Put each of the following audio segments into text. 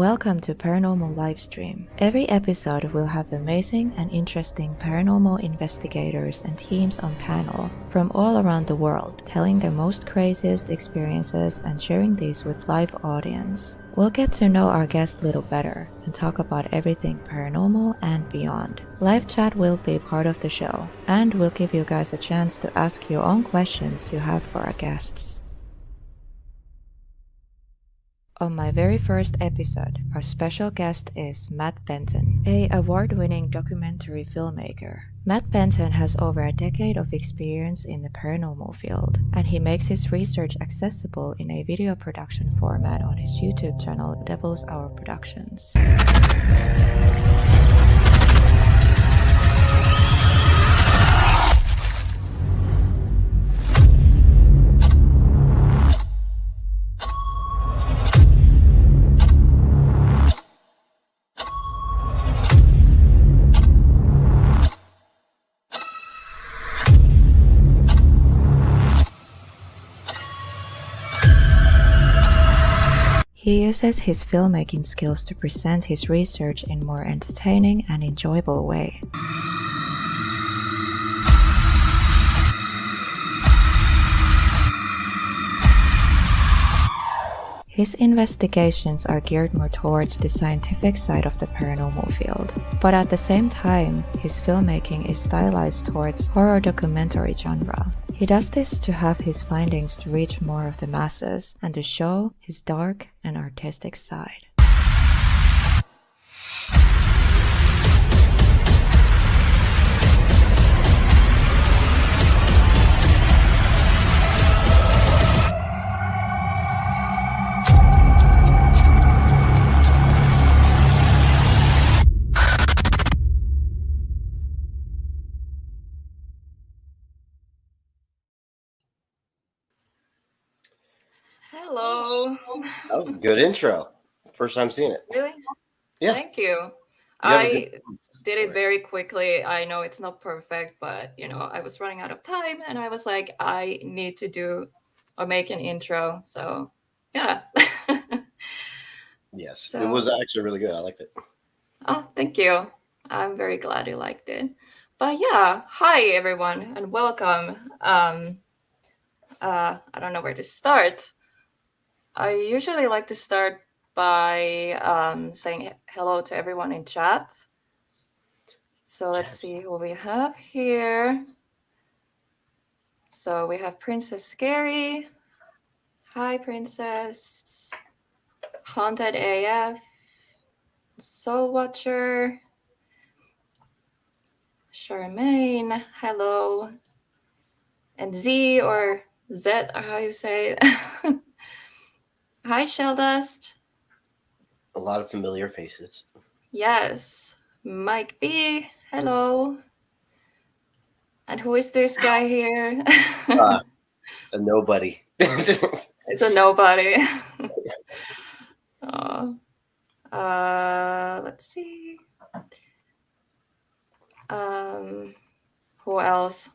Welcome to Paranormal Livestream. Every episode will have amazing and interesting paranormal investigators and teams on panel from all around the world, telling their most craziest experiences and sharing these with live audience. We'll get to know our guests a little better and talk about everything paranormal and beyond. Live chat will be part of the show, and we'll give you guys a chance to ask your own questions you have for our guests. On my very first episode, our special guest is Matt Benton, an award-winning documentary filmmaker. Matt Benton has over a decade of experience in the paranormal field, and he makes his research accessible in a video production format on his YouTube channel, Devil's Hour Productions. He uses his filmmaking skills to present his research in a more entertaining and enjoyable way. His investigations are geared more towards the scientific side of the paranormal field, but at the same time, his filmmaking is stylized towards horror documentary genre. He does this to have his findings to reach more of the masses and to show his dark and artistic side. Hello. That was a good intro. First time seeing it. Really? Yeah. Thank you. have a I good- did it very quickly. I know it's not perfect, but I was running out of time and I was like, I need to do or make an intro. So yeah. Yes, So- it was actually really good. I liked it. Oh, thank you. I'm very glad you liked it. But yeah, hi everyone and welcome. I don't know where to start. I usually like to start by saying hello to everyone in chat. So let's Yes. see who we have here. So we have Princess Scuiry. Hi, Princess. Haunted AF. Soul Watcher. Charmaine. Hello. And Z or Z, or how you say it. Hi, Sheldust. A lot of familiar faces. Yes. Mike B. Hello. And who is this guy here? A nobody. It's a nobody. Let's see. Who else?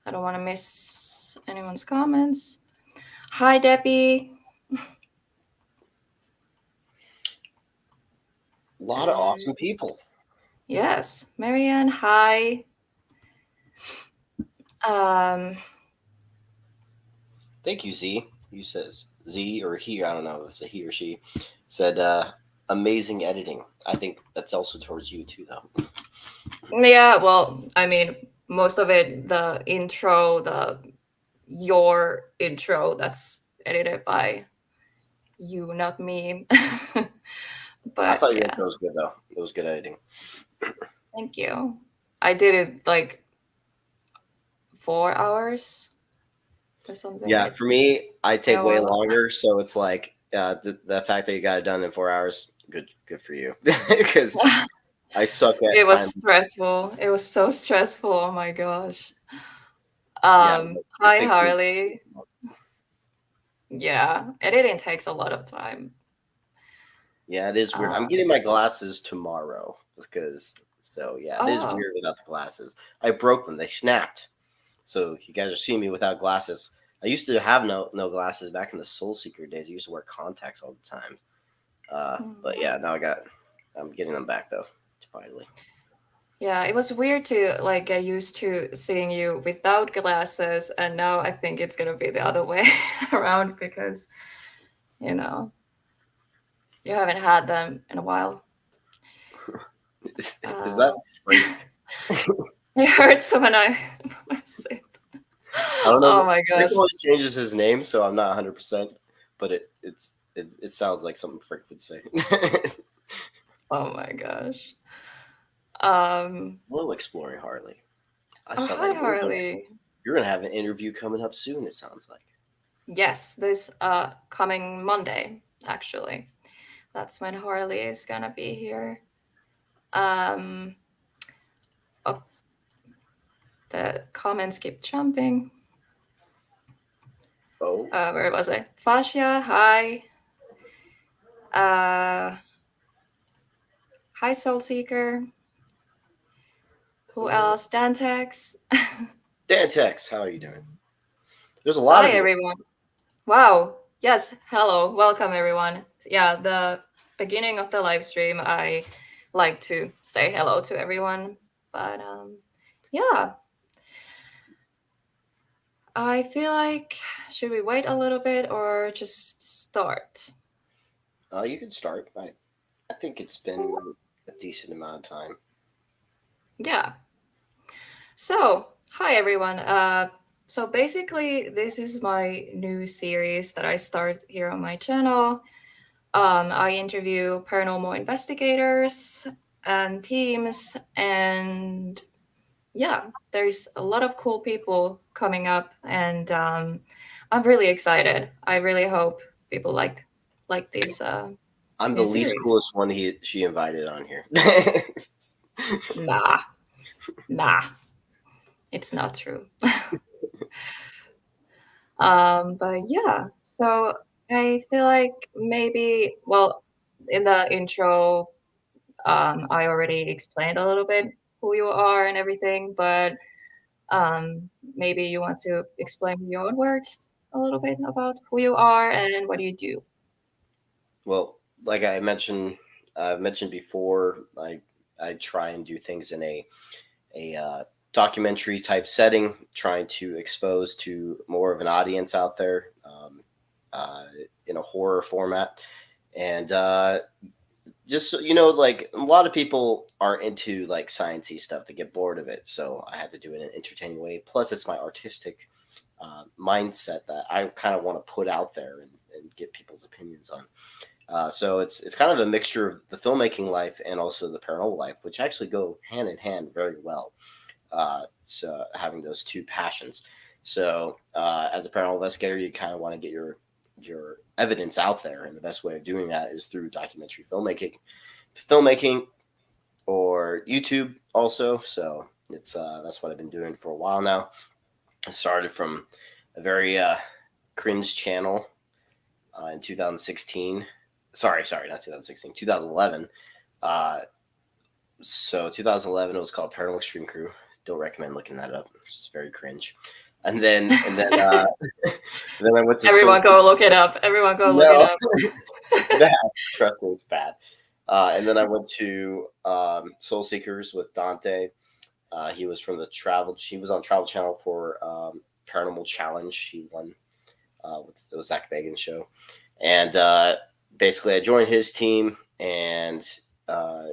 I don't want to miss anyone's comments. Hi, Debbie. A lot of awesome people. Yes, Marianne. Hi. Thank you, Z. You says Z or he. I don't know if it's a he or she. Said amazing editing. I think that's also towards you too, though. Yeah, well, I mean, most of it, the intro, your intro, that's edited by you, not me. But I thought your yeah, intro was good though. It was good editing. thank you. I did it like 4 hours or something. Yeah, for me, I take Yeah, way well- longer. So it's like the fact that you got it done in 4 hours. Good for you. Because I suck at It was time. stressful. It was so stressful. Oh my gosh. Yeah, it Hi, takes me- Harley. Yeah, editing takes a lot of time. Yeah, it is weird. I'm getting my glasses tomorrow because it is Oh. weird without the glasses. I broke them; they snapped. So you guys are seeing me without glasses. I used to have no glasses back in the Soul Seeker days. I used to wear contacts all the time. But yeah, I'm getting them back though, finally. Yeah, it was weird to like get used to seeing you without glasses, and now I think it's gonna be the other way around because you know you haven't had them in a while. Is that Uh, fake? it hurts when I say it. I don't Oh know. my Frick gosh. always changes his name, so I'm not 100%, but it sounds like something Frick would say. Oh my gosh. Um. Hello, Exploring Harley. I Oh, saw hi, that Harley. you're gonna have an interview coming up soon. It sounds like. Yes, this coming Monday, actually. That's when Harley is gonna be here. Um. Oh, the comments keep jumping. Oh, Where was I? Fascia, hi. Uh, hi, Soul Seeker. Who hello, else? Dantex. Dantex. How are you doing? There's a lot Hi, of you. everyone. Wow. Yes, hello. Welcome, everyone. Yeah, the beginning of the live stream, I like to say hello to everyone. But yeah, I feel like should we wait a little bit or just start? You can start. I think it's been a decent amount of time. Yeah. So, hi everyone. So basically, this is my new series that I start here on my channel. I interview paranormal investigators and teams, and yeah, there's a lot of cool people coming up, and I'm really excited. I really hope people like this I'm the new least series. coolest one she invited on here. Nah, nah, it's not true. But yeah, so I feel like maybe, well, in the intro, I already explained a little bit who you are and everything, but maybe you want to explain in your own words a little bit about who you are and what you do. Well, like I've mentioned before, I try and do things in a documentary type setting, trying to expose to more of an audience out there, uh, in a horror format, and just like a lot of people are into like sciencey stuff. They get bored of it, so I had to do it in an entertaining way. Plus, it's my artistic mindset that I kind of want to put out there and get people's opinions on. So it's kind of a mixture of the filmmaking life and also the paranormal life, which actually go hand in hand very well. So having those two passions. So as a paranormal investigator, you kind of want to get your evidence out there, and the best way of doing that is through documentary filmmaking or YouTube also. So it's that's what I've been doing for a while now. I started from a very cringe channel in 2016. Sorry, not 2016, 2011. Uh, so 2011, it was called Paranormal Extreme Crew. Don't recommend looking that up. It's just very cringe. And then then I went to Soul Everyone Seek. go look it up. Everyone go look it No, up. it's bad. Trust me, it's bad. And then I went to Soul Seekers with Dante. He was from the Travel. He was on Travel Channel for Paranormal Challenge. He won. It was Zach Bagan's show, and basically I joined his team and uh,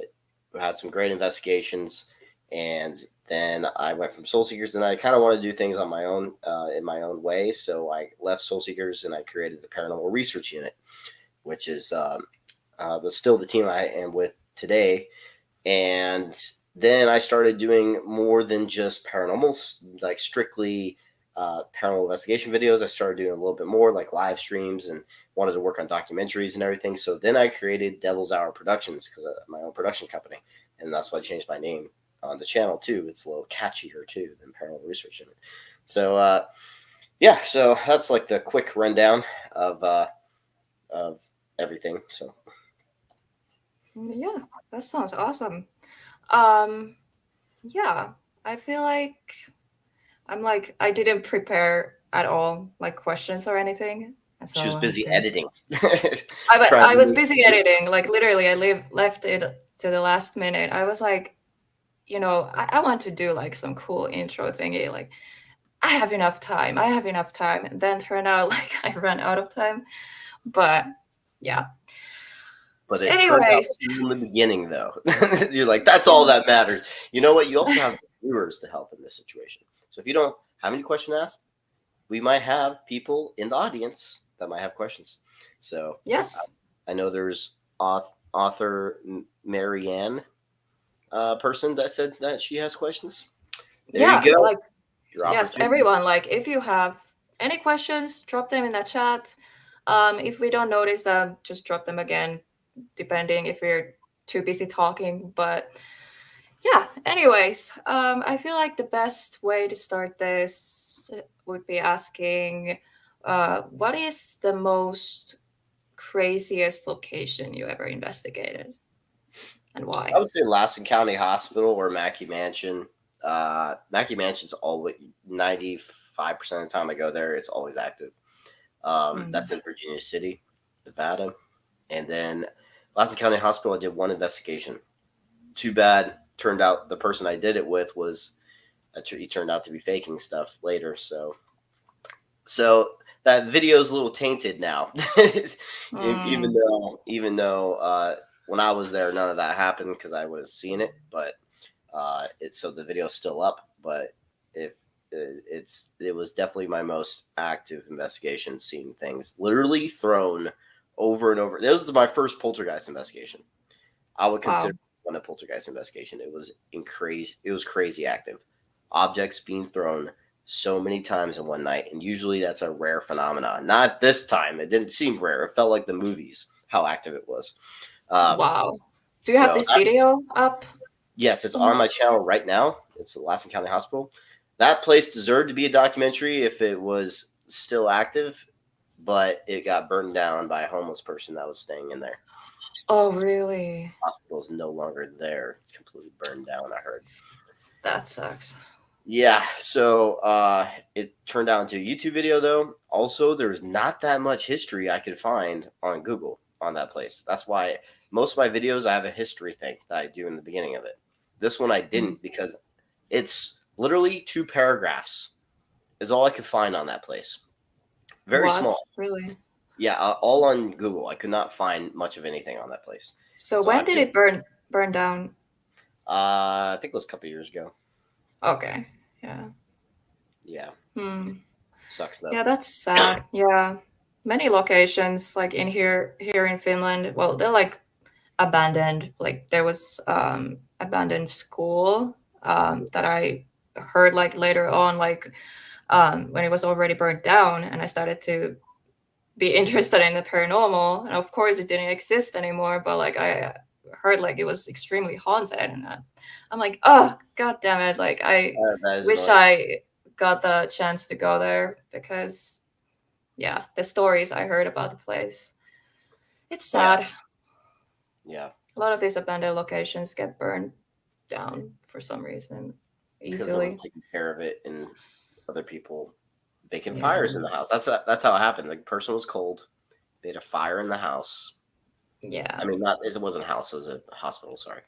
had some great investigations. And then I went from Soul Seekers, and I kind of wanted to do things on my own, in my own way. So I left Soul Seekers and I created the Paranormal Research Unit, which is still the team I am with today. And then I started doing more than just paranormal, like strictly paranormal investigation videos. I started doing a little bit more like live streams and wanted to work on documentaries and everything. So then I created Devil's Hour Productions because my own production company, and that's why I changed my name on the channel too. It's a little catchier too than Paranormal Research Unit. So yeah, so that's like the quick rundown of everything. So Yeah, that sounds awesome. Um, yeah, I feel like I didn't prepare at all, like questions or anything. She was So busy editing. I was Trying busy editing. Like literally, left it to the last minute. I was like, I want to do like some cool intro thingy. Like I have enough time. I have enough time. And then turned out like I ran out of time. But yeah. But it turned out Anyways, cool in the beginning, though. You're like, that's all that matters. You know what? You also have viewers to help in this situation. So if you don't have any question to ask, we might have people in the audience that might have questions. So yes. I know there's author Marianne person that said that she has questions. There you Yeah, go. like Your yes, opportunity. everyone, like if you have any questions, drop them in the chat. If we don't notice them, just drop them again, depending if we're too busy talking. But yeah, anyways, I feel like the best way to start this would be asking, what is the most craziest location you ever investigated and I why? would say Lasson County Hospital or Mackey Mansion. Mackey Mansion's always 95% of the time I go there, it's always active. Mm. That's in Virginia City, Nevada. And then Lasson County Hospital, I did one investigation. Too bad. Turned out the person I did it with was he turned out to be faking stuff later. So that video is a little tainted now. even Mm. though when I was there, none of that happened because I was seeing it. But so the video's still up. But if it was definitely my most active investigation, seeing things literally thrown over and over. This was my first poltergeist investigation. I would consider Wow. one a poltergeist investigation. It was crazy active. Objects being thrown so many times in one night, and usually that's a rare phenomenon. Not this time. It didn't seem rare. It felt like the movies, how active it was. Um, Wow. Do you have so this that's video up? yes, it's on my channel right now. It's the Lasson County Hospital. That place deserved to be a documentary if it was still active, but it got burned down by a homeless person that was staying in there. Oh, So really? the hospital is no longer there. It's completely burned down, I heard. That sucks. Yeah, so it turned out into a YouTube video though. Also, there's not that much history I could find on Google on that place. That's why most of my videos I have a history thing that I do in the beginning of it. This one I Mm. didn't because it's literally 2 paragraphs is all I could find on that place. Very What? small. Really? Yeah, all on Google. I could not find much of anything on that place. So So I when did feel it burn down? I think it was a couple years ago. Okay. Yeah. Yeah, Hmm. sucks though. Yeah, that's sad. Yeah. Many locations like in here in Finland, well, they're like abandoned. Like there was abandoned school that I heard like later on, like when it was already burned down, and I started to be interested in the paranormal. And of course it didn't exist anymore, but like I heard like it was extremely haunted, and I'm like, oh god damn it, like I That is wish annoying. I got the chance to go there, because yeah, the stories I heard about the place, it's Yeah, sad. yeah. A lot of these abandoned locations get burned down for some reason Because no one's easily. taking care of it, and other people making Yeah. fires in the house. That's how it happened. The person was cold. They had a fire in the house. I Yeah. mean, not it wasn't a house; it was a hospital. Sorry,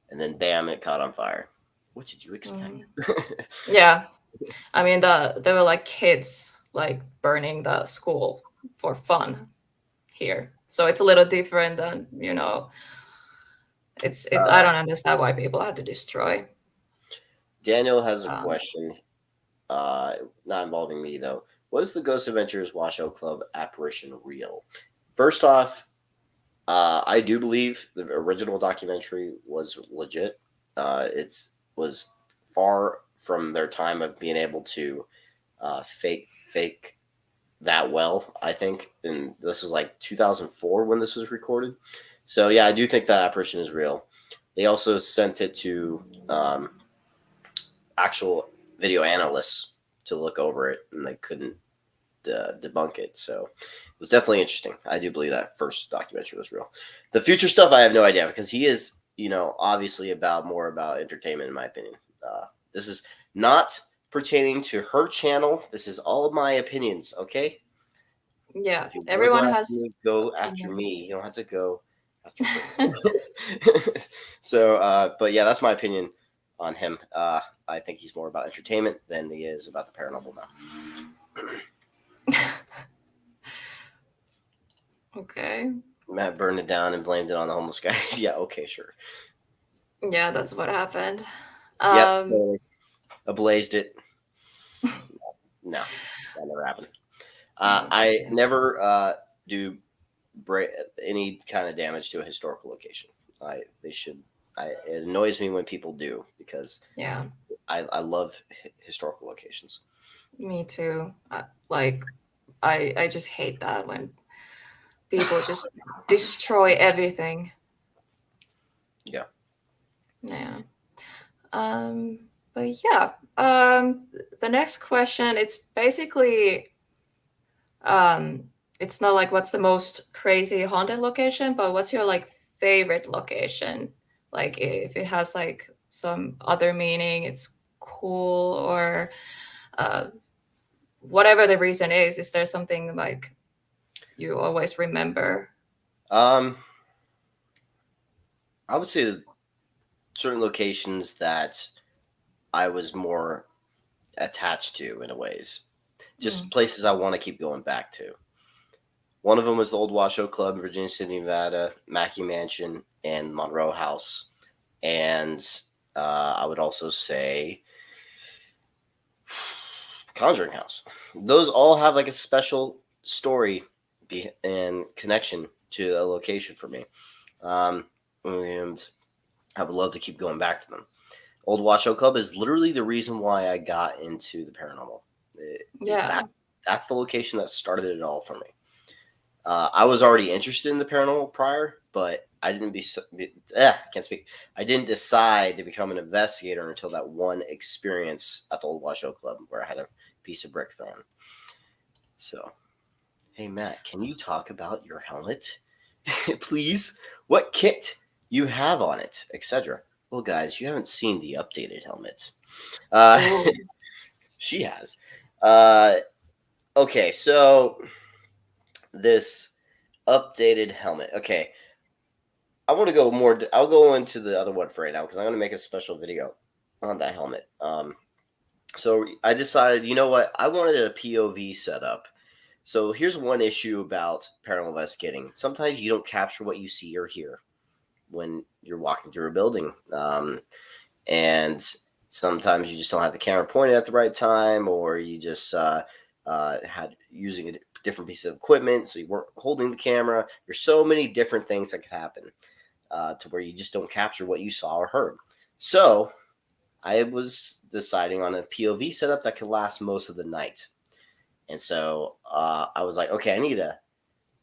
and then bam, it caught on fire. What did you expect? Mhm. Yeah. I mean, there were like kids like burning the school for fun here. So it's a little different than, I uh, don't understand why people had to destroy. Daniel has a Um, question. Not involving me though. Was the Ghost Adventures Washoe Club apparition real? First off, I do believe the original documentary was legit. It's was far from their time of being able to fake that well. I think, and this was like 2004 when this was recorded. So yeah, I do think that apparition is real. They also sent it to actual video analysts to look over it, and they couldn't debunk it. So it was definitely interesting. I do believe that first documentary was real. The future stuff, I have no idea because he is, obviously more about entertainment, in my opinion. This is not pertaining to her channel. This is all of my opinions. Okay. Yeah, If you want to go everyone after has me, go after opinions. me. You don't have to go after Brittany. So, but yeah, that's my opinion on him. I think he's more about entertainment than he is about the paranormal now. Okay. Matt burned it down and blamed it on the homeless guy. Yeah, okay, sure. Yeah, that's what happened. Yep, Um, totally. Ablazed it. No, that never happened. I okay. never do any kind of damage to a historical location. They should. It annoys me when people do because Yeah, I love historical locations. me too. Like, I just hate that when people just destroy everything. Yeah. Yeah. Um, but yeah. The next question, it's basically um it's not like what's the most crazy haunted location, but what's your like favorite location? Like if it has like some other meaning, it's cool or uh whatever the reason is there something like you always remember? Um, I would say that certain locations that I was more attached to in a ways, just Mm. places I want to keep going back to. One of them was the Old Washoe Club in Virginia City, Nevada, Mackey Mansion, and Monroe House. And I would also say Conjuring House. Those all have like a special story and connection to a location for me. And I would love to keep going back to them. Old Washoe Club is literally the reason why I got into the paranormal. Yeah. That's the location that started it all for me. I was already interested in the paranormal prior, but I didn't I can't speak. I didn't decide to become an investigator until that one experience at the Old Washoe Club where I had a piece of brick thrown. So, hey Matt, can you talk about your helmet, please? What kit you have on it, etc. Well, guys, you haven't seen the updated helmet. Uh, Oh, she has. Uh, okay, so this updated helmet. Okay, I want to go more. I'll go into the other one for right now because I'm going to make a special video on that helmet. So I decided, you know what? I wanted a POV setup. So here's one issue about paranormal investigating. Sometimes you don't capture what you see or hear when you're walking through a building. And sometimes you just don't have the camera pointed at the right time, or you just had using a different piece of equipment, so you weren't holding the camera. There's so many different things that could happen to where you just don't capture what you saw or heard. So I was deciding on a POV setup that could last most of the night, and so I was like, okay, I need a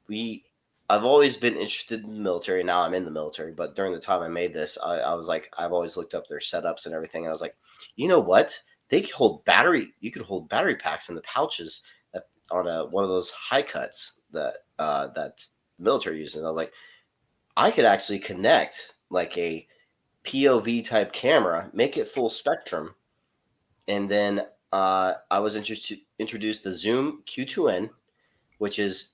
we. I've always been interested in the military. Now I'm in the military, but during the time I made this, I was like, I've always looked up their setups and everything. And I was like, you know what? They could hold battery. You could hold battery packs in the pouches on one of those high cuts that the military uses. And I was like, I could actually connect like a POV type camera, make it full spectrum, and then I was introduced the Zoom Q2N, which is,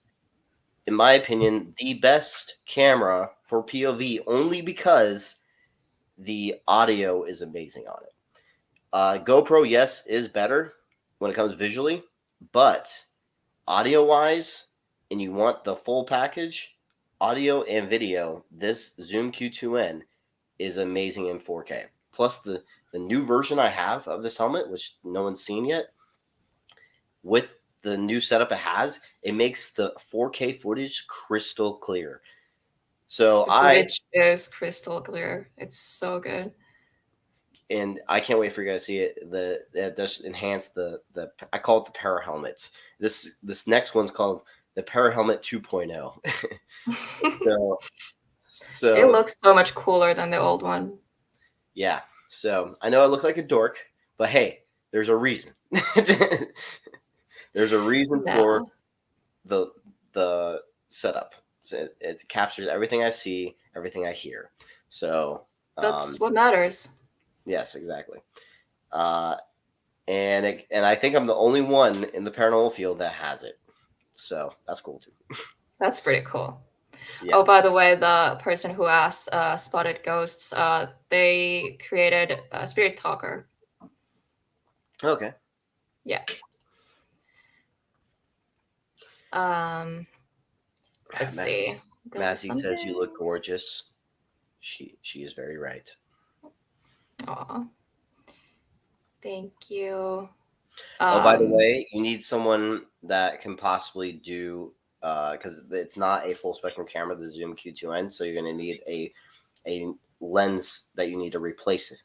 in my opinion, the best camera for POV only because the audio is amazing on it. GoPro, yes, is better when it comes visually, but audio wise, and you want the full package, audio and video, this Zoom Q2N is amazing in 4K. Plus, the new version I have of this helmet, which no one's seen yet, with the new setup it makes the 4K footage crystal clear. So the footage is crystal clear. It's so good. I can't wait for you guys to see it. That does enhance the I call it the para helmet. This next one's called the para helmet 2.0. so It so looks so much cooler than the old one. yeah. So I know I look like a dork, but hey, there's a reason. There's a reason Yeah, for the setup. So it captures everything I see, everything I hear. So that's what matters. yes, exactly. Uh, and I think I'm the only one in the paranormal field that has it. So that's cool too. That's pretty cool. Yeah. Oh, by the way, the person who asked spotted ghosts, they created a spirit talker. Okay. Yeah. Um, let's Massey, see. There was Massey says you look something. gorgeous. She is very right. Aw, thank you. Oh, by the Um, way, you need someone that can possibly do because it's not a full spectrum camera, the Zoom Q2N, so you're going to need a lens that you need to replace it.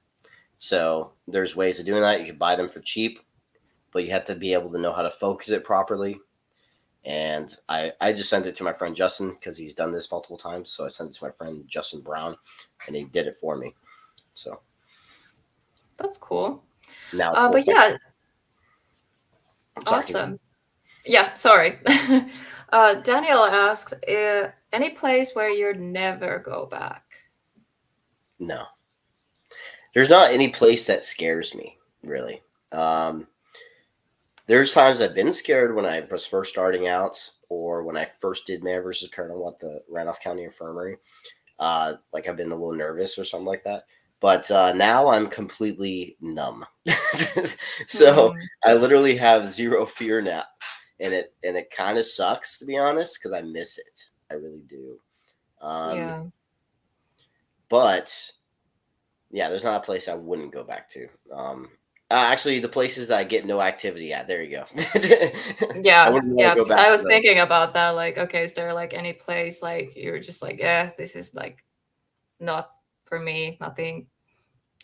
So there's ways of doing that. You can buy them for cheap, but you have to be able to know how to focus it properly. And I just sent it to my friend Justin because he's done this multiple times. So I sent it to my friend Justin Brown, and he did it for me. So that's cool. now it's full But spectrum. yeah, I'm sorry. awesome. Yeah, sorry. Daniel asks, any place where you'd never go back? No, there's not any place that scares me really. Um, there's times I've been scared when I was first starting out, or when I first did Man versus Paranormal at the Randolph County Infirmary. Like I've been a little nervous or something like that. But now I'm completely numb. So Hmm. I literally have zero fear now, and it kind of sucks to be honest because I miss it. I really do. Um, Yeah. but yeah, there's not a place I wouldn't go back to. Actually, the places that I get no activity at. There you go. I Yeah, wouldn't want yeah, to go because back I to was those. thinking about that. Like, okay, is there like any place like you're just like, yeah, this is like not for me. Nothing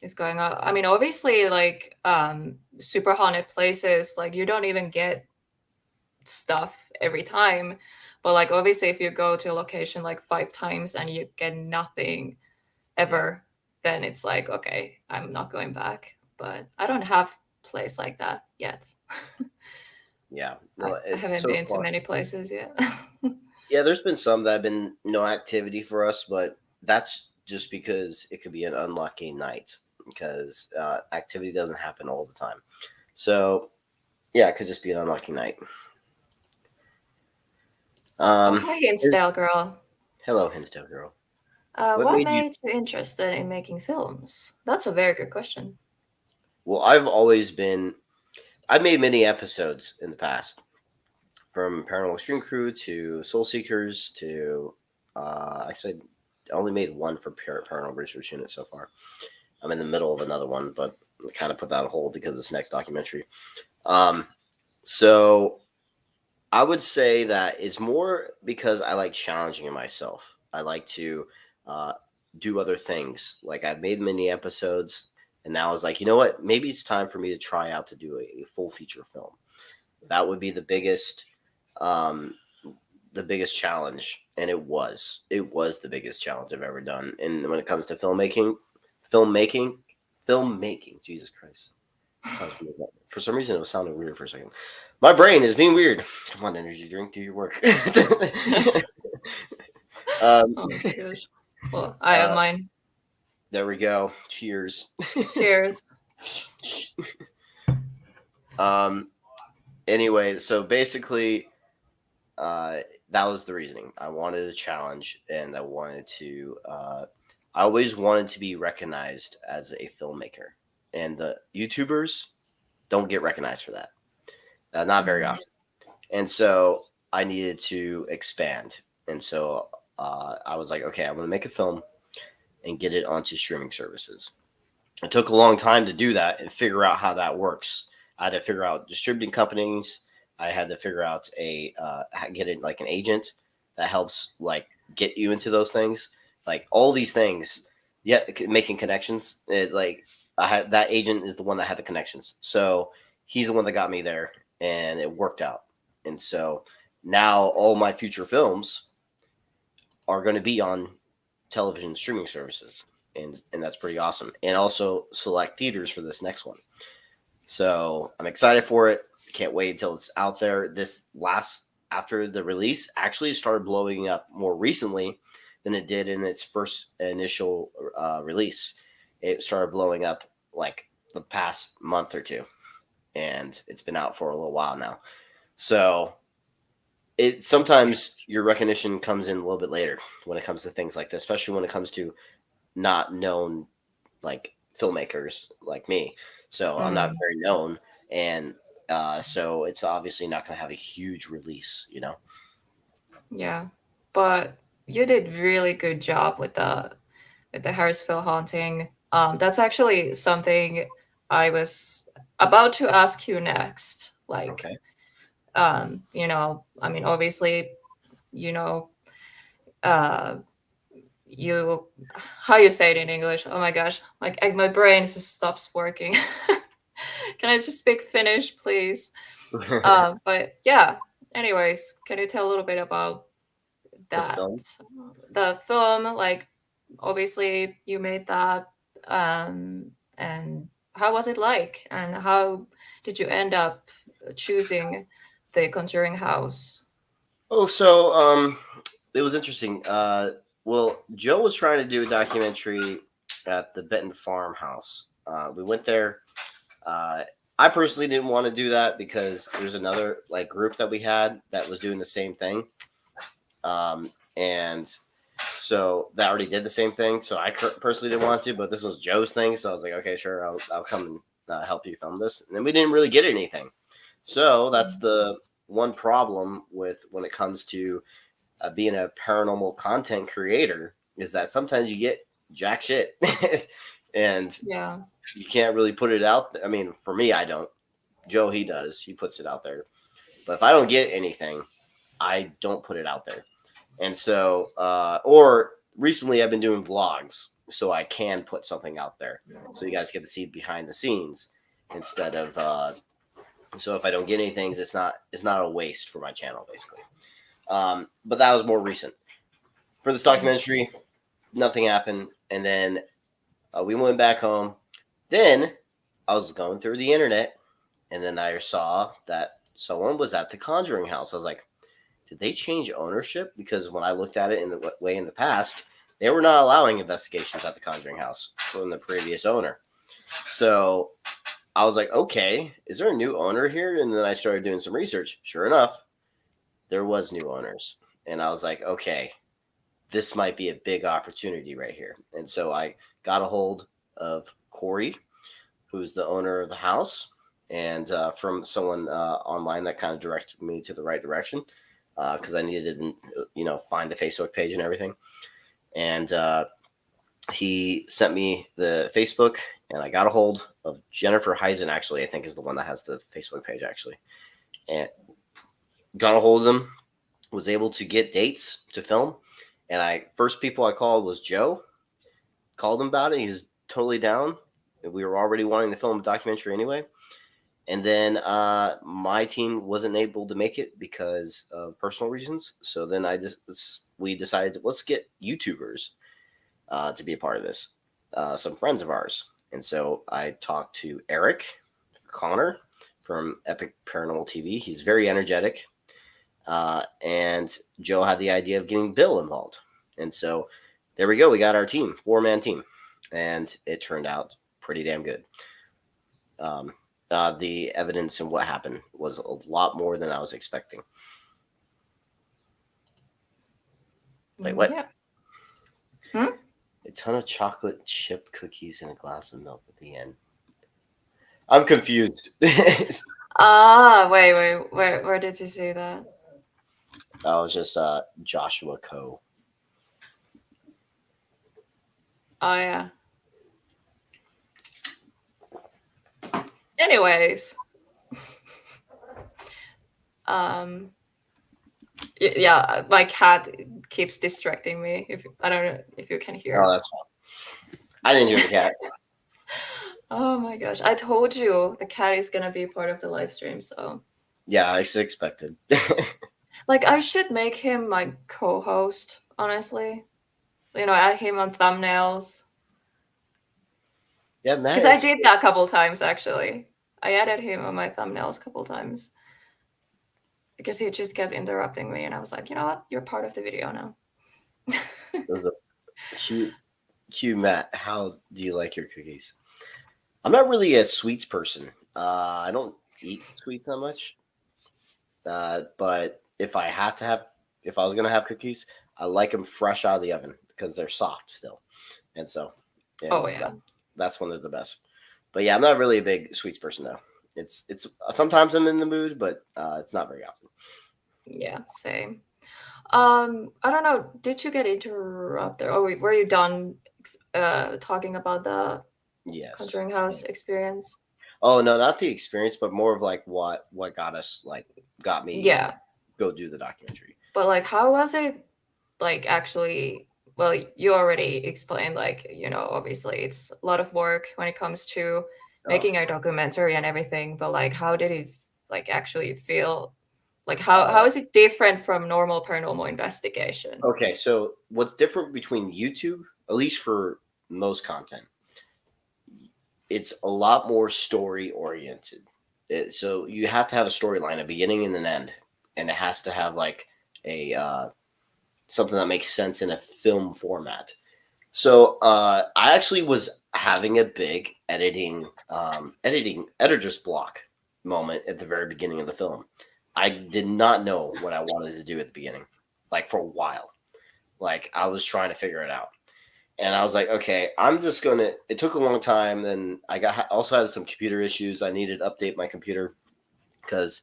is going on. I mean, obviously, like super haunted places, like you don't even get stuff every time. But like obviously if you go to a location like 5 times and you get nothing Yeah, ever, then it's like, okay, I'm not going back. But I don't have place like that yet. yeah. No, I haven't so been to far. many places yet. Yeah, there's been some that have been no activity for us, but that's just because it could be an unlucky night because activity doesn't happen all the time. So yeah, it could just be an unlucky night. Oh, Um, hi, is Hinsdale girl. hello, Hinsdale girl. What What made you? made you interested in making films? That's a very good question. Well, I've always been. I've made many episodes in the past, from Paranormal Extreme Crew to Soul Seekers to actually I only made one for Paranormal Research Unit so far. I'm in the middle of another one, but I kind of put that on hold because of this next documentary. Um, so I would say that it's more because I like challenging myself. I like to uh, do other things. Like I've made many episodes, and now I was like, you know what? Maybe it's time for me to try out to do a full feature film. That would be um, the biggest challenge, and it was the biggest challenge I've ever done. And when it comes to filmmaking, filmmaking. Jesus Christ. Sounds weird. For some reason, it was sounding weird for a second. My brain is being weird. Come on, energy drink, do your work. um, Oh gosh. Well, I have uh, mine. there we go. Cheers. Cheers. um. Anyway, so basically, uh, that was the reasoning. I wanted a challenge, and I wanted to. I always wanted to be recognized as a filmmaker, and the YouTubers don't get recognized for that. Not very Mhm. often. And so I needed to expand. And so I was like, okay, I'm going to make a film and get it onto streaming services. It took a long time to do that and figure out how that works. I had to figure out distributing companies. I had to figure out get it like an agent that helps like get you into those things, like all these things. Yet making connections. I had that agent is the one that had the connections, so he's the one that got me there, and it worked out. And so now all my future films are going to be on television streaming services, and that's pretty awesome. And also select theaters for this next one. So I'm excited for it. Can't wait until it's out there. This last after the release actually started blowing up more recently than it did in its first initial release. It started blowing up like the past month or two, and it's been out for a little while now. So it sometimes your recognition comes in a little bit later when it comes to things like this, especially when it comes to not known like filmmakers like me. So I'm not Mm, very known, and so it's obviously not going to have a huge release, you know. yeah, but you did really good job with the Harrisville haunting. That's actually something I was about to ask you next. Like, Okay. I mean, obviously, you know, uh, you how you say it in English. Oh my gosh, like my brain just stops working. Can I just speak Finnish, please? But yeah. Anyways, can you tell a little bit about The that? film. The film, like, obviously you made that, and how was it like? And how did you end up choosing the Conjuring house? Oh, so it was interesting. Well, Joe was trying to do a documentary at the Benton farmhouse. We went there. Uh, I personally didn't want to do that because there's another like group that we had that was doing the same thing, and so that already did the same thing. So I personally didn't want to, but this was Joe's thing, so I was like, okay, sure, I'll come and help you film this. And then we didn't really get anything. So that's the one problem with when it comes to being a paranormal content creator is that sometimes you get jack shit and Yeah. you can't really put it out. I mean, for me, I don't. Joe, he does. He puts it out there. But if I don't get anything, I don't put it out there. And so, or recently I've been doing vlogs so I can put something out there. So you guys get to see behind the scenes instead of, so if I don't get anything, it's not a waste for my channel basically. But that was more recent. For this documentary, nothing happened. And then we went back home. Then I was going through the internet, and then I saw that someone was at the Conjuring house. I was like, did they change ownership? Because when I looked at it in the way in the past, they were not allowing investigations at the Conjuring house from the previous owner. So I was like, okay, is there a new owner here? And then I started doing some research. Sure enough, there was new owners. And I was like, okay, this might be a big opportunity right here. And so I got a hold of Corey, who's the owner of the house, and from someone online that kind of directed me to the right direction because I needed to, find the Facebook page and everything. And he sent me the Facebook, and I got a hold of Jennifer Heisen. Actually, I think is the one that has the Facebook page. Actually, and got a hold of them. Was able to get dates to film, and first people I called was Joe. Called him about it. He was totally down. We were already wanting to film a documentary anyway. And then my team wasn't able to make it because of personal reasons. So then we decided let's get YouTubers to be a part of this, some friends of ours. And so I talked to Eric Connor from Epic Paranormal TV. He's very energetic. And Joe had the idea of getting Bill involved. And so there we go. We got our team, 4-man team. And it turned out pretty damn good. The evidence and what happened was a lot more than I was expecting. Like what? Yeah. Hmm? A ton of chocolate chip cookies and a glass of milk at the end. I'm confused. Ah, wait. Where did you see that? I was just Joshua Coe. Oh yeah. Anyways, um, yeah, my cat keeps distracting me. If I don't know if you can Oh, hear. that's fine. I didn't hear the cat. Oh my gosh, I told you the cat is gonna be part of the live stream. So, Yeah, I expected. like, I should make him my co-host. Honestly, add him on thumbnails Yeah, Matt because I is. did that a couple times actually. I added him on my thumbnails a couple times because he just kept interrupting me, and I was like, you know what, you're part of the video now. There's a cue, Matt. How do you like your cookies? I'm not really a sweets person. I don't eat sweets that much. But if I was gonna have cookies, I like them fresh out of the oven because they're soft still, and so Oh and yeah. that's when they're the best. But yeah, I'm not really a big sweets person though. It's sometimes I'm in the mood, but it's not very often. Yeah, same. I don't know. Did you get interrupted? Or were you done talking about the Yes. Conjuring House experience? Oh no, not the experience, but more of like what got me Yeah. go do the documentary. But like how was it like actually well, you already explained like, obviously it's a lot of work when it comes to Oh, making a documentary and everything, but like how did it like actually feel? Like how oh. is it different from normal paranormal investigation? Okay, so what's different between YouTube, at least for most content, it's a lot more story oriented. So you have to have a storyline, a beginning and an end, and it has to have like a something that makes sense in a film format. So I actually was having a big editor's block moment at the very beginning of the film. I did not know what I wanted to do at the beginning, like for a while. Like I was trying to figure it out, and I was like, okay, I'm just gonna. It took a long time. Then also had some computer issues. I needed to update my computer because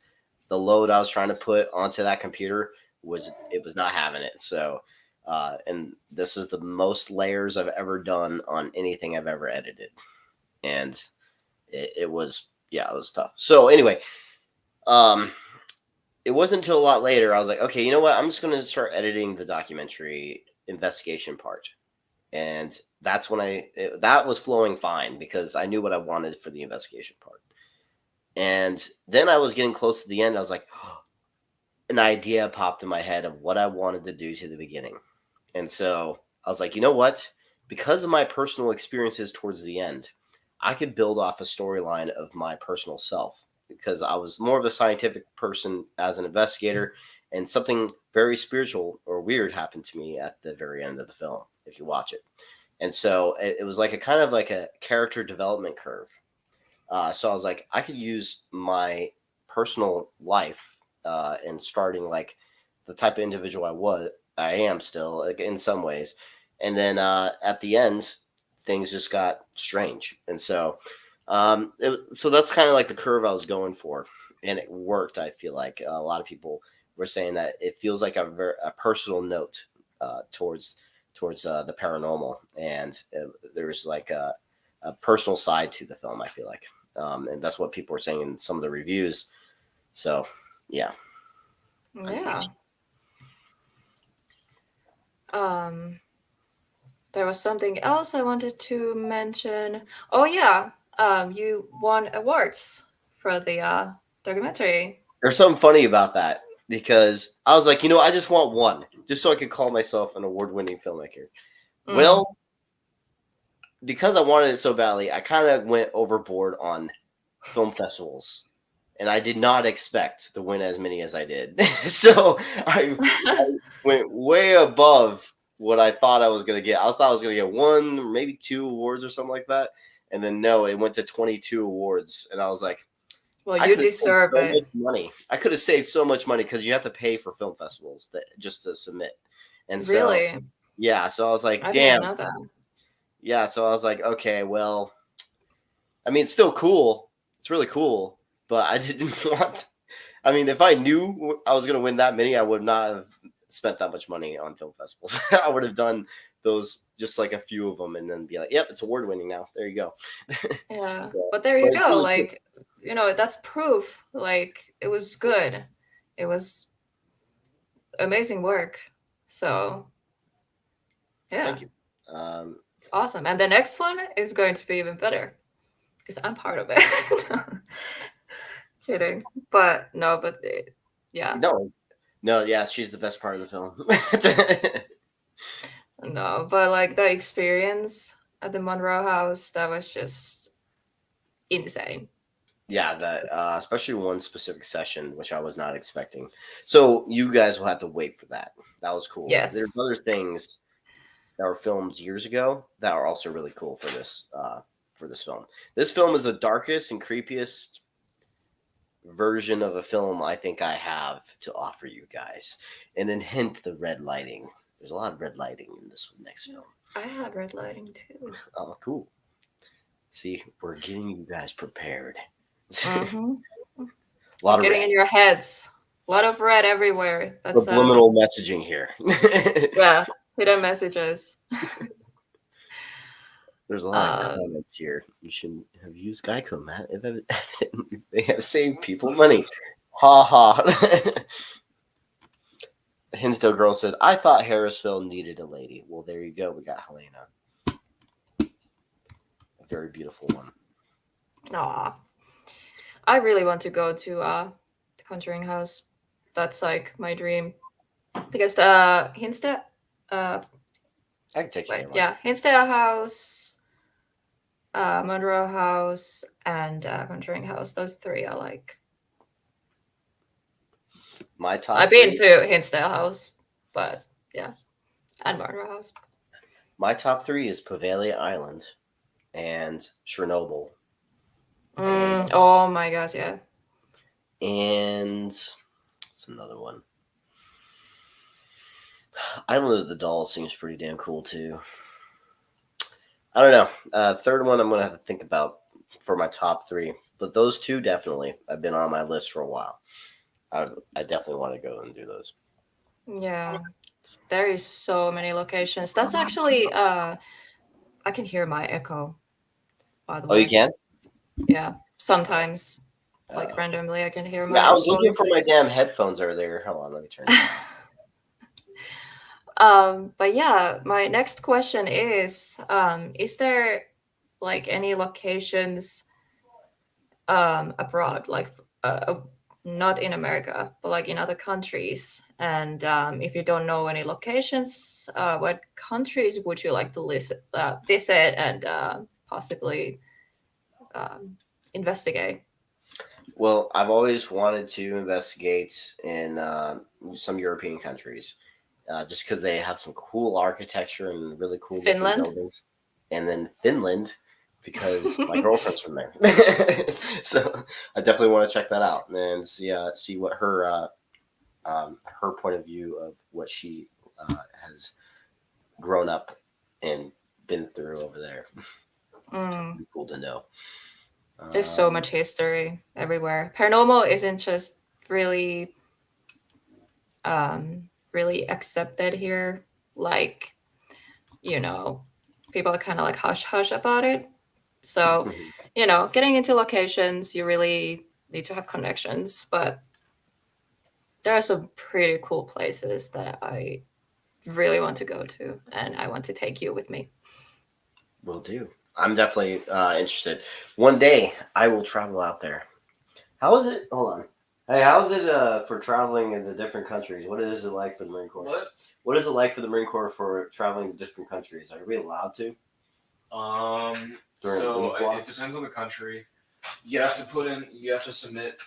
the load I was trying to put onto that computer was not having it. So, and this is the most layers I've ever done on anything I've ever edited, and it was it was tough. So anyway, um, it wasn't until a lot later I was like, okay, you know what? I'm just going to start editing the documentary investigation part, and that's when that was flowing fine because I knew what I wanted for the investigation part. And then I was getting close to the end. I was like, an idea popped in my head of what I wanted to do to the beginning. And so I was like, you know what? Because of my personal experiences towards the end, I could build off a storyline of my personal self because I was more of a scientific person as an investigator, and something very spiritual or weird happened to me at the very end of the film, if you watch it. And so it was like a kind of like a character development curve. So I was like, I could use my personal life and starting like the type of individual I am still, like in some ways, and then at the end, things just got strange, and so so that's kind of like the curve I was going for, and it worked. I feel like a lot of people were saying that it feels like a personal note towards the paranormal, and there's like a personal side to the film. I feel like. And that's what people were saying in some of the reviews. So, yeah. Yeah. Um, there was something else I wanted to mention. Oh yeah, you won awards for the documentary. There's something funny about that because I was like, I just want one, just so I could call myself an award-winning filmmaker. Mm. Well, because I wanted it so badly, I kind of went overboard on film festivals, and I did not expect to win as many as I did. So I went way above what I thought I was going to get. I thought I was going to get one, maybe two awards or something like that. And then no, it went to 22 awards. And I was like, Well, I you could have saved deserve so it. much money. I could have saved so much money because you have to pay for film festivals just to submit. And so, Really? yeah, so I was like, I didn't damn. know that. Yeah, so I was like, okay, well, I mean, it's still cool. It's really cool, but I didn't want. I mean, if I knew I was going to win that many, I would not have spent that much money on film festivals. I would have done those, just like a few of them, and then be like, "Yep, it's award winning now." There you go. Yeah, Yeah. but there But you it's go. really cool. Like, that's proof. Like, it was good. It was amazing work. So, yeah, Thank you. Um, it's awesome. And the next one is going to be even better because I'm part of it. Kidding. But no, yeah, no, no, yeah, she's the best part of the film. no, but like the experience at the Monroe House, that was just insane. Yeah, that especially one specific session, which I was not expecting. So you guys will have to wait for that. That was cool. Yes. There's other things that were filmed years ago that are also really cool for this film. This film is the darkest and creepiest version of a film I think I have to offer you guys. And then hint the red lighting. There's a lot of red lighting in this next film. I have red lighting too. Oh, cool. See, we're getting you guys prepared. Mm-hmm. A lot of Getting red. in your heads. A lot of red everywhere. That's Subliminal messaging here. yeah, hidden messages. There's a lot of comments here. You shouldn't have used Geico, Matt. Evidently, they have saved people money. Ha ha. Hinsdale Girl said, I thought Harrisville needed a lady. Well, there you go. We got Helena. A very beautiful one. Aw. I really want to go to the Conjuring House. That's like my dream. Because Hinsdale I can take you there. yeah, Hinsdale House, Monroe House, and Conjuring House. Those three are like My top I've three. been to Hinsdale House, but yeah. And Monroe House. My top three is Poveglia Island and Chernobyl. Oh my gosh, yeah. And what's another one? Island of the Dolls seems pretty damn cool too. I don't know. Third one I'm gonna have to think about for my top three, but those two definitely have been on my list for a while. I definitely want to go and do those. Yeah, there is so many locations. That's actually I can hear my echo. By the way. Oh, you can? Yeah, sometimes. Like randomly, I can hear my. Yeah, I was looking for my damn headphones earlier. Hold on, let me turn it on. But yeah, my next question is there like any locations abroad, like not in America, but like in other countries? And if you don't know any locations, what countries would you like to visit and possibly investigate? Well, I've always wanted to investigate in some European countries, just because they have some cool architecture and really cool looking buildings. And then Finland, because my girlfriend's from there, so I definitely want to check that out and see what her point of view of what she has grown up and been through over there. Be cool to know. There's so much history everywhere. Paranormal isn't just really really accepted here. Like, people are kind of like hush hush about it. So, getting into locations, you really need to have connections. But there are some pretty cool places that I really want to go to, and I want to take you with me. Will do. I'm definitely interested. One day I will travel out there. How is it? Hold on. Hey, how is it for traveling into different countries? What is it like for the Marine Corps? What is it like for the Marine Corps for traveling to different countries? Are we allowed to? So it depends on the country. You have to submit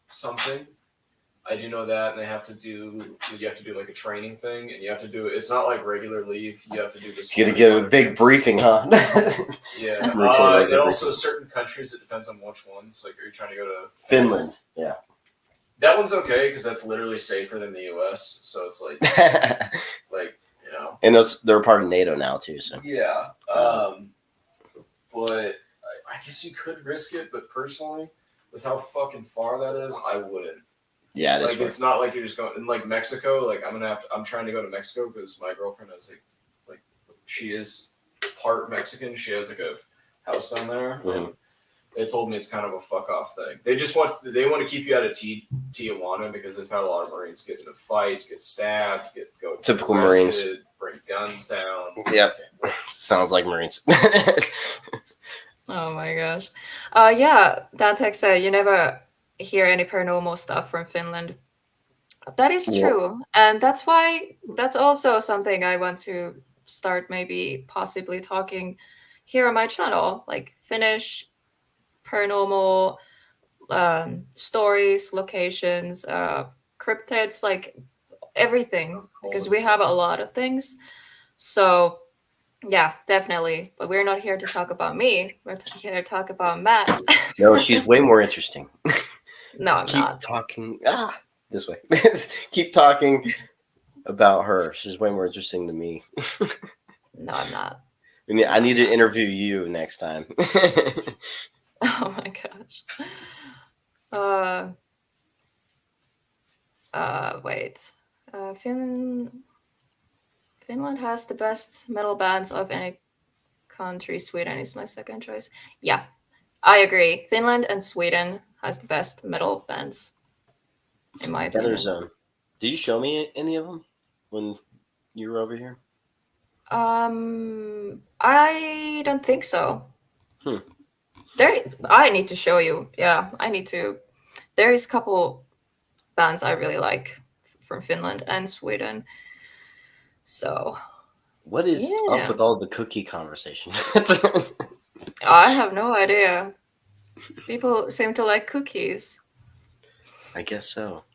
something. I do know that, and you have to do like a training thing, and you have to do it. It's not like regular leave. You have to do this. You got to get a big briefing, huh? Yeah. And also certain countries, it depends on which ones. Like, are you trying to go to Finland? Yeah. That one's okay because that's literally safer than the U.S. So it's like, And they're part of NATO now too. So yeah. But I guess you could risk it, but personally, with how fucking far that is, I wouldn't. Yeah, like it's not like you're just going in like Mexico. Like I'm trying to go to Mexico because my girlfriend has like she is part Mexican. She has like a house down there. Mm-hmm. And they told me it's kind of a fuck off thing. They want to keep you out of Tijuana because they've had a lot of Marines get into fights, get stabbed, go typical arrested, Marines, bring guns down. Yep, sounds like Marines. Oh my gosh. Yeah, Dantec said you never hear any paranormal stuff from Finland. That is true. And that's also something I want to start maybe possibly talking here on my channel, like Finnish paranormal stories, locations, cryptids, like everything, because we have a lot of things. So Yeah, definitely. But we're not here to talk about me. We're here to talk about Matt. No, she's way more interesting. No, I'm Keep not. talking. This way. Keep talking about her. She's way more interesting than me. No, I'm not. I need to interview you next time. Oh my gosh. Wait. Finland has the best metal bands of any country. Sweden is my second choice. Yeah, I agree. Finland and Sweden has the best metal bands, in my Yeah, there's opinion. Did you show me any of them when you were over here? I don't think so. Hmm. I need to show you. Yeah, I need to. There is a couple bands I really like from Finland and Sweden. So What is up yeah, with all the cookie conversation? I have no idea. People seem to like cookies. I guess so.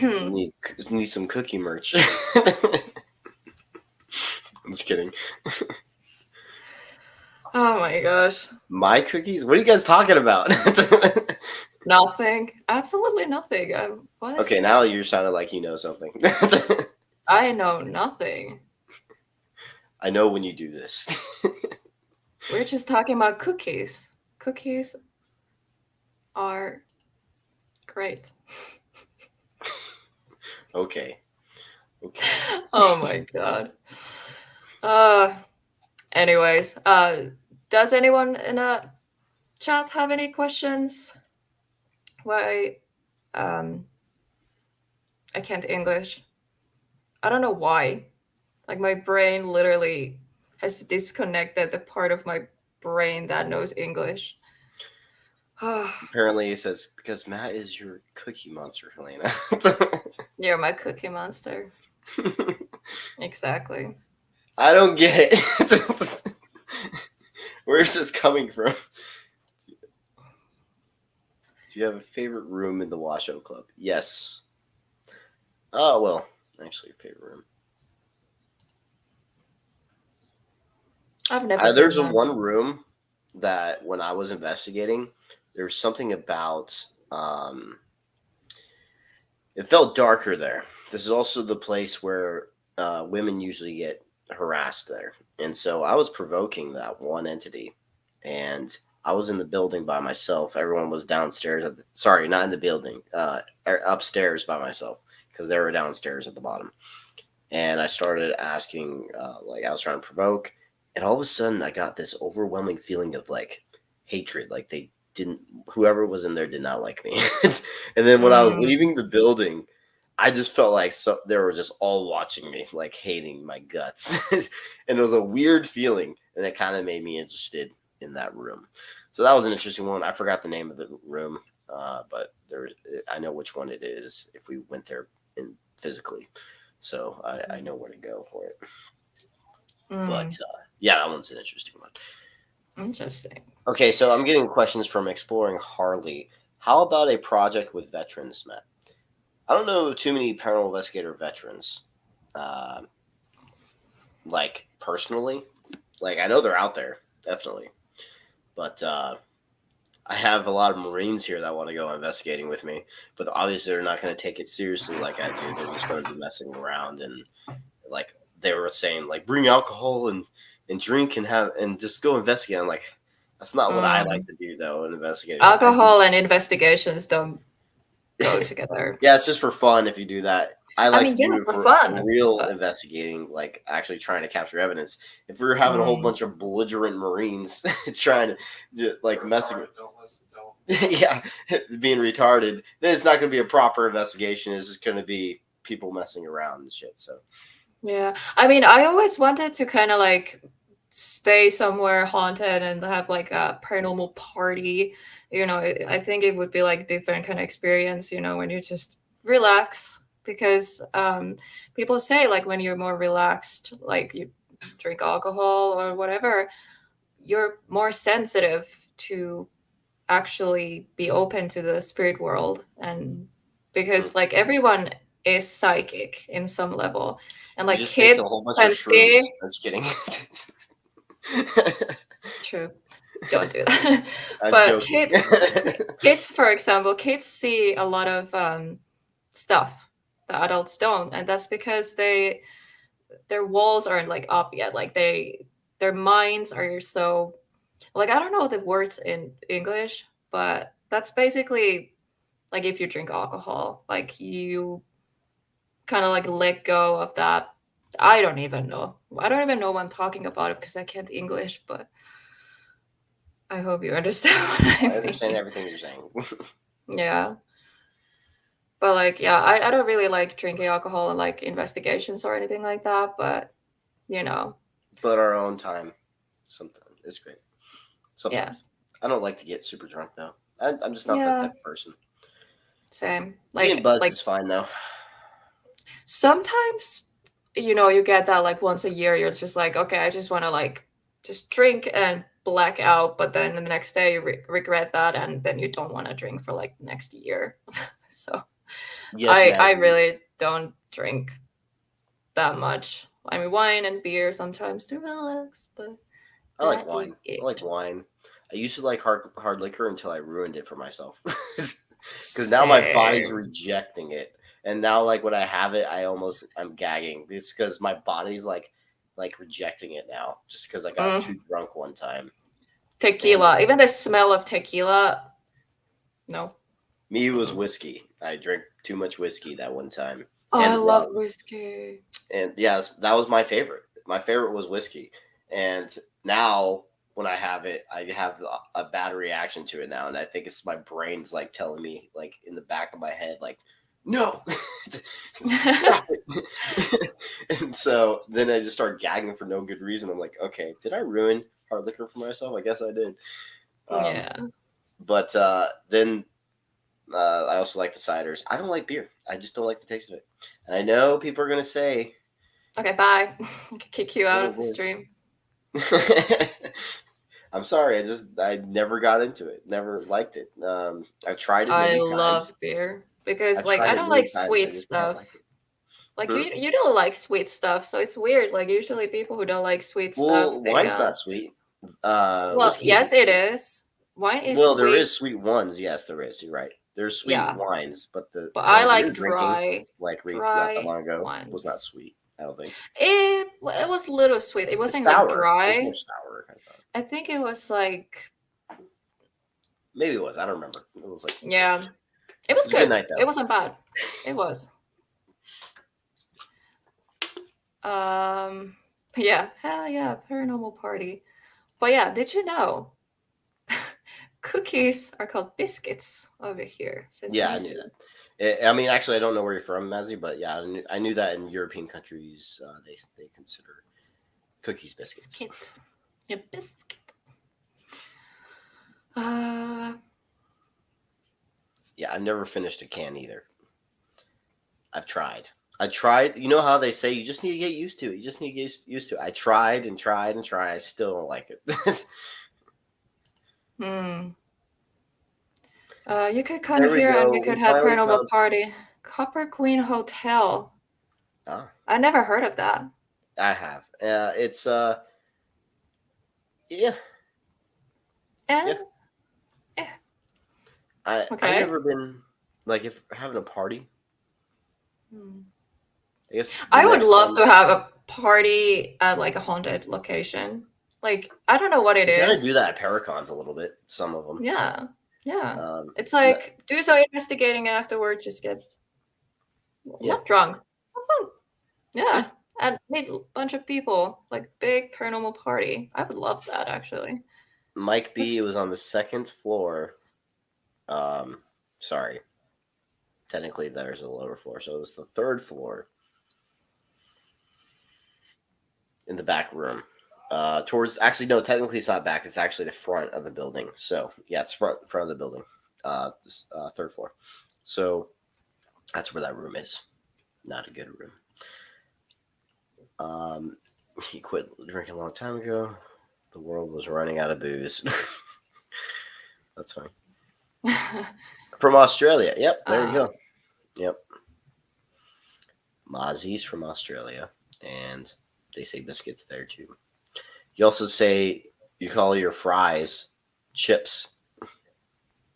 Oh Need some cookie merch. I'm just kidding. my gosh. My cookies? What are you guys talking about? Nothing. Absolutely nothing. What? Okay, now you're sounding like you know something. I know nothing. I know when you do this. We're just talking about cookies. Cookies are great. Okay. Oh my god. Anyways, does anyone in a chat have any questions? Why I can't English. I don't know why. Like my brain literally has disconnected the part of my brain that knows English. Apparently, it says because Matt is your cookie monster, Helena. You're my cookie monster. Exactly. I don't get it. Where is this coming from? Do you have a favorite room in the Washoe Club? Yes. Oh, well, actually, a favorite room. I've never There's been there. one room that when I was investigating, there was something about it felt darker there. This is also the place where women usually get harassed there. And so I was provoking that one entity, and I was in the building by myself. Everyone was downstairs sorry, not in the building, upstairs by myself because they were downstairs at the bottom. And I started asking, like I was trying to provoke, and all of a sudden I got this overwhelming feeling of like hatred. Like whoever was in there did not like me. And then when I was leaving the building, I just felt like they were just all watching me, like hating my guts. And it was a weird feeling, and it kind of made me interested in that room. So that was an interesting one. I forgot the name of the room, but I know which one it is if we went there physically. So I know where to go for it. But yeah, that one's an interesting one. Interesting. Okay, so I'm getting questions from Exploring Harley. How about a project with veterans, Matt? I don't know too many paranormal investigator veterans, like personally. Like I know they're out there, definitely, but I have a lot of Marines here that want to go investigating with me. But obviously, they're not going to take it seriously like I do. They're just going to be messing around, and like they were saying, like bring alcohol and drink and just go investigate. I'm like, that's not what I like to do though. In investigating, Alcohol and investigations don't go together. Yeah, it's just for fun if you do that. I like to do it for for fun, real but investigating, like actually trying to capture evidence. If we were having a whole bunch of belligerent Marines trying to like messing with, Don't listen. Don't. yeah, being retarded, then it's not going to be a proper investigation. It's just going to be people messing around and shit. So yeah, I mean, I always wanted to kind of like stay somewhere haunted and have like a paranormal party. I think it would be like different kind of experience. When you just relax, because people say like when you're more relaxed, like you drink alcohol or whatever, you're more sensitive to actually be open to the spirit world. And because like everyone is psychic in some level, and You like just take a kids whole bunch of can shrooms. see. I'm just kidding. True, don't do that. I'm But joking. kids, for example, kids see a lot of stuff that adults don't, and that's because their walls aren't like up yet. Like their minds are so, like, I don't know the words in English, but that's basically like if you drink alcohol, like you kind of like let go of that. I don't even know. I don't even know what I'm talking about because I can't English, but I hope you understand what I I understand mean. everything you're saying. Yeah. But like, yeah, I don't really like drinking alcohol and like investigations or anything like that. But you know, But our own time, sometimes it's great. yeah, Sometimes I don't like to get super drunk though. I'm just not that yeah, type of person. same. Getting Like buzzed is fine though. sometimes, you get that like once a year, you're just like, okay, I just want to like just drink and black out, but then the next day you regret that, and then you don't want to drink for like the next year. So Yes, I Mazzy. really don't drink that much. I mean, wine and beer sometimes to relax, but I like that is wine. I like it. wine. I used to like hard liquor until I ruined it for myself. Because now my body's Same. rejecting it, and now like when I have it, I'm gagging. It's because my body's like rejecting it now, just because I got Mm, too drunk one time. And tequila, even the smell of tequila, no. me, it was Mm-mm. whiskey. I drank too much whiskey that one time, Oh, I and love rum. whiskey. And yes, that was my favorite. My favorite was whiskey, and now when I have it, I have a bad reaction to it now, and I think it's my brain's like telling me, like in the back of my head, like, no, stop it. And so then I just start gagging for no good reason. I'm like, okay, did I ruin hard liquor for myself? I guess I did. Um, Yeah. but then I also like the ciders. I don't like beer. I just don't like the taste of it. And I know people are gonna say, Okay, bye. I can kick you out "What of the is stream. this?" I'm sorry. I never got into it. Never liked it. I've tried it I many love times. beer because I've like tried I it don't many like times. I sweet just can't stuff. like it. Like Hmm? you don't like sweet stuff, so it's weird. Like usually people who don't like sweet stuff, Well, they wine's not sweet. well, Whiskey yes isn't it sweet. is. Wine is Well, there sweet. is sweet ones. Yes, there is. You're right. There's sweet Yeah. wines, but the But I one we like were drinking, dry like not that dry long ago, was not wines. sweet. I don't think. It was a little sweet. It It's wasn't like sour. It was more dry. sour. I thought. I think it was like, Maybe it was. I don't remember. It was like it yeah. It was was a good good. night It though. wasn't bad. It was. Um yeah, hell yeah, paranormal party. But yeah, did you know cookies are called biscuits over here, says Yeah, I knew DC. that. I mean, actually, I don't know where you're from, Mazzy, but yeah, I knew that in European countries, they consider cookies biscuits. Biscuit. A biscuit. Uh Yeah, I've never finished a can either. I've tried. I tried. You know how they say you just need to get used to it. You just need to get used to it. I tried and tried and tried. I still don't like it. hmm. You could come There we here and go. we could We have finally paranormal found. party. Copper Queen Hotel. Ah, I never heard of that. I have. It's yeah, Eh, yeah. eh. I've Okay. never been like if having a party. Hmm. I guess the I would next love time to have a party at like a haunted location. Like I don't know what it you gotta do is. that at Paracons a little bit. Some of them. Yeah. Yeah. Um, It's n- like do some investigating afterwards, just get yeah, not drunk. Have fun. yeah. Yeah. And meet a bunch of people. Like big paranormal party. I would love that actually. Mike B. Let's It was on the second floor. Sorry. Technically, there's a lower floor, so it was the third floor in the back room. Towards actually no, technically it's not back. It's actually the front of the building. So yeah, it's front of the building. Third floor. So that's where that room is. Not a good room. He quit drinking a long time ago. The world was running out of booze. That's fine. From Australia. Yep, there you uh go. Yep. Mozzie's from Australia, and they say biscuits there too. You also say you call your fries chips,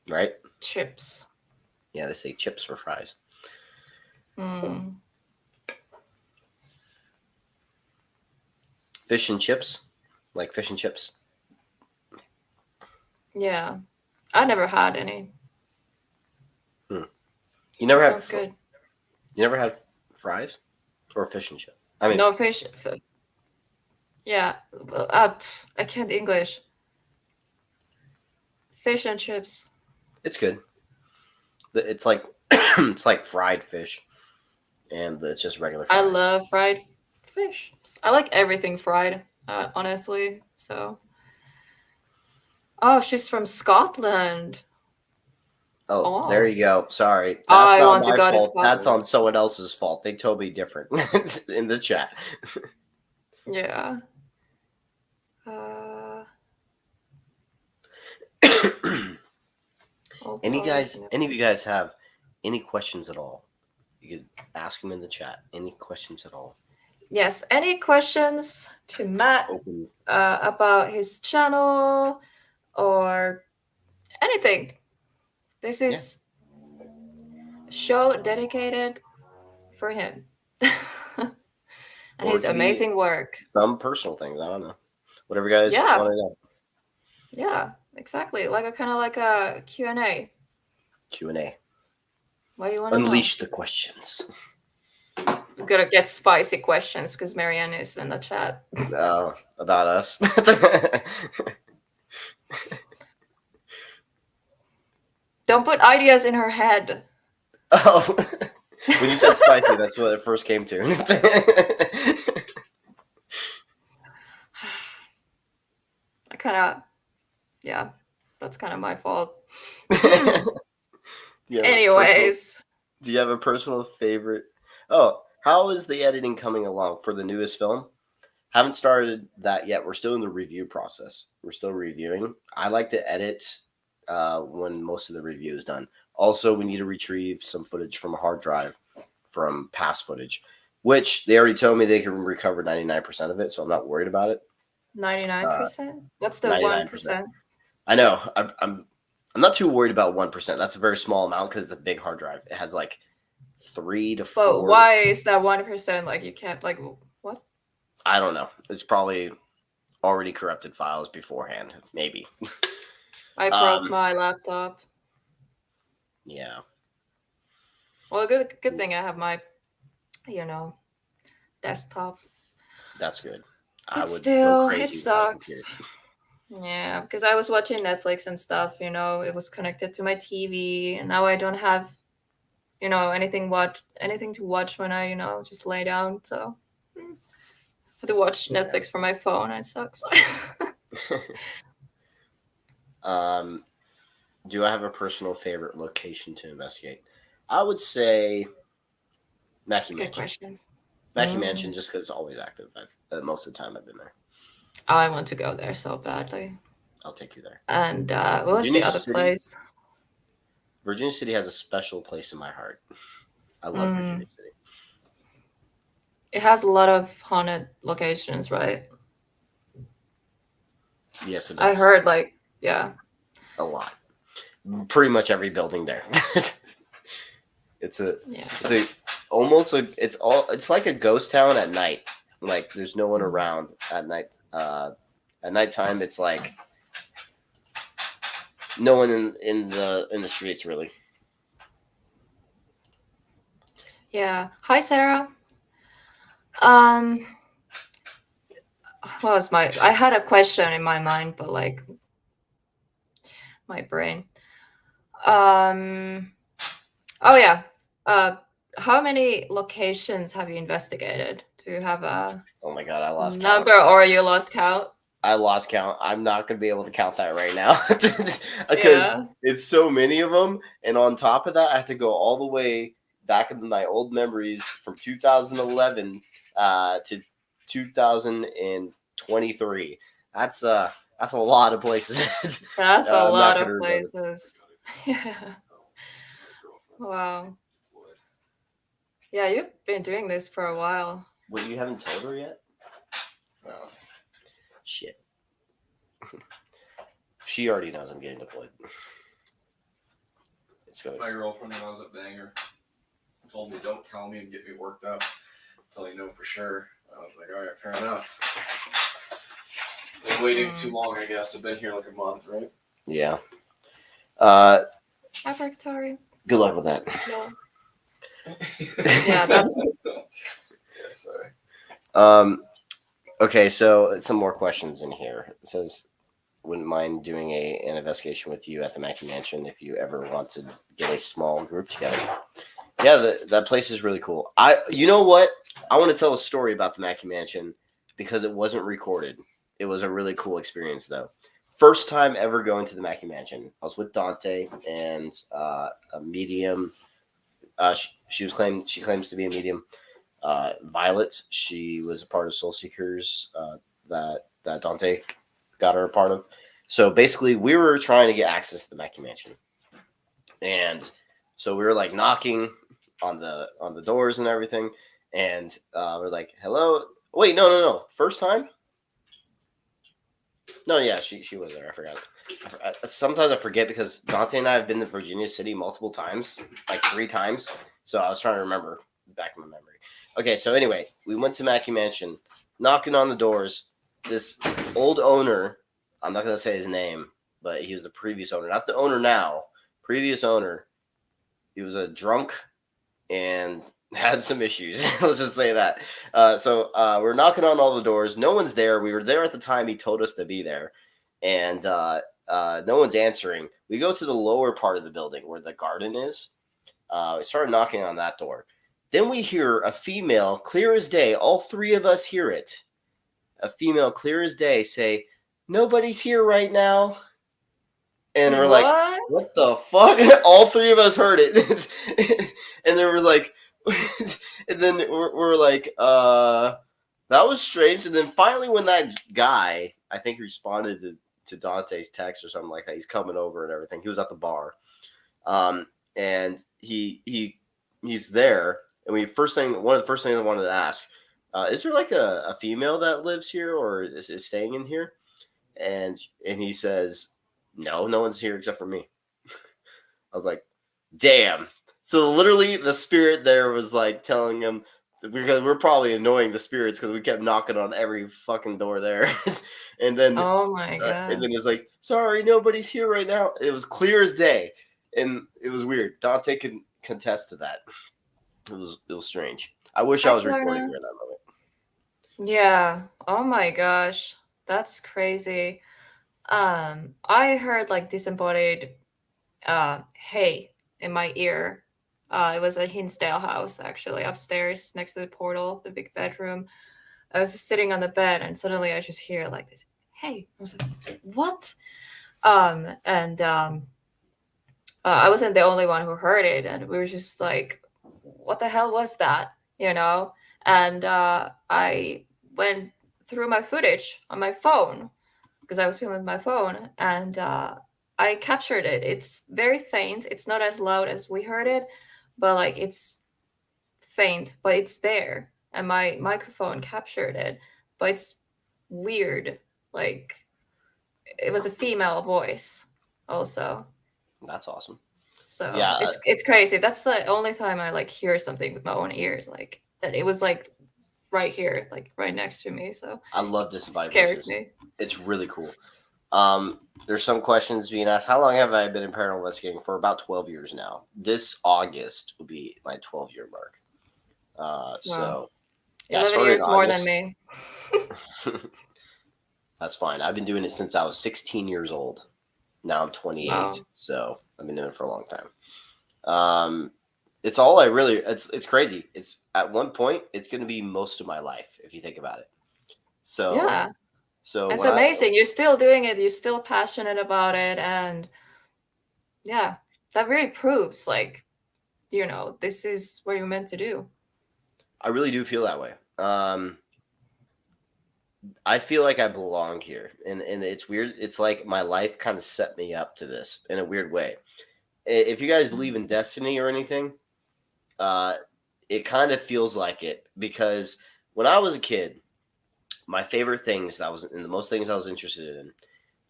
right? Chips. Yeah, they say chips for fries. Mm. Fish and chips, like fish and chips. Yeah. I never had any. You never had Sounds good. You never had fries or fish and chips. I mean, No fish. Yeah. I can't English. Fish and chips. it's good. It's like it's like fried fish, and it's just regular fries. I love fried fish. I like everything fried, honestly. So. Oh, she's from Scotland. Oh, there you go. Sorry, that's I not want to my go to fault. That's Scotland. on someone else's fault. They told me different in the chat. Yeah. Any of you guys have any questions at all? You could ask them in the chat. Any questions at all? Yes. Any questions to Matt Open. about his channel or anything? This is a show dedicated for him and Or his it could be amazing work. some personal things. I don't know. Whatever you guys Yeah. want to know. Yeah, exactly. Like a kind of like a Q&A. Q&A. What do you want to know? Unleash the questions. We're gonna get spicy questions because Marianne is in the chat. About us. Don't put ideas in her head. Oh, when you said spicy, that's what it first came to. I kind of, yeah, that's kind of my fault. Anyways. Do you have a personal favorite? Oh, how is the editing coming along for the newest film? Haven't started that yet. We're still in the review process. We're still reviewing. I like to edit when most of the review is done. Also, we need to retrieve some footage from a hard drive from past footage, which they already told me they can recover 99% of it, so I'm not worried about it. 99%? What's the 99%. 1%? I know. I'm not too worried about 1%. That's a very small amount because it's a big hard drive. It has like 3 to 4. But why is that 1%? Like you can't like what? I don't know. It's probably already corrupted files beforehand. Maybe. I broke my laptop. Yeah. Well, good thing I have my, desktop. That's good. But still, it sucks. Yeah, because I was watching Netflix and stuff, it was connected to my TV, and now I don't have, anything to watch when I, just lay down. So I have to watch Netflix from my phone. It sucks. Do I have a personal favorite location to investigate? I would say Mackey Mansion. Good question. Mackey Mansion, just because it's always active. Most of the time I've been there. I want to go there so badly. I'll take you there. And what was the other place? Virginia City has a special place in my heart. I love Virginia City. It has a lot of haunted locations, right? Yes, it does. I heard, a lot. Pretty much every building there. It's like a ghost town at night. Like there's no one around at night. At nighttime, it's like no one in the streets really. Yeah. Hi, Sarah. What was I had a question in my mind, but my brain. Oh yeah. How many locations have you investigated? Do you have a Oh my god, I lost number count. or you lost count? I lost count. I'm not going to be able to count that right now because it's so many of them. And on top of that, I have to go all the way back into my old memories from 2011 to 2023. That's a lot of places. That's a lot of places. Yeah. Wow. Yeah, you've been doing this for a while. What, you haven't told her yet? Oh, shit. She already knows I'm getting deployed. It's My goes. girlfriend, when I was at Bangor, told me, "Don't tell me and get me worked up until you know for sure." I was like, "All right, fair enough." Been waiting too long, I guess. I've been here like a month, right? Yeah. Hi, Victoria. Good luck with that. No. Yeah, that's. Yeah, sorry. Okay, so some more questions in here. It says, wouldn't mind doing an investigation with you at the Mackey Mansion if you ever want to get a small group together. Yeah, that place is really cool. You know what? I want to tell a story about the Mackey Mansion because it wasn't recorded. It was a really cool experience, though. First time ever going to the Mackey Mansion. I was with Dante and a medium. She claims to be a medium. Violet, she was a part of Soul Seekers that Dante got her a part of. So basically, we were trying to get access to the Mackey Mansion, and so we were like knocking on the doors and everything, and we're like, "Hello." Wait, no. First time? No, yeah, she was there. I forgot. Sometimes I forget because Dante and I have been to Virginia City multiple times, like 3 times. So I was trying to remember back in my memory. Okay, so anyway, we went to Mackey Mansion, knocking on the doors. This old owner, I'm not going to say his name, but he was the previous owner, not the owner now, previous owner. He was a drunk and had some issues. Let's just say that. So we're knocking on all the doors. No one's there. We were there at the time he told us to be there, and no one's answering. We go to the lower part of the building where the garden is. We started knocking on that door. Then we hear a female, clear as day. All 3 of us hear it. A female, clear as day, say, "Nobody's here right now." And we're like, "What the fuck?" All 3 of us heard it. And then we're like, and then we're like, that was strange. And then finally, when that guy, I think, responded to Dante's text or something like that, he's coming over and everything. He was at the bar. And he's there. And one of the first things I wanted to ask, is there like a female that lives here or is staying in here? And he says, no one's here except for me. I was like, damn. So literally the spirit there was like telling him, because we're probably annoying the spirits because we kept knocking on every fucking door there. And then Oh my god. and then it's like, sorry, nobody's here right now. It was clear as day. And it was weird. Dante can contest to that. It was strange. I wish I was recording during that moment. Yeah. Oh my gosh. That's crazy. I heard like disembodied hey in my ear. It was at Hinsdale House, actually, upstairs next to the portal, the big bedroom. I was just sitting on the bed and suddenly I just hear like this, hey. I was like, what? And I wasn't the only one who heard it, and we were just like, what the hell was that? You know? And I went through my footage on my phone because I was filming with my phone, and I captured it. It's very faint. It's not as loud as we heard it, but like it's faint, but it's there. And my microphone captured it, but it's weird. Like it was a female voice also. That's awesome. So yeah, it's crazy. That's the only time I like hear something with my own ears, like that. It was like right here, like right next to me. So I love disembodied scared voices. me. It's really cool. There's some questions being asked. How long have I been in paranormal investigating? For about 12 years now. This August will be my 12-year mark. So yeah, 11 years more than me. That's fine. I've been doing it since I was 16 years old. Now I'm 28, Wow. so I've been doing it for a long time. It's all I really. It's crazy. It's at one point it's going to be most of my life if you think about it. So Yeah. So It's amazing. You're still doing it. You're still passionate about it, and yeah, that really proves like, this is what you're meant to do. I really do feel that way. I feel like I belong here, and it's weird. It's like my life kind of set me up to this in a weird way. If you guys believe in destiny or anything, it kind of feels like it, because when I was a kid, my favorite things that I was, and the most things I was interested in,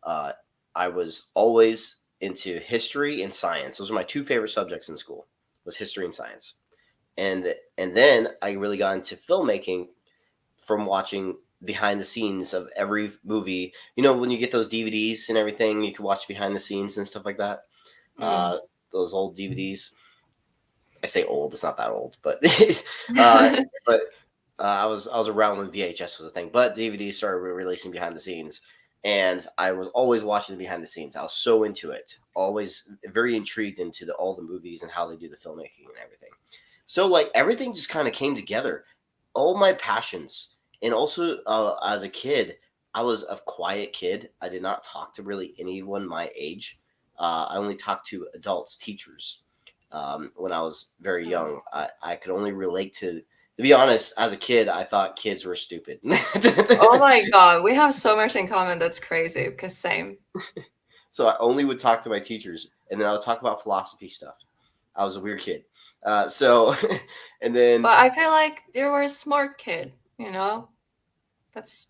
uh, I was always into history and science. Those are my two favorite subjects in school, was history and science. And then I really got into filmmaking from watching behind the scenes of every movie. You know, when you get those DVDs and everything, you can watch behind the scenes and stuff like that. Mm. Those old DVDs. I say old; it's not that old, but uh, but I was around when VHS was a thing, but DVDs started releasing behind the scenes, and I was always watching the behind the scenes. I was so into it, always very intrigued into all the movies and how they do the filmmaking and everything. So like everything just kind of came together. All my passions, and also as a kid, I was a quiet kid. I did not talk to really anyone my age. I only talked to adults, teachers. When I was very young, I could only relate to be honest, as a kid, I thought kids were stupid. Oh my god, we have so much in common. That's crazy. Because same. So I only would talk to my teachers, and then I would talk about philosophy stuff. I was a weird kid. So, and then But I feel like you were a smart kid. You know, that's.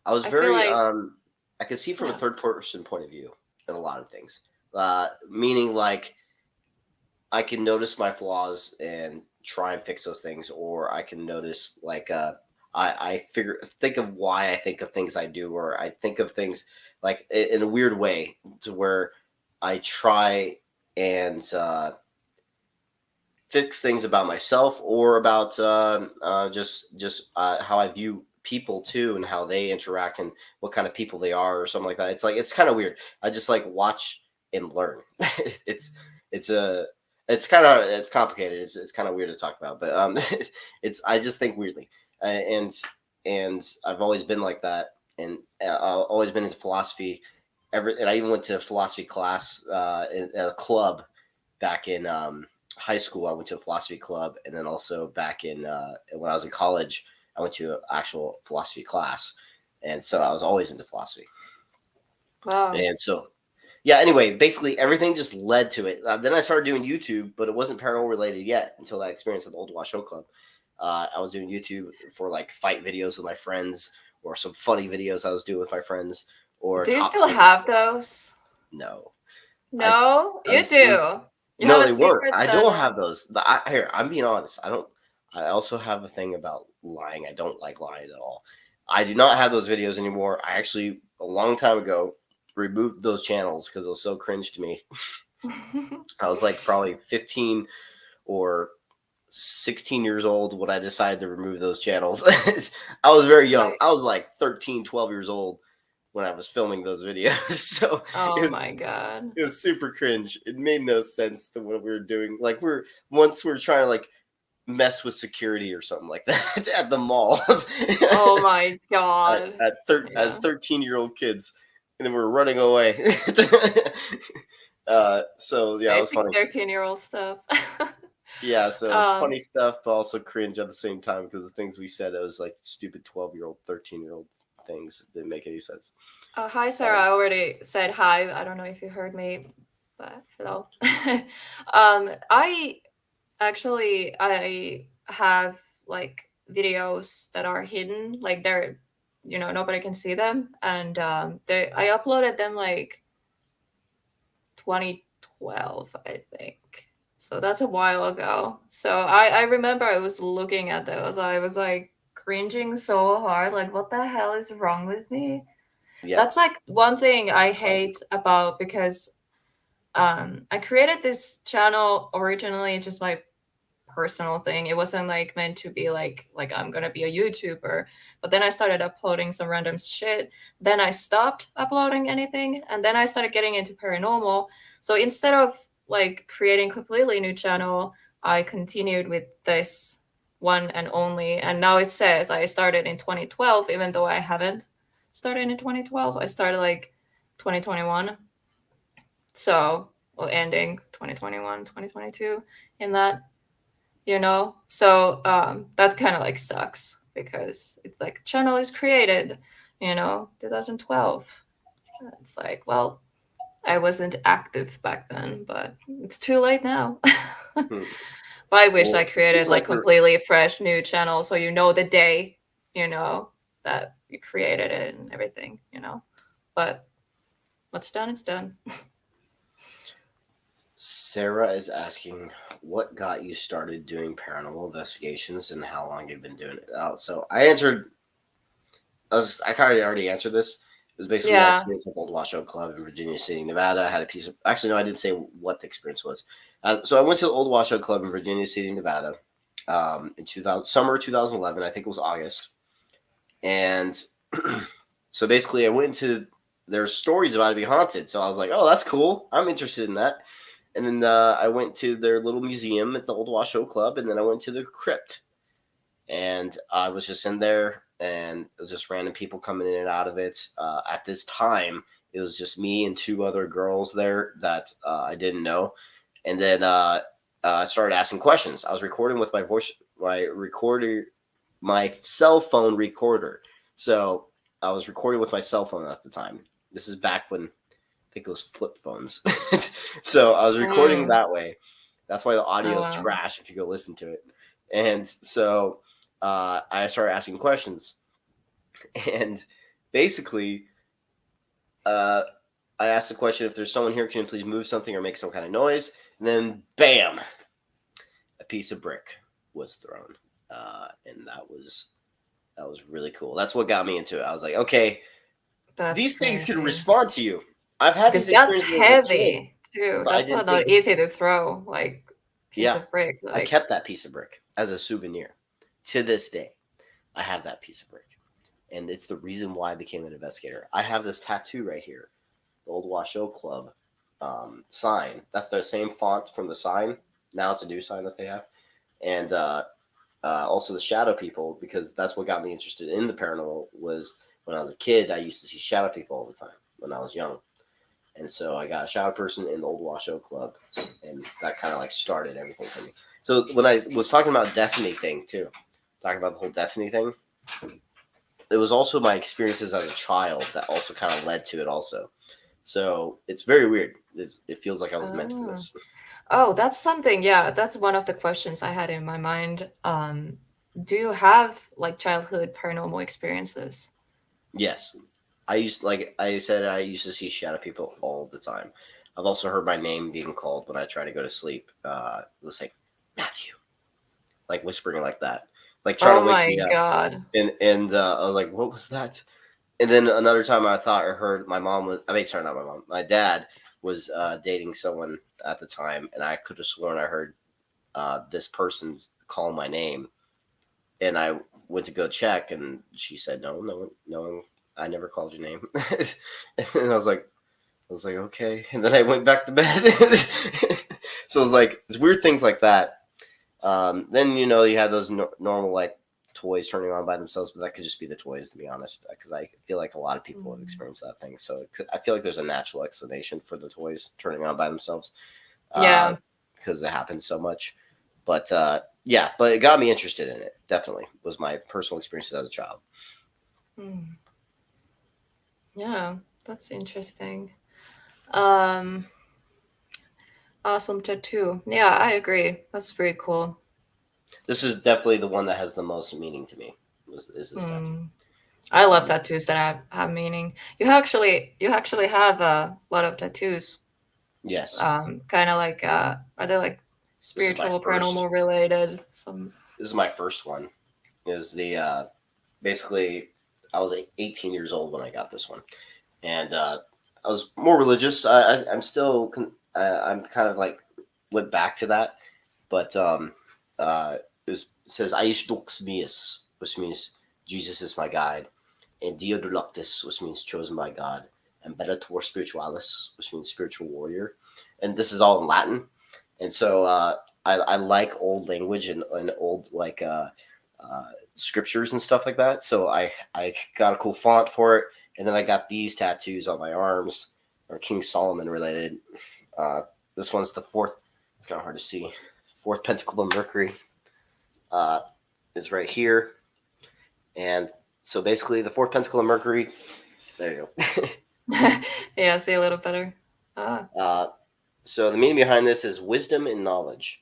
I was I feel very, like I could see from a yeah. third person point of view in a lot of things. Meaning like I can notice my flaws and try and fix those things, or I can notice like I think of why I think of things I do, or I think of things like in a weird way to where I try and fix things about myself or about just how I view people too, and how they interact and what kind of people they are or something like that. It's like it's kind of weird. I just like watch and learn. it's it's a it's kind of it's complicated. It's kind of weird to talk about, but it's I just think weirdly, and I've always been like that, and I've always been into philosophy. And I even went to a philosophy class in a club back in high school. I went to a philosophy club, and then also back in when I was in college, I went to an actual philosophy class, and so I was always into philosophy. Wow. And so, yeah. Anyway, basically everything just led to it. Then I started doing YouTube, but it wasn't paranormal related yet until that experience at the Old Wash Show Club. I was doing YouTube for like fight videos with my friends, or some funny videos I was doing with my friends, or Do you top still 10. have those? No, I No, you it do. was You have no, a they weren't. secret I don't channel. have those. Here, I'm being honest. I don't. I also have a thing about lying. I don't like lying at all. I do not have those videos anymore. I actually a long time ago removed those channels because it was so cringe to me. I was like probably 15 or 16 years old when I decided to remove those channels. I was very young. Like, I was like 13, 12 years old when I was filming those videos. So it oh was my god. it was super cringe. It made no sense to what we were doing. Like we're trying to like mess with security or something like that at the mall Oh my god. as Yeah. 13-year-old kids, and then we're running away. So yeah, it was Basic funny. 13-year-old stuff. Yeah, so it was um, funny stuff, but also cringe at the same time because the things we said, it was like stupid 12-year-old, 13-year-old things. It didn't make any sense. hi, Sarah. Um, I already said hi. I don't know if you heard me, but hello. I actually I have like videos that are hidden, like they're nobody can see them, and they I uploaded them like 2012, I think. So that's a while ago. So I remember I was looking at those. I was like cringing so hard. Like, what the hell is wrong with me? yeah. That's like one thing I hate about because I created this channel originally just my personal thing. It wasn't like meant to be like I'm gonna be a YouTuber. But then I started uploading some random shit. Then I stopped uploading anything, and then I started getting into paranormal. So instead of like creating completely new channel, I continued with this one and only. And now it says I started in 2012, even though I haven't started in 2012. I started like 2021. So, well, ending 2021, 2022 in that so that kind of like sucks because it's like channel is created 2012. It's like, well, I wasn't active back then, but it's too late now. Hmm. But I wish Well, I it created seems like like you're completely fresh new channel, so you know the day, you know, that you created it and everything, you know. But what's done is done. Sarah is asking what got you started doing paranormal investigations and how long you've been doing it. So I answered. I kind of already answered this. It was basically my Yeah. experience at Old Washoe Club in Virginia City, Nevada. I had a piece of. Actually, no, I didn't say what the experience was. So I went to the Old Washoe Club in Virginia City, Nevada, in 2000 summer 2011. I think it was August, and so basically I went into there's stories about it being haunted. So I was like, oh, that's cool. I'm interested in that. And then I went to their little museum at the Old Washoe Club, and then I went to the crypt. And I was just in there, and it was just random people coming in and out of it. At this time, it was just me and two other girls there that I didn't know. And then I started asking questions. I was recording with my cell phone recorder. So I was recording with my cell phone at the time. This is back when I think it was flip phones. So I was recording Mm. that way. That's why the audio Oh is wow. trash if you go listen to it. And so I started asking questions. And basically, uh, I asked the question, if there's someone here, can you please move something or make some kind of noise? And then, bam, a piece of brick was thrown. And that was really cool. That's what got me into it. I was like, okay, That's these things can crazy. respond to you. I've had Because these that's experiences as a kid, heavy too. but I That's didn't not think, easy to throw, like piece yeah, of brick. I Like, kept that piece of brick as a souvenir. To this day, I have that piece of brick. And it's the reason why I became an investigator. I have this tattoo right here, the Old Washoe Club sign. That's the same font from the sign. Now it's a new sign that they have. And also the shadow people, because that's what got me interested in the paranormal. Was when I was a kid, I used to see shadow people all the time when I was young. And so I got a shadow person in the Old Washoe Club, and that kind of like started everything for me. So when I was talking about Destiny thing too, talking about the whole Destiny thing, it was also my experiences as a child that also kind of led to it also. So it's very weird. It feels like I was meant for oh. this. Oh, that's something. Yeah, that's one of the questions I had in my mind. Do you have like childhood paranormal experiences? Yes. Like I said, I used to see shadow people all the time. I've also heard my name being called when I try to go to sleep. Let's say Matthew, like whispering like that, like trying Oh to wake my me up. God. And I was like, what was that? And then another time I thought I heard my mom was, I mean, sorry, not my mom, my dad was dating someone at the time, and I could have sworn I heard this person's call my name, and I went to go check, and she said, no, I never called your name. And I was like, okay. And then I went back to bed. So it was like, it's weird things like that. Then, you have those normal, like, toys turning on by themselves, but that could just be the toys, to be honest, because I feel like a lot of people have Mm. experienced that thing. So I feel like there's a natural explanation for the toys turning on by themselves, Yeah. because it happens so much. But yeah, but it got me interested in it. Definitely was my personal experiences as a child. Mm. Yeah, that's interesting. Um, awesome tattoo. Yeah, I agree. That's very cool. This is definitely the one that has the most meaning to me. Is this tattoo? Mm. I love tattoos that have meaning. You actually have a lot of tattoos. Yes, Kind of like are they like this is my spiritual, first. paranormal related? Some. This is my first one. Is the basically I was 18 years old when I got this one, and I was more religious. I'm still I'm kind of like went back to that, but it says Aish Dux Mius, which means Jesus is my guide, and Dio Deluctus, which means chosen by God, and Bellator Spiritualis, which means spiritual warrior, and this is all in Latin, and so I like old language and old like scriptures and stuff like that. So I got a cool font for it, and then I got these tattoos on my arms, or King Solomon related. Uh, this one's the fourth. It's kind of hard to see. Fourth pentacle of Mercury uh, is right here, and so basically the fourth pentacle of Mercury. There you go. Yeah, see a little better. Ah. So the meaning behind this is wisdom and knowledge.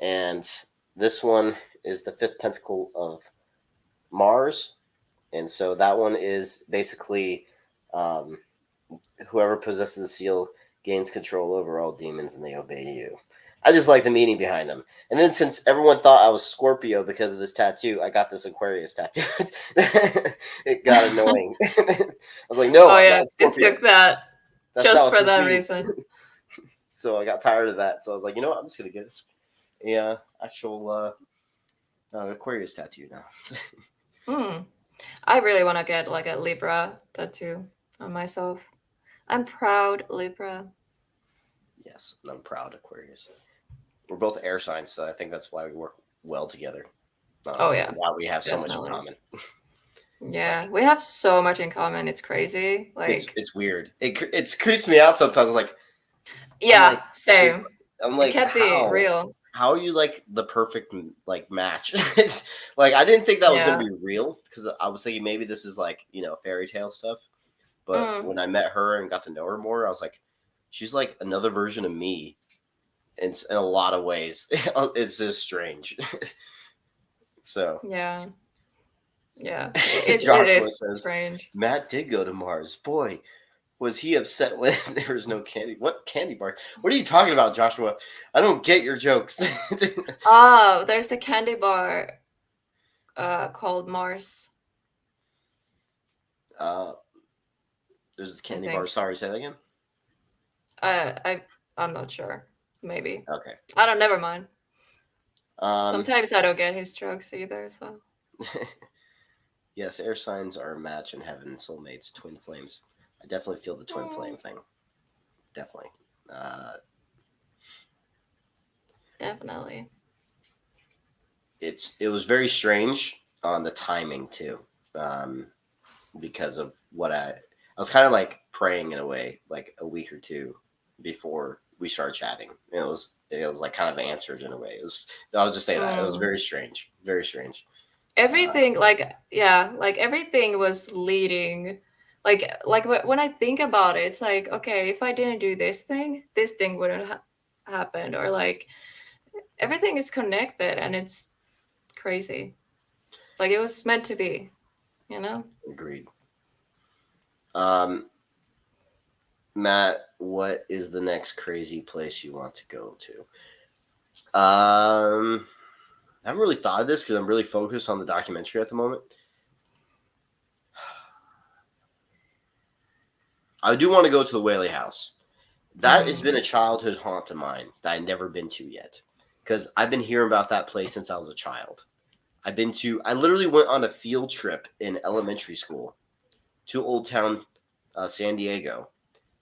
And this one is the fifth pentacle of Mars. And so that one is basically um, whoever possesses the seal gains control over all demons and they obey you. I just like the meaning behind them. And then since everyone thought I was Scorpio because of this tattoo, I got this Aquarius tattoo. It got annoying. I was like, no, Oh I'm yeah, not it Scorpio. took that That's just not what for this that means. reason. So I got tired of that. So I was like, you know what? I'm just going to get a actual Aquarius tattoo now. I really want to get like a Libra tattoo on myself. I'm proud Libra. Yes, and I'm proud Aquarius. We're both air signs, so I think that's why we work well together. Oh yeah, Why we have so much in definitely. common. Yeah, we have so much in common. It's crazy. Like, It's weird. It creeps me out sometimes. Like, yeah, like, same. I'm It like, can't be real. how are you like the perfect like match? It's like I didn't think that was Yeah. gonna be real because I was thinking maybe this is like fairy tale stuff. But Mm. when I met her and got to know her more, I was like, she's like another version of me, in a lot of ways. It's just strange. So Yeah. Yeah. It Joshua is says strange. Matt did go to Mars. Boy, was he upset when there was no candy? What candy bar? What are you talking about, Joshua? I don't get your jokes. Oh, there's the candy bar called Mars. There's a candy I bar. think. Sorry, say that again. I'm not sure. Maybe. Okay. I don't. Never mind. Um, Sometimes I don't get his jokes either. So. yes, air signs are a match in heaven. Soulmates, twin flames. I definitely feel the twin flame thing. Definitely. Definitely. It was very strange on the timing too, because of what I was kind of like praying in a way, like a week or two before we started chatting. It was like kind of answered in a way. I was just saying that it was very strange, very strange. Everything like everything was leading like when I think about it, it's like, okay, if I didn't do this thing wouldn't happen, or like everything is connected and it's crazy. Like it was meant to be, you know? Agreed. Matt, what is the next crazy place you want to go to? I haven't really thought of this because I'm really focused on the documentary at the moment. I do want to go to the Whaley House. That has been a childhood haunt of mine that I've never been to yet. Because I've been hearing about that place since I was a child. I literally went on a field trip in elementary school to Old Town San Diego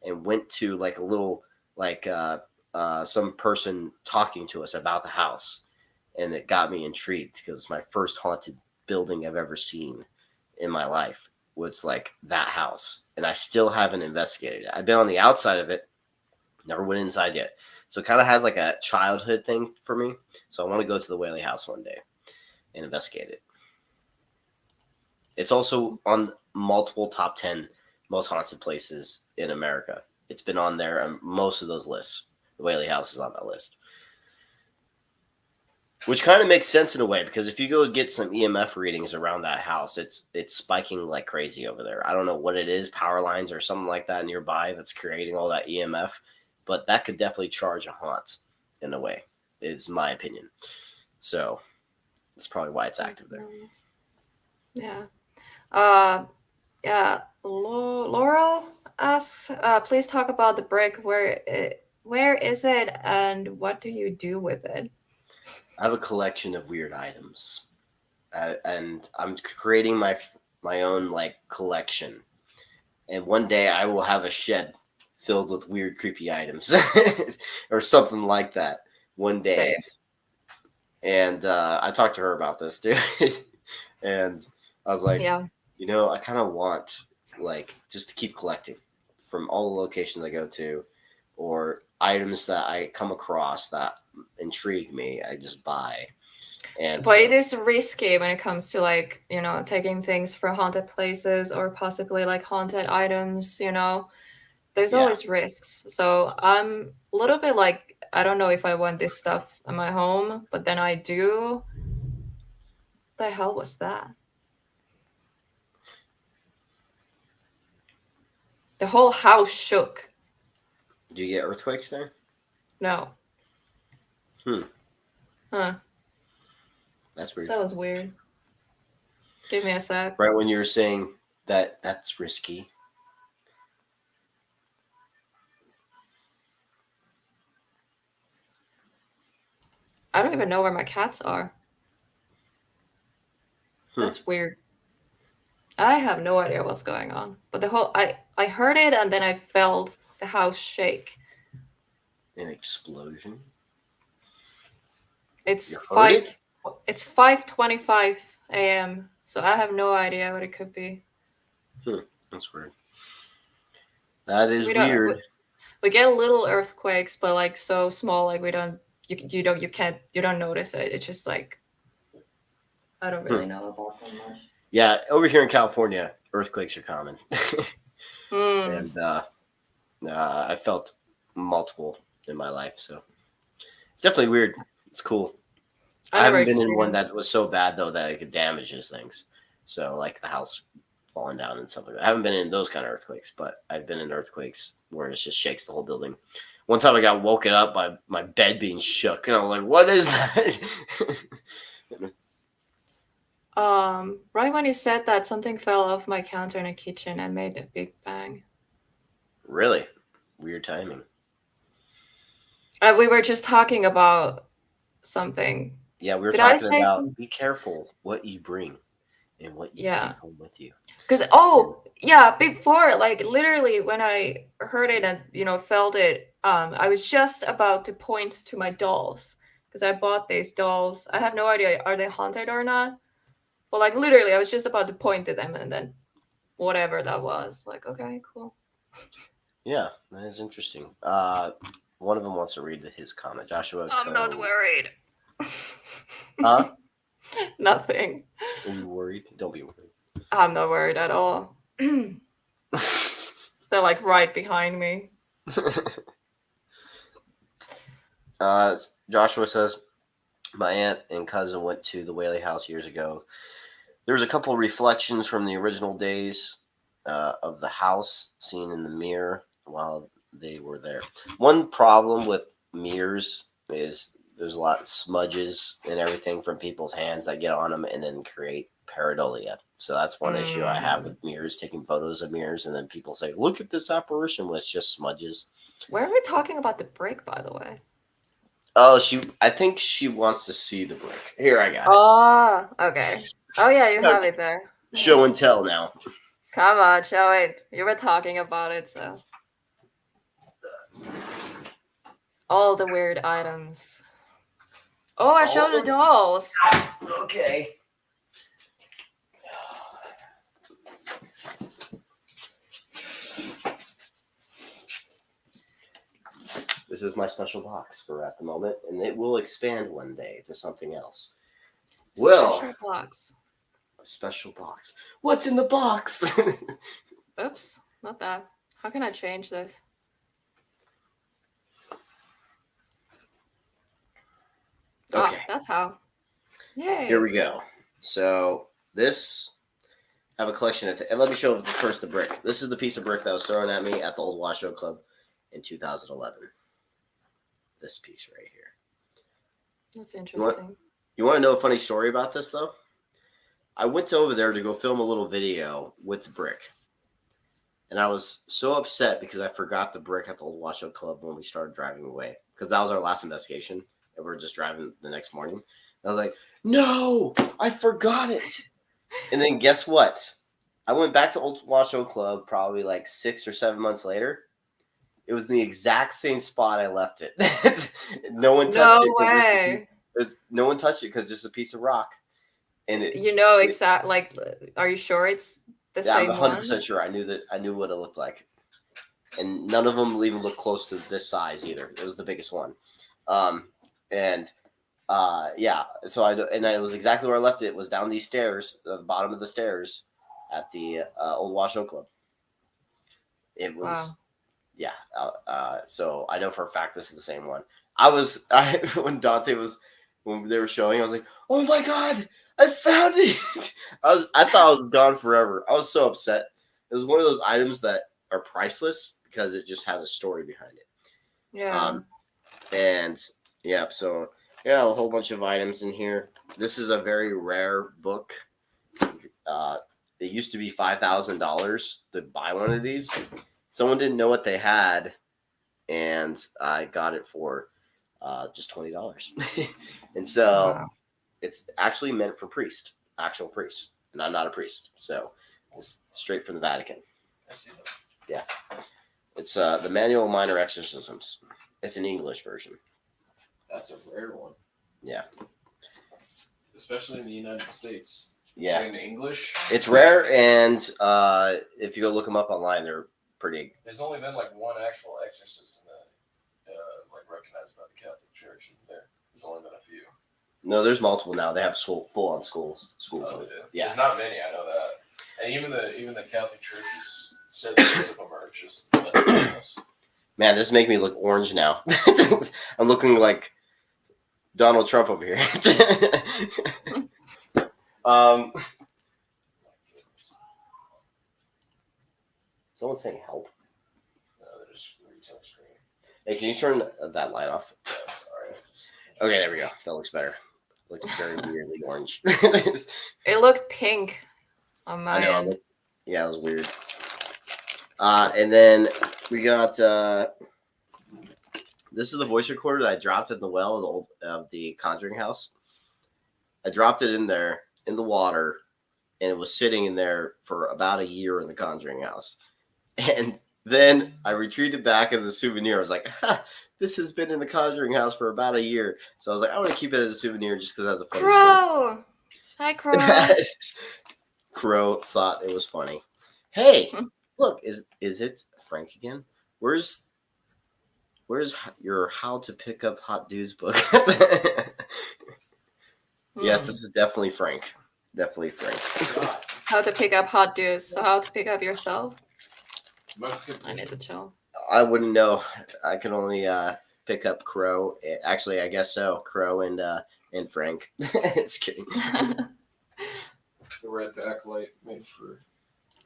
and went to like a little, like some person talking to us about the house. And it got me intrigued because it's my first haunted building I've ever seen in my life. Was like that house, and I still haven't investigated it. I've been on the outside of it, never went inside yet. So it kind of has like a childhood thing for me. So I want to go to the Whaley House one day and investigate it. It's also on multiple top 10 most haunted places in America. It's been on there on most of those lists. The Whaley House is on that list. Which kind of makes sense in a way, because if you go get some EMF readings around that house, it's spiking like crazy over there. I don't know what it is, power lines or something like that nearby that's creating all that EMF, but that could definitely charge a haunt in a way, is my opinion. So that's probably why it's active there. Yeah. Yeah. Laurel asks, please talk about the brick. Where is it, and what do you do with it? I have a collection of weird items, and I'm creating my own like collection. And one day I will have a shed filled with weird, creepy items, or something like that. One day. Same. And I talked to her about this too, and I was like, Yeah. I kind of want like just to keep collecting from all the locations I go to, or items that I come across that intrigue me. I just buy. And But it is risky when it comes to like, taking things for haunted places or possibly like haunted items, there's always risks. So I'm a little bit like I don't know if I want this stuff in my home, but then I do. The hell was that? The whole house shook. Do you get earthquakes there? No. Hmm. Huh. That's weird. That was weird. Give me a sec. Right when you were saying that's risky. I don't even know where my cats are. That's weird. I have no idea what's going on. But the whole I heard it and then I felt the house shake. An explosion. It's You heard it? It's 5:25 a.m. So I have no idea what it could be. That's weird. That is We don't- weird. We get little earthquakes, but like so small, like we don't you don't notice it. It's just like I don't really know about them much. Yeah, over here in California, earthquakes are common. And I felt multiple in my life, so it's definitely weird. It's cool. I haven't been in one that was so bad though that it damages things. So like the house falling down and stuff like that. I haven't been in those kind of earthquakes, but I've been in earthquakes where it just shakes the whole building. One time I got woken up by my bed being shook, and I was like, "What is that?" Right when you said that, something fell off my counter in the kitchen and made a big bang. Really weird timing. We were just talking about something. Yeah, we were Did I talking say about something? be careful what you bring and what you Yeah. take home with you. Because before, like literally when I heard it and felt it, I was just about to point to my dolls because I bought these dolls. I have no idea are they haunted or not, but like literally I was just about to point to them and then whatever that was, like okay, cool. Yeah, that is interesting. One of them wants to read his comment. Joshua. I'm not worried. Huh? Nothing. Are you worried? Don't be worried. I'm not worried at all. They're like right behind me. Joshua says, my aunt and cousin went to the Whaley house years ago. There was a couple of reflections from the original days of the house seen in the mirror while they were there. One problem with mirrors is there's a lot of smudges and everything from people's hands that get on them and then create pareidolia. So that's one issue I have with mirrors, taking photos of mirrors, and then people say, look at this apparition with just smudges. Where are we talking about the brick, by the way? Oh, I think she wants to see the brick. Here, I got it. Oh, okay. Oh, yeah, you have it there. Show and tell now. Come on, show it. You were talking about it, so. All the weird items. Oh, I showed the dolls. Okay. This is my special box for at the moment, and it will expand one day to something else. Special box. A special box. What's in the box? Oops, not that. How can I change this? Okay. Ah, that's how. Yay. Here we go. So this, I have a collection of, and let me show first the brick. This is the piece of brick that was thrown at me at the Old Washoe Club in 2011. This piece right here. That's interesting. You want to know a funny story about this, though? I went over there to go film a little video with the brick. And I was so upset because I forgot the brick at the Old Washoe Club when we started driving away. Because that was our last investigation. And we were just driving the next morning. And I was like, no, I forgot it. And then guess what? I went back to Old Washoe Club probably like 6 or 7 months later. It was in the exact same spot I left it. No one touched it. No way. No one touched it because it's just a piece of rock. And exactly. Like, are you sure it's the same I'm 100% one? sure. I knew what it looked like, and none of them even look close to this size either. It was the biggest one, yeah. So it was exactly where I left it. It was down these stairs, the bottom of the stairs, at the Old Washoe Club. It was. Wow. Yeah. So I know for a fact this is the same one. when Dante was when they were showing, I was like, oh my god, I found it. I thought I was gone forever. I was so upset. It was one of those items that are priceless because it just has a story behind it. Yeah. And yeah, so yeah, a whole bunch of items in here. This is a very rare book. It used to be $5,000 to buy one of these. Someone didn't know what they had, and I got it for just $20. And so Wow. it's actually meant for actual priests, and I'm not a priest, so it's straight from the Vatican. I see that. Yeah, it's the Manual of Minor Exorcisms. It's an English version. That's a rare one, Yeah, especially in the United States. yeah, In English, it's rare, and if you go look them up online, they're pretty. there's only been like one actual exorcist that like recognized by the Catholic Church. There's only been a few. No, there's multiple now. They have full-on schools. Oh, they do. Yeah. There's not many. I know that. And even the Catholic Church has said that most of them are just anonymous. Man, this make me look orange now. I'm looking like Donald Trump over here. Someone's saying help. No, they're just retail screen. Hey, can you turn that light off? Yeah, I'm sorry. Okay, there we go. That looks better. Looks very weirdly orange. It looked pink on I my know. end. Yeah, it was weird. And then we got this is the voice recorder that I dropped in the well of the Conjuring house. I dropped it in there in the water, and it was sitting in there for about a year in the Conjuring house. And then I retrieved it back as a souvenir. I was like, this has been in the Conjuring house for about a year. So I was like, I want to keep it as a souvenir just because that's a funny story. Crow! Hi, Crow. Crow thought it was funny. Hey, look, is it Frank again? Where's your How to Pick Up Hot Dudes book? Yes, this is definitely Frank. Definitely Frank. How to pick up hot dudes. So how to pick up yourself? I need to chill. I wouldn't know. I can only pick up Crow. Actually, I guess so. Crow and Frank. Just kidding. The red backlight made for.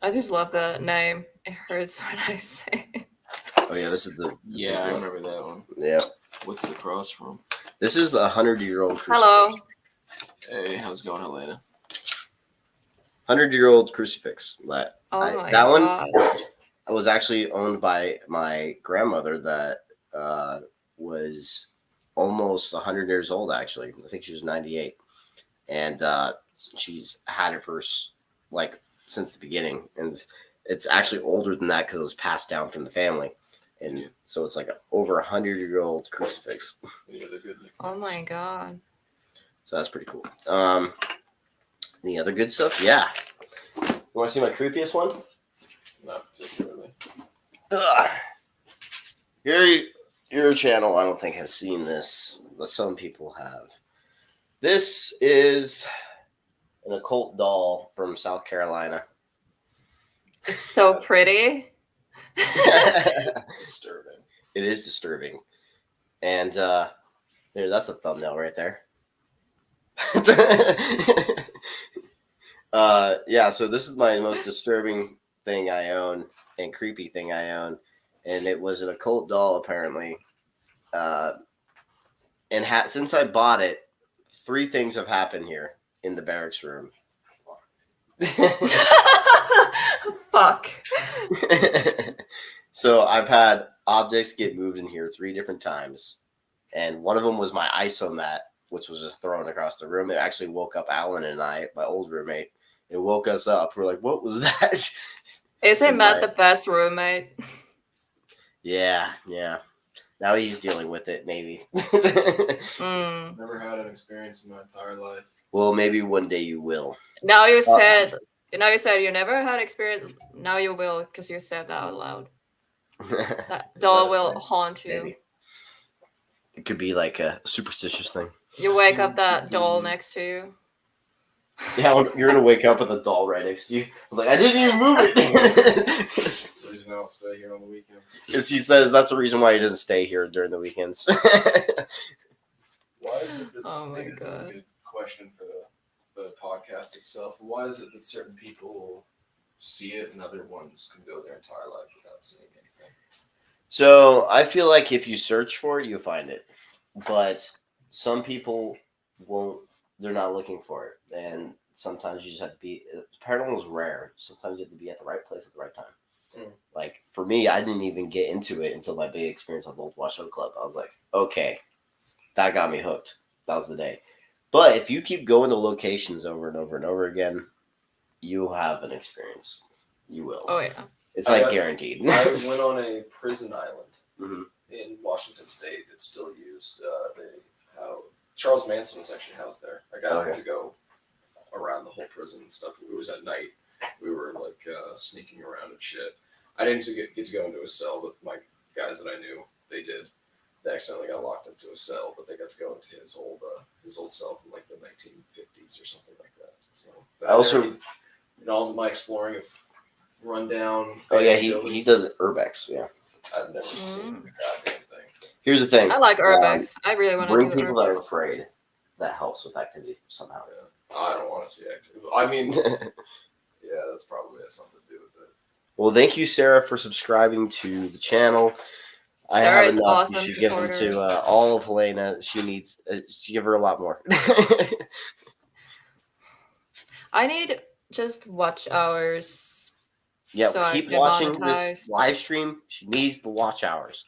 I just love the name. It hurts when I say it. Oh yeah, this is the Yeah, I remember that one. Yeah. What's the cross from? This is 100-year-old crucifix. Hello. Hey, how's it going, Helena? 100-year-old crucifix. Oh my that one god. was actually owned by my grandmother that was almost 100 years old, actually. I think she was 98. And she's had it for since the beginning. And it's actually older than that because it was passed down from the family. And so it's like over 100-year-old crucifix. Yeah, they're good. Oh my god. So that's pretty cool. Any other good stuff? Yeah. You want to see my creepiest one? Not particularly. Ugh. Your channel, I don't think, has seen this, but some people have. This is an occult doll from South Carolina. It's so pretty. Disturbing. It is disturbing. And there, that's a thumbnail right there. Yeah, so this is my most disturbing thing I own and creepy thing I own. And it was an occult doll, apparently. And since I bought it, 3 things have happened here in the barracks room. Fuck. So I've had objects get moved in here 3 different times. And one of them was my ISO mat, which was just thrown across the room. It actually woke up Alan and I, my old roommate. It woke us up. We're like, what was that? Isn't Matt the best roommate? Yeah. Now he's dealing with it, maybe. Never had an experience in my entire life. Well, maybe one day you will. Now you said you never had experience. Now you will because you said that out loud. That doll will haunt you. Maybe. It could be like a superstitious thing. You wake up that doll next to you. Yeah, you're gonna wake up with a doll right next to you. I'm like, I didn't even move it. reason I don't stay here on the weekends. Because he says that's the reason why he doesn't stay here during the weekends. Why is it that Oh my this is a God. good question for the podcast itself. Why is it that certain people see it and other ones can go their entire life without seeing anything? So I feel like if you search for it, you'll find it. But some people won't, they're not looking for it. And sometimes you just have to be, paranormal is rare. Sometimes you have to be at the right place at the right time. Like for me, I didn't even get into it until my big experience on Old Watch Show Club. I was like, okay, that got me hooked. That was the day. But if you keep going to locations over and over and over again, you'll have an experience. You will. Oh yeah. It's like guaranteed. I went on a prison island Mhm. in Washington State. It's still used. Charles Manson was actually housed there. I got to go around the whole prison and stuff. It was at night. We were like sneaking around and shit. I didn't get to go into a cell, but my guys that I knew, they did. They accidentally got locked into a cell, but they got to go into his old cell from like the 1950s or something like that. So I also, in all of my exploring of rundown. Oh yeah, he does urbex. Yeah, I've never seen the goddamn thing. Here's the thing. I like urbex. I really want to bring do people that are urbex. afraid. That helps with activity somehow. Yeah. I don't want to see activity. I mean, yeah, that's probably has something to do with it. Well, thank you, Sarah, for subscribing to the channel. I Sarah have is enough. awesome You should give them supporter. to all of Helena. She needs. She give her a lot more. I need just watch hours. Yeah, so I keep get watching this monetized. live stream. She needs the watch hours.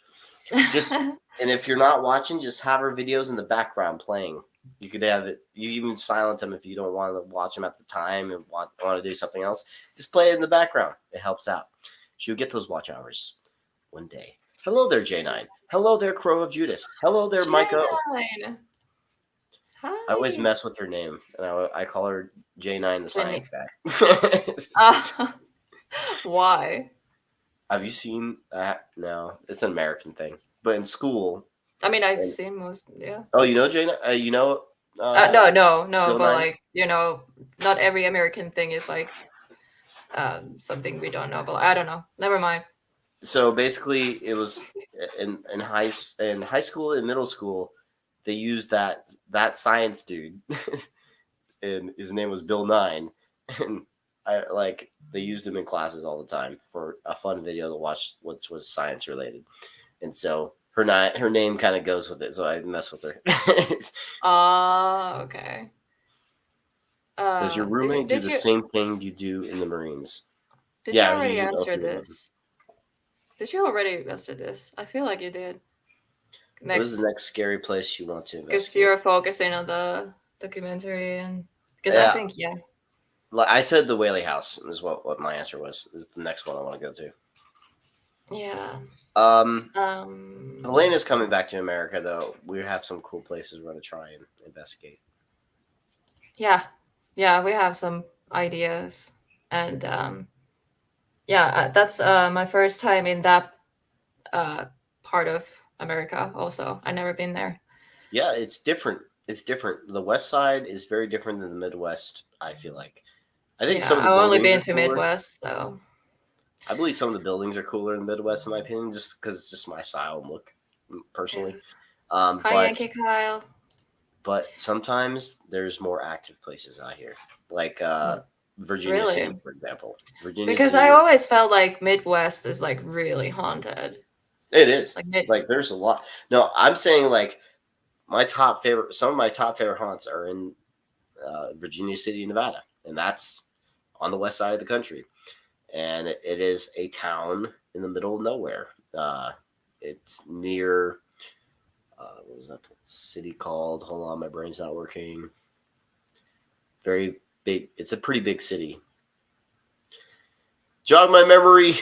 Just and if you're not watching, just have her videos in the background playing. You could have it. You even silent them if you don't want to watch them at the time and want to do something else. Just play it in the background. It helps out. She'll get those watch hours one day. Hello there, J9. Hello there, Crow of Judas. Hello there, Micah. J9. Hi. I always mess with her name, and I call her J9, the science guy. Why? Have you seen that? No, it's an American thing. But in school, I mean, I've seen most. Yeah. oh, you know J9? You know? No. Bill But 9? like not every American thing is like something we don't know. But I don't know. Never mind. So basically, it was in high school and middle school. They used that science dude, and his name was Bill 9, and they used him in classes all the time for a fun video to watch, which was science related, and so her name kind of goes with it, so I mess with her. Okay. Does your roommate do the same thing you do in the Marines? Did you already answer this? Did you already answer this? I feel like you did. What is the next scary place you want to investigate? Because you're focusing on the documentary, and because I think I said the Whaley House is what my answer was. Is the next one I want to go to. Yeah. Helena's coming back to America, though. We have some cool places we're going to try and investigate. Yeah, we have some ideas, and that's my first time in that part of America. Also, I've never been there. Yeah, it's different. It's different. The West Side is very different than the Midwest. I feel like. I think some of the I've only buildings been are to cooler. Midwest, so I believe some of the buildings are cooler in the Midwest, in my opinion, just because it's just my style and look, personally. Hi, Yankee Kyle. But sometimes there's more active places out here, like Virginia City, for example. Because I always felt like Midwest is like really haunted. It is. Like there's a lot. No, I'm saying like some of my top favorite haunts are in Virginia City, Nevada, and that's on the west side of the country. And it is a town in the middle of nowhere. It's near, what was that city called? Hold on, my brain's not working. Very big. It's a pretty big city. Jog my memory.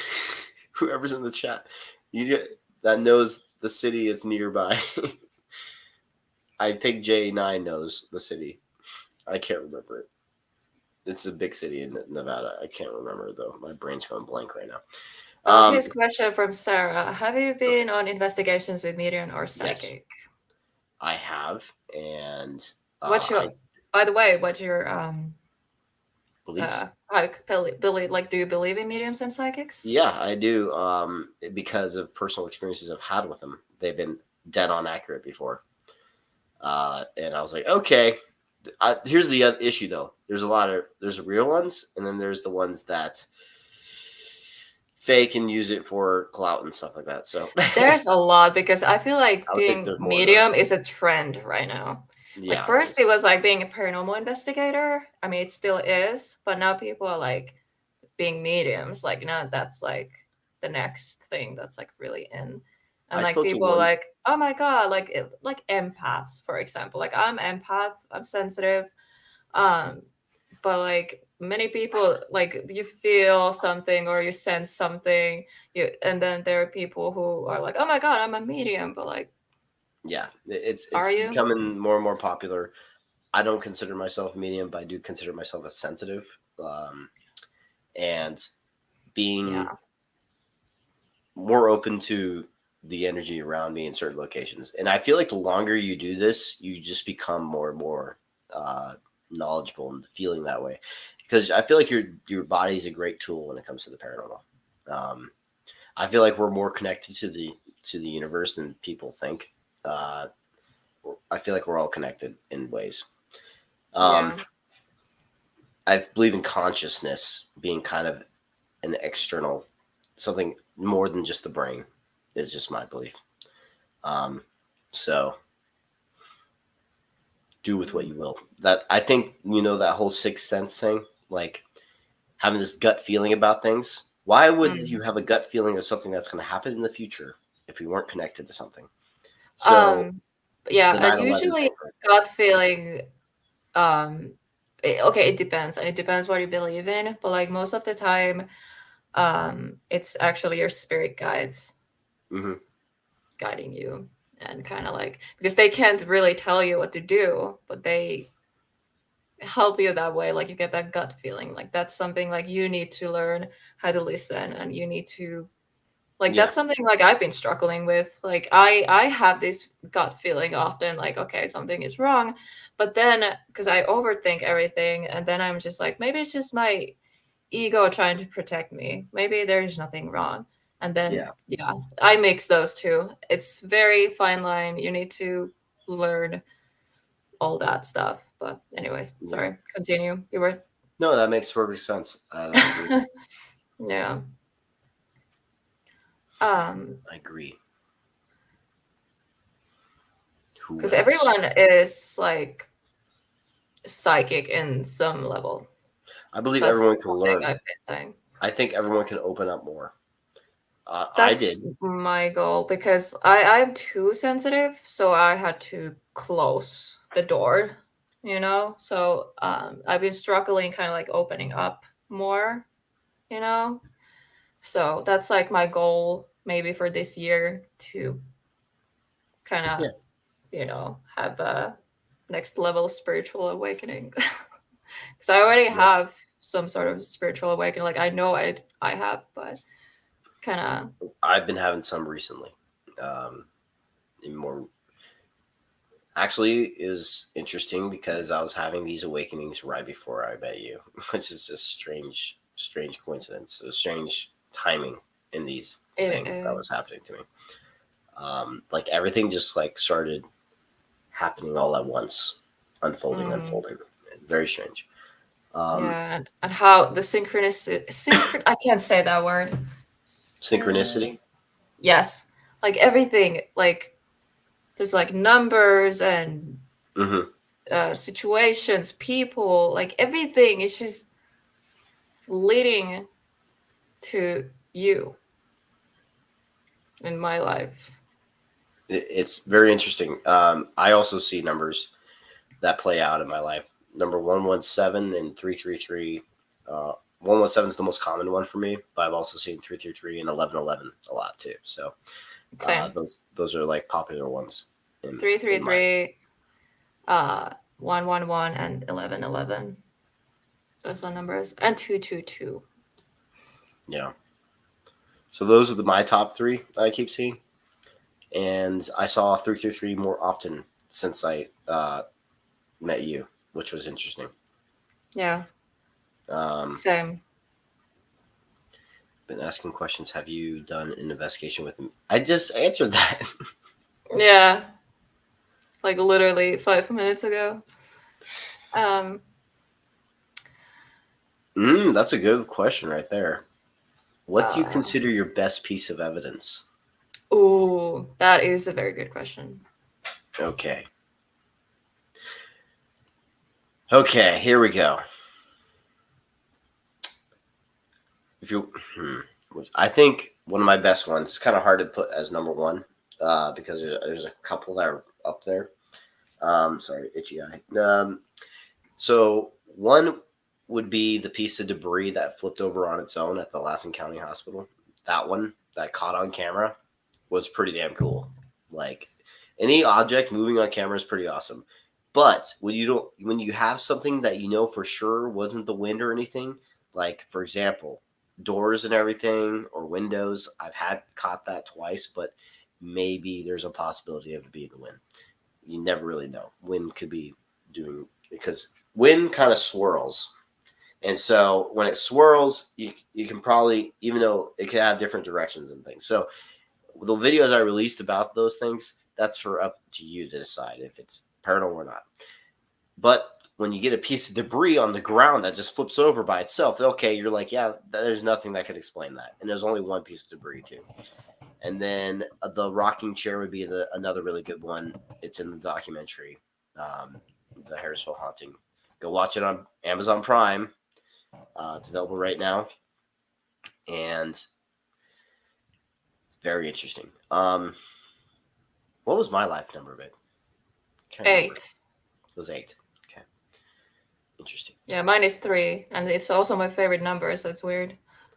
Whoever's in the chat, that knows the city is nearby. I think J9 knows the city. I can't remember it. It's a big city in Nevada. I can't remember it, though. My brain's going blank right now. Here's a question from Sarah. Have you been on investigations with medium or psychic? Yes, I have. And by the way, what's your Beliefs. Like, do you believe in mediums and psychics? Yeah, I do. Because of personal experiences I've had with them, they've been dead on accurate before. And I was like, okay. Here's the issue though. There's real ones, and then there's the ones that fake and use it for clout and stuff like that. So There's a lot, because I feel like I would think being there's more of those. medium is a trend right now. Like, Yeah, first it was like being a paranormal investigator. I mean, it still is, but now people are like being mediums. Like, now that's like the next thing that's like really in. And I like spoke to people are one. like, oh my god, like empaths, for example. Like, I'm empath, I'm sensitive. Um, but like many people, like, you feel something or you sense something, and then there are people who are like, oh my god, I'm a medium, but like, Yeah, are it's you? becoming more and more popular. I don't consider myself a medium, but I do consider myself a sensitive. And being Yeah. more open to the energy around me in certain locations. And I feel like the longer you do this, you just become more and more knowledgeable and feeling that way. Because I feel like your body is a great tool when it comes to the paranormal. Um, I feel like we're more connected to the universe than people think. Uh, I feel like we're all connected in ways. Um, Yeah. I believe in consciousness being kind of an external, something more than just the brain, is just my belief. Um, so do with what you will. That I think that whole sixth sense thing, like having this gut feeling about things. Why would Mm. you have a gut feeling of something that's going to happen in the future if we weren't connected to something? So um yeah, the and 9/11 usually thing, for gut feeling, okay, it depends, and it depends what you believe in, but like most of the time, it's actually your spirit guides mm-hmm. guiding you, and kind of like, because they can't really tell you what to do, but they help you that way. Like, you get that gut feeling, like that's something like you need to learn how to listen, and you need to, like, Yeah, that's something like I've been struggling with. Like, I have this gut feeling often, like, okay, something is wrong, but then because I overthink everything, and then I'm just like, maybe it's just my ego trying to protect me, maybe there's nothing wrong. And then, yeah, yeah, I mix those two. It's very fine line, you need to learn all that stuff. But anyways, yeah. sorry, continue, you were. No, that makes perfect sense, and I agree. Yeah. um I agree. Who because else? everyone is like psychic in some level. I believe That's everyone can one thing learn. I've been saying. I think everyone can open up more. I That's did. my goal, because I'm too sensitive, so I had to close the door, So I've been struggling kind of like opening up more, you know. So that's like my goal maybe for this year, to kind of, Yeah, have a next level spiritual awakening. Because I already yeah. have some sort of spiritual awakening. Like, I know I have, but kind of. I've been having some recently. In more actually is interesting because I was having these awakenings right before I met you, which is a strange coincidence, a strange timing in these It things that was is. happening to me. Like everything just like started happening all at once, Mm, unfolding. Very strange. Um, yeah, and how the I can't say that word. Synchronicity. Yes, like everything, like there's like numbers and Hmm. situations, people, like everything is just leading to you in my life. It's very interesting. I also see numbers that play out in my life. Number 117 and 333. 117 is the most common one for me, but I've also seen 333 and 1111 a lot too. So Same. those are like popular ones in my 333, 111, and 1111. Those are numbers, and 222. yeah. So those are my top three that I keep seeing, and I saw 333 more often since I met you, which was interesting. Yeah. Same. Been asking questions. Have you done an investigation with me? I just answered that. Yeah. Like literally 5 minutes ago. That's a good question right there. What do you Uh, consider your best piece of evidence? Ooh, that is a very good question. Okay. Okay, here we go. If you, I think one of my best ones. It's kind of hard to put as number one because there's a couple that are up there. Sorry, itchy eye. So one would be the piece of debris that flipped over on its own at the Lassen County Hospital. That one that caught on camera was pretty damn cool. Like any object moving on camera is pretty awesome. But when you have something that you know for sure wasn't the wind or anything, like for example, doors and everything or windows, I've caught that twice, but maybe there's a possibility of it being the wind. You never really know. Wind could be doing because wind kind of swirls. And so when it swirls, you can probably, even though it can have different directions and things. So the videos I released about those things, that's for up to you to decide if it's paranormal or not. But when you get a piece of debris on the ground that just flips over by itself, okay, you're like, yeah, there's nothing that could explain that. And there's only one piece of debris too. And then the rocking chair would be another really good one. It's in the documentary, The Harrisville Haunting. Go watch it on Amazon Prime. It's available right now. And it's very interesting. What was my life number of it? 8. It was 8. Okay. Interesting. Yeah, mine is 3. And it's also my favorite number, so it's weird.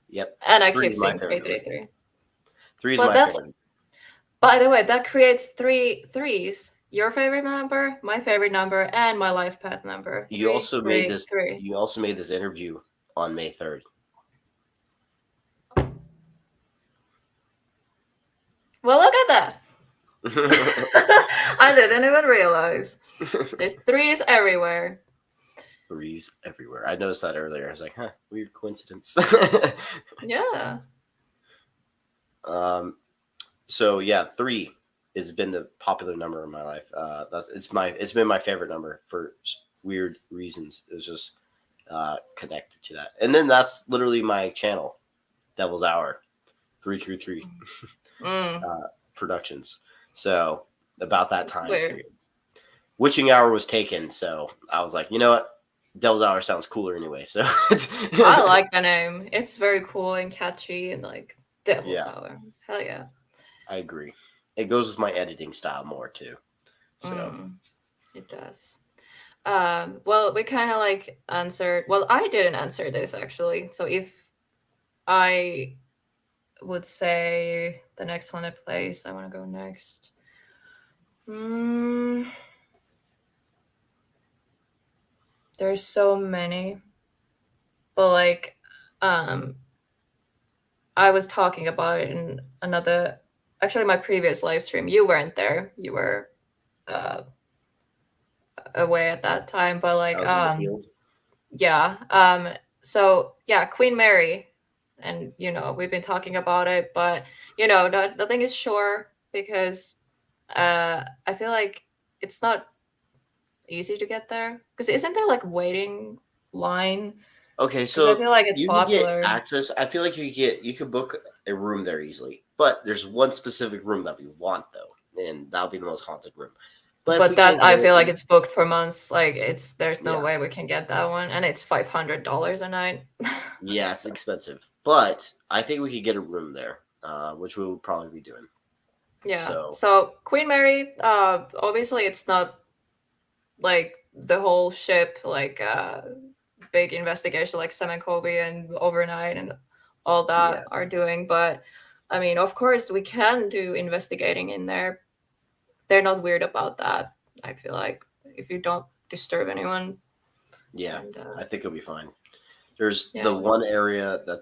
Yep. And I 3 keep is my saying favorite 333. 3 is But my that's, favorite. by the way, that creates 3 threes. Your favorite number, my favorite number, and my life path number. You also made this 3. You also made this interview on May 3rd. Well, look at that. I didn't even realize. There's 3s everywhere. 3s everywhere. I noticed that earlier. I was like, huh, weird coincidence. Yeah. So yeah, 3 has been the popular number in my life. It's been my favorite number for weird reasons. It's just connected to that. And then that's literally my channel, Devil's Hour, 333 Productions. So about that time period. Witching Hour was taken, so I was like, you know what? Devil's Hour sounds cooler anyway. So I like the name. It's very cool and catchy and like Devil's Hour. Hell yeah. I agree. It goes with my editing style more too. So it does. Well, we kind of like answered. Well, I didn't answer this actually. So if I would say the next haunted place I want to go next. There's so many, but like, I was talking about it in another, actually my previous live stream. You weren't there. You were away at that time, but like, I was in the field. Yeah. So yeah, Queen Mary, and we've been talking about it, but nothing is sure because I feel like it's not easy to get there because isn't there like waiting line? Okay, so I feel like it's you popular. can get access. I feel like you could book a room there easily, but there's one specific room that we want though, and that'll be the most haunted room. But that I feel like it's booked for months. Like there's no way we can get that one, and it's $500 a night. Yeah, it's expensive, but I think we could get a room there, which we'll probably be doing. Yeah. So Queen Mary, obviously it's not like the whole ship, like big investigation like Seven and Overnight and all that are doing, but I mean, of course we can do investigating in there. They're not weird about that. I feel like if you don't disturb anyone. Yeah, I think it'll be fine. There's the one area that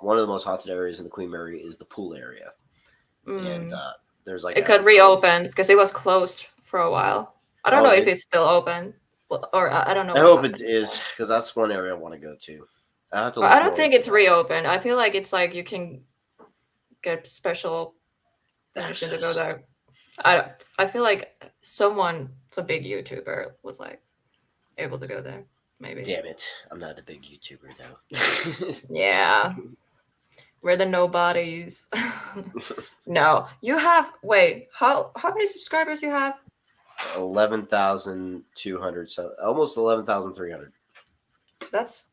one of the most haunted areas in the Queen Mary is the pool area, and there's like it got reopened because it was closed for a while. I don't know if it's still open, or I don't know. I hope it is because that's one area I want to go to. I have to Well, look I don't more think into it's that. reopened. I feel like it's like you can get special permission to go Access. there. I feel like some big YouTuber was like able to go there. Maybe. Damn it! I'm not a big YouTuber though. Yeah. We're the nobodies. No. You have how many subscribers you have? 11,200, so almost 11,300. That's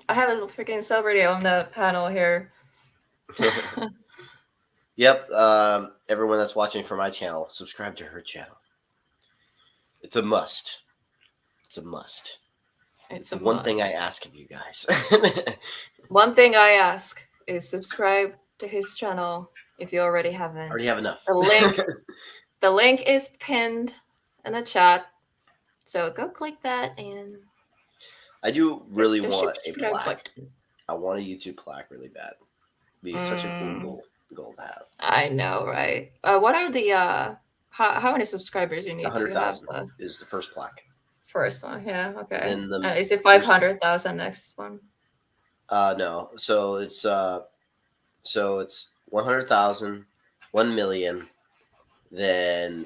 I have a freaking celebrity on the panel here. Yep. Everyone that's watching from my channel, subscribe to her channel. It's a must. It's a must. It's a the one thing I must. ask of you guys. One thing I ask is subscribe to his channel if you already haven't. Already have enough. The link is pinned in the chat. So go click that and I do really the want a subscribe plaque. button. I want a YouTube plaque really bad. Be such a cool goal to have. I know, right? What are the how many subscribers you need to have 100,000 is the first plaque. first one? Yeah, okay. Then the Is it 500,000 next one? No. So it's 100,000, 1 million, then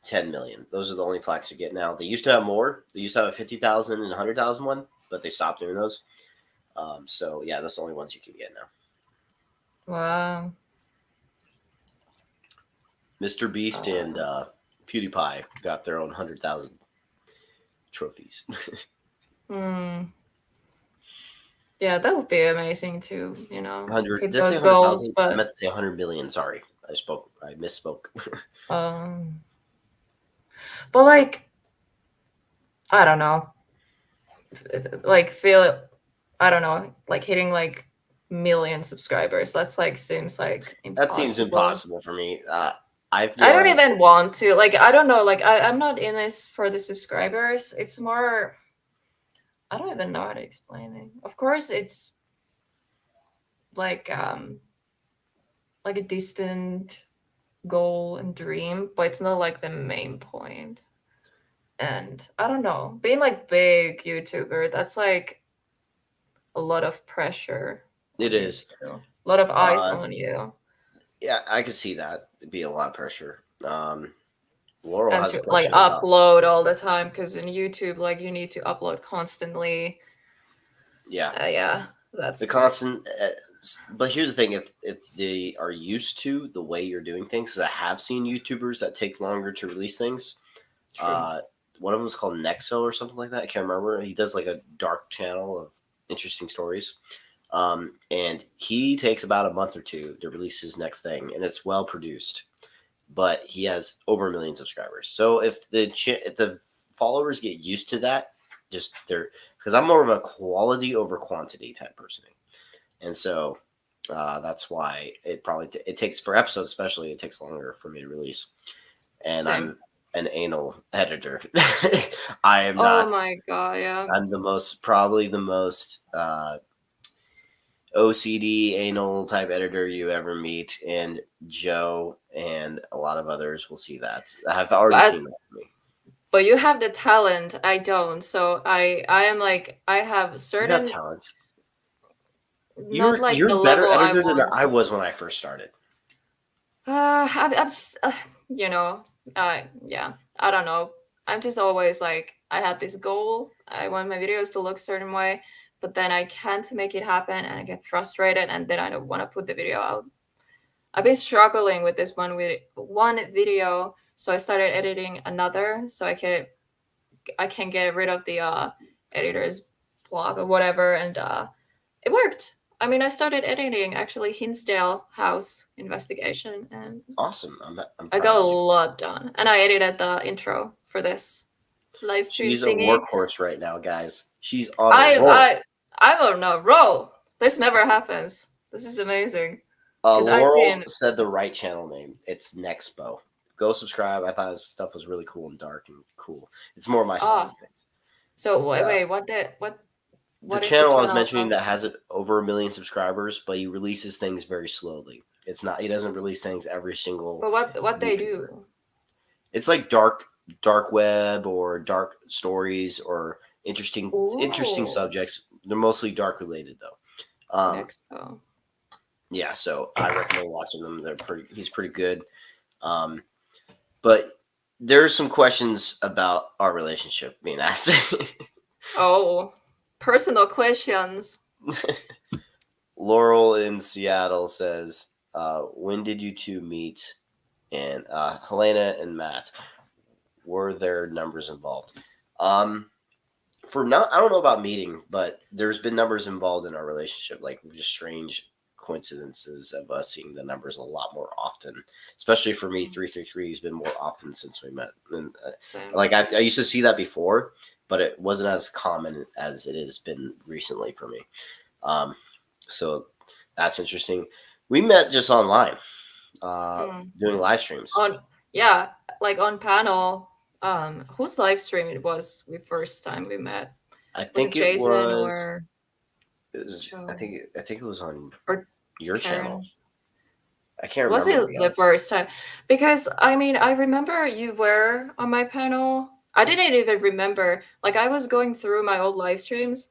10 million. Those are the only plaques you get now. They used to have more. They used to have a 50,000 and 100,000 one, but they stopped doing those. So yeah, that's the only ones you can get now. Wow. Mr. Beast and PewDiePie got their own 100,000 trophies. Yeah, that would be amazing too. You know, 100. hit Did I say those 100,000? goals. I But meant to say 100 million. Sorry, I misspoke. but like, I don't know. Like I don't know, like hitting like million subscribers. That's like seems like impossible. That seems impossible for me. I don't even want to. Like, I don't know. Like, I'm not in this for the subscribers. It's more. I don't even know how to explain it. Of course, it's like a distant goal and dream, but it's not like the main point. And I don't know, being like big YouTuber, that's like a lot of pressure. It is a lot of eyes on you. Yeah, I can see that. It'd be a lot of pressure. Laurel And has to a like question about upload all the time, because in YouTube, like, you need to upload constantly. Yeah, that's the constant. But here's the thing: if they are used to the way you're doing things, 'cause I have seen YouTubers that take longer to release things. True. One of them is called Nexo or something like that. I can't remember. He does like a dark channel of interesting stories. And he takes about a month or two to release his next thing, and it's well produced. But he has over 1 million subscribers. So if the followers get used to that, just because I'm more of a quality over quantity type person, and so that's why it probably it takes for episodes, especially it takes longer for me to release. And Same. I'm an anal editor. I am not. Oh my god! Yeah. I'm probably the most OCD anal type editor you ever meet, and Joe and a lot of others will see that. I've already seen that for me. But you have the talent. I don't. So I am like, I have certain. You have talent. Not like you're the better level editor I than I was when I first started. You know, yeah, I don't know. I'm just always like, I had this goal. I want my videos to look a certain way, but then I can't make it happen, and I get frustrated, and then I don't want to put the video out. I've been struggling with this one video, so I started editing another, so I can get rid of the editor's blog or whatever, and it worked. I mean, I started editing actually Hinsdale House investigation, and awesome. I got a lot done, and I edited the intro for this live stream. She's thingy. a workhorse right now, guys. She's on a roll. I'm on a roll. This never happens. This is amazing. Laurel said the right channel name. It's Nexpo. Go subscribe. I thought his stuff was really cool and dark and cool. It's more my style of things. So wait, what the channel I was mentioning that has over 1 million subscribers, but he releases things very slowly. It's not. He doesn't release things every single. But what they do? It's like dark web or dark stories or interesting subjects. they're mostly dark related though. Mexico. Yeah, so I recommend watching them. He's pretty good. But there's some questions about our relationship being asked. Oh, personal questions. Laurel in Seattle says, when did you two meet? And Helena and Matt, were there numbers involved? For now, I don't know about meeting, but there's been numbers involved in our relationship, like just strange coincidences of us seeing the numbers a lot more often. Especially for me, 333 has been more often since we met. And like I used to see that before, but it wasn't as common as it has been recently for me. So that's interesting. We met just online, doing live streams. Like on panel. Whose live stream it was the first time we met? I Was it think it Jason was. or I think it was on or your Karen? channel. I can't Was remember. it the first time? Because I mean, I remember you were on my panel. I didn't even remember. Like I was going through my old live streams,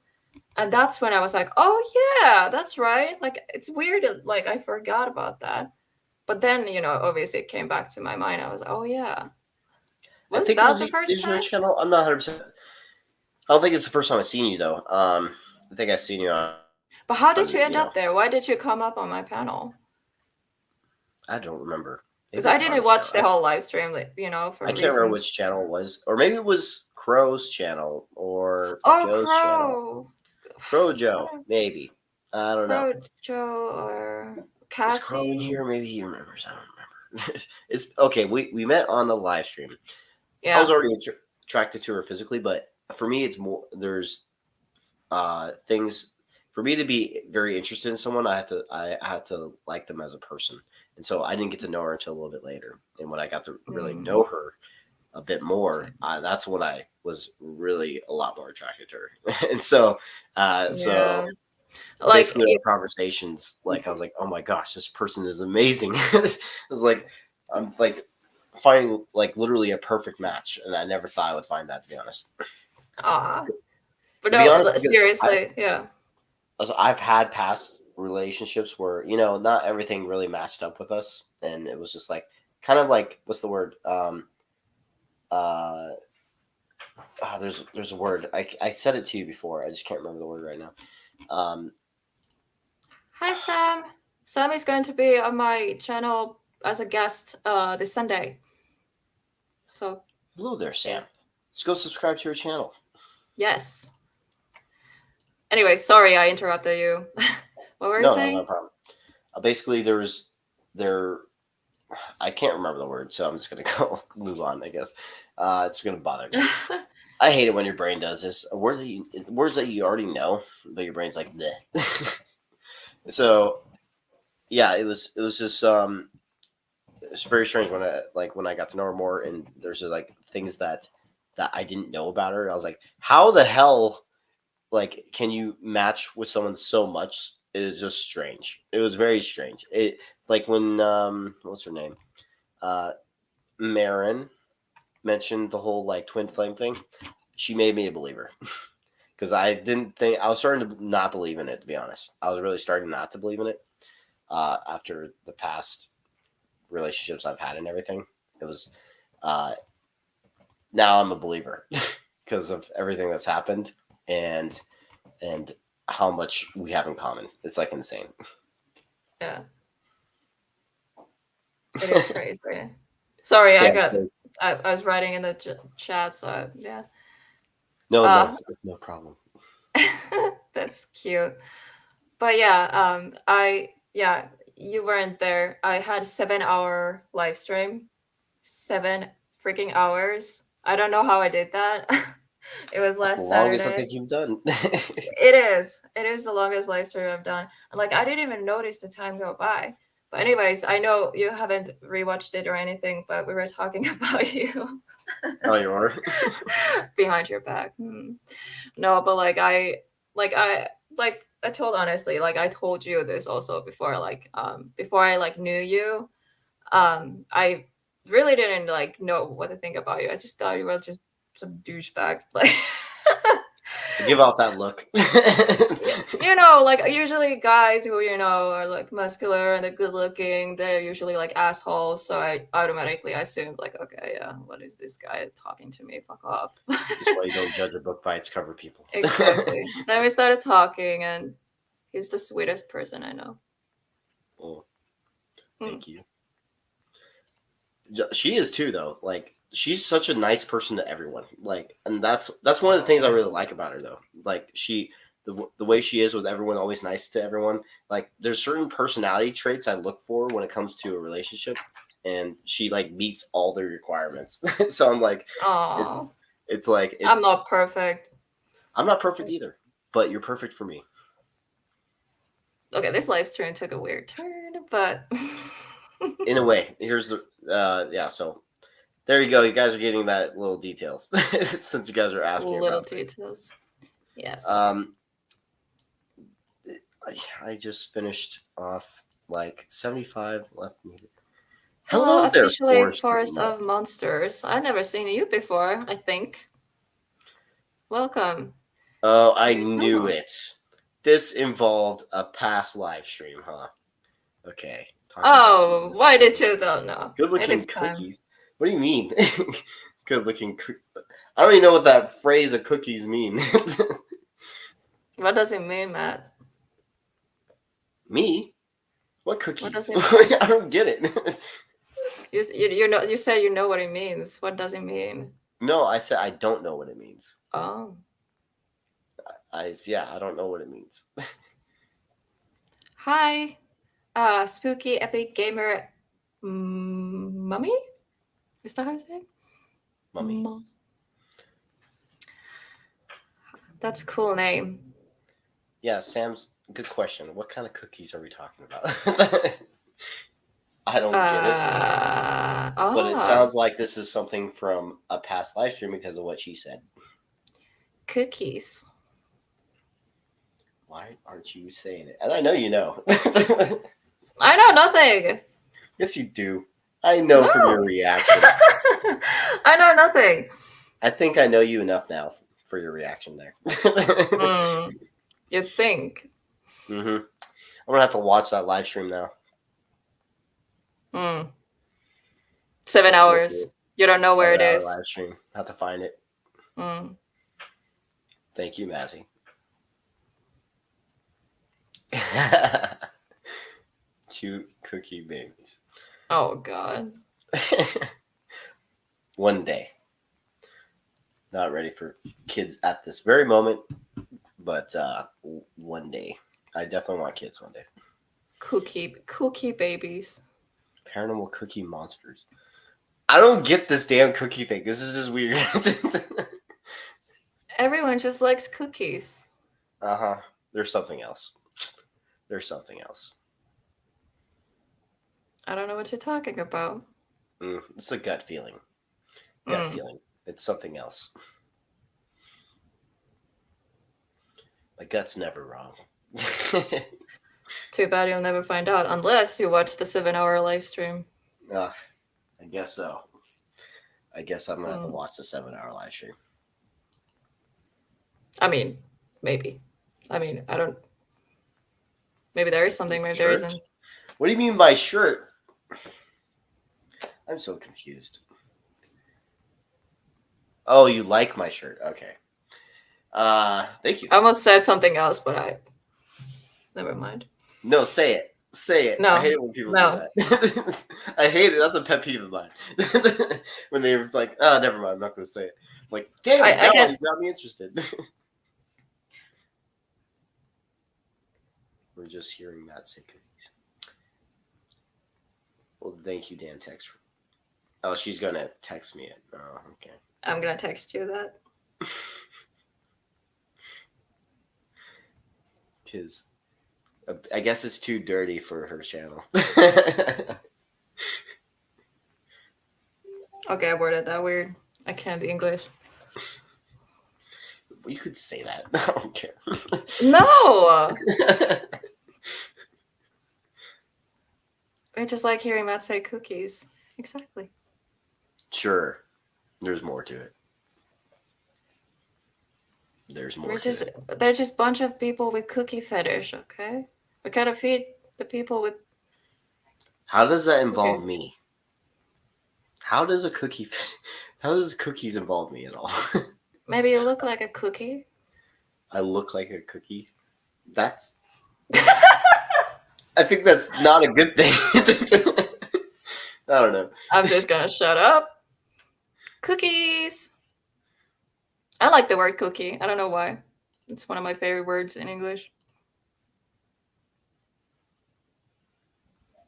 and that's when I was like, "Oh yeah, that's right." Like it's weird. Like I forgot about that. But then obviously it came back to my mind. I was like, "Oh yeah." I Was think that the first is your time? channel. I'm not 100%. I don't think it's the first time I've seen you though. I think I've seen you on. But how did you end up there? Why did you come up on my panel? I don't remember. Because I didn't watch the whole live stream, for I can't reasons. remember which channel it was, or maybe it was Crow's channel or Joe's channel. Crow Joe, maybe. I don't know. Crow Joe or Is Crow in Cassie? here? Maybe he remembers. I don't remember. It's okay. We met on the live stream. Yeah. I was already attracted to her physically, but for me, it's more. There's things for me to be very interested in someone. I had to like them as a person, and so I didn't get to know her until a little bit later. And when I got to really know her a bit more, that's when I was really a lot more attracted to her. And so like basically our conversations, like I was like, oh my gosh, this person is amazing. It was like I'm like finding like literally a perfect match, and I never thought I would find that, to be honest. But to be honest, seriously, yeah. I've had past relationships where not everything really matched up with us, and it was just like kind of like what's the word? There's a word. I said it to you before. I just can't remember the word right now. Hi Sam. Sam is going to be on my channel as a guest this Sunday. So hello there, Sam. Let's go subscribe to your channel. Yes. Anyway, sorry I interrupted you. What were you saying? No problem. Basically, I can't remember the word, so I'm just gonna go move on. I guess it's gonna bother me. I hate it when your brain does this. Words that you already know, but your brain's like, bleh. So, yeah, it was just it's very strange when I got to know her more, and there's just like things that I didn't know about her. I was like, how the hell, like, can you match with someone so much? It is just strange. It was very strange. It like when what's her name? Marin mentioned the whole like twin flame thing. She made me a believer. Because I was starting to not believe in it, to be honest. I was really starting not to believe in it after the past relationships I've had and everything. It was now I'm a believer because of everything that's happened and how much we have in common. It's like insane. Yeah. It is crazy. Sorry, I was writing in the chat, so yeah. No, no problem. That's cute. But yeah, you weren't there. I had 7-hour live stream. 7 freaking hours. I don't know how I did that. It was last Saturday. Longest I think you've done. It is the longest live stream I've done. Like I didn't even notice the time go by. But anyways, I know you haven't rewatched it or anything, but we were talking about you. Oh, you are? Behind your back. No, but I told honestly, like I told you this also before, before I knew you, I really didn't know what to think about you. I just thought you were just some douchebag. Like Give off that look. You know, like usually guys who are like muscular and they're good looking, they're usually like assholes. So I automatically assumed like, okay, yeah, what is this guy talking to me? Fuck off. That's why you don't judge a book by its cover, people. Exactly. Then we started talking, and he's the sweetest person I know. Well, Hmm. thank you. She is too, though. Like, she's such a nice person to everyone. Like, and that's one of the things I really like about her, though. Like, the way she is with everyone, always nice to everyone. Like, there's certain personality traits I look for when it comes to a relationship, and she like meets all the requirements. So I'm like, Aw, it's like I'm not perfect. I'm not perfect either, but you're perfect for me. Okay, this live stream took a weird turn, but In a way, here's the yeah. So there you go. You guys are getting that little details since you guys are asking little about things. details. Yes. I just finished off like 75 left. Hello, there, officially Forest of Monsters. I've never seen you before, I think. Welcome. Oh, I the knew channel. it. This involved a past live stream, huh? Okay. Oh, why did you don't know? Good Maybe looking it's time. cookies. What do you mean? Good looking. I don't even know what that phrase of cookies mean. What does it mean, Matt? Me? What cookies? What does it mean? I don't get it. You said you know what it means. What does it mean? No, I said I don't know what it means. Oh. I don't know what it means. Hi, spooky epic gamer mummy? Is that how I say it? Mummy. That's a cool name. Yeah, Sam's good question. What kind of cookies are we talking about? I don't get it. But it sounds like this is something from a past live stream because of what she said. Cookies. Why aren't you saying it? And I know you know. I know nothing. Yes, you do. I know from your reaction. I know nothing. I think I know you enough now for your reaction there. You think? Mm-hmm. I'm gonna have to watch that live stream now. 7 hours. You don't know where it is. Live stream. Have to find it. Thank you, Mazzy. Cute cookie babies. Oh God. One day. Not ready for kids at this very moment, but one day. I definitely want kids one day. Cookie babies. Paranormal cookie monsters. I don't get this damn cookie thing. This is just weird. Everyone just likes cookies. Uh-huh. There's something else. There's something else. I don't know what you're talking about. It's a gut feeling. Gut feeling. It's something else. My gut's never wrong. Too bad you'll never find out unless you watch the 7-hour live stream. I guess so. I guess I'm gonna have to watch the 7-hour live stream. I mean, maybe. I mean, I don't. Maybe there is something. Maybe there isn't. What do you mean by shirt? I'm so confused. Oh, you like my shirt? Okay. Thank you. I almost said something else, but never mind. No, say it. Say it. No. I hate it when people do that. I hate it. That's a pet peeve of mine. When they're like, oh, never mind. I'm not going to say it. I'm like, damn, now you got me interested. We're just hearing Matt say cookies. Well, thank you, Dan. Text. Oh, she's going to text me it. Oh, okay. I'm going to text you that. Because I guess it's too dirty for her channel. Okay, I worded that weird. I can't English. You could say that. I don't care. No! I just like hearing Matt say cookies. Exactly. Sure. There's more to it. There's more We're to just it. they're just bunch of people with cookie fetish, okay? We gotta feed the people with How does that involve cookies. me? How does how does cookies involve me at all? Maybe you look like a cookie. I look like a cookie. That's. I think that's not a good thing. I don't know. I'm just gonna shut up. Cookies. I like the word cookie. I don't know why. It's one of my favorite words in English.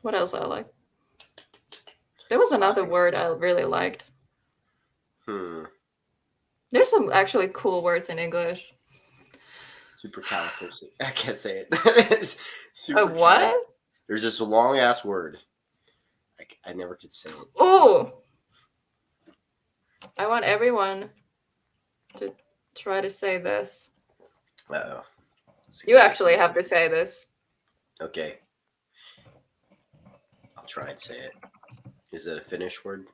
What else I like? There was another Fine. word I really liked. There's some actually cool words in English. Supercalifragilistic. I can't say it. A what? There's this long ass word. I never could say it. Oh, I want everyone to try to say this. Uh-oh. You actually have to say this. Okay. I'll try and say it. Is it a Finnish word?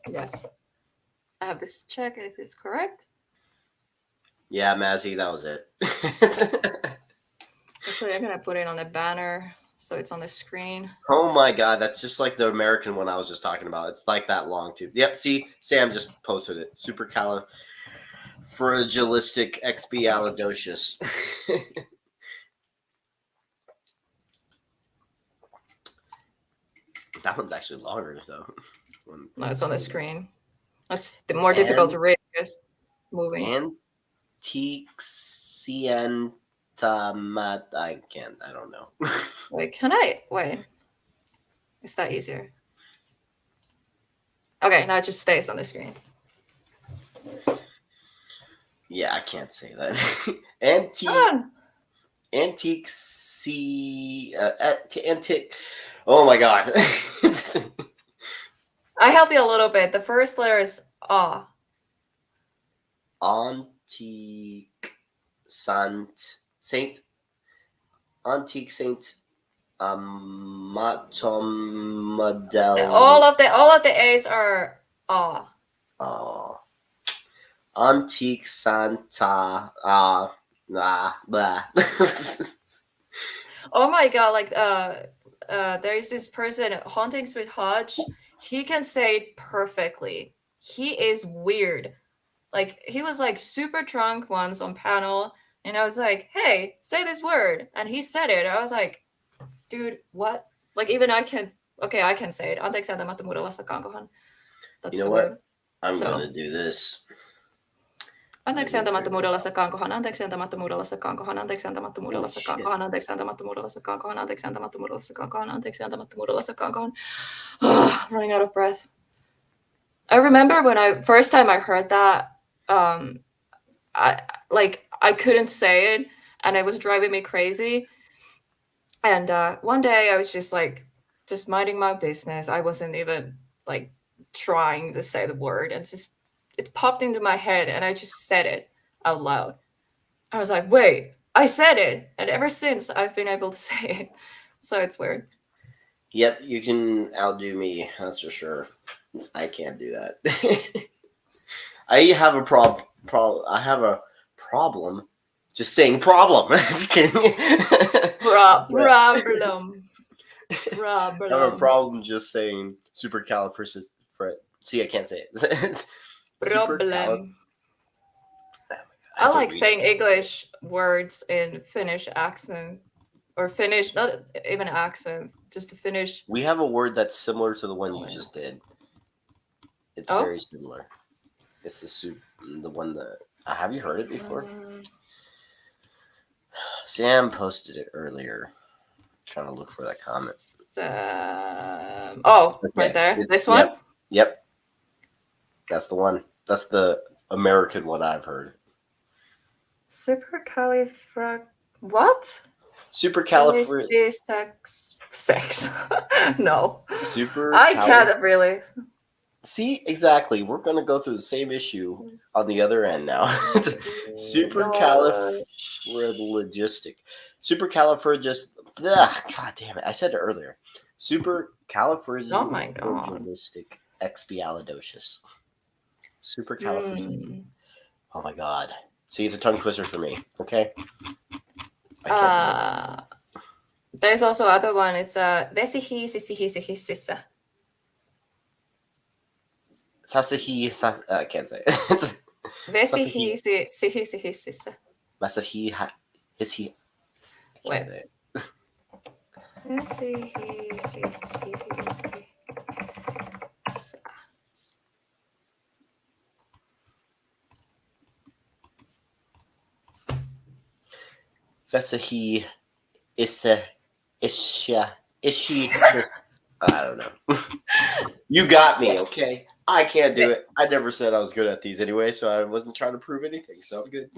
Yes. I have to check if it's correct. Yeah, Mazzy, that was it. Actually, I'm gonna put it on a banner so it's on the screen. Oh my god, that's just like the American one I was just talking about. It's like that long too. Yep, see, Sam just posted it. Supercalifragilisticexpialidocious. That one's actually longer though. No, it's on the screen. That's more difficult to read because moving. Antixientamat. I don't know. Wait, can I? Wait. Is that easier? Okay, now it just stays on the screen. Yeah, I can't say that. Antique. Oh my god. I help you a little bit. The first letter is A. Antique Saint. Antique Saint Matomodel. All of the A's are A. Oh. Antique Santa. Blah. Oh my god, like there is this person, Hauntings with Hodge. He can say it perfectly. He is weird. Like he was like super drunk once on panel, and I was like, "Hey, say this word," and he said it. I was like, "Dude, what?" Like even I can't. Okay, I can say it. Anteeksi antamattomuudella sakaankohan. That's you know the what? word. I'm gonna do this. Anteeksi antamattomuudella sakaankohan. Anteeksi antamattomuudella sakaankohan. Anteeksi antamattomuudella sakaankohan. Anteeksi antamattomuudella sakaankohan. Anteeksi antamattomuudella sakaankohan. Anteeksi antamattomuudella sakaankohan. Running out of breath. I remember when first time I heard that, I couldn't say it, and it was driving me crazy. And one day I was just minding my business. I wasn't even like trying to say the word, and just it popped into my head, and I just said it out loud. I was like, "Wait, I said it!" And ever since, I've been able to say it. So it's weird. Yep, you can outdo me. That's for sure. I can't do that. I have a I have a problem just saying problem. Just kidding. Problem. I have a problem just saying supercalifragilistic. See, I can't say it. Problem. I like saying English words in Finnish accent, or Finnish, not even accent, just the Finnish. We have a word that's similar to the one you just did. It's very similar. It's the one that. Have you heard it before? Sam posted it earlier. Trying to look for that comment. Right there. This one? Yep. That's the one. That's the American one I've heard. What? Sex. No. I can't really. See, exactly. We're going to go through the same issue on the other end now. Supercalifragilistic. God damn it. I said it earlier. Supercalifragilisticexpialidocious. Supercalifragilistic. Oh my god. See, it's a tongue twister for me. Okay. I can't. There's also other one. It's vesihi sisihi. Sasahi. I can't say it. Vesihi sihi. Masahi. Is he? I can't say it. Vesihi sihi. Vesahi. Isha. Ishi. I don't know. You got me, okay? I can't do it. I never said I was good at these anyway, so I wasn't trying to prove anything, so I'm good.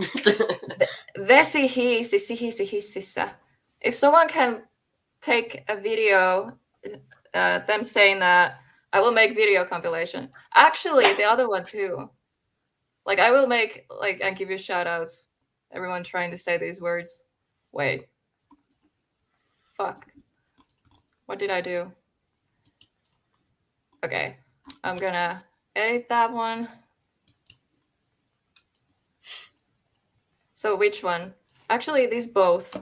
Vesihi sisihi. If someone can take a video, them saying that, I will make video compilation. Actually, the other one too. Like I will make and give you shout outs. Everyone trying to say these words. Wait. Fuck. What did I do? Okay. I'm gonna edit that one. So which one? Actually, these both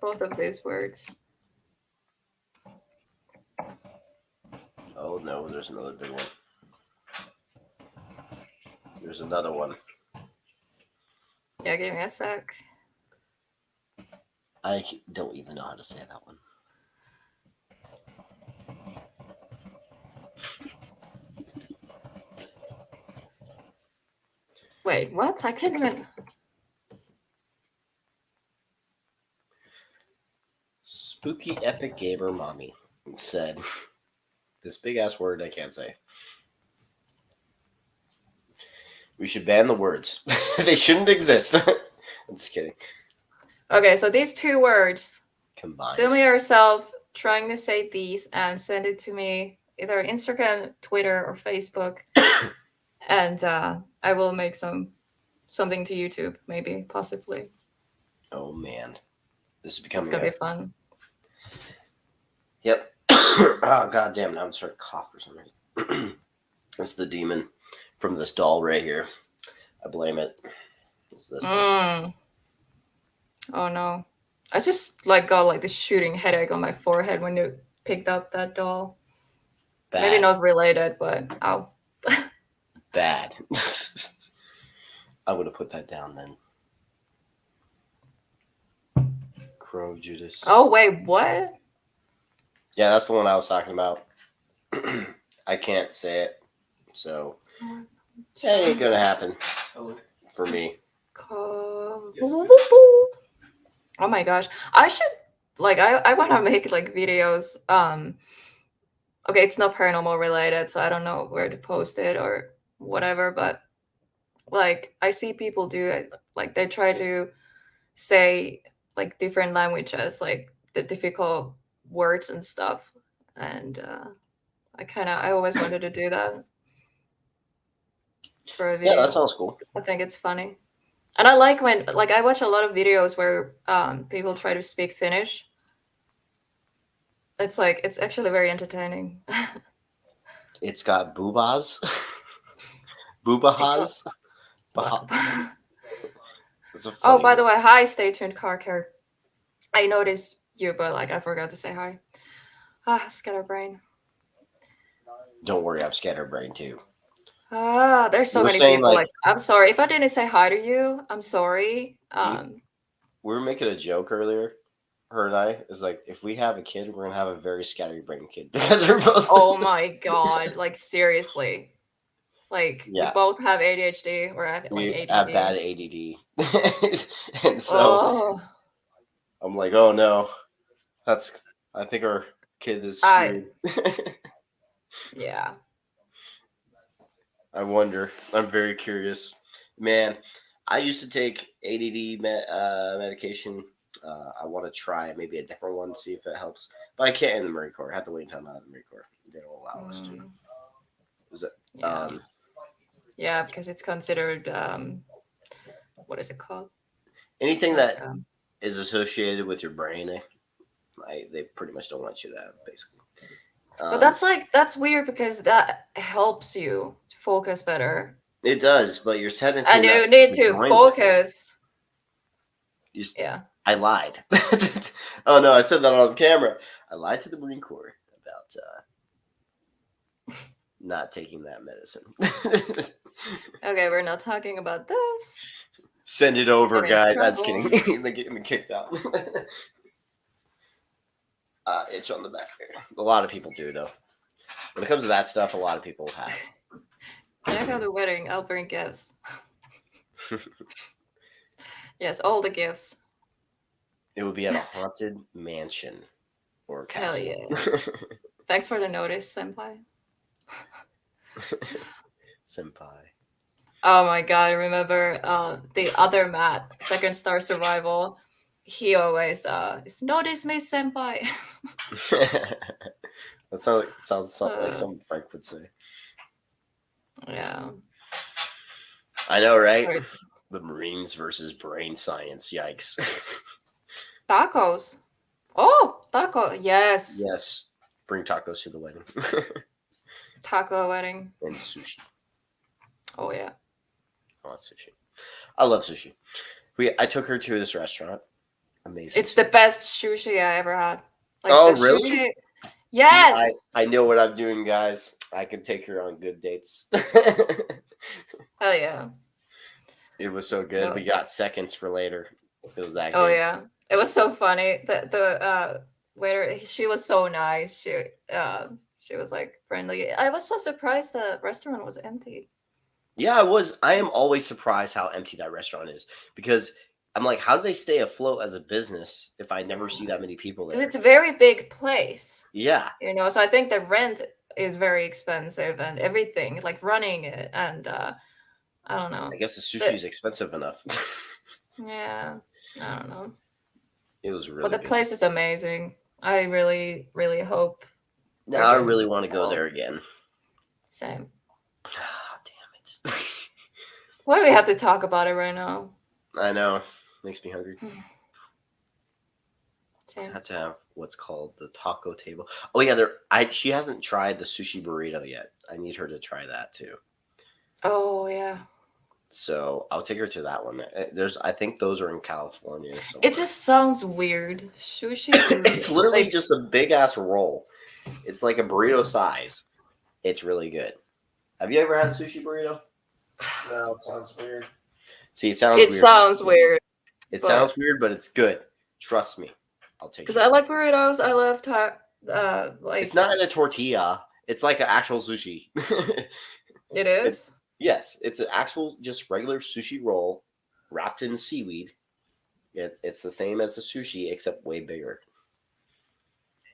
of these words. Oh no, there's another big one. There's another one. Yeah, give me a sec. I don't even know how to say that one. Wait, what? I can't even. Spooky Epic Gamer Mommy said this big ass word I can't say. We should ban the words. They shouldn't exist. I'm just kidding. Okay, so these two words. Combined. Film yourself trying to say these and send it to me either Instagram, Twitter, or Facebook, and I will make something to YouTube, maybe, possibly. Oh man, this is becoming. It's gonna be fun. Yep. Oh god damn! Now I'm starting to cough for some reason. It's the demon from this doll right here. I blame it. It's this thing. Oh no. I just got this shooting headache on my forehead when you picked up that doll. Bad. Maybe not related, but ow. Bad. I would have put that down then. Crow Judas. Oh wait, what? Yeah, that's the one I was talking about. I can't say it, so it ain't gonna happen for me. Oh my gosh, I should I want to make videos. Okay, it's not paranormal related, so I don't know where to post it or whatever. But I see people do it. They try to say different languages, the difficult words and stuff. And I always wanted to do that for a video. Yeah, that sounds cool. I think it's funny. And I like when, I watch a lot of videos where people try to speak Finnish. It's it's actually very entertaining. It's got boobas. Boobahas. Oh, by the way, hi, Stay Tuned Car Care. I noticed you, but I forgot to say hi. Scatterbrain. Don't worry, I'm scatterbrain too. There's so many people. I'm sorry if I didn't say hi to you. I'm sorry. We were making a joke earlier. Her and I is if we have a kid, we're gonna have a very scatterbrain kid because we're both. Oh my god! Seriously. We both have ADHD or we ADD. have bad ADD, and so I'm oh no, I think our kid is screwed. Yeah. I wonder. I'm very curious. Man, I used to take ADD medication. I want to try maybe a different one, see if it helps. But I can't in the Marine Corps. I have to wait until I'm out of the Marine Corps. They don't allow us to. Is it? Yeah. Yeah, because it's considered, what is it called? Anything that is associated with your brain, they pretty much don't want you to have, basically. But that's weird because that helps you focus better. It does, but you're technically and you need to focus. Yeah. I lied. Oh no, I said that on camera. I lied to the Marine Corps about not taking that medicine. Okay, we're not talking about this. Send it over, They're in guys. That's trouble. kidding. They get me kicked out. Itch on the back there. A lot of people do, though. When it comes to that stuff, a lot of people have. When I go to the wedding, I'll bring gifts. Yes, all the gifts. It would be at a haunted mansion or a Hell castle. yeah. Thanks for the notice, senpai. Senpai. Oh my god, I remember the other Matt, Second Star Survival. He always notice me, senpai. That sounds like something Frank would say. Yeah. I know, right? Right. The Marines versus brain science. Yikes. Tacos. Oh, taco. Yes. Yes. Bring tacos to the wedding. Taco wedding. And sushi. Oh yeah. I want sushi. I love sushi. I took her to this restaurant. Amazing. It's the best sushi I ever had. Like Oh, the really? Sushi... Yes. See, I know what I'm doing, guys. I can take her on good dates. Hell yeah. It was so good. No. We got seconds for later. It was that good. Oh yeah. It was so funny. The waiter, she was so nice. She was like friendly. I was so surprised the restaurant was empty. Yeah, I was. I am always surprised how empty that restaurant is because I'm like, how do they stay afloat as a business if I never see that many people there? Because it's a very big place. Yeah. So I think the rent is very expensive and everything, like running it, and I don't know. I guess the sushi is expensive enough. Yeah, I don't know. It was really But the good. place is amazing. I really, really hope. Now I really want to go there again. Same. Ah, damn it. Why do we have to talk about it right now? I know. Makes me hungry. Same. I have to have what's called the taco table. Oh yeah, she hasn't tried the sushi burrito yet. I need her to try that too. Oh yeah. So I'll take her to that one. I think those are in California. Somewhere. It just sounds weird. Sushi. It's literally just a big ass roll. It's like a burrito size. It's really good. Have you ever had a sushi burrito? No, it sounds weird. See, it sounds It weird. sounds weird. It sounds weird, but it's good. Trust me. I'll take it. Because I like burritos. I love like. It's not in a tortilla. It's like an actual sushi. It is. Yes, it's an actual just regular sushi roll wrapped in seaweed. It's the same as the sushi except way bigger.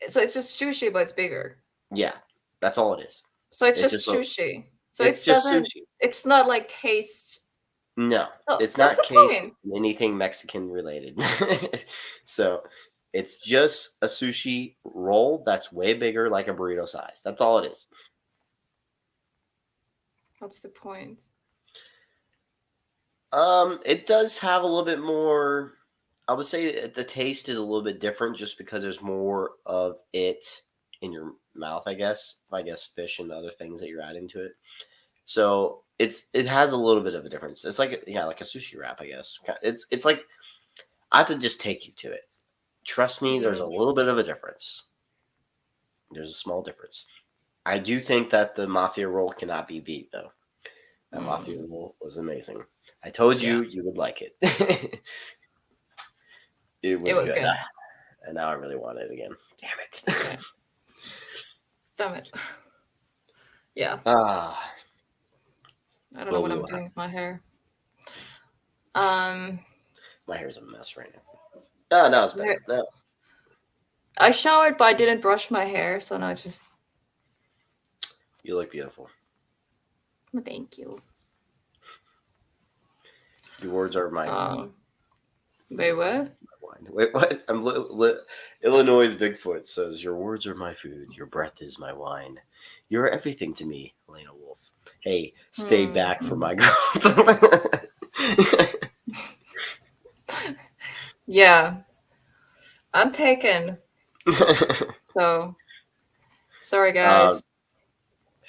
So it's just sushi, but it's bigger. Yeah, that's all it is. So it's just sushi. So it's just sushi. It's not like taste. No, Oh, it's not that's the case point. anything Mexican related. So it's just a sushi roll that's way bigger, like a burrito size. That's all it is. What's the point? It does have a little bit more. I would say the taste is a little bit different just because there's more of it in your mouth, I guess. Fish and other things that you're adding to it. So it has a little bit of a difference. It's like like a sushi wrap, I guess. It's like I have to just take you to it. Trust me, there's a little bit of a difference. There's a small difference. I do think that the mafia roll cannot be beat, though. That mafia roll was amazing. I told you you would like it. It was good. And now I really want it again. Damn it. Damn it. Yeah. Ah. I don't know what I'm doing with my hair. My hair's a mess right now. Oh, no, it's better. No. I showered, but I didn't brush my hair, so now it's just. You look beautiful. Well, thank you. Your words are my. Wait, what? Wait, what? Illinois' Bigfoot says, "Your words are my food. Your breath is my wine. You're everything to me, Elena Wolf. Hey, stay back for my girl." Yeah, I'm taken. So, sorry, guys.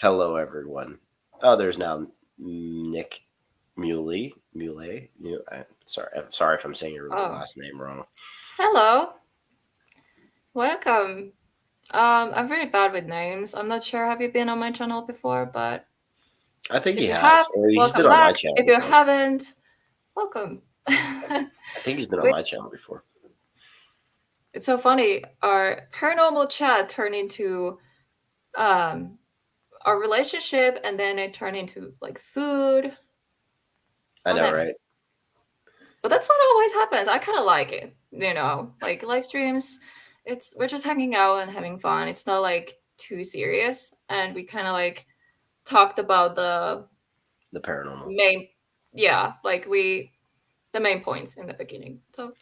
Hello, everyone. Oh, there's now Nick Muley. I'm sorry if I'm saying your Oh, last name wrong. hello. Welcome. I'm very bad with names. I'm not sure. Have you been on my channel before? But I think if he you have, has, or he's been welcome on my back. channel If you before. haven't, welcome. I think he's been on We- my channel before. it's so funny. Our paranormal chat turned into um our relationship, and then it turned into like food. I What know, next? right? But that's what always happens. I kind of like it, like live streams. We're just hanging out and having fun. It's not like too serious, and we kind of like talked about the The paranormal. main, yeah, like the main points in the beginning. So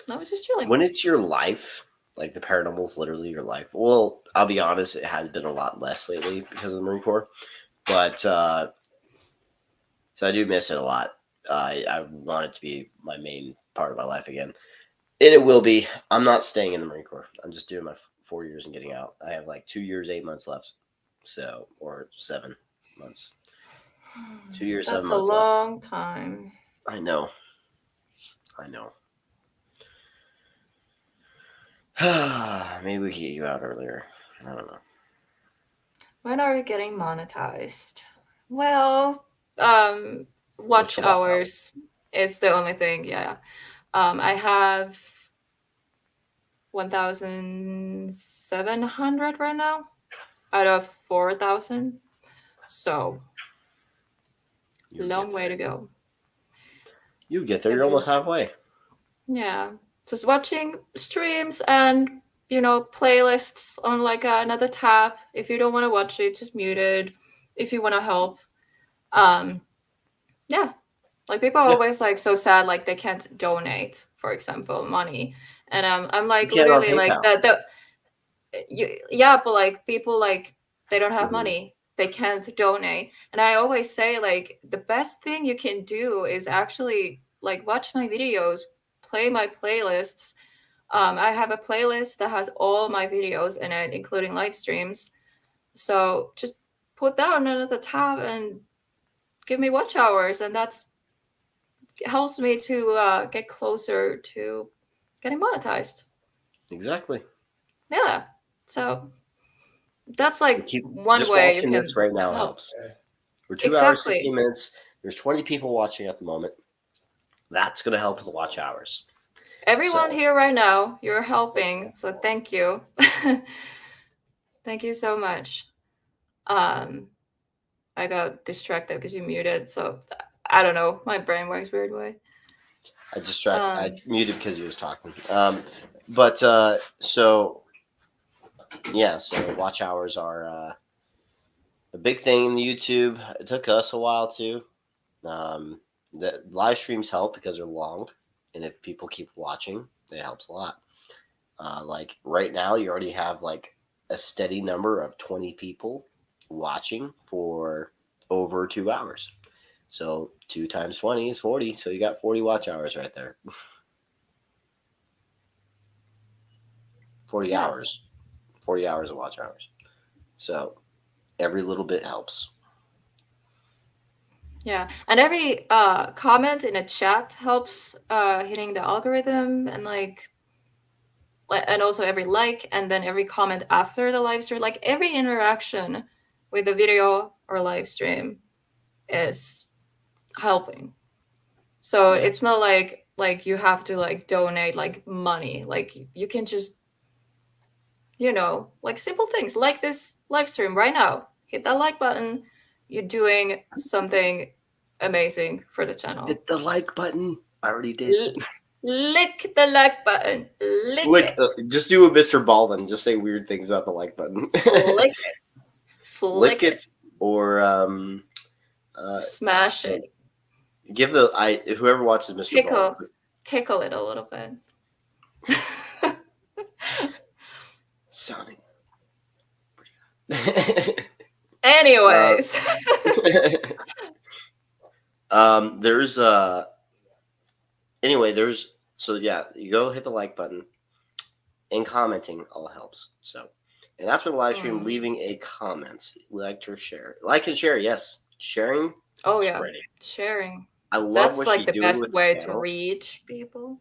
now it's just chilling. When it's your life, like the paranormal is literally your life. Well, I'll be honest, it has been a lot less lately because of the Marine Corps, but so I do miss it a lot. I want it to be my main part of my life again, and it will be. I'm not staying in the Marine Corps. I'm just doing my 4 years and getting out. I have like 2 years, 8 months left, so or 7 months. 2 years, 7 That's a months left. long time. I know. Maybe we can get you out earlier. I don't know. When are you getting monetized? Well, What's watch the watch hours is the only thing. Yeah. I have 1,700 right now out of 4,000. So You'll long get way to there. go. You get there. You're It's almost just, halfway. yeah, just watching streams and playlists on like another tab. If you don't want to watch it, just mute it. If you want to help, yeah, like people are Yeah. always like so sad, like they can't donate, for example, money, and I'm You like can on literally like PayPal. yeah, but like people like they don't have Mhm. money, they can't donate, and I always say like the best thing you can do is actually like watch my videos, play my playlists. I have a playlist that has all my videos in it, including live streams. So just put that on another tab and give me watch hours, and that's helps me to get closer to getting monetized. Exactly. Yeah. So that's So like keep one just way you watching this can right now help. helps. We're 2 hours, 16 Exactly. minutes. There's 20 people watching at the moment. That's going to help with the watch hours. Everyone So here right now, you're helping. So thank you. Thank you so much. I got distracted because you muted. So I don't know. My brain works weird way. I muted because he was talking. But so yeah, so watch hours are a big thing in YouTube. It took us a while too. The live streams help because they're long, and if people keep watching, it helps a lot. Like right now, you already have like a steady number of 20 people watching for over 2 hours. So 2 times 20 is 40. So you got 40 watch hours right there. 40 Yeah. hours. 40 hours of watch hours. So every little bit helps. Yeah. And every comment in a chat helps hitting the algorithm, and and also every like, and then every comment after the live stream, like every interaction with the video or live stream is helping. So Yes. it's not like you have to like donate like money. Like you can just like simple things like this live stream right now. Hit that like button. You're doing something amazing for the channel. Hit the like button. I already did. Lick the like button. Lick it. Just do a Mr. Baldwin. Just say weird things about the like button. Flick it. Lick Flick it, or Smash it. give whoever watches Mr. Baldwin. Tickle it a little bit. Sounding pretty good. Anyways. There's so yeah, you go hit the like button, and commenting all helps. So, and after the live stream, leaving a comment, like or share, like and share. Yes, sharing. Oh yeah, spreading. sharing. I love That's what like she's the doing best with the way to channel. reach people.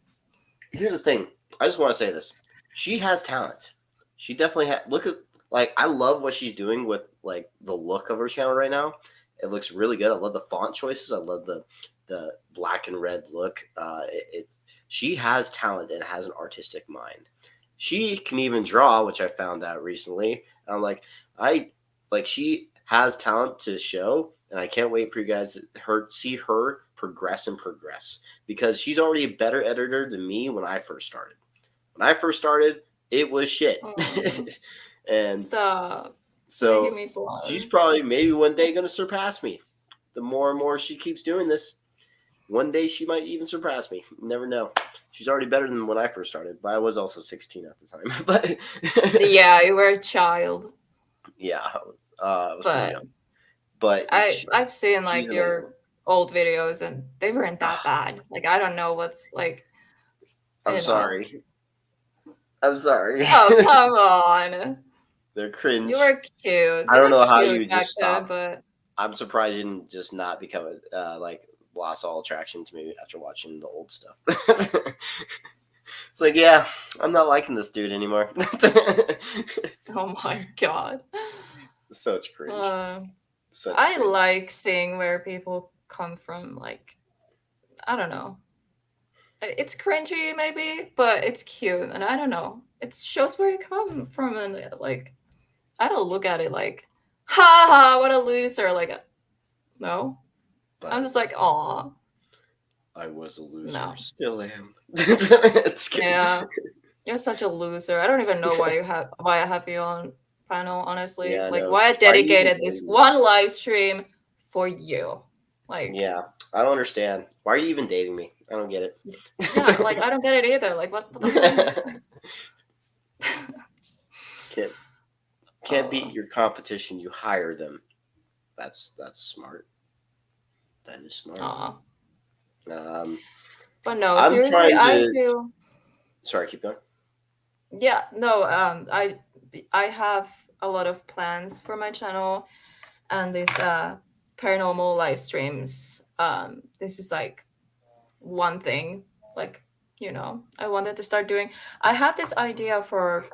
Here's the thing. I just want to say this. She has talent. She definitely has. Look at, like, I love what she's doing with, like, the look of her channel right now. It looks really good. I love the font choices. I love the black and red look. She has talent and has an artistic mind. She can even draw, which I found out recently. And I'm like, she has talent to show, and I can't wait for you guys to see her progress and progress, because she's already a better editor than me when I first started. When I first started, it was shit. Oh, And stop making so me she's blush. probably maybe one day going to surpass me. The more and more she keeps doing this, one day she might even surpass me. You never know. She's already better than when I first started, but I was also 16 at the time. But Yeah, you were a child, yeah, I was pretty but young. But I've seen she's like amazing. your old videos and they weren't that bad. Like I don't know what's like, I'm you know. sorry. I'm sorry. Oh, come on. They're cringe. You were cute. I You don't were know how you cute back just then, stop. but I'm surprised you didn't just not become like lost all attraction to me after watching the old stuff. It's like, yeah, I'm not liking this dude anymore. oh my god. Such cringe. Such I cringe. like seeing where people come from. Like, I don't know. It's cringy, maybe, but it's cute, and I don't know. It shows where you come from, and like, I don't look at it like, ha ha, what a loser. Like, no. But I'm just like, aw, I was a loser. no. Still am. It's kidding. Yeah, you're such a loser. I don't even know why I have you on panel, honestly. Yeah, I Like, know. why I Why are you even dedicated this dating me? one live stream for you. Like, Yeah, I don't understand. Why are you even dating me? I don't get it. yeah, like I don't get it either. Like, what the hell? Can't beat your competition. You hire them. That's smart. That is smart. Aw. Um, But no, I'm seriously, trying I to. feel Sorry, keep going. yeah, no, I have a lot of plans for my channel and these paranormal live streams. This is like one thing, like, I wanted to start doing. I had this idea for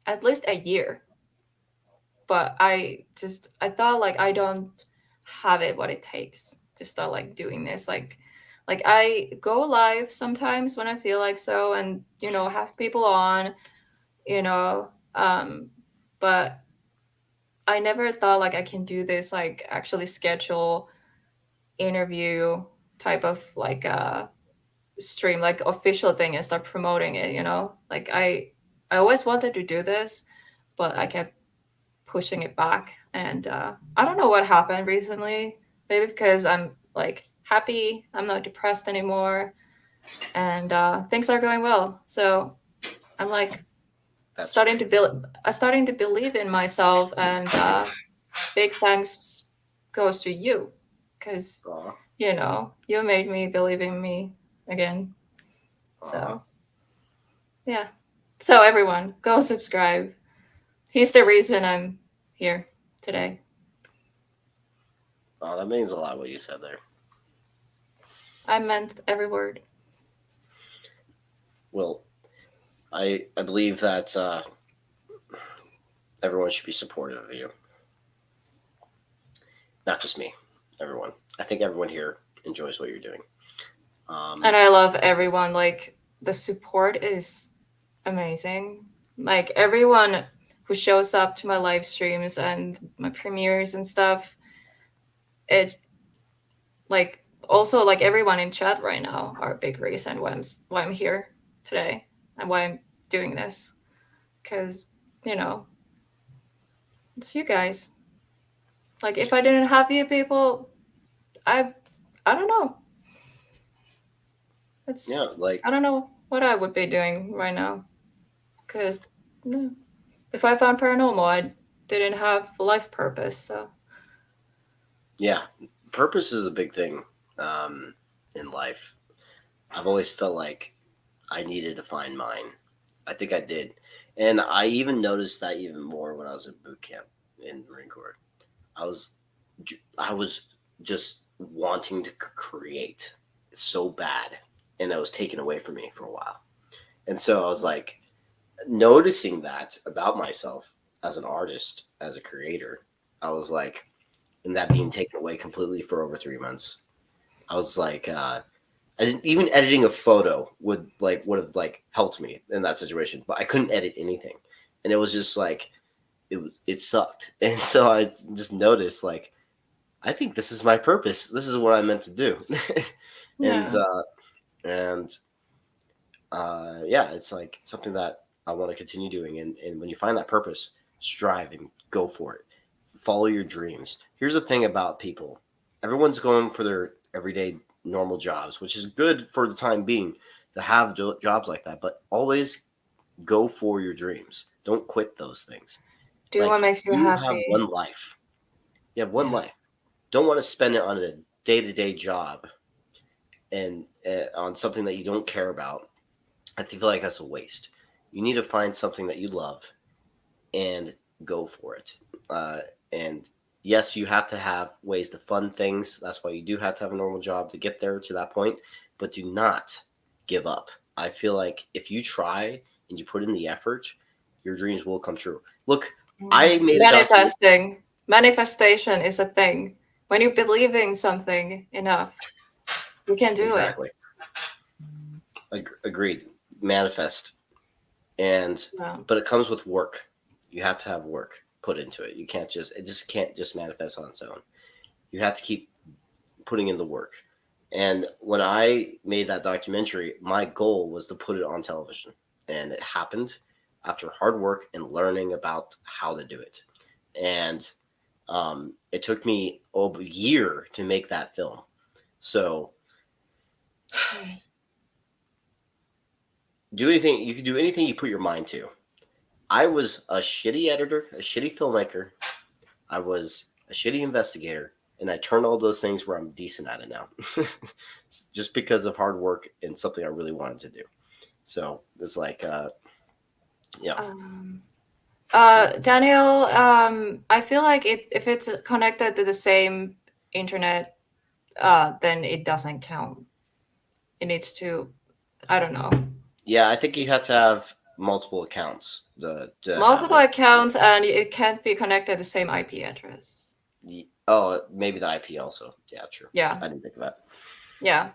at least a year, but I thought like I don't have it what it takes to start like doing this. Like I go live sometimes when I feel like so, and have people on, you know, but I never thought like I can do this, like actually schedule interview type of like stream, like official thing, and start promoting it. Like I always wanted to do this, but I kept pushing it back, and I don't know what happened recently. Maybe because I'm like happy, I'm not depressed anymore, and things are going well. So I'm like That's starting to believe in myself, and big thanks goes to you, because Aw. you made me believe in me again. Aw. So yeah, so everyone go subscribe. He's the reason I'm here today. Oh, that means a lot what you said there. I meant every word. Well, I believe that everyone should be supportive of you. Not just me, everyone. I think everyone here enjoys what you're doing. And I love everyone. Like, the support is amazing. Like, everyone who shows up to my live streams and my premieres and stuff, it, like, also, like, everyone in chat right now are a big reason why I'm here today and why I'm doing this. Because, it's you guys. Like, if I didn't have you people, I don't know. Yeah, like, I don't know what I would be doing right now. Because if I found paranormal, I didn't have life purpose. So yeah, purpose is a big thing in life. I've always felt like I needed to find mine. I think I did. And I even noticed that even more when I was at boot camp in the Marine Corps. I was just wanting to create so bad, and it was taken away from me for a while. And so I was like noticing that about myself as an artist, as a creator. I was like, and that being taken away completely for over 3 months. I was like, I didn't, even editing a photo would have like helped me in that situation, but I couldn't edit anything, and it was just like it sucked. And so I just noticed like, I think this is my purpose. This is what I'm meant to do. and Yeah. and yeah, it's like something that I want to continue doing. And when you find that purpose, strive and go for it. Follow your dreams. Here's the thing about people. Everyone's going for their everyday normal jobs, which is good for the time being to have jobs like that, but always go for your dreams. Don't quit those things. Do what Like, makes you you have happy. one life. You have one Yeah. life. Don't want to spend it on a day-to-day job and on something that you don't care about. I feel like that's a waste. You need to find something that you love and go for it. And yes, you have to have ways to fund things. That's why you do have to have a normal job to get there to that point. But do not give up. I feel like if you try and you put in the effort, your dreams will come true. Look, I made a documentary. Manifestation is a thing. When you believe in something enough, you can do Exactly. Agreed. Manifest. it. Yeah. But it comes with work. You have to have work put into it. It just can't just manifest on its own. You have to keep putting in the work. And when I made that documentary, my goal was to put it on television. And it happened after hard work and learning about how to do it. And it took me a year to make that film. So do anything. You can do anything you put your mind to. I was a shitty editor, a shitty filmmaker. I was a shitty investigator, and I turned all those things where I'm decent at it now. Just because of hard work and something I really wanted to do. So it's like, yeah. Daniel, I feel like if it's connected to the same internet, then it doesn't count. It needs to, I don't know. Yeah, I think you have to have multiple accounts. Multiple accounts, and it can't be connected to the same IP address. Oh, maybe the IP also. Yeah, true. Yeah. I didn't think of that. Yeah.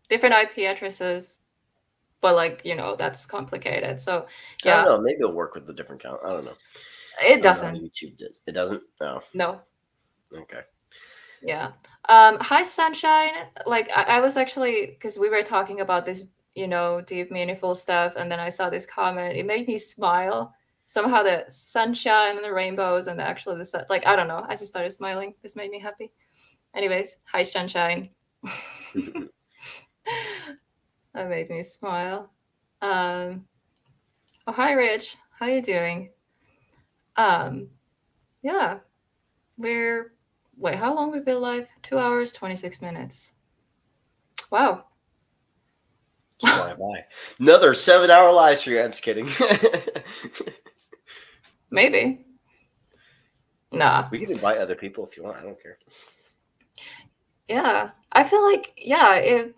Different IP addresses, but like, that's complicated. So, yeah. I don't know. Maybe it'll work with the different count. I don't know. It doesn't. YouTube does. It doesn't? No. No. Okay. Yeah. Hi, Sunshine. Like, I was actually, because we were talking about this, deep, meaningful stuff, and then I saw this comment. It made me smile. Somehow the sunshine and the rainbows and actually the sun, like, I don't know. I just started smiling. This made me happy. Anyways, hi, Sunshine. That made me smile. Oh, hi, Rich. How you doing? Yeah. Wait, how long we've been live? 2 hours, 26 minutes. Wow. Just fly by. Another 7-hour live stream. I'm just kidding. Maybe. Nah. We can invite other people if you want. I don't care. Yeah. I feel like, yeah,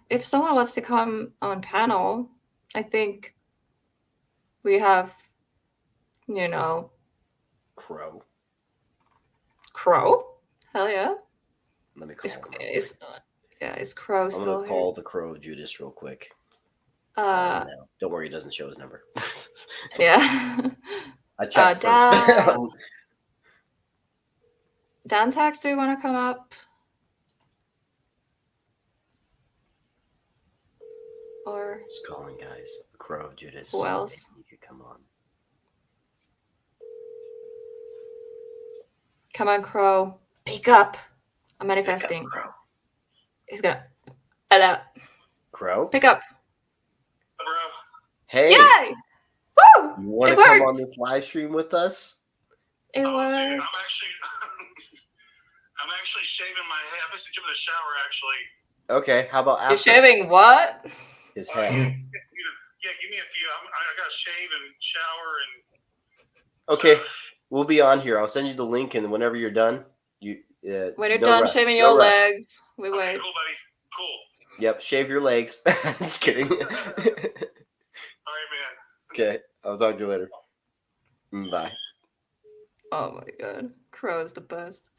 if someone wants to come on panel, I think we have, Crow. Crow? Hell yeah. Let me call him. Is Crow still here? I'm gonna call the Crow Judas real quick. No. Don't worry, it doesn't show his number. Yeah. I checked first. Dantax, do you want to come up? Or just calling, guys. The Crow Judas. Who else? You could come on. Come on, Crow. Pick up. I'm manifesting. Pick up, Crow. He's gonna. Hello. Crow? Pick up. Bro. Hey. Yay! Woo! You want to It come worked. on this live stream with us? It Dude, worked. I'm actually shaving my head. I'm just giving a shower, actually. Okay, how about after? You're shaving what? His head. Yeah, give me a few. I got to shave and shower and. Okay, we'll be on here. I'll send you the link, and whenever you're done, Yeah. When you're No done rush. shaving No your rush. legs, we Okay, wait. cool, buddy. Cool. Yep. Shave your legs. Just kidding. All right, man. Okay. I'll talk to you later. Bye. Oh my god, Crow is the best.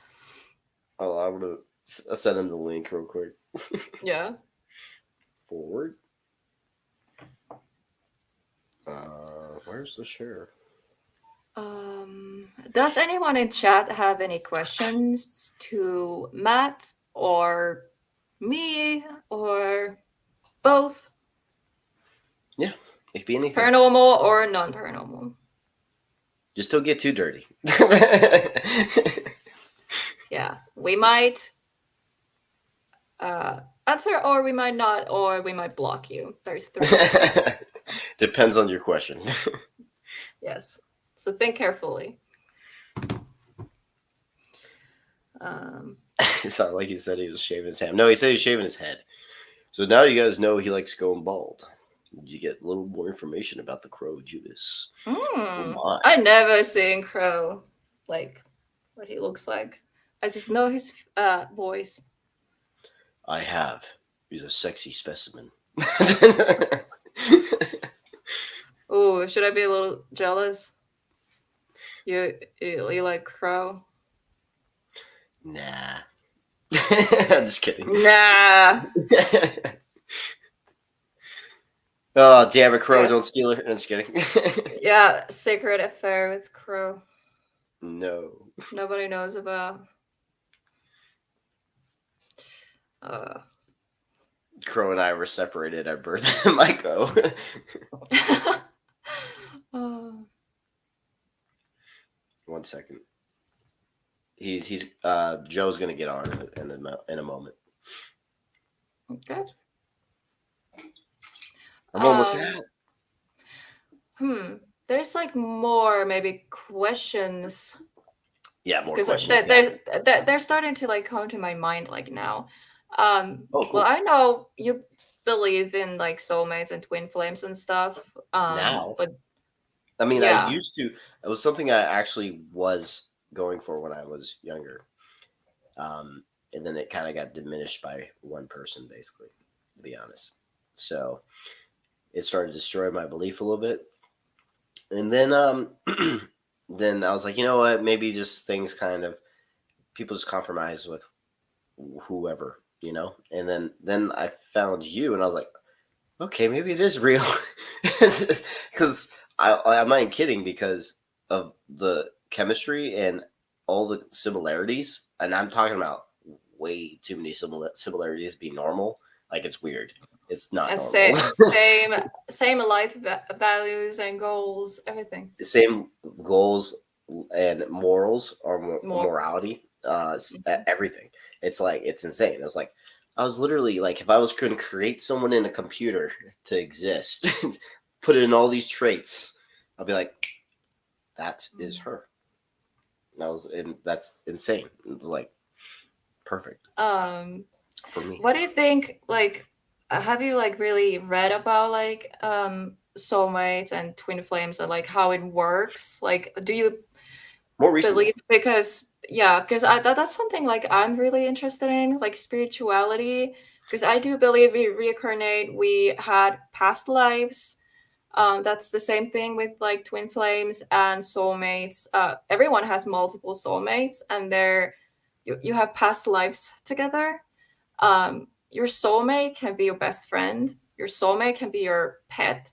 Oh, I'm gonna send him the link real quick. Yeah. Forward. Where's the share? Does anyone in chat have any questions to Matt or me or both? Yeah, it could be anything. Paranormal or non-paranormal? Just don't get too dirty. Yeah, we might answer, or we might not, or we might block you. There's 3 options. Depends on your question. Yes, so think carefully. It sounded like he said he was shaving his hand. No, he said he was shaving his head. So now you guys know he likes going bald. You get a little more information about the crow Judas. Oh my. I never seen Crow, like what he looks like. I just know his voice. I have. He's a sexy specimen. Oh, should I be a little jealous? You like Crow? Nah. I'm just kidding. Nah. Oh, damn it, Crow, Yes. don't steal her. I'm just kidding. Yeah, secret affair with Crow. No. Nobody knows about. Crow and I were separated at birth. Michael. One second. He's Joe's gonna get on in a moment. Okay. I'm almost at. There's like more maybe questions. Yeah, more Because questions. Yes. they're starting to like come to my mind like now. Oh, cool. Well, I know you believe in like soulmates and twin flames and stuff. Now, but I mean, yeah. I used to. It was something I actually was going for when I was younger, and then it kind of got diminished by one person, basically, to be honest. So it started to destroy my belief a little bit, and then then I was like, you know what? Maybe just things kind of people just compromise with whoever, you know. And then I found you, and I was like, okay, maybe it is real, because I'm not even kidding, because of the chemistry and all the similarities, and I'm talking about way too many similarities to be normal. Like, it's weird. It's not normal. Same life values and goals, everything. Same goals and morals or morality, everything. It's like, it's insane. It's like, I was literally like, if I was going to create someone in a computer to exist, put in all these traits, I'll be like, that is her. That's insane. It's like perfect for me. What do you think? Like, have you like really read about like soulmates and twin flames and like how it works? Like, do you more recently believe? Because that's something like I'm really interested in, like spirituality. Because I do believe we reincarnate. We had past lives. That's the same thing with like twin flames and soulmates. Everyone has multiple soulmates, and you have past lives together. Your soulmate can be your best friend. Your soulmate can be your pet.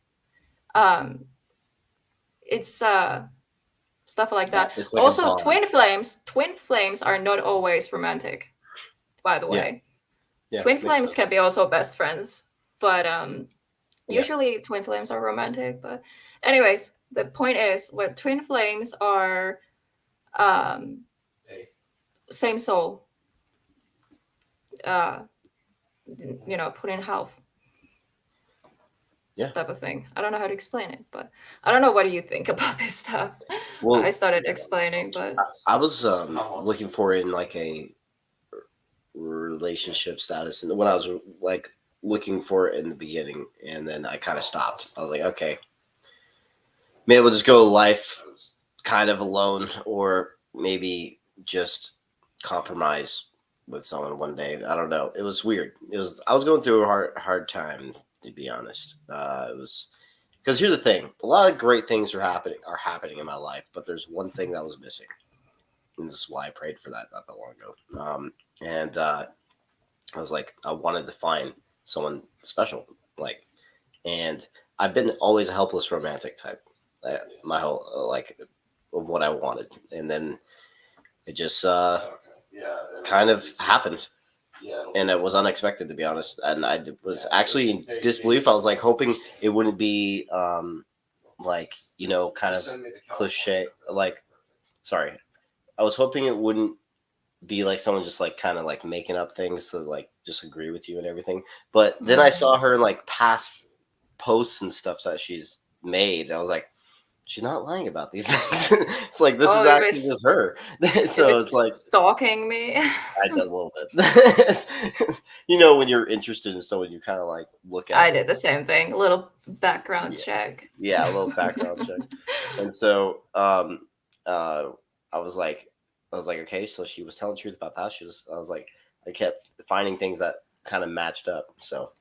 It's stuff like that. It's like Also, twin flames are not always romantic, by the way. Yeah, twin flames sense. can be also best friends, but usually twin flames are romantic. But anyways, the point is, what twin flames are same soul, put in half. Yeah, type of thing. I don't know how to explain it, but I don't know, what do you think about this stuff? Well, I started explaining, but I was looking for it in like a relationship status, and when I was like looking for it in the beginning, and then I kind of stopped. I was like, okay, maybe we'll just go life kind of alone, or maybe just compromise with someone one day. I don't know. It was weird. I was going through a hard time, to be honest. It was because here's the thing: a lot of great things are happening in my life, but there's one thing that was missing, and this is why I prayed for that not that long ago. And I was like, I wanted to find someone special, like, and I've been always a helpless romantic type, my whole like of what I wanted, and then it just kind of happened. And it was unexpected, to be honest. And I was actually in disbelief. I was like hoping it wouldn't be like, kind of cliche. Like, sorry, I was hoping it wouldn't be like someone just like kind of like making up things to like just agree with you and everything. But then I saw her like past posts and stuff that she's made. I was like, she's not lying about these things. It's like this is actually just her. So it's like stalking me. I did a little bit. When you're interested in someone, you kind of like look at. I did the same thing. A little background check. Yeah, a little background check. And so I was like, okay, so she was telling the truth about past. I was like, I kept finding things that kind of matched up. So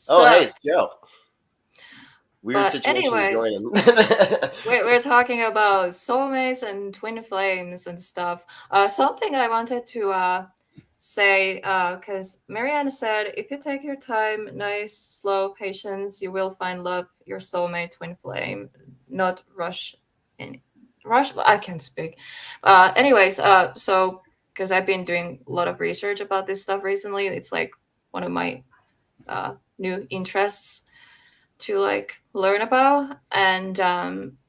hey, Joe. Weird situation anyways, we're talking about soulmates and twin flames and stuff. Something I wanted to say, because Marianne said, if you take your time, nice, slow, patience, you will find love, your soulmate, twin flame, not rush. I can't speak. Anyways, so because I've been doing a lot of research about this stuff recently, it's like one of my new interests to like learn about, and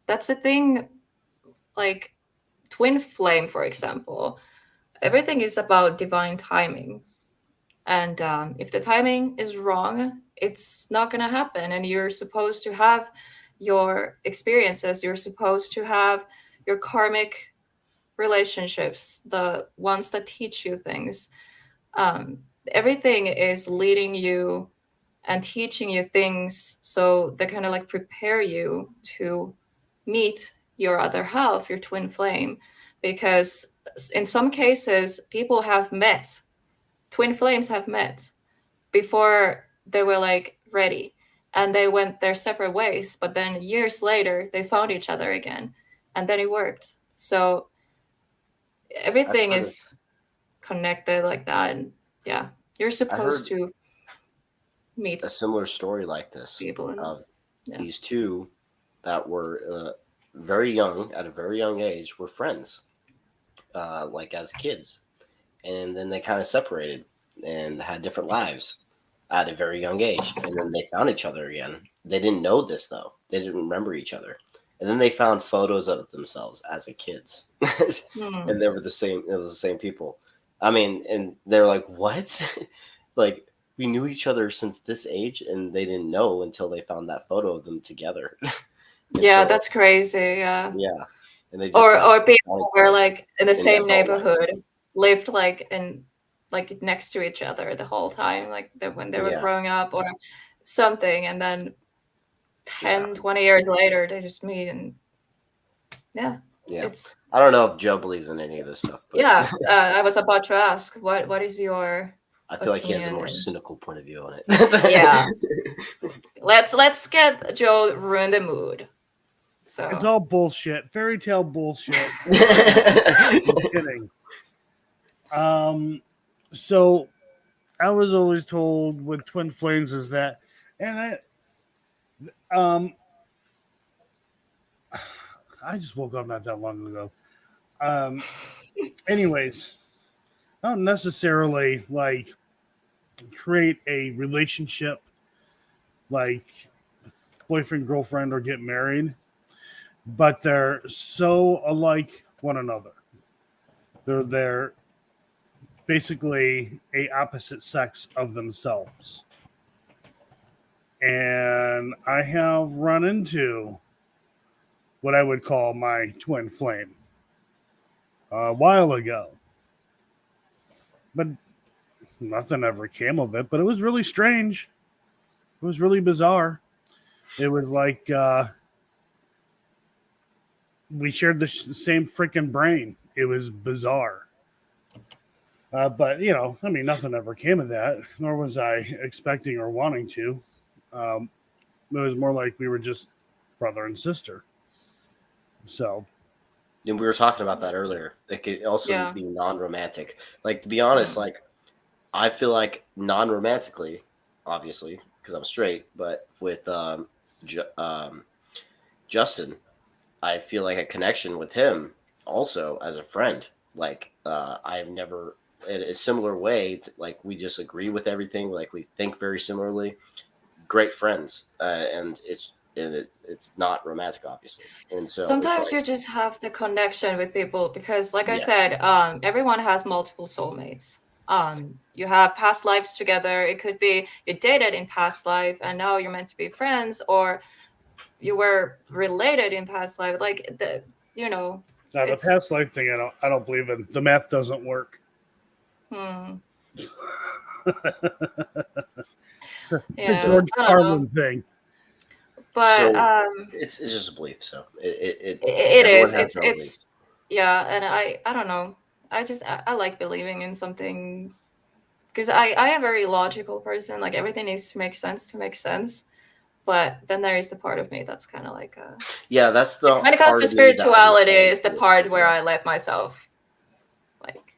that's the thing. Like twin flame, for example, everything is about divine timing, and if the timing is wrong, it's not gonna happen. And you're supposed to have your experiences, you're supposed to have your karmic relationships, the ones that teach you things. Everything is leading you and teaching you things, so they kind of like prepare you to meet your other half, your twin flame. Because in some cases, people have met, twin flames have met before they were like ready, and they went their separate ways, but then years later they found each other again, and then it worked. So everything is connected like that. And yeah, you're supposed to meet a similar story like this people. of these two that were very young, at a very young age, were friends, like as kids, and then they kind of separated and had different lives at a very young age, and then they found each other again. They didn't know this though; they didn't remember each other, and then they found photos of themselves as a kids, and they were the same. It was the same people. I mean, and they're like, "What?" Like, we knew each other since this age, and they didn't know until they found that photo of them together. Yeah, so, that's crazy. Yeah. And they just or people were like in the same neighborhood, lived like in like next to each other the whole time, like when they were growing up or something, and then 10, 20 years later they just meet. And it's, I don't know if Joe believes in any of this stuff, but I was about to ask, what is your I feel like he has a more cynical point of view on it. Yeah. Let's get Joe ruin the mood. So it's all bullshit. Fairy tale bullshit. I'm kidding. So I was always told with twin flames is that, and I just woke up not that long ago. Anyways, I don't necessarily like create a relationship like boyfriend, girlfriend, or get married, but they're so alike one another. They're basically a opposite sex of themselves. And I have run into what I would call my twin flame a while ago. But nothing ever came of it, but it was really strange. It was really bizarre. It was like we shared the same freaking brain. It was bizarre. But, I mean, nothing ever came of that, nor was I expecting or wanting to. It was more like we were just brother and sister. So, And we were talking about that earlier. It could also Yeah. be non-romantic. Like, to be honest, Mm. like I feel like non-romantically, obviously, because I'm straight, but with Justin, I feel like a connection with him also as a friend. Like I've never in a similar way. Like we just agree with everything. Like we think very similarly. Great friends, and it's not romantic, obviously. And so it's Sometimes like you just have the connection with people because, like I yes, said, everyone has multiple soulmates. You have past lives together. It could be you dated in past life and now you're meant to be friends, or you were related in past life. Like now the it's past life thing, I don't believe in. The math doesn't work. hmm, It's a yeah, George I don't know, Carlin thing. but so it's just a belief. So it everyone is. has their own It's beliefs. yeah, and I don't know. I like believing in something because I am a very logical person. Like everything needs to make sense to make sense. But then there is the part of me that's kind of like Yeah, that's the when it comes part to of me that spirituality, understands is the it part as where well. I let myself like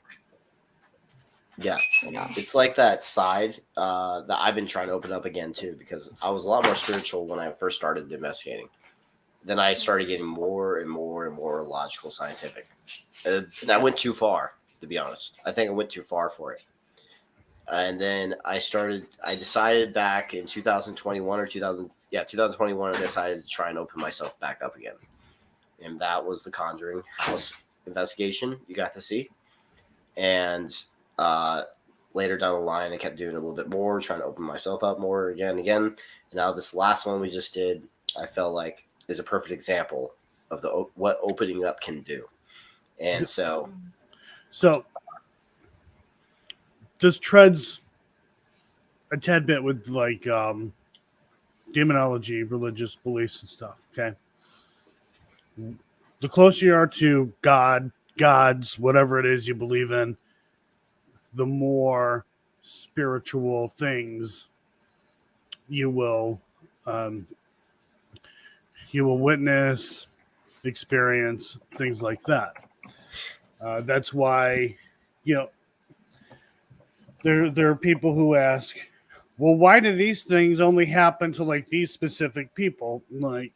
Yeah, you know. it's like that side that I've been trying to open up again too, because I was a lot more spiritual when I first started investigating. Then I started getting more and more and more logical, scientific, and I went too far. To be honest, I think I went too far for it. And then I decided back in 2021 or 2021, I decided to try and open myself back up again. And that was the Conjuring house investigation you got to see. And uh, later down the line, I kept doing a little bit more, trying to open myself up more again and again. And now this last one we just did, I felt like is a perfect example of what opening up can do. And so, So this treads a tad bit with like demonology, religious beliefs and stuff. Okay, the closer you are to God, gods, whatever it is you believe in, the more spiritual things you will um, you will witness, experience, things like that. That's why, you know, there are people who ask, well, why do these things only happen to like these specific people? Like,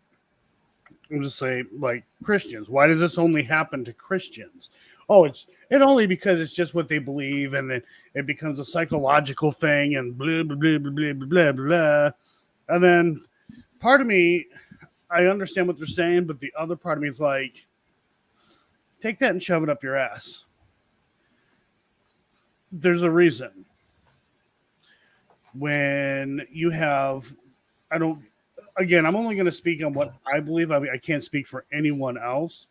I'm just say like Christians. Why does this only happen to Christians? Oh, it only because it's just what they believe, and then it becomes a psychological thing, and blah blah blah blah blah blah blah. And then part of me, I understand what they're saying, but the other part of me is like, take that and shove it up your ass. There's a reason. When you have, I don't, again, I'm only going to speak on what I believe. I mean, I can't speak for anyone else.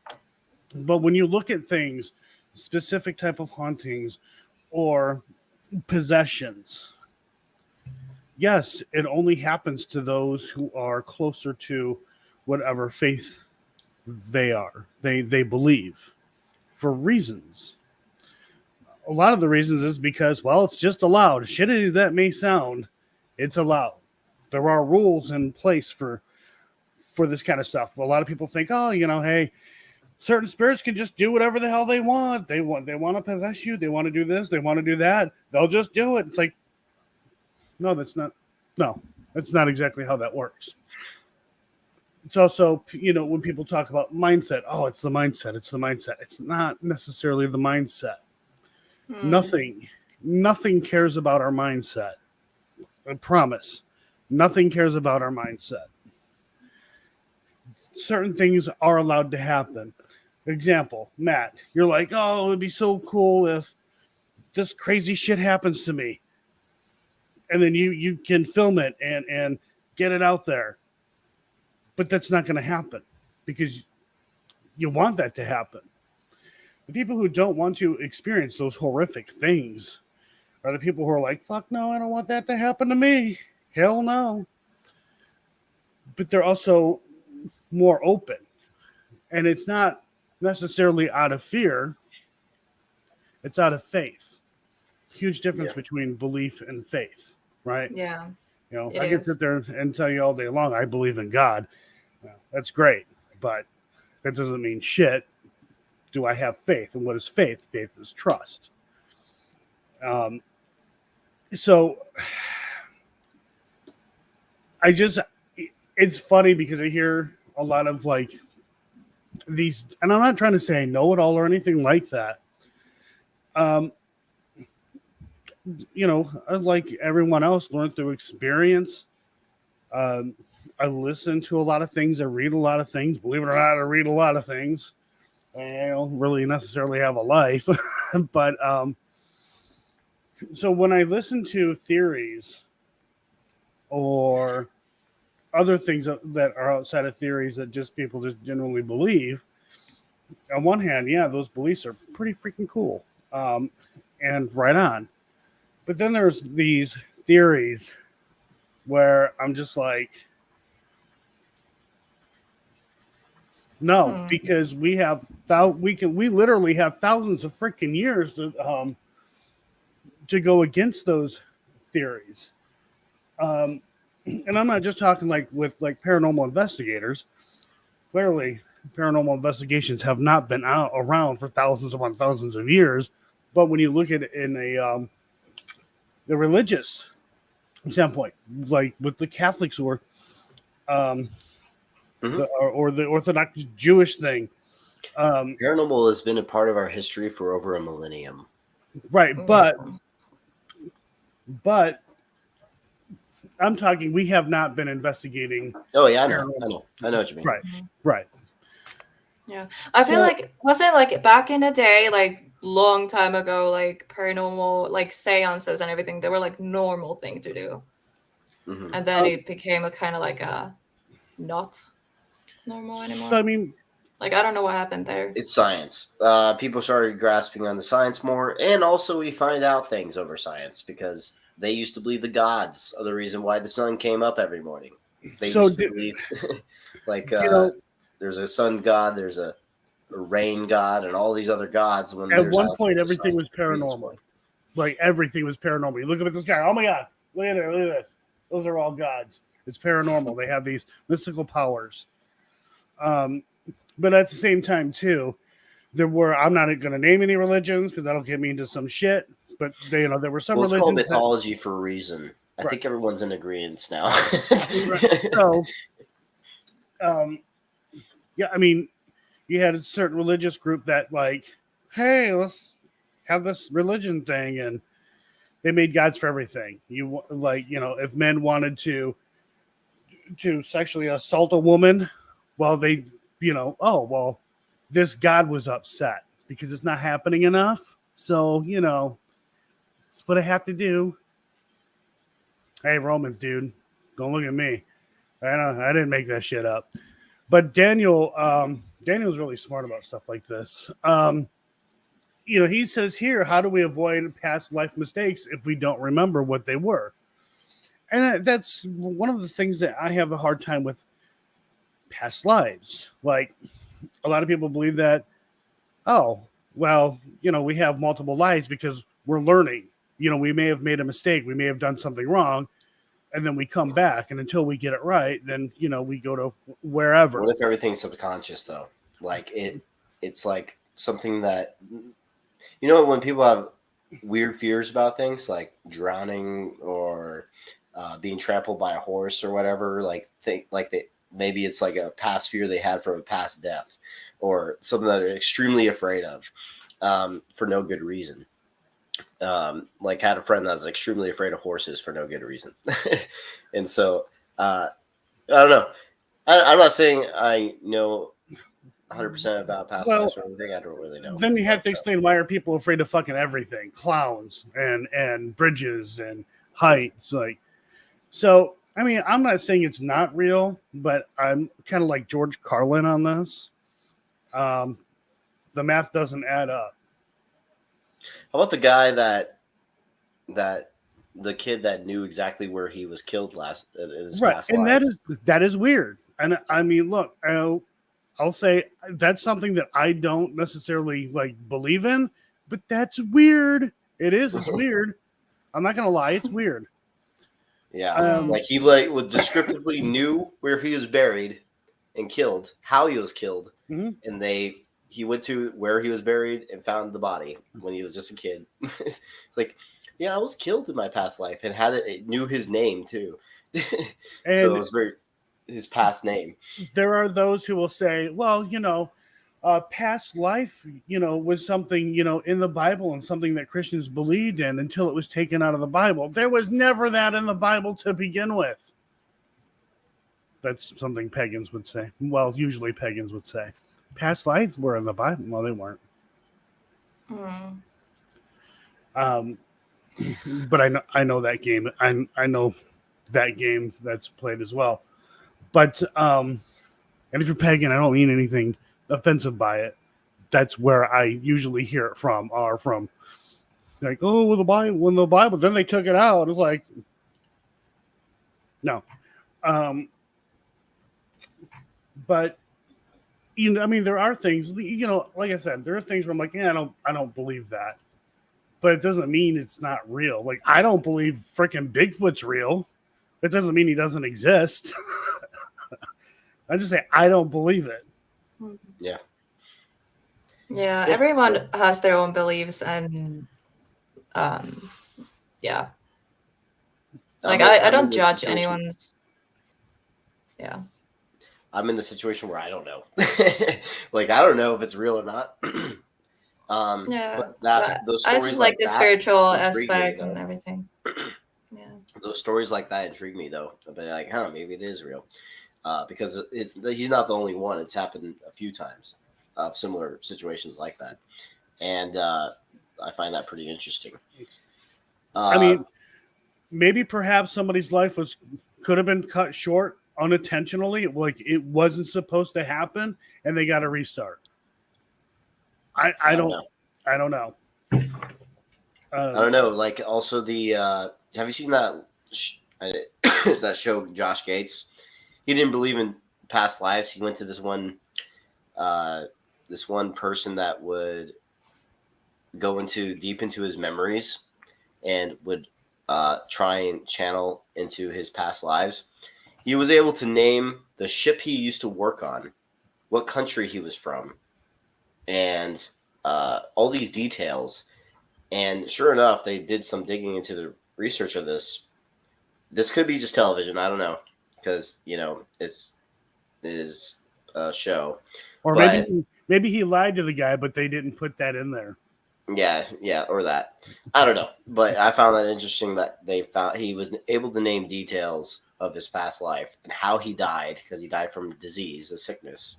But when you look at things, specific type of hauntings or possessions, yes, it only happens to those who are closer to whatever faith they believe for reasons. A lot of the reasons is because, well, it's just allowed. Shitty that may sound, it's allowed. There are rules in place for this kind of stuff. A lot of people think, oh, hey, certain spirits can just do whatever the hell they want. They want to possess you. They want to do this. They want to do that. They'll just do it. It's like, no, that's not exactly how that works. It's also, when people talk about mindset, oh, it's the mindset. It's the mindset. It's not necessarily the mindset. Hmm. Nothing cares about our mindset. I promise. Nothing cares about our mindset. Certain things are allowed to happen. Example, Matt, you're like, oh, it'd be so cool if this crazy shit happens to me. And then you can film it and get it out there. But that's not going to happen because you want that to happen. The people who don't want to experience those horrific things are the people who are like, fuck no, I don't want that to happen to me. Hell no. But they're also more open. And it's not necessarily out of fear, it's out of faith. huge difference Yeah. between belief and faith, right? Yeah. You know, It I can is. sit there and tell you all day long I believe in God. Well, that's great, but that doesn't mean shit. Do I have faith? And what is faith? Faith is trust. Um, so I just, it's funny because I hear a lot of like these, and I'm not trying to say I know it all or anything like that. Um, you know, like everyone else, learn through experience. Um, I listen to a lot of things. I read a lot of things. Believe it or not, I read a lot of things. I don't really necessarily have a life, but so when I listen to theories or other things that are outside of theories that just people just generally believe, on one hand, yeah, those beliefs are pretty freaking cool, and right on. But then there's these theories where I'm just like, no, because we literally have thousands of freaking years to go against those theories. And I'm not just talking like with like paranormal investigators. Clearly, paranormal investigations have not been around for thousands upon thousands of years. But when you look at it in the religious standpoint, like with the Catholics um, or the Orthodox Jewish thing, Paranormal has been a part of our history for over a millennium. right? But I'm talking. We have not been investigating. Oh yeah, I know what you mean. Right. Yeah. I feel So- like, was it like back in the day, like long time ago, like paranormal, like seances and everything, they were like normal thing to do. Mhm. And then it became a kind of like a not normal anymore. So I mean, Like, I don't know what happened there. It's science. People started grasping on the science more, and also we find out things over science because they used to believe the gods are the reason why the sun came up every morning. They So used to believe, like, there's a sun god, there's a rain god, and all these other gods. When at there's one actually point, everything was scientific reasons paranormal. for it. Like everything was paranormal. You look up at the sky. Oh my god! Look at it! Look at this. Those are all gods. It's paranormal. They have these mystical powers. But at the same time, too, there were. I'm not going to name any religions because that'll get me into some shit. But there were some Well, it's called religions. mythology for a reason. I Right. think everyone's in agreement now. So, yeah, I mean, you had a certain religious group that like, hey, let's have this religion thing, and they made gods for everything. You like, if men wanted to sexually assault a woman, well, they, oh well, this god was upset because it's not happening enough. So that's what I have to do. Hey, Romans, dude, don't look at me. I didn't make that shit up. But Daniel's really smart about stuff like this. He says here, how do we avoid past life mistakes if we don't remember what they were? And that's one of the things that I have a hard time with past lives. Like, a lot of people believe that, oh, well, we have multiple lives because we're learning. We may have made a mistake. We may have done something wrong. And then we come back. And until we get it right, then, we go to wherever. What if everything's subconscious, though? Like, it's like something that, when people have weird fears about things like drowning or being trampled by a horse or whatever, maybe it's like a past fear they had from a past death or something that they're extremely afraid of for no good reason. Like, had a friend that was extremely afraid of horses for no good reason. And so, I don't know. I'm not saying I know 100% about past lives or anything. I don't really know. Then you have to explain why are people afraid of fucking everything, clowns and bridges and heights, like. So, I mean, I'm not saying it's not real, but I'm kind of like George Carlin on this. The math doesn't add up. How about the guy that the kid that knew exactly where he was killed last in his past and life? that is weird. And I mean, look, I'll say that's something that I don't necessarily like believe in, but that's weird. It is. It's weird. I'm not gonna lie. It's weird. Yeah, Um, like he would descriptively knew where he was buried and killed, how he was killed, Mhm. and he went to where he was buried and found the body when he was just a kid. It's like, yeah, I was killed in my past life, and it knew his name too. So it And was his past name. there are those who will say, well, past life, was something, in the Bible and something that Christians believed in until it was taken out of the Bible. There was never that in the Bible to begin with. That's something pagans would say. Well, usually pagans would say. Past lives were in the Bible. Well, they weren't. Mm. But I know that game. I know that game that's played as well. But and if you're pagan, I don't mean anything offensive by it. That's where I usually hear it from. Or from like, oh, well, when the Bible, then they took it out. It's like, no. But I mean, there are things. Like I said, there are things where I'm like, yeah, I don't believe that. But it doesn't mean it's not real. Like, I don't believe freaking Bigfoot's real. It doesn't mean he doesn't exist. I just say I don't believe it. Yeah. Yeah, Yeah, everyone so- has their own beliefs, and yeah, like I I'm in don't this judge situation- anyone's. Yeah. I'm in the situation where I don't know. Like, I don't know if it's real or not. Yeah, but those I stories just like the that spiritual intrigue me, aspect though. and everything. Yeah. Those stories like that intrigue me, though. I'll be like, maybe it is real, because he's not the only one. It's happened a few times of similar situations like that, and I find that pretty interesting. I mean, maybe perhaps somebody's life could have been cut short unintentionally, like it wasn't supposed to happen, and they got to restart. I don't know. I don't know. Like, also have you seen that that show, Josh Gates? He didn't believe in past lives. He went to this one person that would go deep into his memories and would try and channel into his past lives. He was able to name the ship he used to work on, what country he was from, and all these details. And sure enough, they did some digging into the research of this. This could be just television. I don't know, because it is a show. Or but, maybe he lied to the guy, but they didn't put that in there. Yeah, or that. I don't know, but I found that interesting that he was able to name details of his past life and how he died, because he died from disease, a sickness,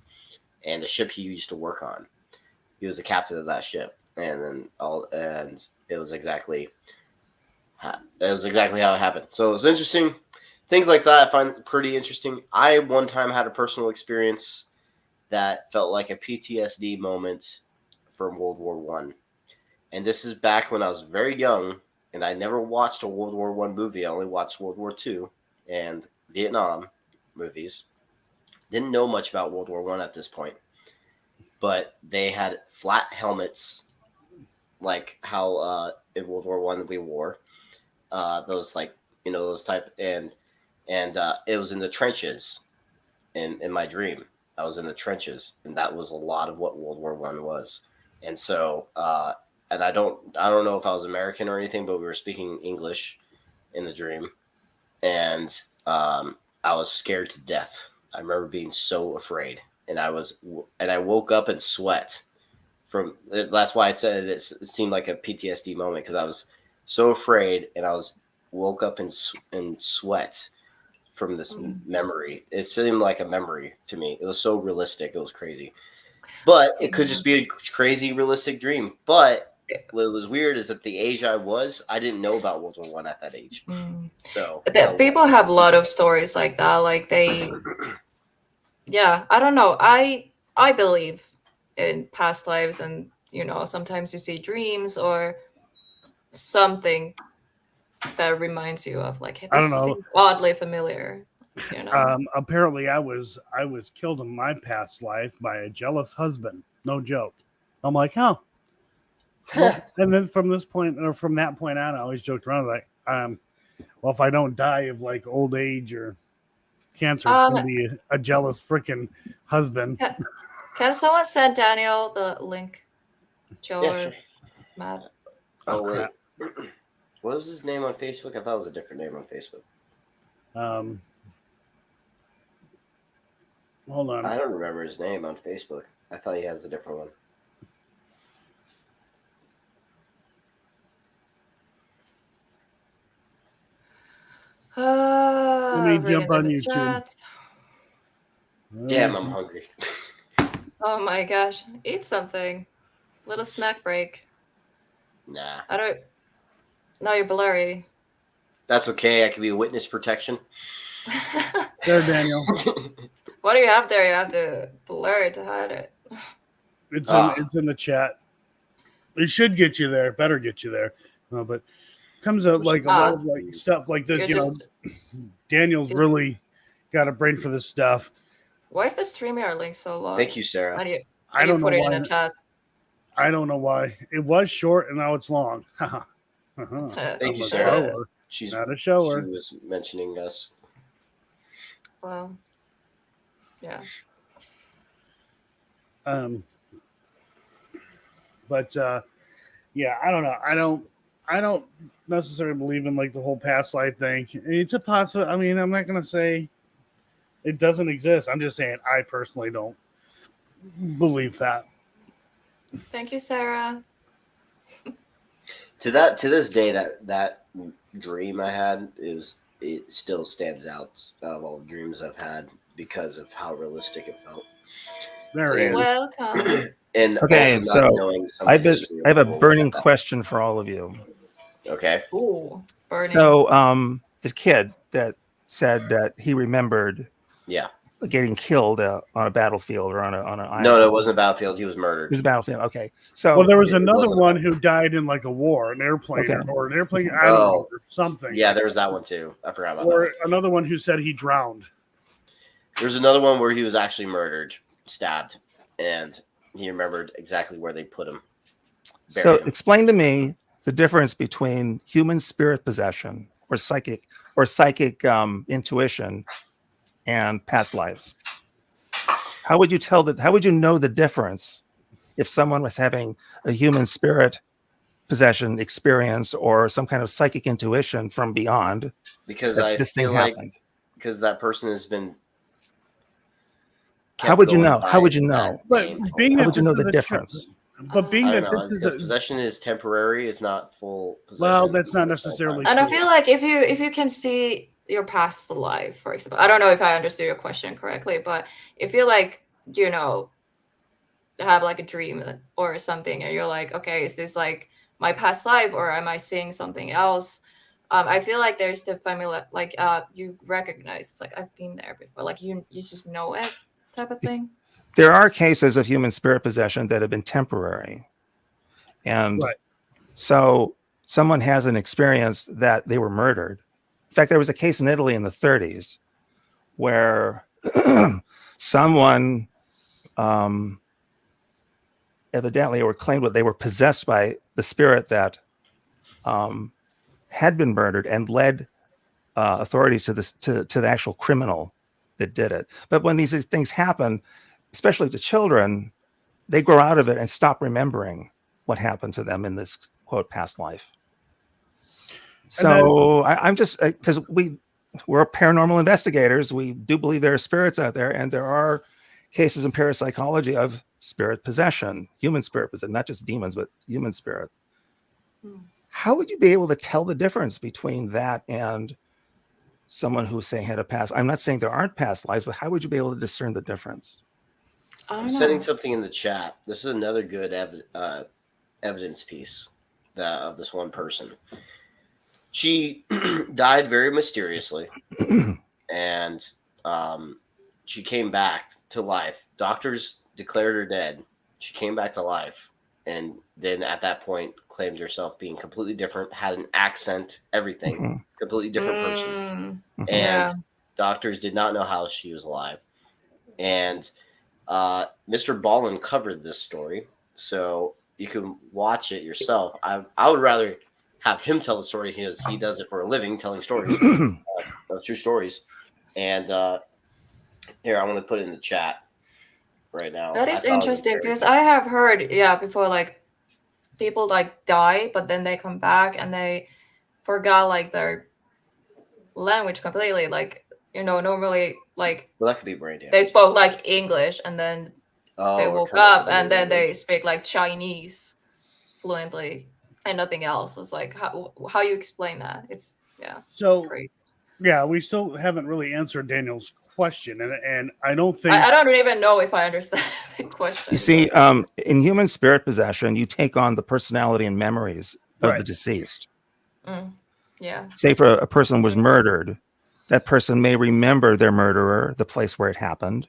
and the ship he used to work on. He was the captain of that ship, and it was exactly how it happened. So it's interesting. Things like that I find pretty interesting. I one time had a personal experience that felt like a PTSD moment from World War One. And this is back when I was very young, and I never watched a World War One movie. I only watched World War II and Vietnam movies. Didn't know much about World War One at this point, but they had flat helmets, like how in World War One we wore those, like, those type, and it was in the trenches. In my dream, I was in the trenches, and that was a lot of what World War One was. And so. And I don't know if I was American or anything, but we were speaking English in the dream, and I was scared to death. I remember being so afraid, and I woke up in sweat. That's why I said it seemed like a PTSD moment, because I was so afraid, and I woke up in sweat from this memory. It seemed like a memory to me. It was so realistic. It was crazy, but it could just be a crazy realistic dream. But what was weird is that the age I didn't know about World War One at that age. So People have a lot of stories like that. Like yeah, I don't know. I believe in past lives, and sometimes you see dreams or something that reminds you of, like, hey, I this don't know. seems oddly familiar. Apparently, I was killed in my past life by a jealous husband. No joke. I'm like, Well, and then from this point or from that point on, I always joked around like, well, if I don't die of like old age or cancer, it's going to be a jealous freaking husband. Can someone send Daniel the link? Joe Yeah, or sure. Matt? Oh, wait. crap. What was his name on Facebook? I thought it was a different name on Facebook. Hold on. I don't remember his name on Facebook. I thought he has a different one. Let me jump on the YouTube. chat. Damn, I'm hungry. Oh my gosh. Eat something. Little snack break. Nah. I don't. No, you're blurry. That's okay. I can be witness protection. There, Daniel. What do you have there? You have to blur it to hide it. It's in the chat. It should get you there. Better get you there. But comes up like a lot of like stuff like this. Daniel's really got a brain for this stuff. Why is the StreamYard link so long? Thank you, Sarah. I don't know put it why. in the chat. I don't know why. It was short and now it's long. Thank you, Sarah. She's not a shower. She was mentioning us. Well, yeah. But yeah, I don't know. I don't necessarily believe in like the whole past life thing. It's a possible. I mean, I'm not gonna say it doesn't exist. I'm just saying I personally don't believe that. Thank you, Sarah. To this day, that dream I had it still stands out of all the dreams I've had because of how realistic it felt. Very welcome. And okay, so I have a burning like question for all of you. Okay. Ooh, burning. So the kid that said that he remembered getting killed on a battlefield or on an island. No, it wasn't a battlefield. He was murdered. It was a battlefield. Okay. So well, there was another one who died in like a war, an airplane or an airplane. I don't know, something. Yeah, there was that one too. I forgot about that. Or another one who said he drowned. There's another one where he was actually murdered, stabbed, and he remembered exactly where they put him. So explain to me the difference between human spirit possession or psychic intuition and past lives. How would you tell that? How would you know the difference if someone was having a human spirit possession experience or some kind of psychic intuition from beyond? Because I feel like because that person has been. How would you know? How would you know? But being how would you know the difference? But being that this possession is temporary, is not full possession. Well, that's not necessarily true. And I feel like if you can see your past life, for example, I don't know if I understood your question correctly, but if you like, have like a dream or something, and you're like, okay, is this like my past life or am I seeing something else? I feel like there's the familiar, like you recognize, it's like I've been there before, like you just know it type of thing. There are cases of human spirit possession that have been temporary. And so someone has an experience that they were murdered. In fact, there was a case in Italy in the 30s where someone evidently or claimed that they were possessed by the spirit that had been murdered and led authorities to the actual criminal that did it. But when these things happen, especially to children, they grow out of it and stop remembering what happened to them in this quote past life. So I'm just because we're paranormal investigators. We do believe there are spirits out there, and there are cases in parapsychology of spirit possession, human spirit possession, not just demons, but human spirit. How would you be able to tell the difference between that and someone who's saying had a past? I'm not saying there aren't past lives, but how would you be able to discern the difference? I'm sending something in the chat. This is another good evidence piece of this one person. She died very mysteriously, and she came back to life. Doctors declared her dead. She came back to life, and then at that point claimed herself being completely different, had an accent, everything, completely different person. And doctors did not know how she was alive. And Mr. Ballin covered this story. So watch it yourself. I would rather have him tell the story because he does it for a living, telling stories, true stories. And here, I'm going to put it in the chat right now. That I is thought it was interesting very because good. I have heard, before, like, people like die, but then they come back and they forgot like their language completely. Like, normally, like, Well, that could be brain they damage. spoke like English and then they Or woke come up up with a and new then they language. speak like Chinese fluently and nothing else. It's like, how you explain that? It's So great. yeah, we still haven't really answered Daniel's question, and I don't think I don't even know if I understand the question. You see, in human spirit possession, you take on the personality and memories of the Right. deceased. Yeah. Say if a person was murdered, that person may remember their murderer, the place where it happened,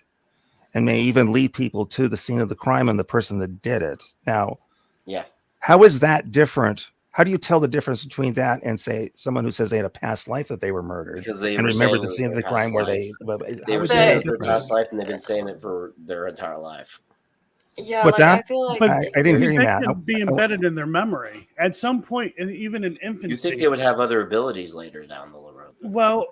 and may even lead people to the scene of the crime and the person that did it. Now, Yeah. how is that different? How do you tell the difference between that and, say, someone who says they had a past life that they were murdered Because they and were remember saying the it was scene of their the crime past where life. They how were is saying that it was their different? past life, and they've been saying it for their entire life. Yeah, What's like that? I feel like but I didn't hear you, that Matt. can be embedded in their memory at some point, even in infancy. You think they would have other abilities later down the road? Well,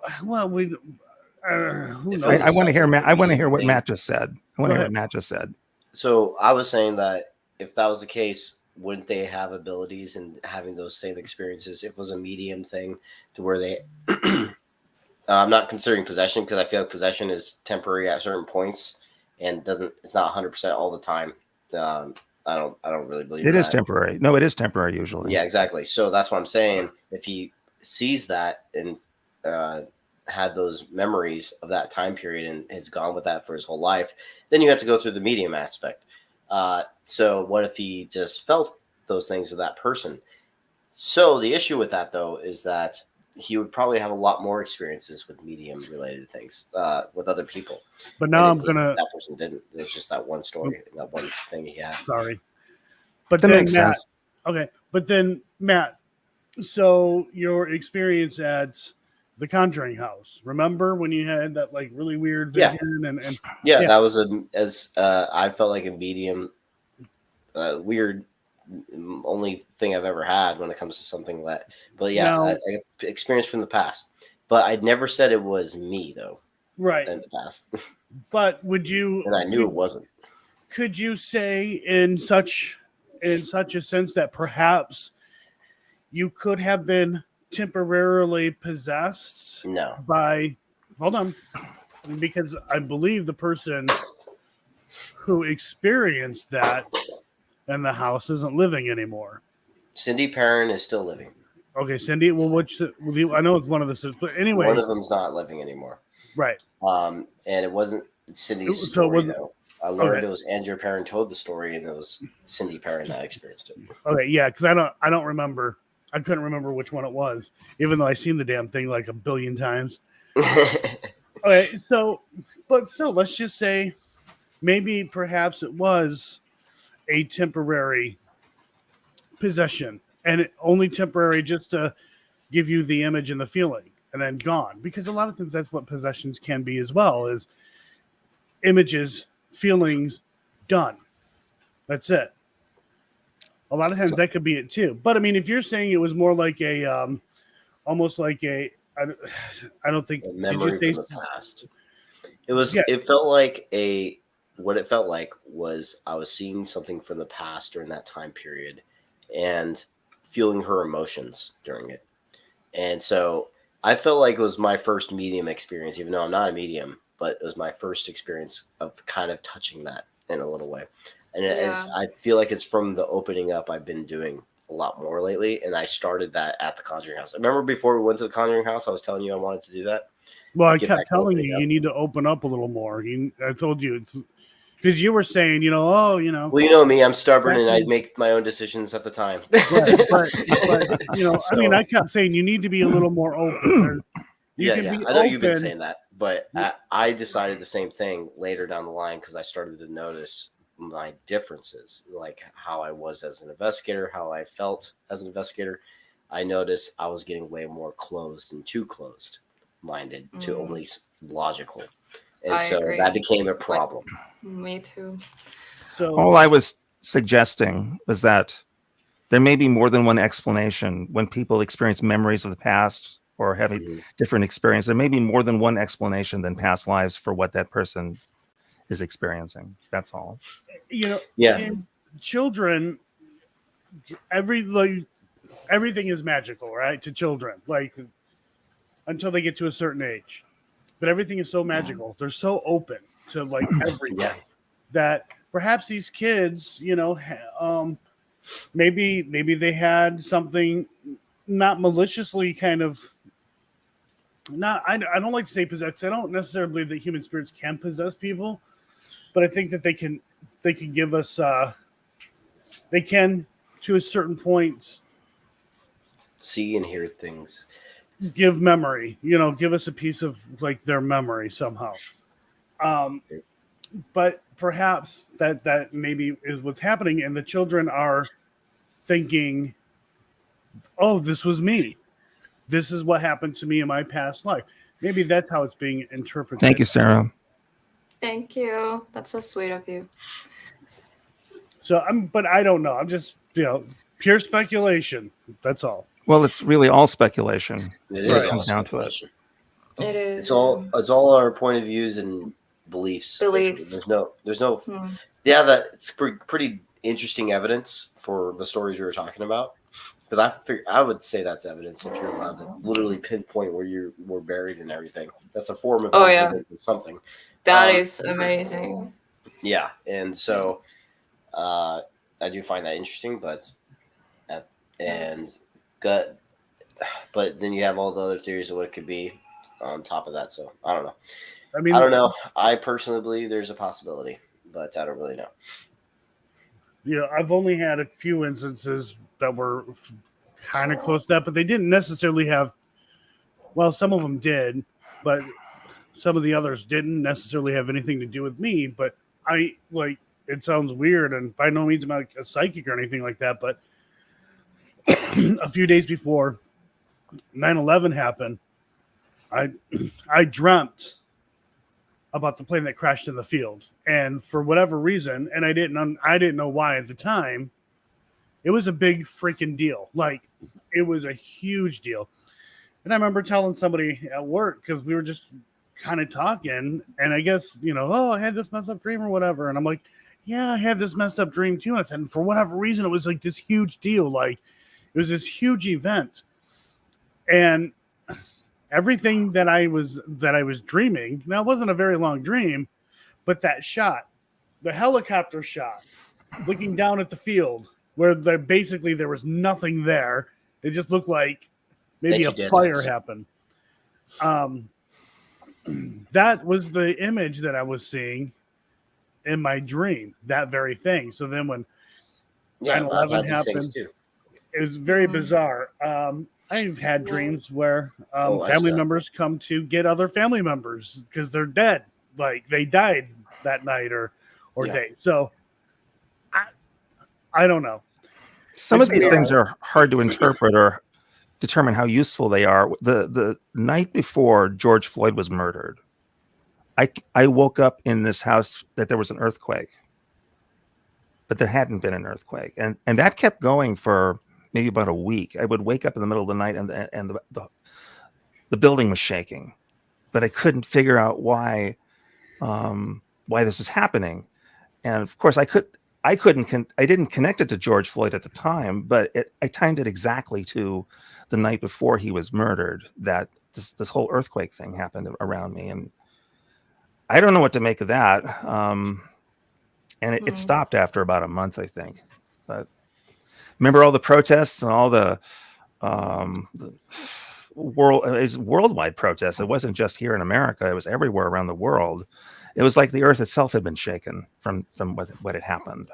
we. Who If it knows? was I want to hear Matt. I want to hear what thing. Matt just said. I want to hear what Matt just said. So I was saying that if that was the case, wouldn't they have abilities and having those same experiences? If it was a medium thing to where they, I'm not considering possession because I feel like possession is temporary at certain points and it's not 100% all the time. I don't really believe It is that. temporary. No, it is temporary usually. Yeah, exactly. So that's what I'm saying. If he sees that and had those memories of that time period and has gone with that for his whole life, then you have to go through the medium aspect. So what if he just felt those things with that person? So the issue with that, though, is that he would probably have a lot more experiences with medium related things with other people. But now And that person didn't. There's just that one story, that one thing he had. Sorry, but That then makes Matt. sense. Okay, but then Matt. So your experience at the Conjuring house. Remember when you had that like really weird vision and that was I felt like a medium weird only thing I've ever had when it comes to something like that. But yeah, Now, I experienced from the past. But I'd never said it was me though. Right. In the past. But would you And I knew it wasn't. Could you say in such a sense that perhaps you could have been temporarily possessed No. by hold on, because I believe the person who experienced that in the house isn't living anymore. Cindy Perrin is still living. Okay, Cindy. Well, I know it's one of the, but anyways, one of them's not living anymore. Right. And it wasn't Cindy's story though. I learned it was Andrew Perrin told the story, and it was Cindy Perrin that experienced it. Okay, yeah, because I don't remember. I couldn't remember which one it was, even though I've seen the damn thing like a billion times. Okay, so, but still, let's just say maybe perhaps it was a temporary possession, and only temporary just to give you the image and the feeling, and then gone. Because a lot of times that's what possessions can be as well, is images, feelings, done. That's it. A lot of times that could be it too. But I mean, if you're saying it was more like a, almost like a, I don't think a memory from the past. It was. Yeah. It felt like what it felt like was I was seeing something from the past during that time period, and feeling her emotions during it. And so I felt like it was my first medium experience, even though I'm not a medium, but it was my first experience of kind of touching that in a little way. And I feel like it's from the opening up I've been doing a lot more lately. And I started that at the Conjuring House. I remember before we went to the Conjuring House, I was telling you I wanted to do that. Well, I kept telling you need to open up a little more. I told you it's because you were saying, Well, you know me, I'm stubborn and I make my own decisions at the time. But I mean, I kept saying you need to be a little more open. I know you've been saying that, but I decided the same thing later down the line because I started to notice my differences, like how I was as an investigator, how I felt as an investigator. I noticed I was getting way more closed and too closed-minded to only logical. And so that became a problem. Me too. So all I was suggesting was that there may be more than one explanation when people experience memories of the past or have a different experience. There may be more than one explanation than past lives for what that person is experiencing. That's all. In children, everything is magical, right? To children, like until they get to a certain age. But everything is so magical. They're so open to like everything that perhaps these kids, maybe they had something not maliciously kind of not. I don't like to say possessed. I don't necessarily believe that human spirits can possess people, but I think that they can give us. They can, to a certain point, see and hear things. Give memory, give us a piece of like their memory somehow. But perhaps that maybe is what's happening, and the children are thinking, "Oh, this was me. This is what happened to me in my past life." Maybe that's how it's being interpreted. Thank you, Sarah. Thank you. That's so sweet of you. So but I don't know. I'm just pure speculation. That's all. Well, it's really all speculation. It is all all down to it. speculation. It is. It's all our point of views and beliefs. Beliefs. There's no. Yeah, that's pretty interesting evidence for the stories we were talking about. Because I would say that's evidence if you're allowed to literally pinpoint where you were buried and everything. That's a form of evidence or something. That is amazing. Yeah, and so I do find that interesting, but then you have all the other theories of what it could be on top of that. So I don't know. I don't know. I personally believe there's a possibility, but I don't really know. I've only had a few instances that were kind of close to that, but they didn't necessarily have. Well, some of them did, but some of the others didn't necessarily have anything to do with me. But it sounds weird, and by no means am I a psychic or anything like that, but a few days before 9/11 happened, I dreamt about the plane that crashed in the field, and for whatever reason, and I didn't know why at the time, it was a big freaking deal. Like, it was a huge deal. And I remember telling somebody at work, because we were just kind of talking, and I guess, I had this messed up dream or whatever, and I'm like, yeah, I had this messed up dream too. And I said, and for whatever reason, it was like this huge deal. Like, it was this huge event. And everything that I was dreaming, now it wasn't a very long dream, but that shot, the helicopter shot, looking down at the field where basically there was nothing there. It just looked like maybe a fire happened. That was the image that I was seeing in my dream, that very thing. So then when 9/11 happened, it was very bizarre. I've had dreams where family members come to get other family members because they're dead, like they died that night or day. So I don't know. Some of these things are hard to interpret or determine how useful they are. The night before George Floyd was murdered, I woke up in this house that there was an earthquake, but there hadn't been an earthquake, and that kept going for maybe about a week. I would wake up in the middle of the night and the building was shaking, but I couldn't figure out why this was happening. And of course, I didn't connect it to George Floyd at the time, but I timed it exactly to the night before he was murdered, that this whole earthquake thing happened around me. And I don't know what to make of that. And it stopped after about a month, I think. But remember all the protests and all the worldwide protests. It wasn't just here in America. It was everywhere around the world. It was like the earth itself had been shaken from what had happened.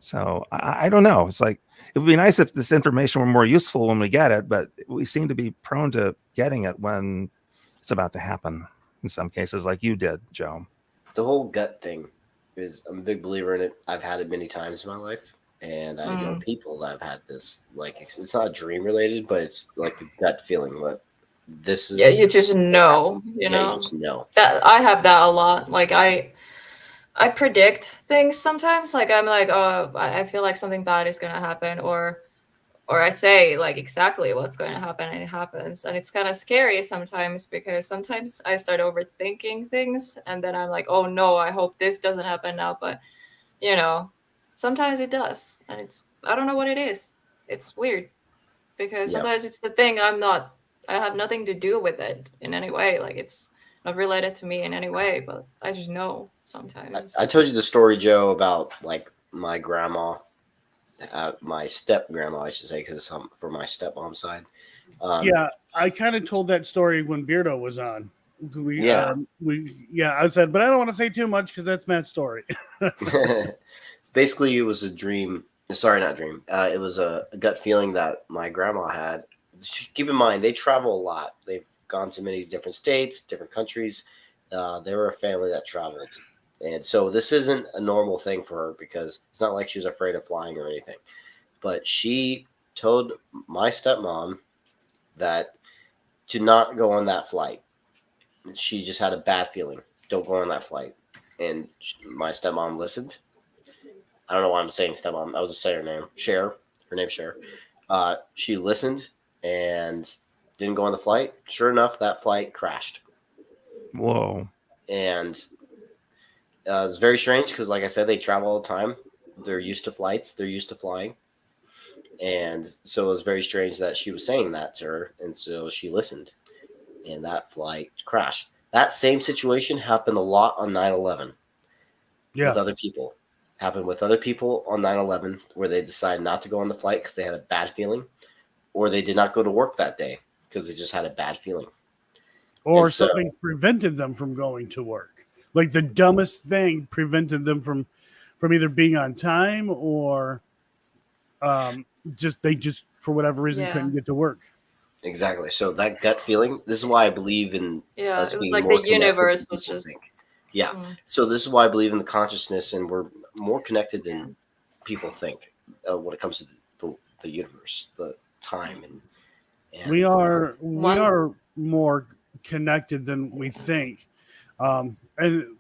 So I don't know. It's like, it would be nice if this information were more useful when we get it, but we seem to be prone to getting it when it's about to happen in some cases, like you did, Joe. The whole gut thing I'm a big believer in it. I've had it many times in my life. And I know people that have had this, like, it's not dream related, but it's like the gut feeling that this is. Yeah, you just know, You just know. That I have that a lot. Like I predict things sometimes. Like I'm like, oh, I feel like something bad is gonna happen, or I say like exactly what's going to happen and it happens. And it's kind of scary sometimes because sometimes I start overthinking things and then I'm like, oh no, I hope this doesn't happen now. But you know, sometimes it does. And I don't know what it is. It's weird because Yeah. sometimes it's the thing I have nothing to do with it in any way. Like it's not related to me in any way, but I just know sometimes. I told you the story, Joe, about like my grandma, my step grandma, I should say, because I'm from my stepmom's side. Yeah, I kind of told that story when Beardo was on. Yeah. I said, but I don't want to say too much because that's Matt's story. Basically, it was a dream. Sorry, not dream. It was a gut feeling that my grandma had. Keep in mind, they travel a lot. They've gone to many different states, different countries. They were a family that traveled. And so this isn't a normal thing for her because it's not like she was afraid of flying or anything. But she told my stepmom that to not go on that flight. She just had a bad feeling. Don't go on that flight. And my stepmom listened. I don't know why I'm saying stepmom. I'll just say her name. Cher. Her name's Cher. She listened and didn't go on the flight. Sure enough, that flight crashed. Whoa. And it's very strange because, like I said, they travel all the time. They're used to flights. They're used to flying. And so it was very strange that she was saying that to her. And so she listened. And that flight crashed. That same situation happened a lot on 9/11 Yeah. with other people. Happened with other people on 9/11 where they decided not to go on the flight because they had a bad feeling, or they did not go to work that day because they just had a bad feeling. Or And so- something prevented them from going to work. Like the dumbest thing prevented them from either being on time or they just for whatever reason Yeah. couldn't get to work. Exactly. So that gut feeling, this is why I believe in Yeah, us it was being like more the connected universe than was people just think. Yeah. Mm. So this is why I believe in the consciousness, and we're more connected than people think when it comes to the universe, the time, and We are One- more connected than we think, and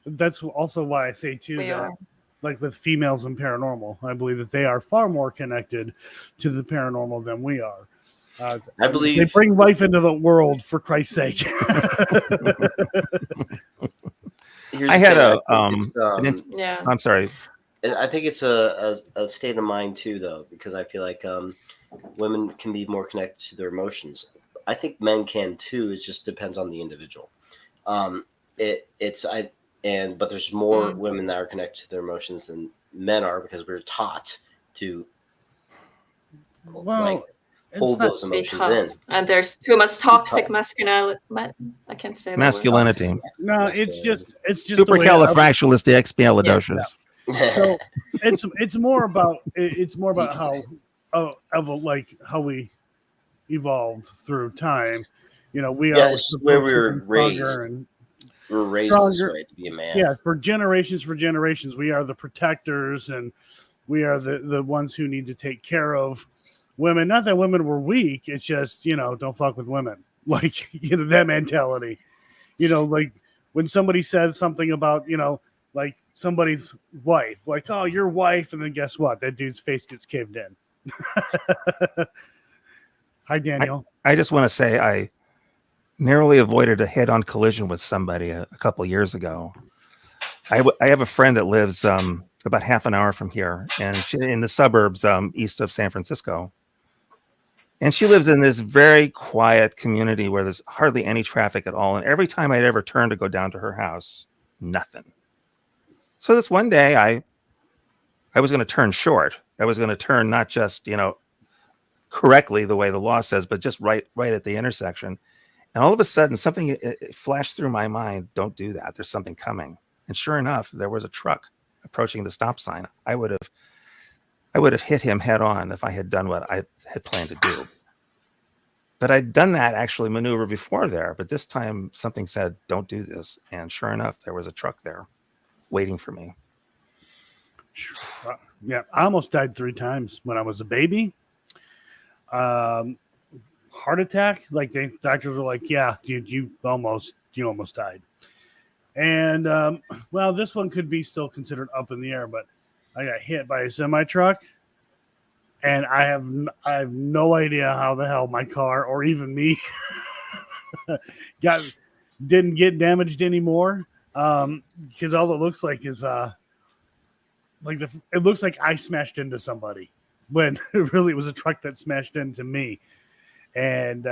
that's also why I say too we that are. like with females in paranormal, I believe that they are far more connected to the paranormal than we are. I believe they bring life into the world, for Christ's sake. Here's I the had thing, a it's, Yeah. I'm sorry. I think it's a state of mind too, though, because I feel like women can be more connected to their emotions. I think men can too. It just depends on the individual. But there's more women that are connected to their emotions than men are because we're taught to Well, hold not- those Be emotions tough. in. And there's too much toxic tough. masculinity. I can't say that word. Masculinity. no, it's just the way Supercalifragilisticexpialidocious. So it's more about how we evolved through time. We Yeah, are it's just where we were supposed to be raised. stronger and We were raised this Stronger. way to be a man. yeah, for generations, we are the protectors and we are the ones who need to take care of women. Not that women were weak, it's just don't fuck with women. Like that mentality. Like when somebody says something about like somebody's wife, like, oh, your wife, and then guess what? That dude's face gets caved in. Hi, Daniel. I just want to say I narrowly avoided a head-on collision with somebody a couple of years ago. I have a friend that lives about half an hour from here, and she's in the suburbs east of San Francisco. And she lives in this very quiet community where there's hardly any traffic at all. And every time I'd ever turn to go down to her house, nothing. So this one day I was going to turn short. I was going to turn not just, correctly the way the law says, but just right at the intersection. And all of a sudden something it flashed through my mind. Don't do that. There's something coming. And sure enough, there was a truck approaching the stop sign. I would have hit him head on if I had done what I had planned to do. But I'd done that actually maneuver before there. But this time something said, don't do this. And sure enough, there was a truck there waiting for me. Yeah, I almost died 3 times when I was a baby. Heart attack. Like the doctors were like, yeah, you almost died. And well, this one could be still considered up in the air, but I got hit by a semi truck, and I have no idea how the hell my car or even me got didn't get damaged anymore. Because all it looks like is it looks like I smashed into somebody when it really was a truck that smashed into me. And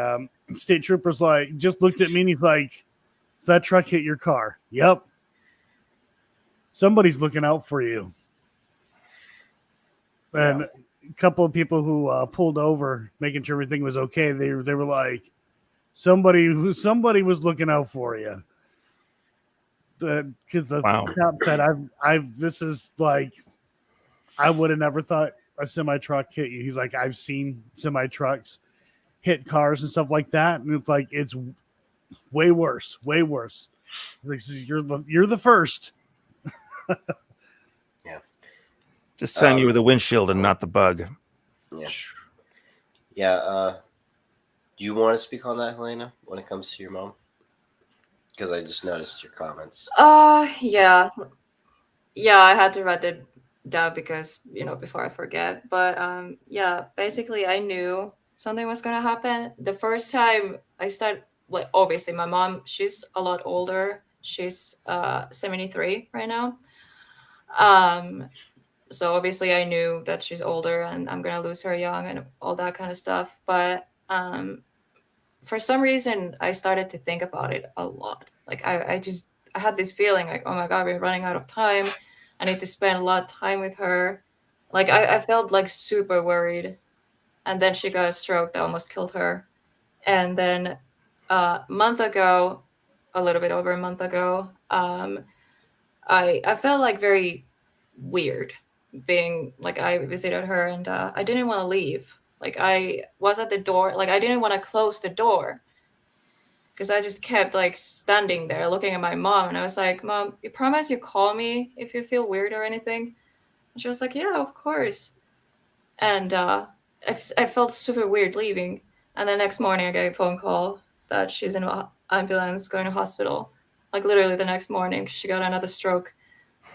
state troopers like just looked at me and he's like, "So that truck hit your car?" Yep. Somebody's looking out for you. And a couple of people who pulled over, making sure everything was okay, they were like, somebody was looking out for you. Because the cop said, I've this is like, I would have never thought a semi truck hit you. He's like, I've seen semi trucks hit cars and stuff like that, and it's like it's way worse. Like, you're the first. Yeah. Just saying you were the windshield and not the bug. Yeah. Yeah. Do you want to speak on that, Helena, when it comes to your mom? Because I just noticed your comments. Yeah. I had to write it down because before I forget. But yeah, basically I knew something was gonna happen. The first time I started, well, obviously my mom, she's a lot older. She's 73 right now. So obviously I knew that she's older and I'm gonna lose her young and all that kind of stuff. But for some reason I started to think about it a lot. Like I had this feeling like, oh my God, we're running out of time. I need to spend a lot of time with her. Like I felt like super worried. And then she got a stroke that almost killed her. And then a month ago, a little bit over a month ago, I felt like very weird being like, I visited her and I didn't want to leave. Like I was at the door, like I didn't want to close the door because I just kept like standing there looking at my mom, and I was like, "Mom, you promise you call me if you feel weird or anything?" And she was like, "Yeah, of course." And I felt super weird leaving. And the next morning I get a phone call that she's in an ambulance going to hospital. Like literally the next morning, she got another stroke.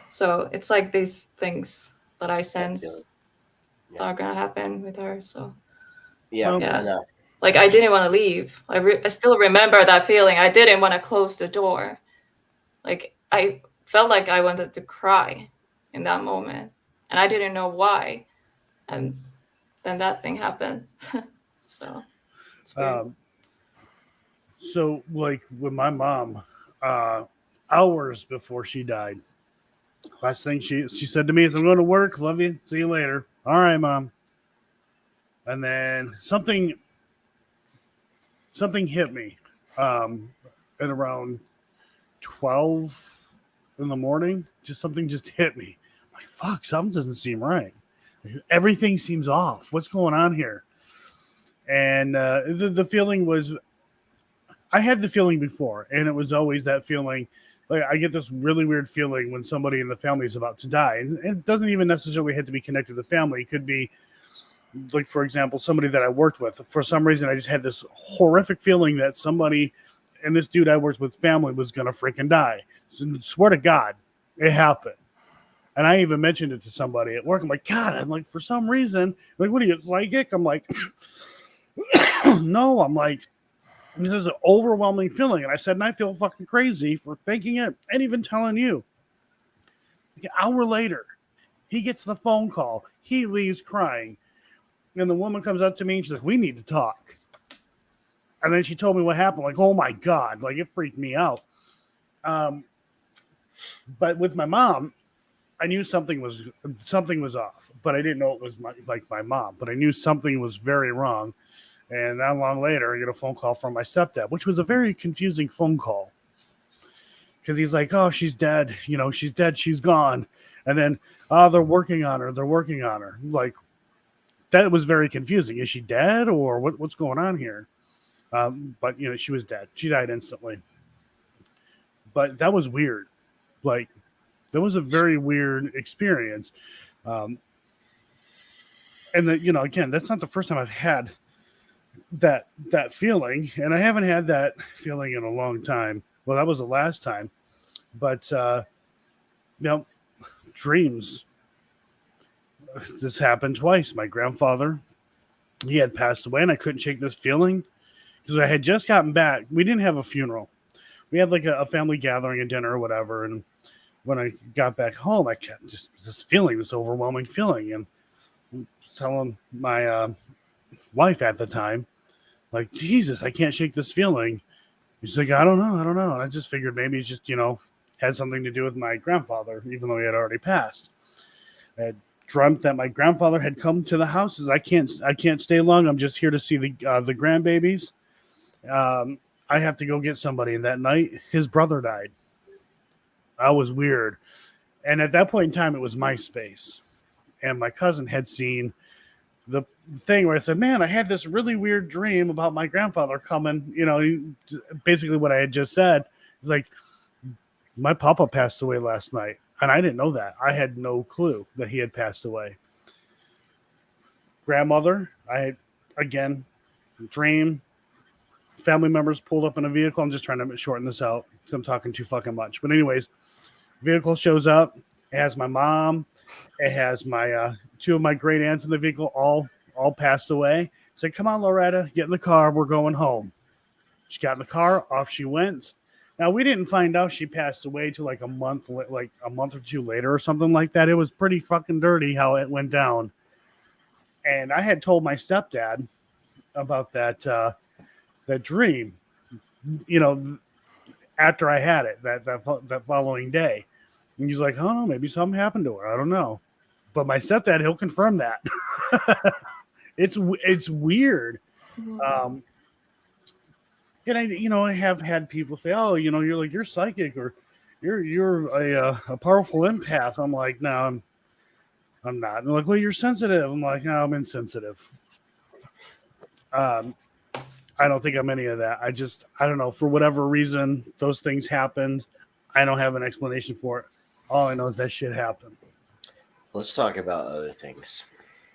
So it's like these things that I sense that are gonna happen with her. So yeah. I know. Like I didn't want to leave. I still remember that feeling. I didn't want to close the door. Like I felt like I wanted to cry in that moment, and I didn't know why. And then that thing happened. So it's weird. So like with my mom, hours before she died, last thing she said to me is, "I'm going to work. Love you. See you later." All right, Mom. And then something hit me at around 12 in the morning. Something just hit me. I'm like, fuck, something doesn't seem right. Everything seems off. What's going on here? And the feeling was, I had the feeling before, and it was always that feeling. Like I get this really weird feeling when somebody in the family is about to die. And it doesn't even necessarily have to be connected to the family. It could be, like, for example, somebody that I worked with. For some reason, I just had this horrific feeling that somebody, and this dude I worked with family, was going to freaking die. So, swear to God, it happened. And I even mentioned it to somebody at work. I'm like, God, I'm like, for some reason, like, what are you, psychic? I'm like, no, I'm like, this is an overwhelming feeling. And I said, and I feel fucking crazy for thinking it and even telling you. Like, an hour later, he gets the phone call. He leaves crying. And the woman comes up to me and she's like, we need to talk. And then she told me what happened. Like, oh my God, like it freaked me out. But with my mom, I knew something was off, but I didn't know it was my mom. But I knew something was very wrong. And not long later, I get a phone call from my stepdad, which was a very confusing phone call. Because he's like, oh, she's dead. You know, she's dead. She's gone. And then, oh, they're working on her. They're working on her. Like, that was very confusing. Is she dead or what's going on here? But, you know, she was dead. She died instantly. But that was weird. Like, that was a very weird experience. And, you know, again, that's not the first time I've had that feeling. And I haven't had that feeling in a long time. Well, that was the last time. But dreams. This happened twice. My grandfather, he had passed away, and I couldn't shake this feeling because I had just gotten back. We didn't have a funeral. We had like a family gathering, a dinner or whatever. And when I got back home, I kept just this feeling, this overwhelming feeling, and telling my wife at the time, like, Jesus, I can't shake this feeling. She's like, I don't know. And I just figured maybe it's just, had something to do with my grandfather, even though he had already passed. I had dreamt that my grandfather had come to the house. I can't stay long. I'm just here to see the grandbabies. I have to go get somebody. And that night, his brother died. That was weird. And at that point in time, it was MySpace. And my cousin had seen the thing where I said, man, I had this really weird dream about my grandfather coming, basically what I had just said. It's like, my papa passed away last night. And I didn't know that. I had no clue that he had passed away. Grandmother, I had, again, dream. Family members pulled up in a vehicle. I'm just trying to shorten this out because I'm talking too fucking much. But anyways, vehicle shows up. It has my mom. It has my two of my great aunts in the vehicle, all passed away. Said, come on, Loretta, get in the car. We're going home. She got in the car. Off she went. Now, we didn't find out she passed away till like a month or two later or something like that. It was pretty fucking dirty how it went down. And I had told my stepdad about that dream, after I had it that following day. And he's like, oh, maybe something happened to her. I don't know. But my stepdad, he'll confirm that. It's weird. Mhm. And I have had people say, oh, you're psychic or you're a powerful empath. I'm like, no, I'm not. And they're like, well, you're sensitive. I'm like, no, I'm insensitive. I don't think I'm any of that. I don't know. For whatever reason, those things happened. I don't have an explanation for it. All I know is that shit happened. Let's talk about other things.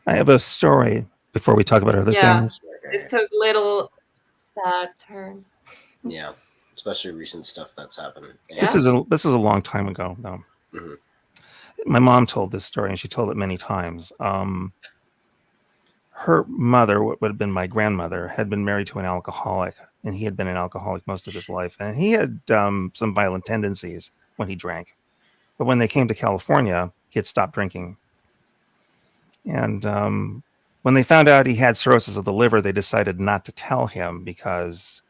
I have a story before we talk about other things. This took a little sad turn. Yeah, especially recent stuff that's happened. Yeah. This is a long time ago, though. Mhm. My mom told this story, and she told it many times. Her mother, what would have been my grandmother, had been married to an alcoholic, and he had been an alcoholic most of his life. And he had some violent tendencies when he drank. But when they came to California, he had stopped drinking. And when they found out he had cirrhosis of the liver, they decided not to tell him because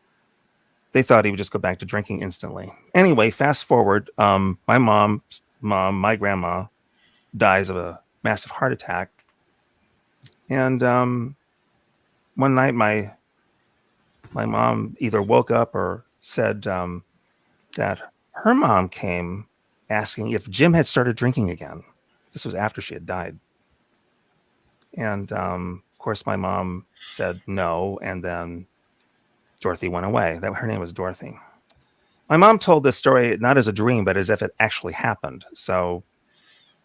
they thought he would just go back to drinking instantly. Anyway, fast forward, my mom's mom, my grandma, dies of a massive heart attack. And one night, my mom either woke up or said that her mom came asking if Jim had started drinking again. This was after she had died. And of course, my mom said no, and then Dorothy went away. Her name was Dorothy. My mom told this story not as a dream, but as if it actually happened. So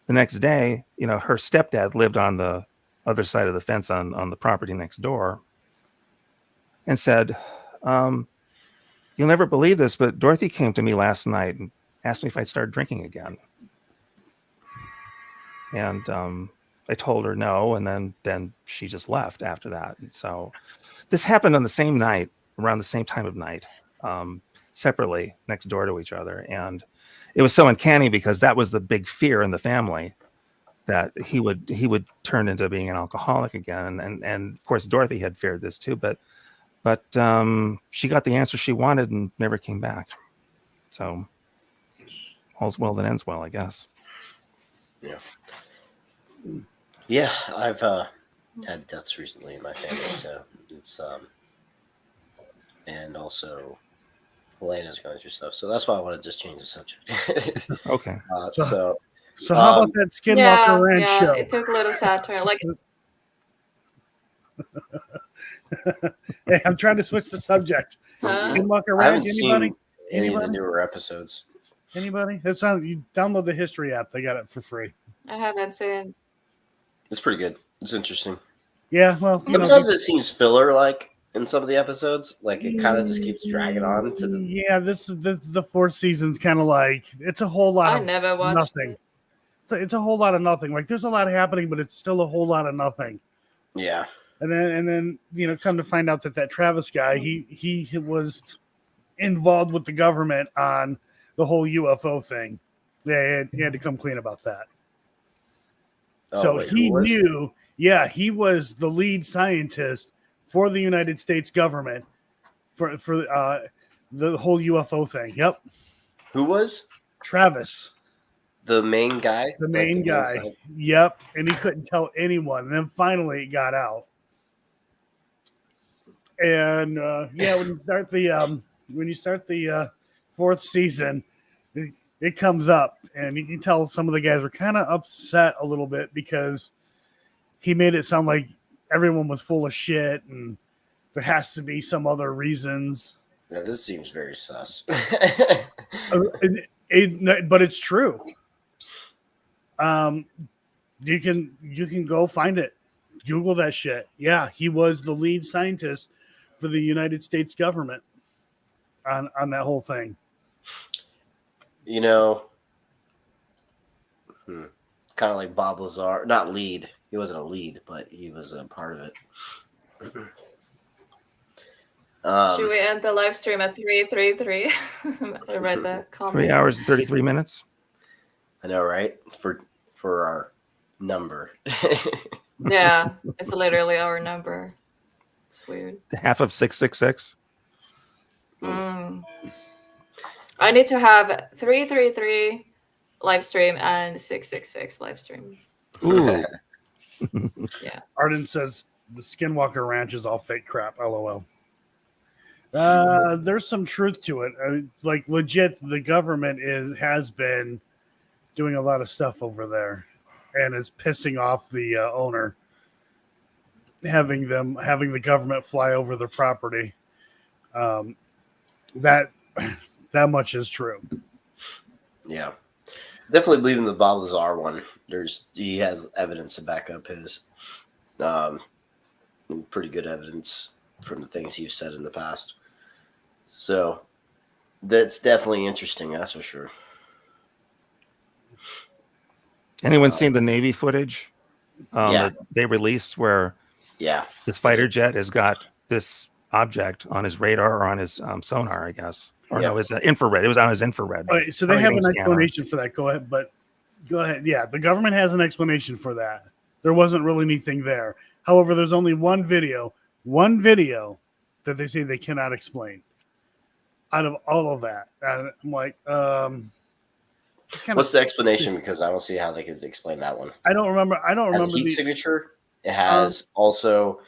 the next day, her stepdad lived on the other side of the fence on the property next door and said, you'll never believe this, but Dorothy came to me last night and asked me if I'd start drinking again. And I told her no, and then she just left after that. And so this happened on the same night, around the same time of night, separately next door to each other. And it was so uncanny because that was the big fear in the family, that he would turn into being an alcoholic again. And of course, Dorothy had feared this too, but she got the answer she wanted and never came back. So all's well that ends well, I guess. Yeah. Yeah, I've had deaths recently in my family, so it's and also Elena's going through stuff, so that's why I want to just change the subject. Okay. So how about that Skinwalker Ranch show? It took a little sad turn. Like, hey, I'm trying to switch the subject. Skinwalker I haven't Ranch. Anybody? seen any of the newer episodes. Anybody? You download the history app. They got it for free. I haven't seen. It's pretty good. It's interesting. Yeah, well, Sometimes it seems filler like, in some of the episodes. Like it kind of just keeps dragging on to the. Yeah, this is the fourth season's kind of like it's a whole lot I of never watched nothing. it. It's a whole lot of nothing. Like there's a lot happening, but it's still a whole lot of nothing. Yeah. And then come to find out that Travis guy, he was involved with the government on the whole UFO thing. Yeah, he had to come clean about that. Oh, So wait, he who was? knew, yeah, he was the lead scientist for the United States government for the whole UFO thing. Yep, Who was Travis, the main guy? the Like main guy. inside? Yep, and he couldn't tell anyone. And then finally it got out. And yeah, when you start the fourth season, it comes up, and you can tell some of the guys were kind of upset a little bit because he made it sound like everyone was full of shit, and there has to be some other reasons. Yeah, this seems very sus. But it's true. You can go find it. Google that shit. Yeah, he was the lead scientist for the United States government on that whole thing. You know, kind of like Bob Lazar, not lead. He wasn't a lead, but he was a part of it. Should we end the live stream at 3:33? I read the comment. 3 hours and 33 minutes. I know, right? For our number. Yeah, it's literally our number. It's weird. Half of 666. I need to have 333 live stream and 666 live stream. Ooh. Yeah. Arden says the Skinwalker Ranch is all fake crap. LOL. There's some truth to it. Like legit, the government has been doing a lot of stuff over there, and is pissing off the owner, having the government fly over the property. That much is true. Yeah. Definitely believe in the Bob Lazar one. He has evidence to back up his pretty good evidence from the things he's said in the past. So that's definitely interesting, that's for sure. Anyone seen the Navy footage Yeah. that they released where this fighter jet has got this object on his radar or on his sonar, I guess. Or no, it was infrared. It was on his infrared. All right, so they have an explanation for that. Go ahead. Yeah, the government has an explanation for that. There wasn't really anything there. However, there's only one video that they say they cannot explain out of all of that. And I'm like, what's the explanation? Because I don't see how they could explain that one. I don't remember. It has a heat signature. It has also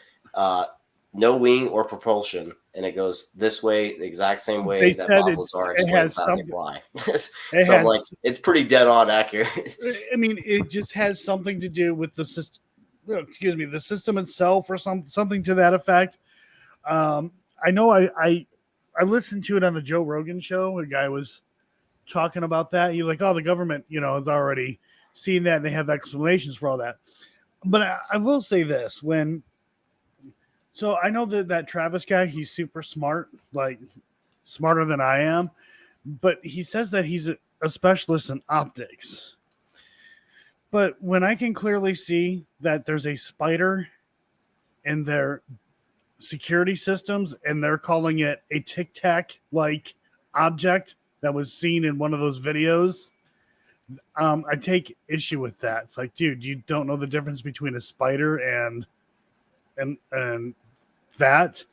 no wing or propulsion, and it goes this way, the exact same way that Bob Lazar explains how they fly. So I'm like, it's pretty dead on accurate. I mean, it just has something to do with the system. Excuse me, the system itself, or something to that effect. I know. I listened to it on the Joe Rogan show. A guy was talking about that. He's like, "Oh, the government, has already seen that, and they have explanations for all that." But I will say this: so I know that Travis guy, he's super smart, like smarter than I am, but he says that he's a specialist in optics. But when I can clearly see that there's a spider in their security systems, and they're calling it a Tic Tac like object that was seen in one of those videos, I take issue with that. It's like, dude, you don't know the difference between a spider and that.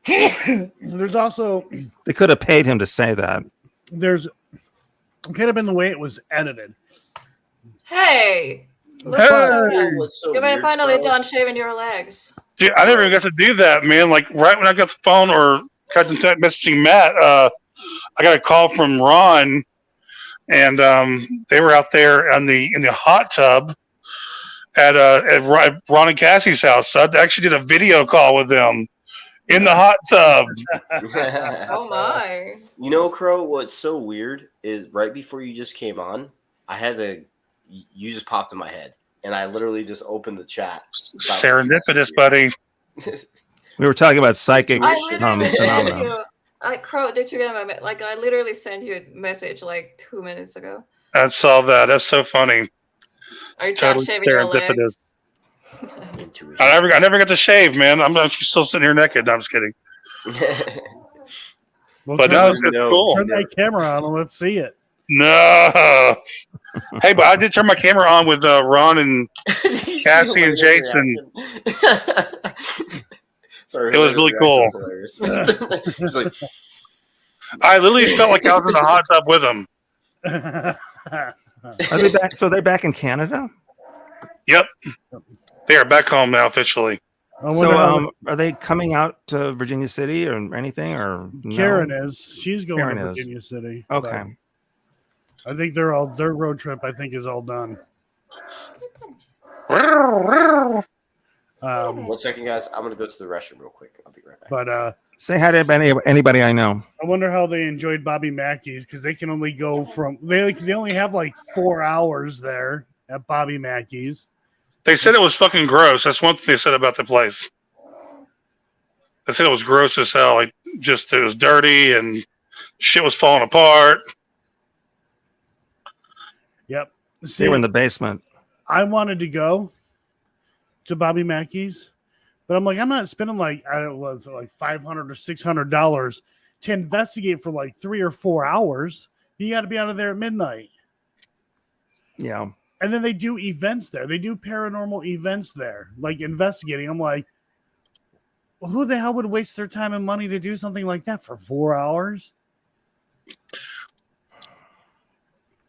There's also, they could have paid him to say that. It could have been the way it was edited. Hey! Look What's so you may weird, finally bro? done shaving your legs. Dude, I never even got to do that, man. Like right when I got the phone or got in touch messaging Matt, I got a call from Ron, and they were out there in the hot tub at Ron and Cassie's house. So I actually did a video call with them in the hot tub. Oh my! You know, Crow, what's so weird is right before you just came on, you just popped in my head, and I literally just opened the chat. Serendipitous, buddy. We were talking about psychic I literally sent phenomena. you. Crow, did you get my like? I literally sent you a message like 2 minutes ago. I saw that. That's so funny. Are you It's done totally shaving your serendipitous. legs? Intuition. I never got to shave, man. I'm actually still sitting here naked. No, I'm just kidding. Well, But turn, no, it's cool. turn that camera on and let's see it. No. Hey, but I did turn my camera on with Ron and Cassie and Jason. Sorry, It was really cool. Just like, I literally felt like I was in a hot tub with them. Are they back? So they're back in Canada? Yep. They are back home now officially. So are they coming out to Virginia City or anything? Or no? Karen is. She's going Karen to is. Virginia City. Okay. but I think their road trip I think is all done. 1 second, guys. I'm gonna go to the restroom real quick. I'll be right back. But Say hi to anybody I know. I wonder how they enjoyed Bobby Mackey's because they can only go from they only have like 4 hours there at Bobby Mackey's. They said it was fucking gross. That's one thing they said about the place. They said it was gross as hell. Like, just it was dirty and shit was falling apart. Yep. They were in the basement. I wanted to go to Bobby Mackey's, but I'm like, I'm not spending like I don't know, like $500 or $600 to investigate for like 3 or 4 hours. You got to be out of there at midnight. Yeah. And then they do events there. They do paranormal events there, like investigating. I'm like, well, who the hell would waste their time and money to do something like that for 4 hours?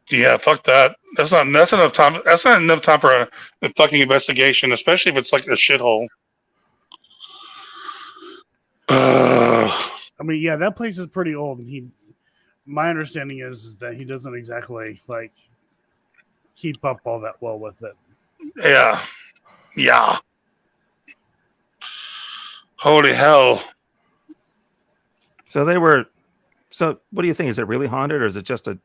Yeah, fuck that. That's not enough time. That's not enough time for a fucking investigation, especially if it's like a shithole. I mean, yeah, that place is pretty old. And my understanding is that he doesn't exactly like keep up all that well with it. Yeah. Yeah. Holy hell. So they were. So what do you think? Is it really haunted, or is it just an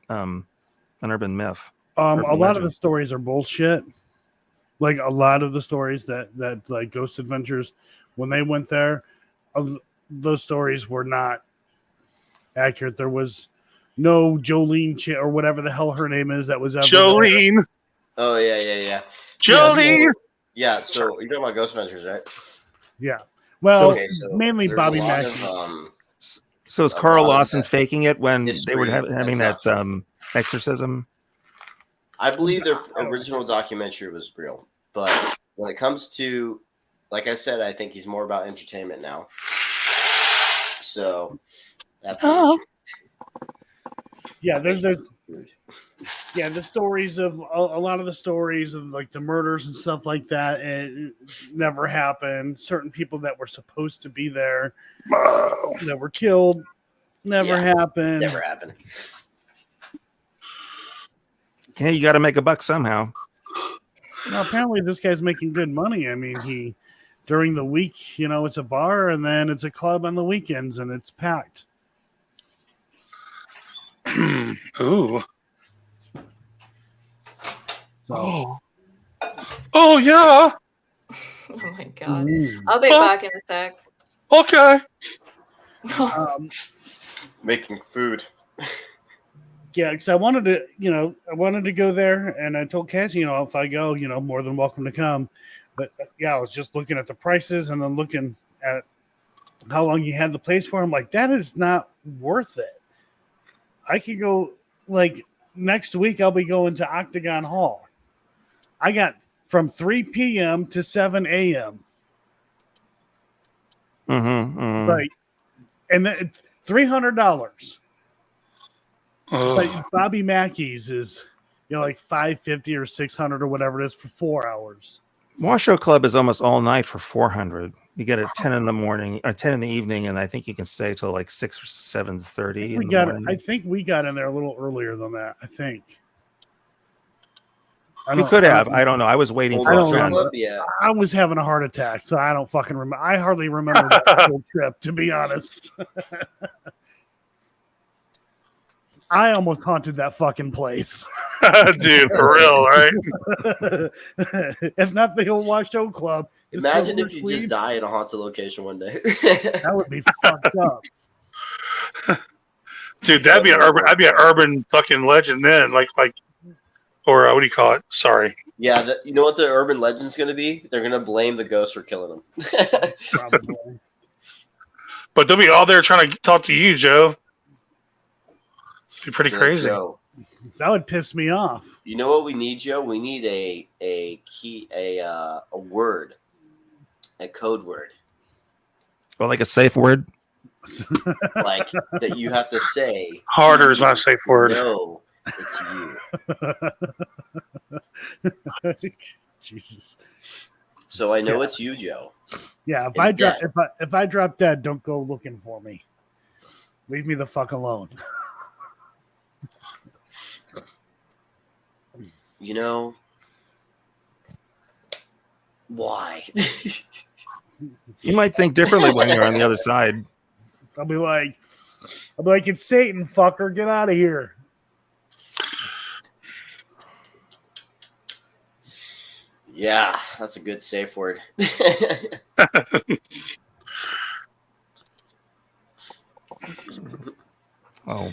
urban myth? A Urban lot of legend? the stories are bullshit. Like a lot of the stories that like Ghost Adventures, when they went there, those stories were not accurate. There was no Jolene or whatever the hell her name is that was ever Jolene. there. Oh yeah. Jolene. Yeah, so you're talking about Ghost Adventures, right? Yeah. Well, So mainly there's Bobby a lot Mackey. of, So is a Carl lot of Lawson that faking it when they history were having that's that not exorcism? I believe their original documentary was real, but when it comes to, like I said, I think he's more about entertainment now. So that's an issue. Yeah, the stories of a lot of the stories of like the murders and stuff like that, it never happened. Certain people that were supposed to be there that were killed never happened. Never happened. Hey, you got to make a buck somehow. Now, apparently, this guy's making good money. I mean, during the week, it's a bar, and then it's a club on the weekends, and it's packed. Ooh. So, Oh yeah. Oh my god. mm. I'll be back in a sec. Okay. Making food. Yeah, because I wanted to go there, and I told Cassie, if I go, more than welcome to come. But yeah, I was just looking at the prices and then looking at how long you had the place for. I'm like, that is not worth it. I could go like next week. I'll be going to Octagon Hall. I got from 3 p.m. to 7 a.m. Right, and then $300. But Bobby Mackey's is like $550 or $600 or whatever it is for 4 hours. Washoe Club is almost all night for $400. You get at 10 in the morning or 10 in the evening, and I think you can stay till like 6 or 7:30. I think we got in there a little earlier than that. I think. You could have. I don't know. I was waiting for I a don't friend. remember. Yeah. I was having a heart attack, so I don't fucking remember. I hardly remember that whole trip, to be honest. I almost haunted that fucking place. Dude, for real, right? If not the Old Show Club. the Imagine Silver if you Queen, just die in a haunted location one day. That would be fucked up. Dude, that'd be an urban fucking legend then, or what do you call it? Sorry. Yeah, you know what the urban legend's going to be? They're going to blame the ghost for killing them. Probably. But they'll be all there trying to talk to you, Joe. It'd be pretty crazy. Joe, That would piss me off. you know what we need, Joe? We need a word, a code word, Well, like a safe word. like that you have to say. Harder is not a safe word. No, it's you. Jesus. So I know it's you, Joe. Yeah, if And I drop dead. if I drop dead, don't go looking for me. Leave me the fuck alone. You know why? You might think differently when you're on the other side. I'll be like, it's Satan, fucker, get out of here. Yeah, that's a good safe word. Oh,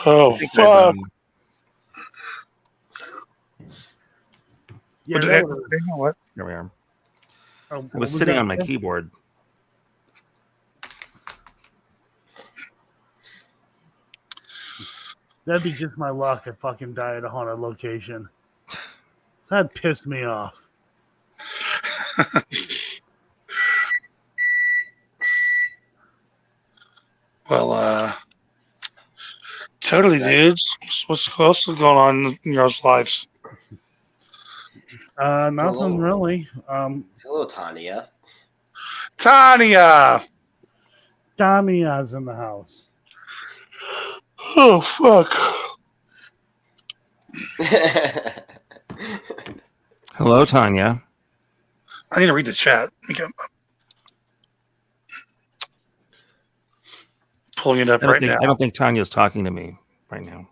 Oh, I've, fuck. Yeah, What that the would've- heck? What? here we are. oh, I what was sitting that? on my keyboard. That'd be just my luck if fucking die at a haunted location. That'd piss me off. Well, totally, dudes. What's else is going on in y'all's lives? Nothing Hello. really. Hello, Tanya. Tanya! Damia's in the house. Oh, fuck. Hello, Tanya. I need to read the chat. Okay. Pulling it up right now. I don't think Tanya's talking to me right now.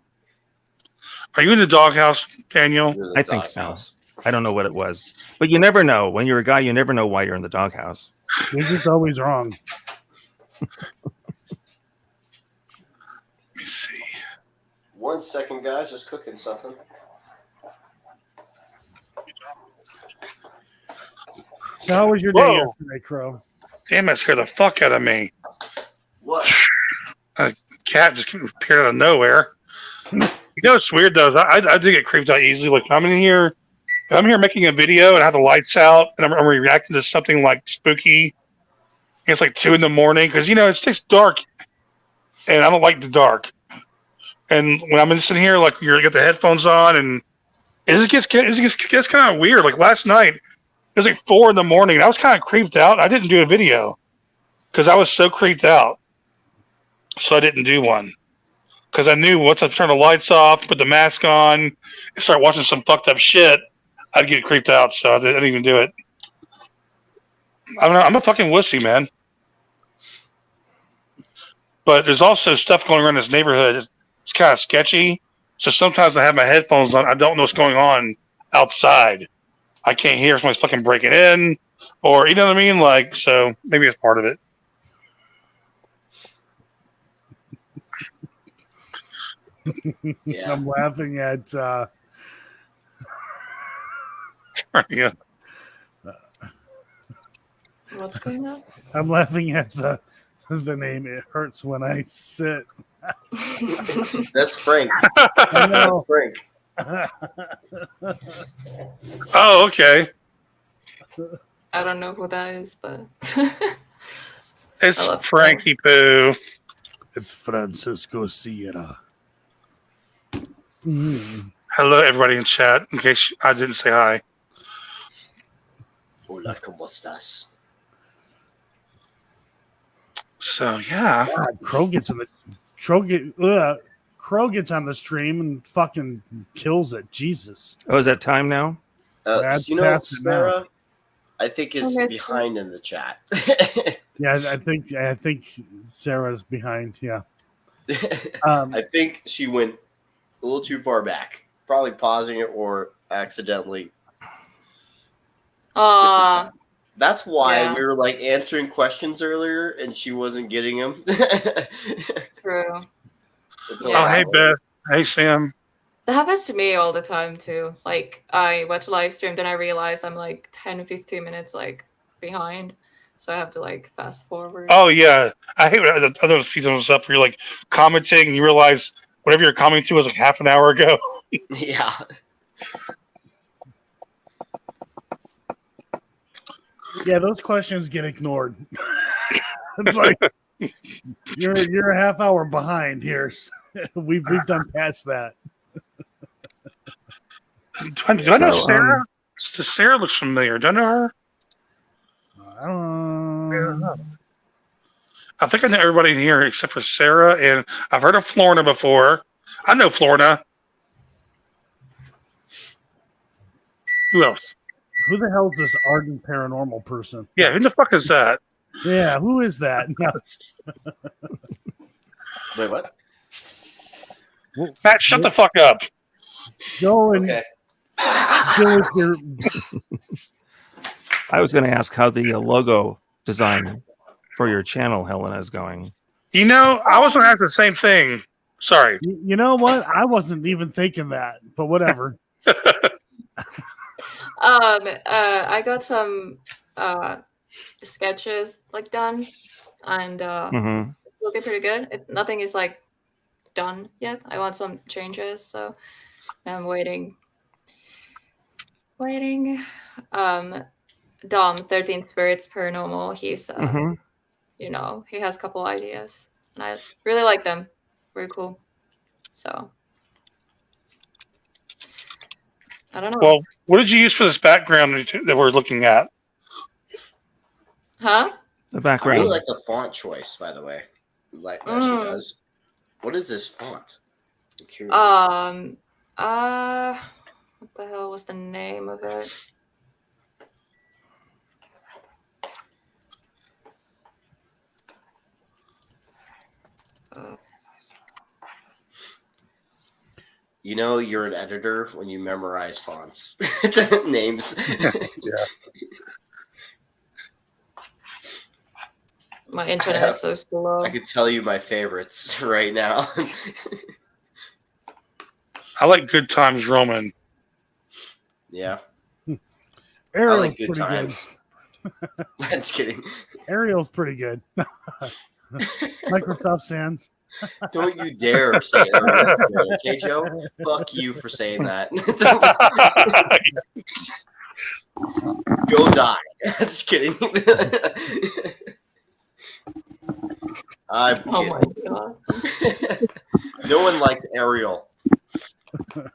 Are you in the doghouse, Daniel? You're the I think doghouse. so. I don't know what it was, but you never know. When you're a guy, you never know why you're in the doghouse. You're just always wrong. Let me see. 1 second, guys. Just cooking something. So how was your day Whoa. yesterday, Crow? Damn, that scared the fuck out of me. What? Cat just appeared out of nowhere. You know what's weird though? I do get creeped out easily. Like I'm here making a video and I have the lights out and I'm reacting to something like spooky. It's like 2 a.m. because it's dark and I don't like the dark. And when I'm sitting here, like you got the headphones on and it gets kind of weird. Like last night, it was like 4 a.m. and I was kind of creeped out. I didn't do a video because I was so creeped out. So I didn't do one because I knew once I turned the lights off, put the mask on, and start watching some fucked up shit, I'd get creeped out. So I didn't even do it. I don't know. I'm a fucking wussy, man. But there's also stuff going around this neighborhood. It's kind of sketchy. So sometimes I have my headphones on. I don't know what's going on outside. I can't hear if somebody's fucking breaking in or, you know what I mean? Like, so maybe it's part of it. Yeah. I'm laughing at Yeah. What's going on? I'm laughing at the name. It hurts when I sit. That's Frank. I know. That's Frank. Oh, okay. I don't know who that is, but It's I love Frankie Poo. It's Francisco Sierra. Hello, everybody in chat. In case I didn't say hi. Hola, ¿cómo estás? So yeah, God, Crow gets on the stream and fucking kills it. Jesus. Oh, is that time now? That's past it now. Sarah, I think is Okay, behind in the chat. Yeah, I think Sarah's behind. Yeah. Um, I think she went a little too far back, probably pausing it or accidentally. Uh, That's why Yeah. we were like answering questions earlier, and she wasn't getting them. true. It's Yeah. Oh, hey, allowed. Beth. Hey, Sam. That happens to me all the time too. Like I watch a live stream, then I realized I'm like 10, 15 minutes like behind. So I have to like fast forward. Oh, yeah. I hate when other seasons stuff where you're like commenting and you realize whatever you're commenting to was like half an hour ago. Yeah. yeah, those questions get ignored. It's like you're a half hour behind here. We've done past that. Do I know So, Sarah? Sarah looks familiar. Do I know her? I don't know. I think I know everybody in here except for Sarah, and I've heard of Florida before. I know Florida. Who else? Who the hell is this ardent paranormal person? Yeah, who the fuck is that? Yeah, who is that? Wait, what? Matt, shut the fuck up. Go and Okay. go with your. I was going to ask how the logo design for your channel, Helena, is going. You know, I was going to ask the same thing. Sorry. You know what? I wasn't even thinking that, but whatever. I got some sketches like done, and Mm-hmm. looking pretty good. Nothing is like done yet. I want some changes, so I'm waiting. Dom, 13 Spirits Paranormal. He's Mm-hmm. you know, he has a couple ideas, and I really like them. Very cool. So I don't know. Well, what did you use for this background that we're looking at? Huh? The I background. really like the font choice, by the way. Like that she does. What is this font? I'm curious. What the hell was the name of it? You know, you're an editor when you memorize fonts, names. Yeah. My internet is so slow. I could tell you my favorites right now. I like Good Times Roman. Yeah, I Ariel's like Good pretty Times. good. That's kidding. Ariel's pretty good. Microsoft Sans. Don't you dare say that. That's good, okay, Joe? Fuck you for saying that. Go die. Just kidding. I'm kidding. Oh my god. No one likes Ariel.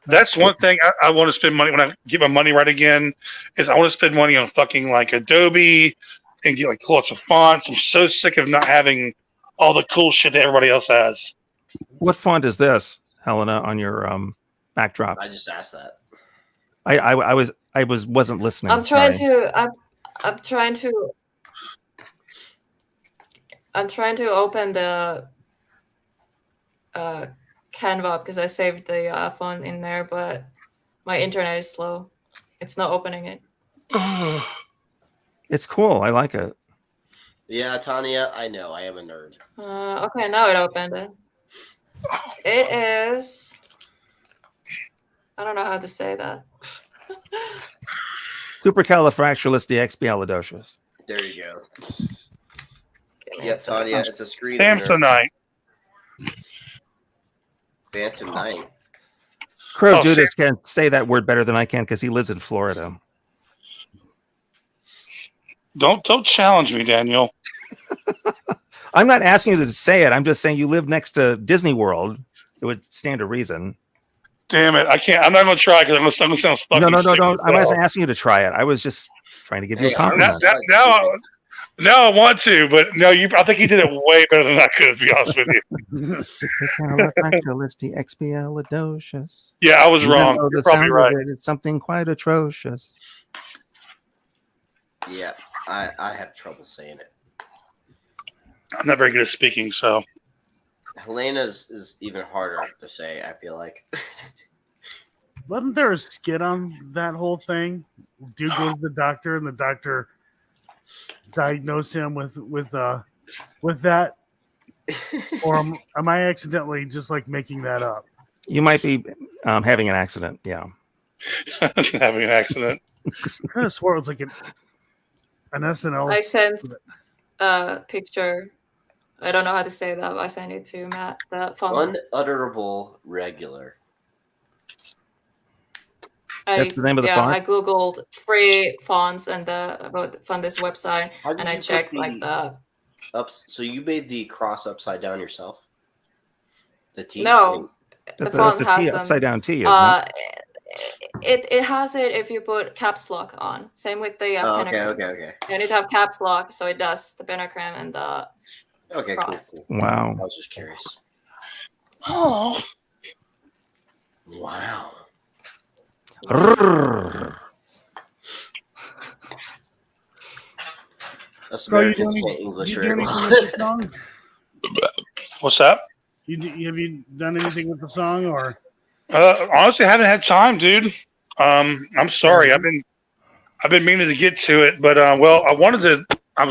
That's one thing I want to spend money when I get my money right again. Is I want to spend money on fucking like Adobe and get like lots of fonts. I'm so sick of not having all the cool shit that everybody else has. What font is this, Helena, on your backdrop? I just asked that. I wasn't listening. I'm trying Sorry. to I'm trying to open the Canva because I saved the font in there, but my internet is slow. It's not opening it. It's cool. I like it. Yeah, Tanya, I know. I am a nerd. Okay, now it opened it. It is. I don't know how to say that. Supercalifragilisticexpialidocious. There you go. Give me Yeah, a second. Tanya, it's a screen. Samsonite. Phantom Knight. Crow Oh, Judas can't say that word better than I can because he lives in Florida. Don't challenge me, Daniel. I'm not asking you to say it. I'm just saying you live next to Disney World. It would stand to reason. Damn it! I can't. I'm not gonna try because I'm gonna sound fucking. No. sick I'm not myself. asking you to try it. I was just trying to give you a Hey, compliment. Now I want to, but no. I think you did it way better than I could. To be honest with you. Supercalifragilisticexpialidocious. Yeah, I was wrong. Even though You're the probably sound right. of it's something quite atrocious. Yeah, I have trouble saying it. I'm not very good at speaking, so Helena's is even harder to say, I feel like. Wasn't there a skit on that whole thing? Dude goes to the doctor, and the doctor diagnosed him with that. Or am I accidentally just like making that up? You might be having an accident. Yeah. Having an accident. I kind of swore it was like an SNL. I sent a picture. I don't know how to say that. But I sent it to Matt. The font. Unutterable regular. That's the name of the font? I googled free fonts and from this website, How did and I you checked put like the. So you made the cross upside down yourself? The T? No, That's the font a has T, them. upside down T, isn't it? It has it if you put caps lock on. Same with the pentagram. Okay. You need to have caps lock, so it does the pentagram and the Okay, cross. cool. Wow. I was just curious. Oh. Wow. Us So Americans can't English you do very anything well. with the song? What's that? Have you done anything with the song or? Honestly, I haven't had time, dude. I'm sorry. I've been meaning to get to it, but I was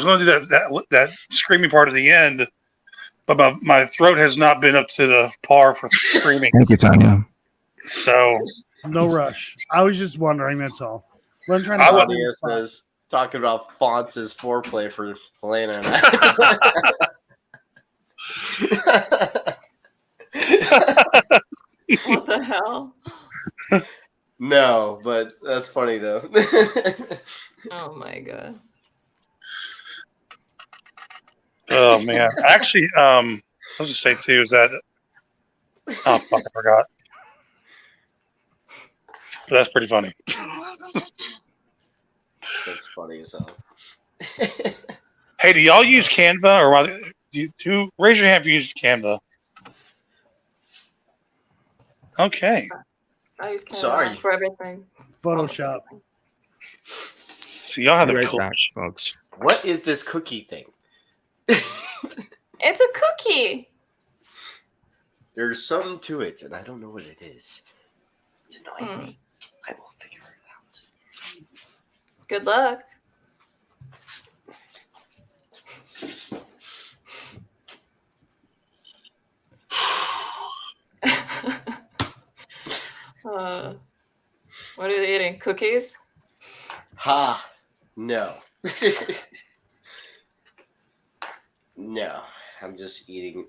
going to do that screaming part at the end, but my throat has not been up to the par for screaming. Thank you, Tanya. So No rush. I was just wondering. That's all. Well, I'm trying to. Claudia says talking about fonts is foreplay for Helena and I. What the hell? No, but that's funny though. Oh my god. oh man, actually, I was going to say too is that oh fuck, I forgot. But that's pretty funny. That's funny as hell. Hey, do y'all use Canva or do you raise your hand if you use Canva? Okay. I use Canva Sorry. for everything. Photoshop. So y'all have Be the right cool. back, folks. What is this cookie thing? It's a cookie. There's something to it, and I don't know what it is. It's annoying me. I will figure it out. Good luck. What are you eating? Cookies? Ha! No. No. I'm just eating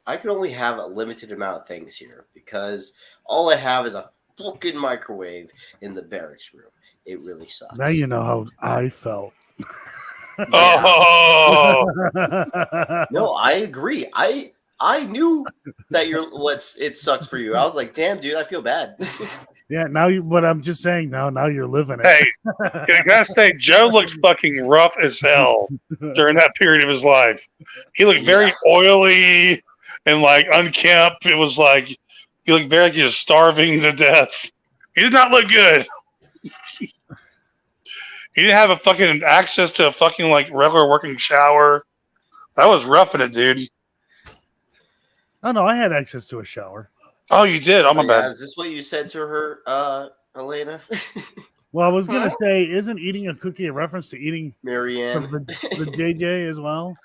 I can only have a limited amount of things here because all I have is a fucking microwave in the barracks room. It really sucks. Now you know how I felt. Oh, No, I agree. I knew that it sucks for you. I was like, damn, dude, I feel bad. Yeah. But I'm just saying now you're living it. hey, I gotta say, Joe looked fucking rough as hell during that period of his life. He looked very oily and like unkempt. It was like he looked very like he was starving to death. He did not look good. He didn't have a fucking access to a fucking like regular working shower. That was roughing it, dude. Oh no, I had access to a shower. Oh, you did? Oh, my bad. Is this what you said to her, Elena? Well, I was gonna say, isn't eating a cookie a reference to eating Marianne? the JJ as well?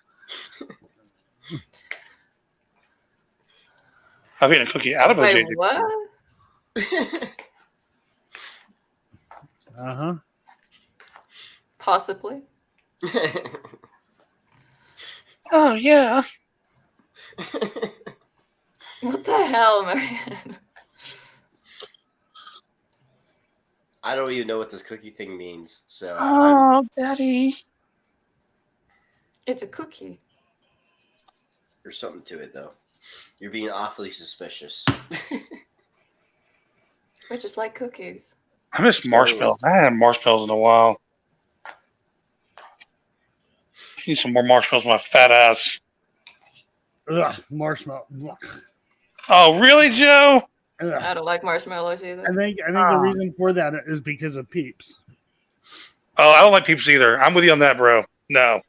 I've eaten a cookie out of a Wait, JJ. what? Uh-huh. Possibly. Oh, yeah. What the hell, Marianne? I don't even know what this cookie thing means. So Oh, Daddy. It's a cookie. there's something to it, though. You're being awfully suspicious. We just like cookies. I miss marshmallows. I haven't had marshmallows in a while. I need some more marshmallows on my fat ass. Ugh, marshmallow. Oh, really, Joe? Ugh. I don't like marshmallows either. I think the reason for that is because of Peeps. Oh, I don't like Peeps either. I'm with you on that, bro. No.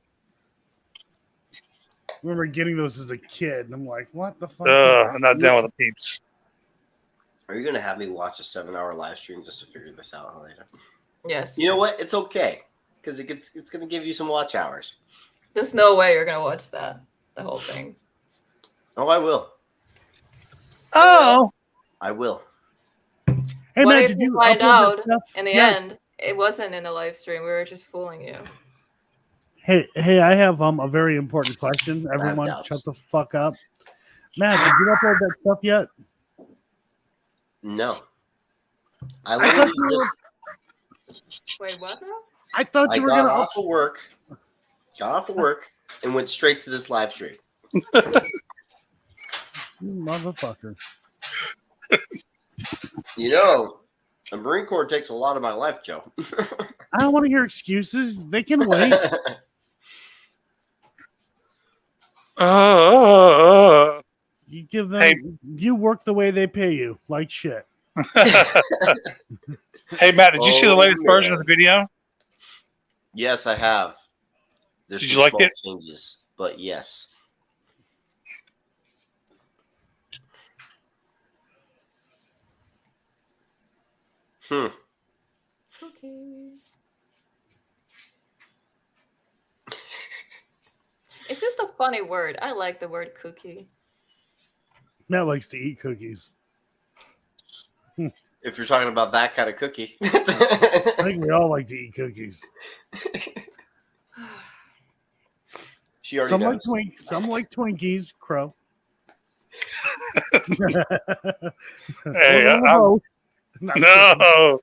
remember getting those as a kid, and I'm like, what the fuck? I'm not down with the peeps. Are you gonna have me watch a 7-hour live stream just to figure this out later? Yes. You know what? It's okay because it's gonna give you some watch hours. There's no way you're gonna watch that. The whole thing. Oh, I will. Oh, I will. Hey, What Matt, if did you you find upload that out stuff? in the Yeah. end it wasn't in the live stream? We were just fooling you. Hey, I have a very important question. Everyone, doubts. shut the fuck up. Matt, did you upload that stuff yet? No. I I literally thought you were, Wait, what now? I thought I you were got gonna. off of work, and went straight to this live stream. Motherfucker. You know, the Marine Corps takes a lot of my life, Joe. I don't want to hear excuses. They can wait. You give them. Hey. You work the way they pay you, like shit. Hey, Matt, did you see the Oh, latest version of man. the video? Yes, I have. There's Did some you like small it? changes, but yes. Cookies. It's just a funny word. I like the word cookie. Matt likes to eat cookies. If you're talking about that kind of cookie. I think we all like to eat cookies. She already Some knows. some like Twinkies, Crow. Hey, No. no.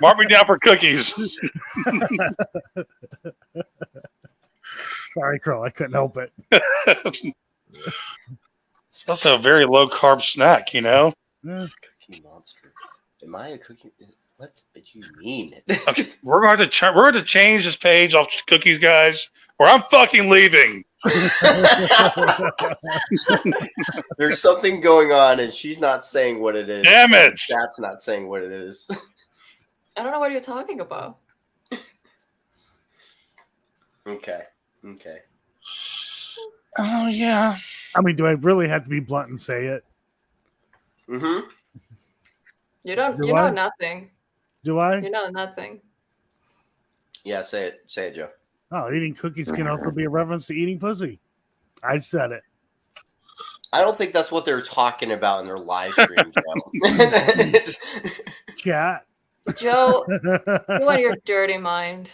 Mark me down for cookies. Sorry, Crow. I couldn't help it. It's also a very low carb snack, you know? Yeah. Cookie monster. Am I a cookie? What do you mean? Okay, we're going to change this page off cookies, guys, or I'm fucking leaving. There's something going on, and she's not saying what it is. Damn it. That's not saying what it is. I don't know what you're talking about. Okay. Oh, yeah. I mean, do I really have to be blunt and say it? Mm-hmm. You don't. Do You I? know nothing. Do I? You know nothing. Yeah, say it. Say it, Joe. Oh, eating cookies can also be a reference to eating pussy. I said it. I don't think that's what they're talking about in their live stream, Joe. Chat. Joe, you and your dirty mind.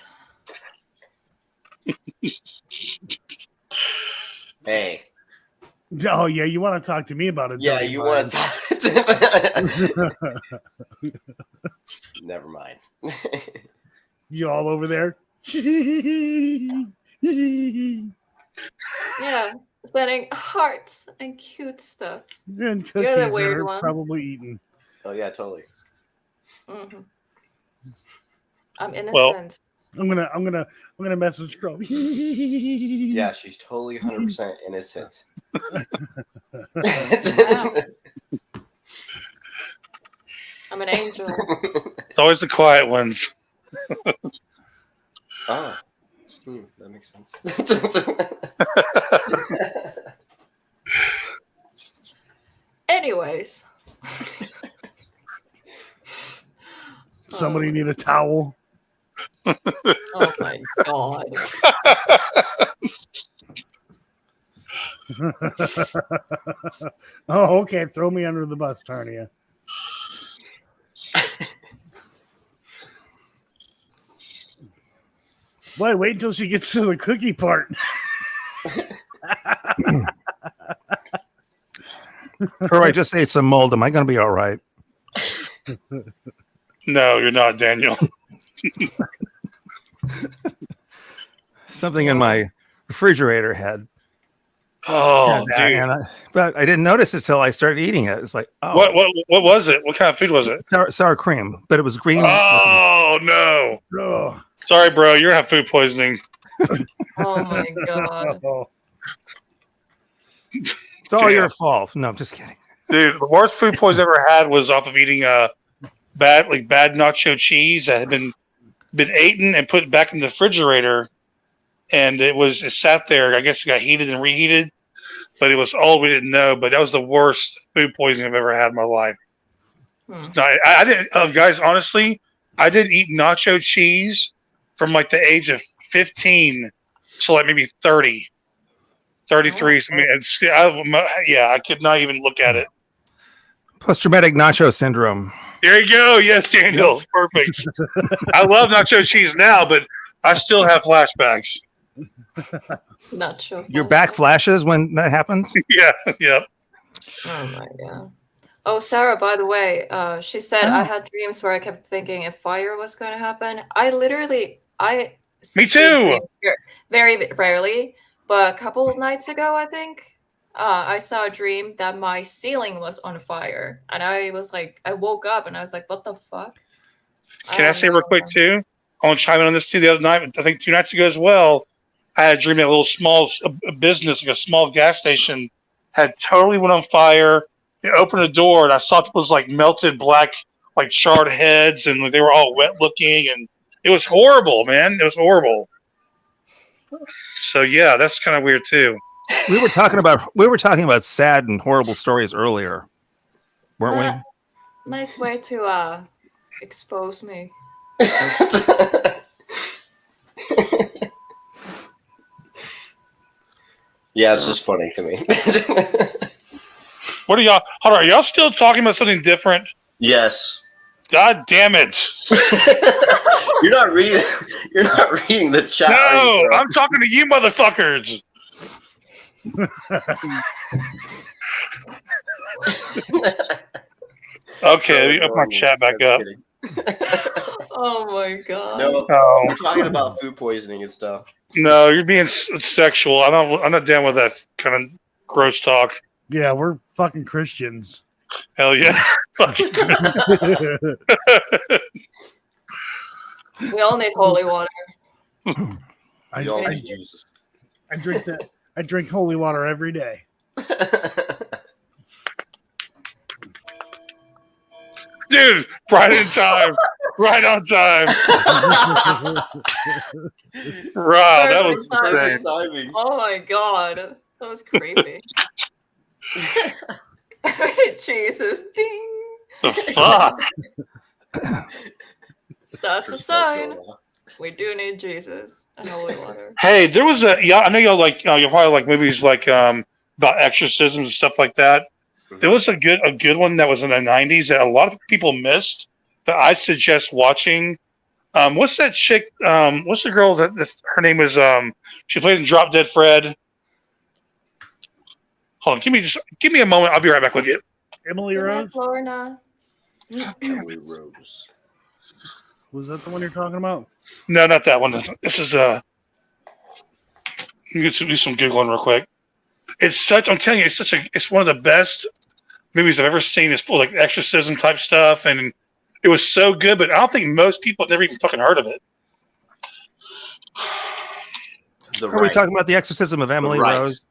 Hey. Oh yeah, you want to talk to me about it? Yeah, dirty you mind. want to talk. Never mind. You all over there? Yeah, sending hearts and cute stuff. And cookies You're the that weird are one. probably eaten. Oh yeah, totally. Hmm. I'm innocent. Well- I'm gonna message Crow. Yeah, she's totally 100% innocent. I'm an angel. It's always the quiet ones. Oh, that makes sense. Anyways. Somebody need a towel. Oh my god. Oh, okay. Throw me under the bus, Tarnia. Wait until she gets to the cookie part. Or I just ate some mold. Am I going to be all right? No, you're not, Daniel. Something in my refrigerator had Oh, that, dude. and but I didn't notice it till I started eating it. It's like, oh, What was it? What kind of food was it? sour cream, but it was green. Oh, no. Oh. Sorry, bro. You're going to have food poisoning. Oh my god. Oh. It's all your fault. No, I'm just kidding. Dude, the worst food poison I ever had was off of eating bad nacho cheese that had been eaten and put back in the refrigerator and it sat there. I guess it got heated and reheated, but it was old. We didn't know. But that was the worst food poisoning I've ever had in my life. No, I didn't, guys. Honestly, I didn't eat nacho cheese from like the age of 15 to like maybe 30, 33. Something. I could not even look at it. Post-traumatic nacho syndrome. There you go. Yes, Daniel. Perfect. I love nacho cheese now, but I still have flashbacks. Not sure. Your back flashes when that happens? Yeah. Oh my god. Oh, Sarah, by the way, she said I had dreams where I kept thinking a fire was going to happen. Me too. Very rarely, but a couple of nights ago, I think, I saw a dream that my ceiling was on fire, and I woke up and I was like, "What the fuck?" Can I say real quick too? I want to chime in on this too. The other night, I think 2 nights ago as well, I had a dream that a little small business, like a small gas station, had totally went on fire. They opened the door, and I saw people's like melted black, like charred heads, and they were all wet looking, and it was horrible, man. It was horrible. So yeah, that's kind of weird too. We were talking about sad and horrible stories earlier, weren't we? Nice way to expose me. Yeah, it's just funny to me. What are y'all? Hold on, are y'all still talking about something different? Yes. God damn it! You're not reading. You're not reading the chat. No, I'm talking to you, motherfuckers. Okay, let me open my chat back up. Oh my god! No, we're talking about food poisoning and stuff. No, you're being sexual. I'm not down with that kind of gross talk. Yeah, we're fucking Christians. Hell yeah! We all need holy water. We all need Jesus. I drink that. I drink holy water every day. Dude, right in time. Right on time. Wow, that was insane. Timing. Oh my god, that was creepy. Jesus, ding. The fuck? That's a sign. We do need Jesus and holy water. Hey, there was I know y'all like you'll probably like movies like about exorcisms and stuff like that. There was a good one that was in the 90s that a lot of people missed that I suggest watching. What's that chick? What's the girl her name is? She played in Drop Dead Fred. Hold on, give me a moment. I'll be right back with you. Emily Rose. Lorna. Emily Rose. Was that the one you're talking about? No, not that one. This is Let me do some Googling real quick. I'm telling you, it's one of the best movies I've ever seen. It's full of like exorcism type stuff, and it was so good, but I don't think most people have never even fucking heard of it. Are we talking about The Exorcism of Emily Rose?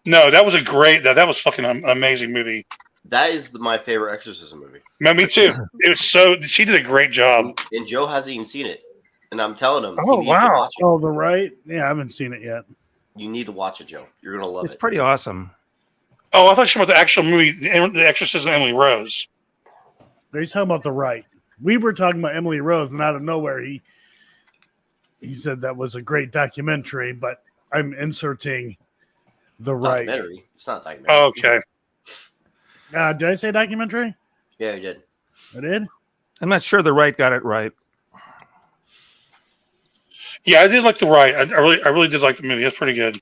No, that was that was fucking an amazing movie. That is my favorite exorcism movie. No, me too. She did a great job. And Joe hasn't even seen it. And I'm telling him. Oh, wow. Oh, The Right? Yeah, I haven't seen it yet. You need to watch it, Joe. You're going to love it. It's pretty awesome. Oh, I thought you were about the actual movie, The Exorcism of Emily Rose. He's talking about The Right. We were talking about Emily Rose, and out of nowhere, he said that was a great documentary, but I'm inserting The Right. Documentary. It's not a documentary. Oh, okay. Did I say documentary? Yeah, you did. I did? I'm not sure The Right got it right. Yeah, I did like The Right. I really did like the movie. That's pretty good.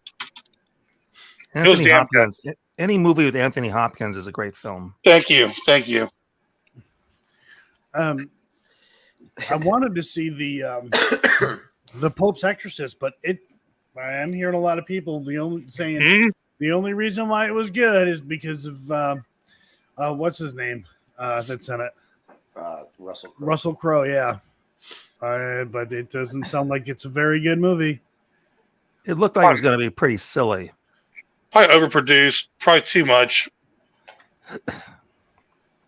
Anthony Hopkins. Any movie with Anthony Hopkins is a great film. Thank you. I wanted to see the Pope's Exorcist, but I am hearing a lot of people the only reason why it was good is because of what's his name that's in it. Russell Crowe, yeah. But it doesn't sound like it's a very good movie. It looked like it was going to be pretty silly. Probably overproduced. Probably too much.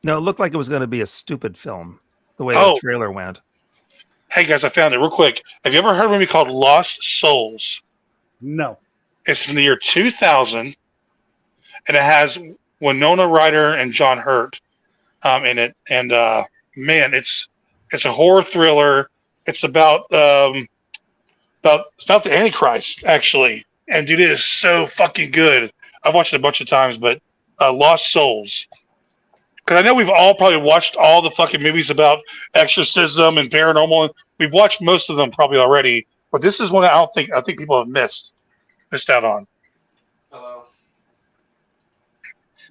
No, it looked like it was going to be a stupid film, the way the trailer went. Hey, guys, I found it real quick. Have you ever heard of a movie called Lost Souls? No. It's from the year 2000, and it has Winona Ryder and John Hurt in it. And man, it's a horror thriller. It's about the Antichrist, actually. And dude, it is so fucking good. I've watched it a bunch of times, but Lost Souls. Because I know we've all probably watched all the fucking movies about exorcism and paranormal. We've watched most of them probably already, but this is one that I think people have missed out on. Hello.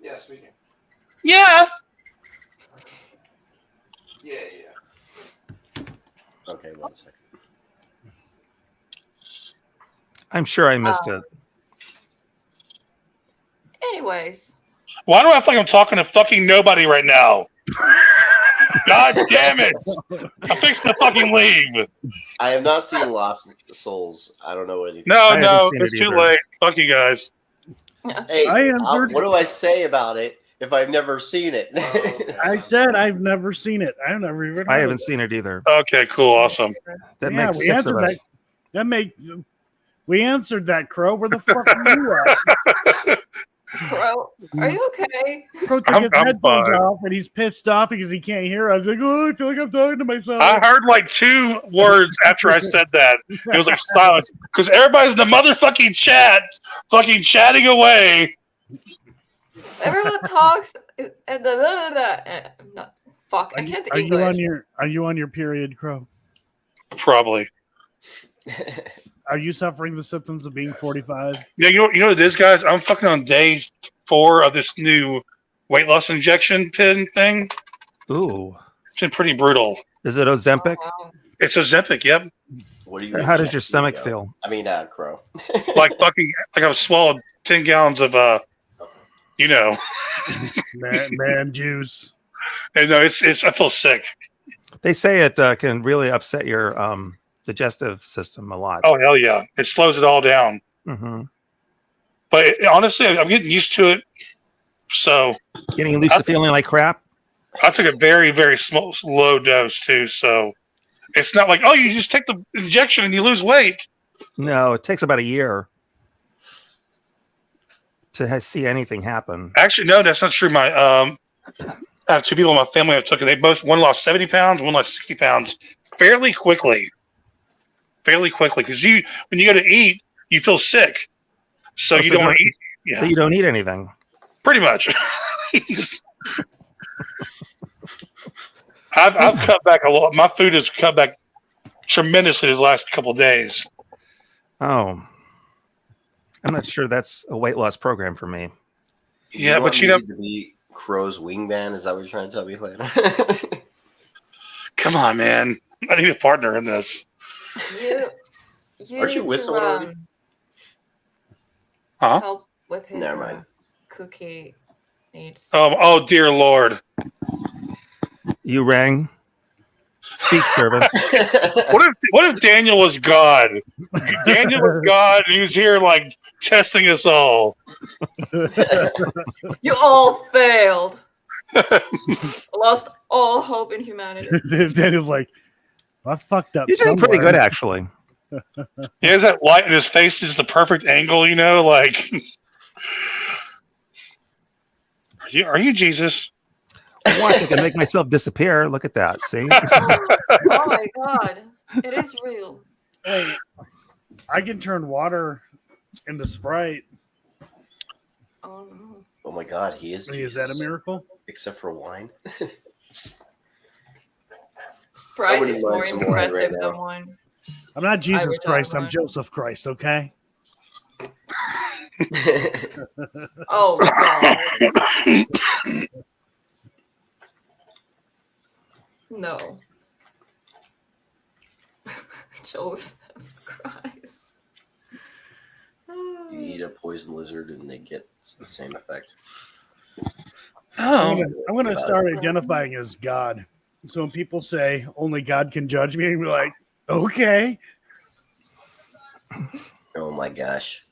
Yeah, speaking. Yeah. Yeah. Okay, 1 second. I'm sure I missed it. Anyways, Why do I feel like I'm talking to fucking nobody right now? God damn it! I'm fixing to fucking leave. I have not seen Lost Souls. I don't know anything. I No, haven't seen it's it too either. late. Fuck you guys. Hey, I answered. what do I say about it if I've never seen it? I said I've never seen it. I've never even. I haven't seen it either. Okay, cool, awesome. That Yeah, makes we 6 of answered us. That makes. We answered that, Crow. Where the fuck are you at? bro, are you okay? Crow took I'm his headphones fine. off and he's pissed off because he can't hear us. Like, oh, I feel like I'm talking to myself. I heard like 2 words after I said that. It was like silence because everybody's in the motherfucking chat, fucking chatting away. Everyone talks and no, fuck. I can't Are English. you on your period, Crow? Probably. Are you suffering the symptoms of being 45? Yeah, you know what it is, guys? I'm fucking on day 4 of this new weight loss injection pin thing. Ooh. It's been pretty brutal. Is it Ozempic? Oh, wow. It's Ozempic, yep. What do you? How does your inject, stomach Hugo? feel? I mean, Crow. Like I've swallowed 10 gallons of you know. Man juice. And no, it's I feel sick. They say it can really upset your digestive system a lot. Oh hell yeah, it slows it all down. Mm-hmm. But honestly, I'm getting used to it. So Getting used to feeling like crap. I took a very very low dose too. So it's not like you just take the injection and you lose weight. No, it takes about a year to see anything happen. Actually, no, that's not true. My I have 2 people in my family that took it. They both one lost 70 pounds, one lost 60 pounds fairly quickly. Because when you go to eat, you feel sick, so you don't want to eat. Yeah, So you don't eat anything. pretty much. I've cut back a lot. My food has cut back tremendously these last couple of days. Oh, I'm not sure that's a weight loss program for me. Yeah, but want you know, me to be Crow's wingman? Is that what you're trying to tell me, Lana? come on, man. I need a partner in this. You Aren't you need with to, someone already? Huh? help with his Never mind. cookie needs. Oh, dear Lord. You rang. Speak, servant. What if Daniel was God? Daniel was God, and he was here like testing us all. You all failed. Lost all hope in humanity. Daniel's like, I fucked up. You're doing pretty somewhere. good, actually. He has that light in his face, is the perfect angle, you know, like. Are you Jesus? Watch, I can make myself disappear. Look at that. See? Oh my god. It is real. Hey, I can turn water into Sprite. Oh no. Oh my God, he is. Hey, is that a Jesus. miracle? Except for wine. Sprite wouldn't is mind more some wine impressive right than now. wine. I'm not Jesus would Christ. try I'm mine. Joseph Christ. Okay. Oh god. No. Joseph Christ. You eat a poison lizard and they get the same effect. Oh, I'm gonna start identifying as God. So when people say only God can judge me, I'm be like, okay. Oh my gosh.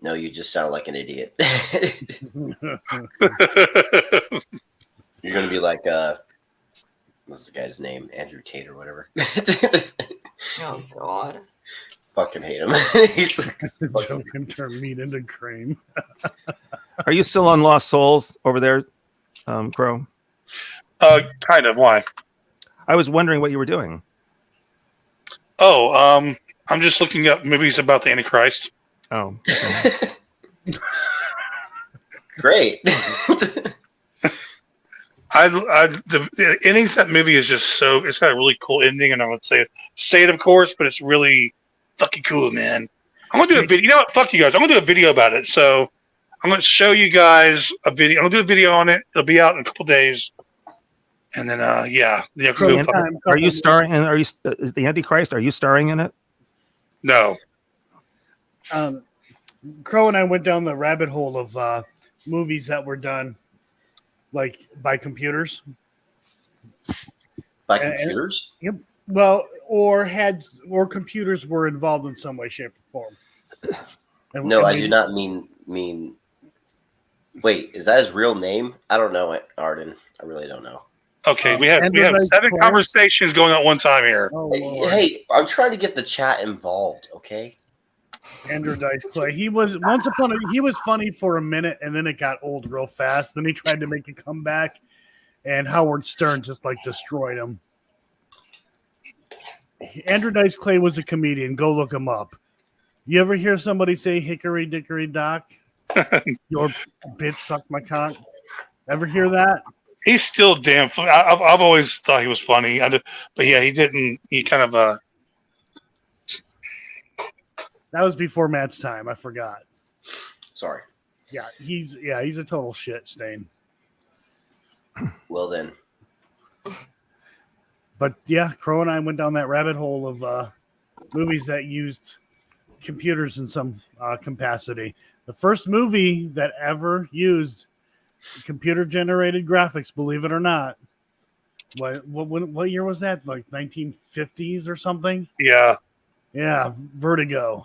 No, you just sound like an idiot. You're gonna be like what's the guy's name? Andrew Tate or whatever. Oh god. fucking hate him. He's The fucking, joke can turn meat into cream. Are you still on Lost Souls over there, Crow? Kind of. Why? I was wondering what you were doing. Oh, I'm just looking up movies about the Antichrist. Oh, okay. great. The ending to that movie is just so. It's got a really cool ending, and I would say it, of course, but it's really fucking cool, man. I'm gonna do a video. You know what? Fuck you guys. I'm gonna do a video about it. So I'm gonna show you guys a video. I'm gonna do a video on it. It'll be out in a couple days, and then yeah. Are you starring? And are you the Antichrist? Are you starring in it? No. Crow and I went down the rabbit hole of movies that were done like by computers. By computers? Yep. Well, or computers were involved in some way, shape, or form. No, I do not mean. Wait, is that his real name? I don't know it, Arden. I really don't know. Okay, we have 7 conversations going on at one time here. Oh, hey, I'm trying to get the chat involved. Okay. Andrew Dice Clay. He was he was funny for a minute, and then it got old real fast. Then he tried to make a comeback, and Howard Stern just like destroyed him. Andrew Dice Clay was a comedian. Go look him up. You ever hear somebody say "Hickory Dickory Dock"? Your bitch sucked my cock. Ever hear that? He's still damn funny. I've always thought he was funny, but yeah, he didn't. He kind of That was before Matt's time. I forgot. Sorry. Yeah, he's a total shit stain. Well then. But yeah, Crow and I went down that rabbit hole of movies that used computers in some capacity. The first movie that ever used computer-generated graphics, believe it or not. What year was that? Like 1950s or something? Yeah. Yeah, Vertigo.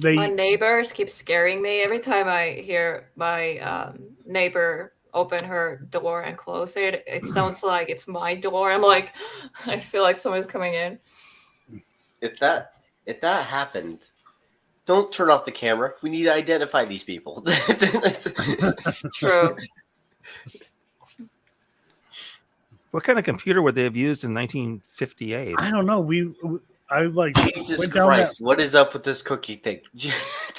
My neighbors keep scaring me every time I hear my neighbor open her door and close it. It sounds like it's my door. I'm like, I feel like someone's coming in. If that happened, don't turn off the camera. We need to identify these people. True. What kind of computer would they have used in 1958? I don't know. I like Jesus Christ! What is up with this cookie thing?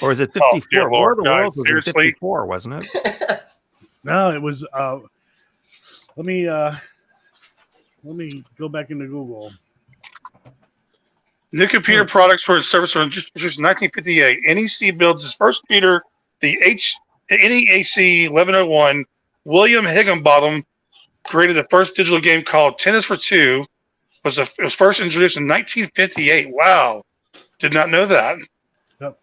Or is it 54? Lord, War of the Worlds was in seriously? 54, wasn't it? No, it was. Let me go back into Google. New computer products for its service were introduced in 1958. NEC builds its first computer, the NEAC 1101. William Higginbottom created the first digital game called Tennis for Two. It was first introduced in 1958. Wow. Did not know that. Yep.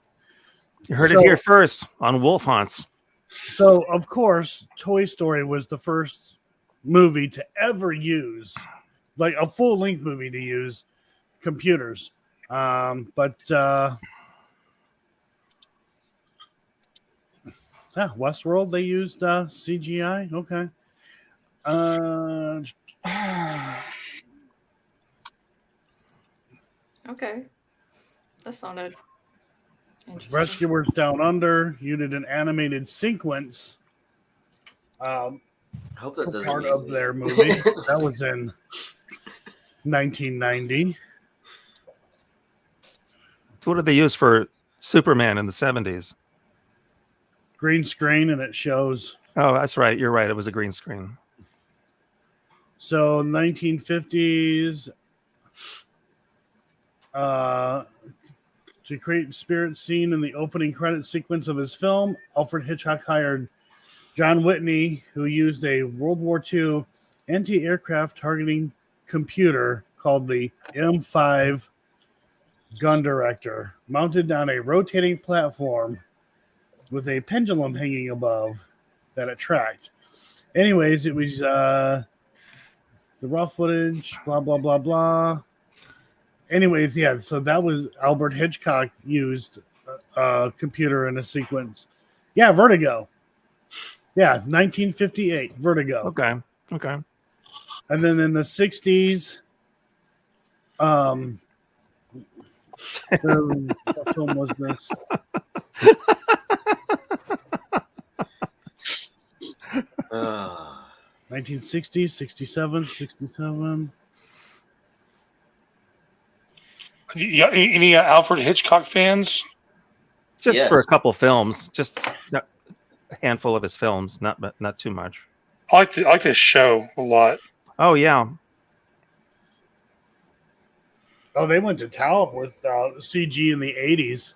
You heard it here first on Wolf Hunts. So, of course, Toy Story was the first movie to ever use, like a full-length movie to use computers. Westworld, they used CGI. Okay. Okay. That sounded interesting. Rescuers Down Under, you did an animated sequence. I hope that doesn't Part mean of their movie. That was in 1990. So what did they use for Superman in the 70s? Green screen, and it shows. Oh, that's right. You're right. It was a green screen. So 1950s. To create spirit scene in the opening credit sequence of his film, Alfred Hitchcock hired John Whitney, who used a World War II anti-aircraft targeting computer called the M5 gun director, mounted on a rotating platform with a pendulum hanging above that it tracked. Anyways, it was the raw footage, blah, blah, blah, blah. Anyways, yeah, so that was Albert Hitchcock used a computer in a sequence. Yeah, Vertigo. Yeah, 1958, Vertigo. Okay. And then in the 60s, What film was this? Uh, 1960s, 67, 67. Any Alfred Hitchcock fans? Just Yes. for a couple films, just a handful of his films, not too much. I like this show a lot. Oh yeah, Oh, they went to town with CG in the 80s.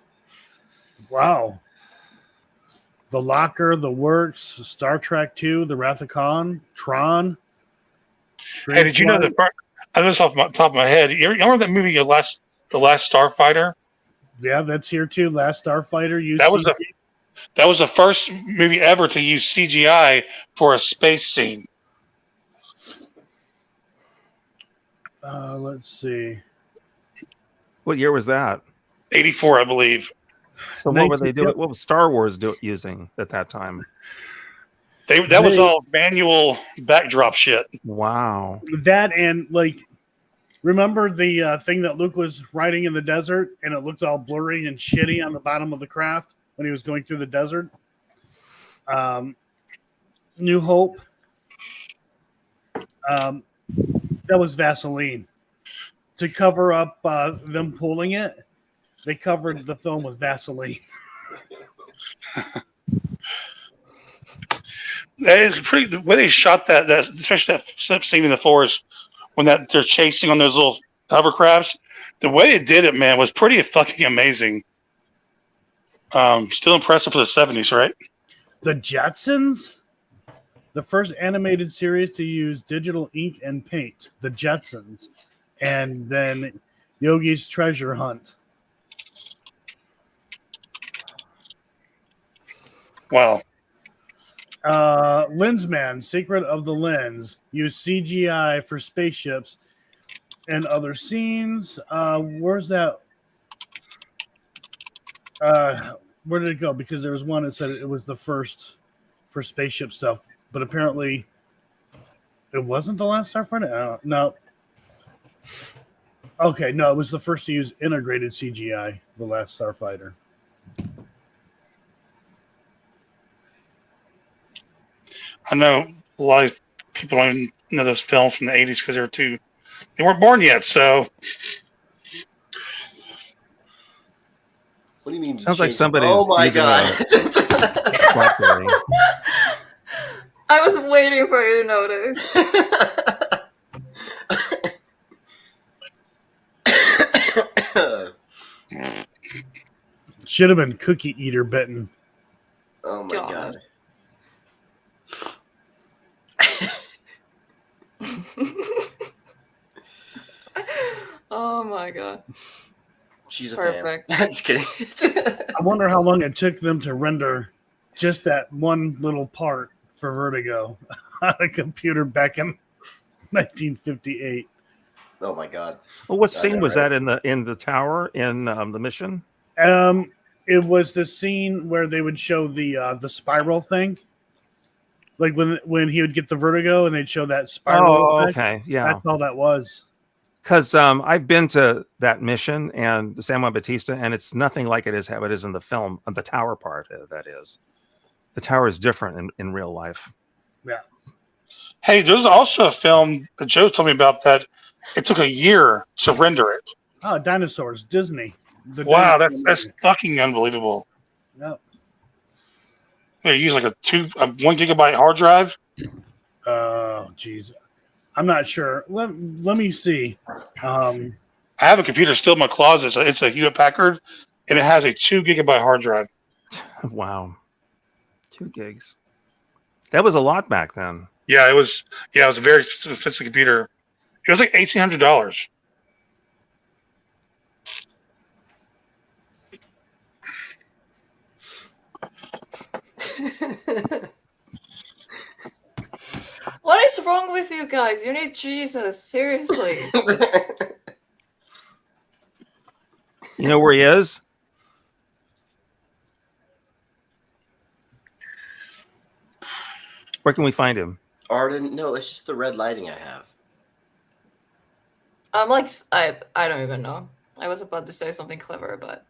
Wow. The Locker, The Works, Star Trek 2, The Wrath of Khan, Tron. Hey, did you know Flight. I know this off the top of my head. You remember that movie, The Last Starfighter? Yeah, that's here too. Last Starfighter used That was CG. That was the first movie ever to use CGI for a space scene. Let's see. what year was that? 84, I believe. So what were they doing? What was Star Wars using at that time? That was all manual backdrop shit. Wow. That and like, remember the thing that Luke was riding in the desert and it looked all blurry and shitty on the bottom of the craft when he was going through the desert? New Hope. That was Vaseline. To cover up them pulling it, they covered the film with Vaseline. That is pretty. The way they shot that especially that scene in the forest when they're chasing on those little hovercrafts. The way they did it, man, was pretty fucking amazing. Still impressive for the 70s, right? The Jetsons, the first animated series to use digital ink and paint. The Jetsons, and then Yogi's Treasure Hunt. Wow. Lensman, Secret of the Lens, used CGI for spaceships and other scenes. Where's that? Where did it go? Because there was one that said it was the first for spaceship stuff, but apparently it wasn't the last Starfighter. No. Okay, no, it was the first to use integrated CGI. The last Starfighter. I know a lot of people don't know those films from the 80s because they weren't born yet. So, what do you mean? Sounds like somebody's Oh my using god! BlackBerry. I was waiting for you to notice. Should have been Cookie Eater Benton. Oh my god! Oh my god. She's a Perfect. fan. Just kidding. I wonder how long it took them to render just that one little part for Vertigo on a computer back in 1958. Oh my god! Well, what scene was that in the tower in the mission? It was the scene where they would show the spiral thing, like when he would get the vertigo and they'd show that spiral. Oh, effect. okay, yeah. That's all that was. Because I've been to that mission and San Juan Bautista, and it's nothing like it is how it is in the film. The tower part, that is. The tower is different in real life. Yeah. hey, there's also a film that Joe told me about that. It took a year to render it. Oh, dinosaurs, Disney. Wow, that's fucking unbelievable. Yep. They use like a 1 gigabyte hard drive. Oh, geez. I'm not sure. Let me see. I have a computer still in my closet. It's a Hewlett Packard, and it has a 2 gigabyte hard drive. Wow. 2 gigs. That was a lot back then. Yeah, it was a very expensive computer. It was like $1,800. What is wrong with you guys? You need Jesus, seriously. You know where he is? Where can we find him? Arden, no, it's just the red lighting I have. I'm like, I don't even know. I was about to say something clever, but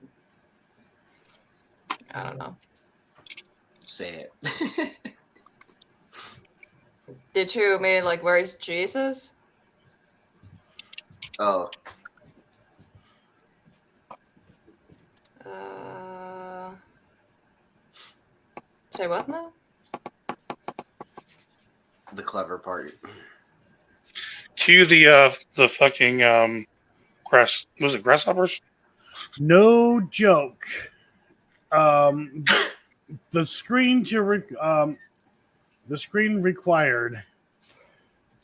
I don't know. Say it. Did you mean like where is Jesus? Oh, Say what now? the clever part. Cue the fucking was it grasshoppers? No joke. The screen required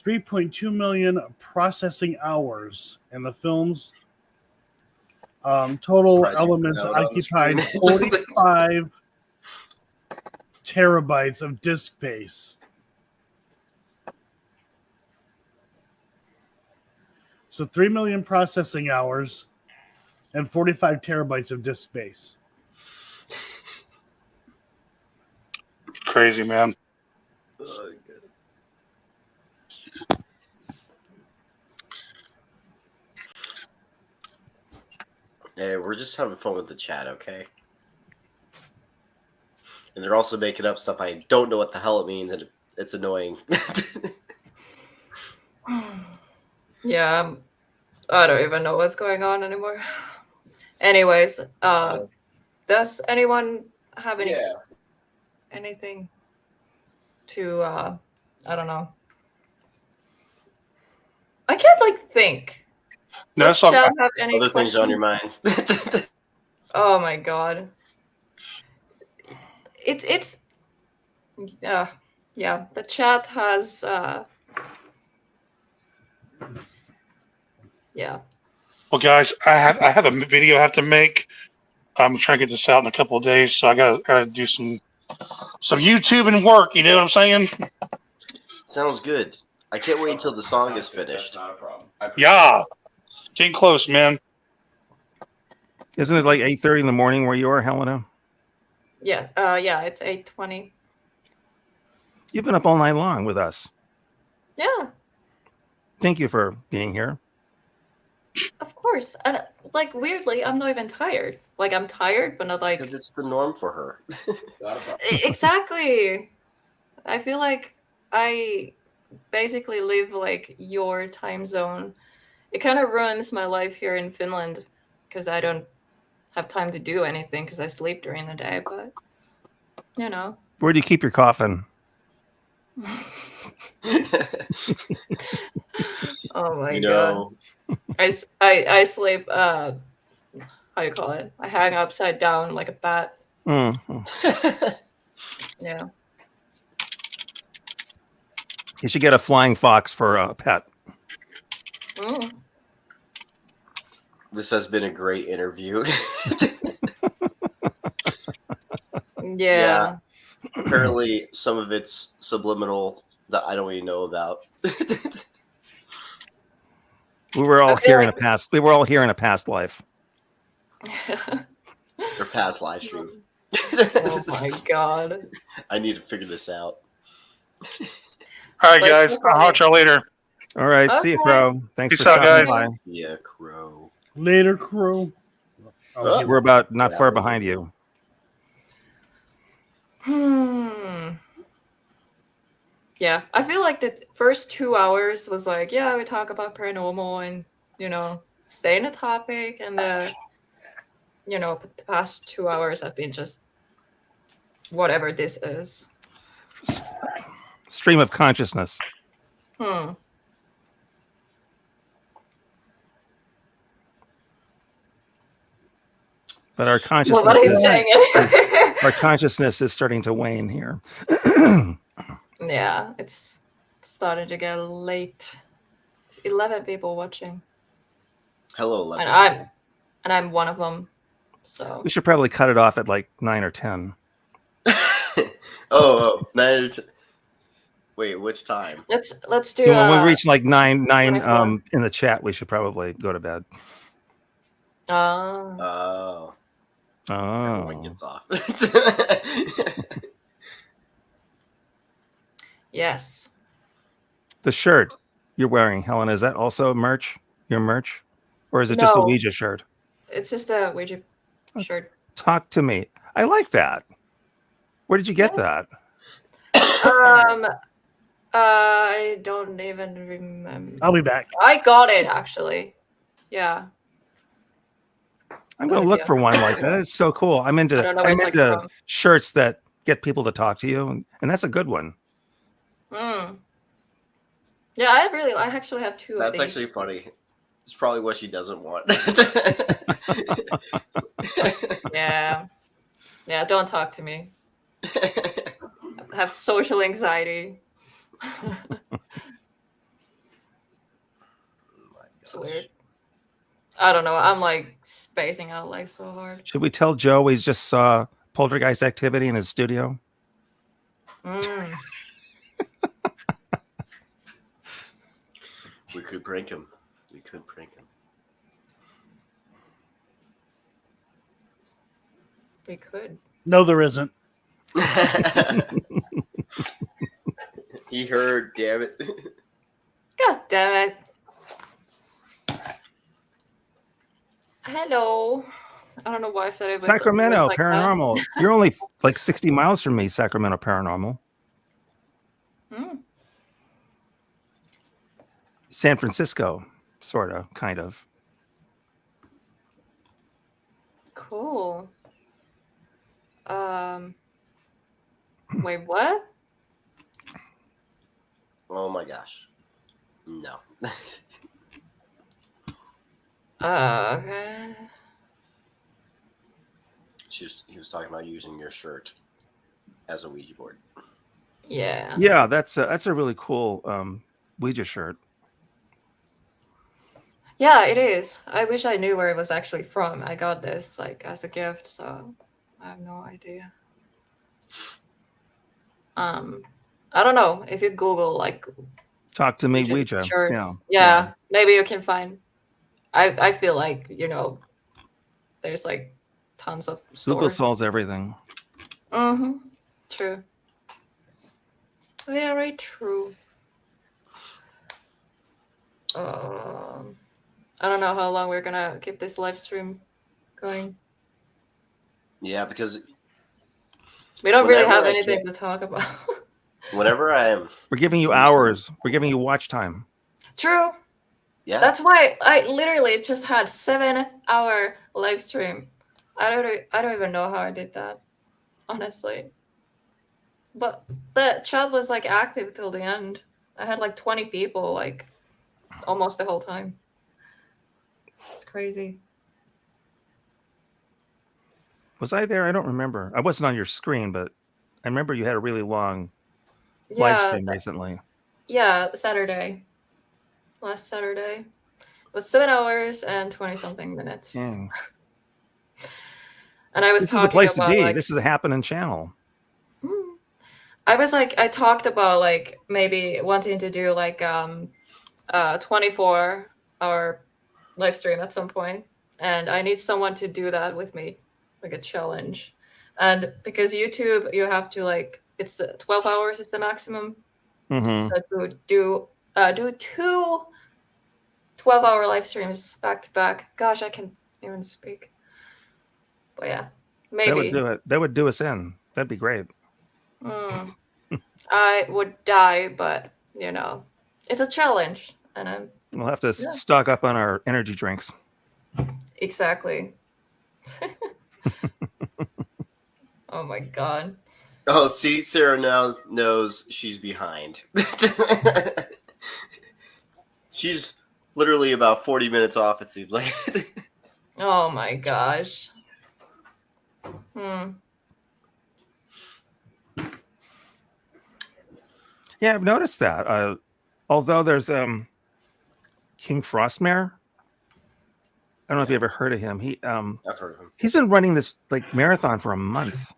3.2 million processing hours, and the film's total Project elements out on the occupied screen. 45 terabytes of disk space. So 3 million processing hours and 45 terabytes of disk space. Crazy, man. Oh, hey, we're just having fun with the chat, okay? And they're also making up stuff I don't know what the hell it means, and it's annoying. Yeah, I don't even know what's going on anymore. Anyways, does anyone have anything to I don't know. I can't like think. No, Does so Chad have any Other things on your questions? mind. Oh my god. It's yeah, the chat has yeah. well, guys, I have a video I have to make. I'm trying to get this out in a couple of days, so I gotta do some YouTube and work. You know what I'm saying? Sounds good. I can't wait until the song is finished. That's not a problem. I appreciate Yeah, it. getting close, man. Isn't it like 8:30 in the morning where you are, Helena? Yeah, yeah, it's 8:20. You've been up all night long with us. Yeah, Thank you for being here. of course. And like weirdly, I'm not even tired. Like I'm tired, but not like Because it's the norm for her. Not a problem. exactly. I feel like I basically live like your time zone. It kind of ruins my life here in Finland because I don't have time to do anything because I sleep during the day. But you know, Where do you keep your coffin? oh my You god, know, I sleep. How you call it? I hang upside down like a bat. Yeah. You should get a flying fox for a pet. Mm. this has been a great interview. Yeah. Apparently, some of it's subliminal that I don't even know about. We were all I feel here in like- a past. We were all here in a past life. Or past live stream. Oh my god. I need to figure this out. All right, Let's guys. look I'll on holler at you later. All right, see you, Okay. Crow. Thanks Peace for out, stopping guys. by. Yeah, crow. Later, Crow. Oh. We're about not far Yeah. behind you. Yeah, I feel like the first 2 hours was like, yeah, we talk about paranormal and, you know, stay in a topic. And the, you know, the past 2 hours have been just whatever this is. Stream of consciousness. Hmm. But our Well, consciousness, what he's is, saying anyway. our consciousness is starting to wane here. Yeah, it's starting to get late. It's 11 people watching, Hello, 11. and I'm one of them. So We should probably cut it off at like 9 or 10. oh, 9 or 10. Wait, which time? let's do. So when we reach like 9 24. in the chat, we should probably go to bed. Oh, everyone Oh, gets off. Yes. the shirt you're wearing, Helen, is that also merch? Your merch, or is it just a No. Ouija shirt? It's just a Ouija shirt. Talk to me. I like that. Where did you get Yeah. that? I don't even remember. I'll be back. I got it actually. Yeah. I'm going to look for one like that. It's so cool. I'm I don't know where I'm it's, like, into from. shirts that get people to talk to you, and that's a good one. Yeah, I actually have two of That's these. actually funny. It's probably what she doesn't want. Yeah. Yeah, don't talk to me. I have social anxiety. It's weird. I don't know. I'm like spacing out like so hard. Should we tell Joe we just saw poltergeist activity in his studio? We could prank him. We could prank him. We could. No, there isn't. He heard, damn it. God damn it. Hello. I don't know why I said it. With Sacramento a voice like Paranormal. You're only like 60 miles from me, Sacramento Paranormal. that. San Francisco, sort of, kind of. Cool. Wait, what? Oh my gosh. No. Okay. He was talking about using your shirt as a Ouija board. Yeah. Yeah, that's a really cool Ouija shirt. Yeah, it is. I wish I knew where it was actually from. I got this like as a gift, so I have no idea. I don't know if you Google like Talk to me, Ouija. shirts. Yeah, maybe you can find. I feel like there's like tons of Google stores. solves everything. True. Very true. I don't know how long we're gonna keep this live stream going. Yeah, because We don't really have whenever I anything can- to talk about. whenever I am, We're giving you hours. We're giving you watch time. True. yeah, That's why I literally just had 7-hour live stream. I don't even know how I did that, honestly. But the chat was like active till the end. I had like 20 people like almost the whole time. It's crazy. Was I there? I don't remember. I wasn't on your screen, but I remember you had a really long live stream recently. Yeah, Saturday. Last Saturday. It was 7 hours and 20 something minutes. Dang. And I was This is the talking place to about, be. like, This is a happening channel. I talked about like maybe wanting to do like 24-hour live stream at some point, and I need someone to do that with me, like a challenge. And because YouTube, you have to like it's the 12 hours is the maximum. Mm-hmm. So to do 2 12-hour live streams back to back. Gosh, I can't even speak. But yeah, maybe That would do it. That would do us in. That'd be great. I would die, but it's a challenge, and We'll have to stock up on our energy drinks. exactly. Oh my god. Oh, see, Sarah now knows she's behind. She's literally about 40 minutes off, it seems like. Oh my gosh. Yeah, I've noticed that. Although there's King Frostmare. I don't know if you ever heard of him. I've heard of him. He's been running this like marathon for a month.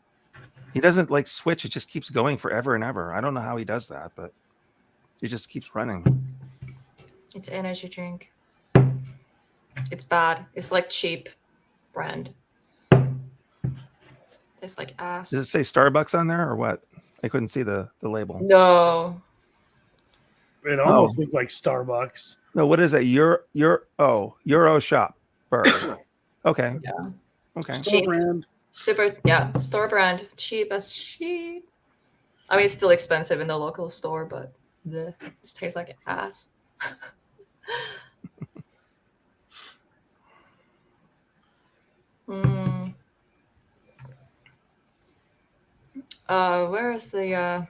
He doesn't like switch. It just keeps going forever and ever. I don't know how he does that, but he just keeps running. It's energy drink. It's bad. It's like cheap brand. It's like ass. Does it say Starbucks on there or what? I couldn't see the label. No. It almost looked like Starbucks. No, what is it? Euro shop. Okay. Yeah. Okay. Store Cheap. brand. Super, yeah, store brand, cheap as shit. I mean, it's still expensive in the local store, but bleh, it tastes like ass. mm. Where is the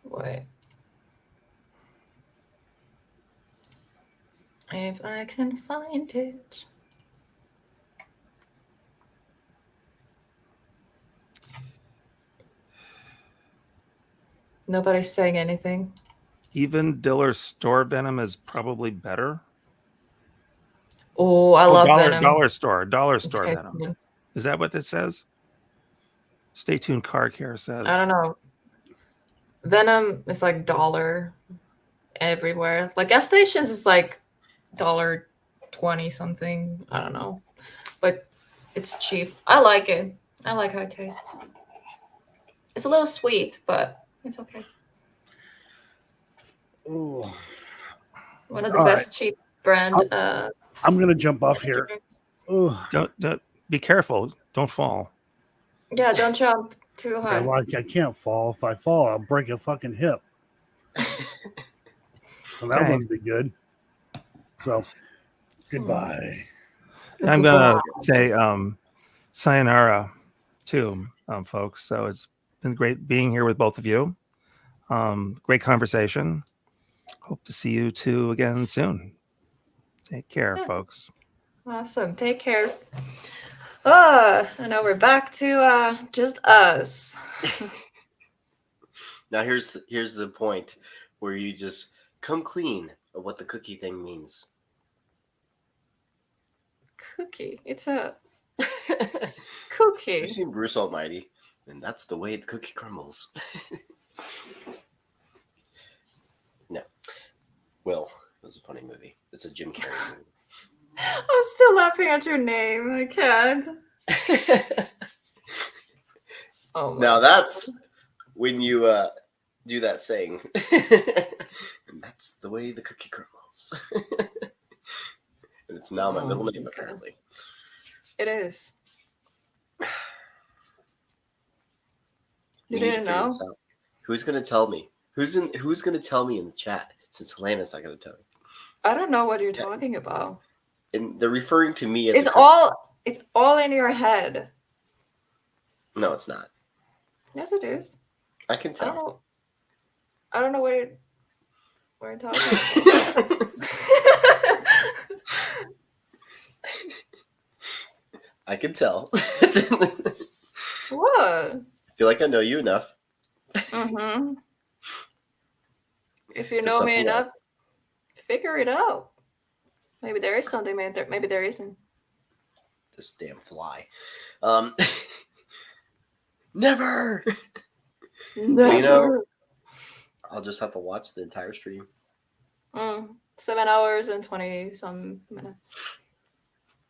wait? If I can find it. Nobody's saying anything. Even Diller's store venom is probably better. Oh, I love dollar Venom. dollar It store tastes venom. good. Is that what it says? Stay tuned. Car Care says. I don't know. Venom is like $1 everywhere. Like gas stations is like $1.20 something. I don't know, but it's cheap. I like it. I like how it tastes. It's a little sweet, but it's okay. Ooh. One of the All best cheap brand. I'm gonna jump off here. drinks. Ooh. Don't be careful. Don't fall. Yeah, don't jump too high. Well, I can't fall. If I fall, I'll break a fucking hip. So that Okay. wouldn't be good. So, goodbye. I'm gonna say sayonara too, folks. So it's been great being here with both of you. Great conversation. Hope to see you two again soon. Take care, Yeah. folks. Awesome. Take care. And now we're back to just us. Now here's the point where you just come clean of what the cookie thing means. Cookie. It's a cookie. You've seen Bruce Almighty, and that's the way the cookie crumbles. No. Well, it was a funny movie. It's a Jim Carrey movie. I'm still laughing at your name. I can't. Oh my Now that's when you do that saying. And that's the way the cookie crumbles. And it's now my middle name, apparently. It is. We You need to didn't figure know? this out. Who's gonna tell me? Who's gonna tell me in the chat? Since Helena's not gonna tell me. I don't know what you're talking about. And they're referring to me as It's all in your head. No, it's not. Yes, it is. I can tell. I don't know what you're talking about. I can tell. What? I feel like I know you enough. Mm-hmm. If you For know me something enough, else. figure it out. Maybe there is something, maybe there isn't. This damn fly. Never. Never. You know, I'll just have to watch the entire stream. 7 hours and 20 some minutes.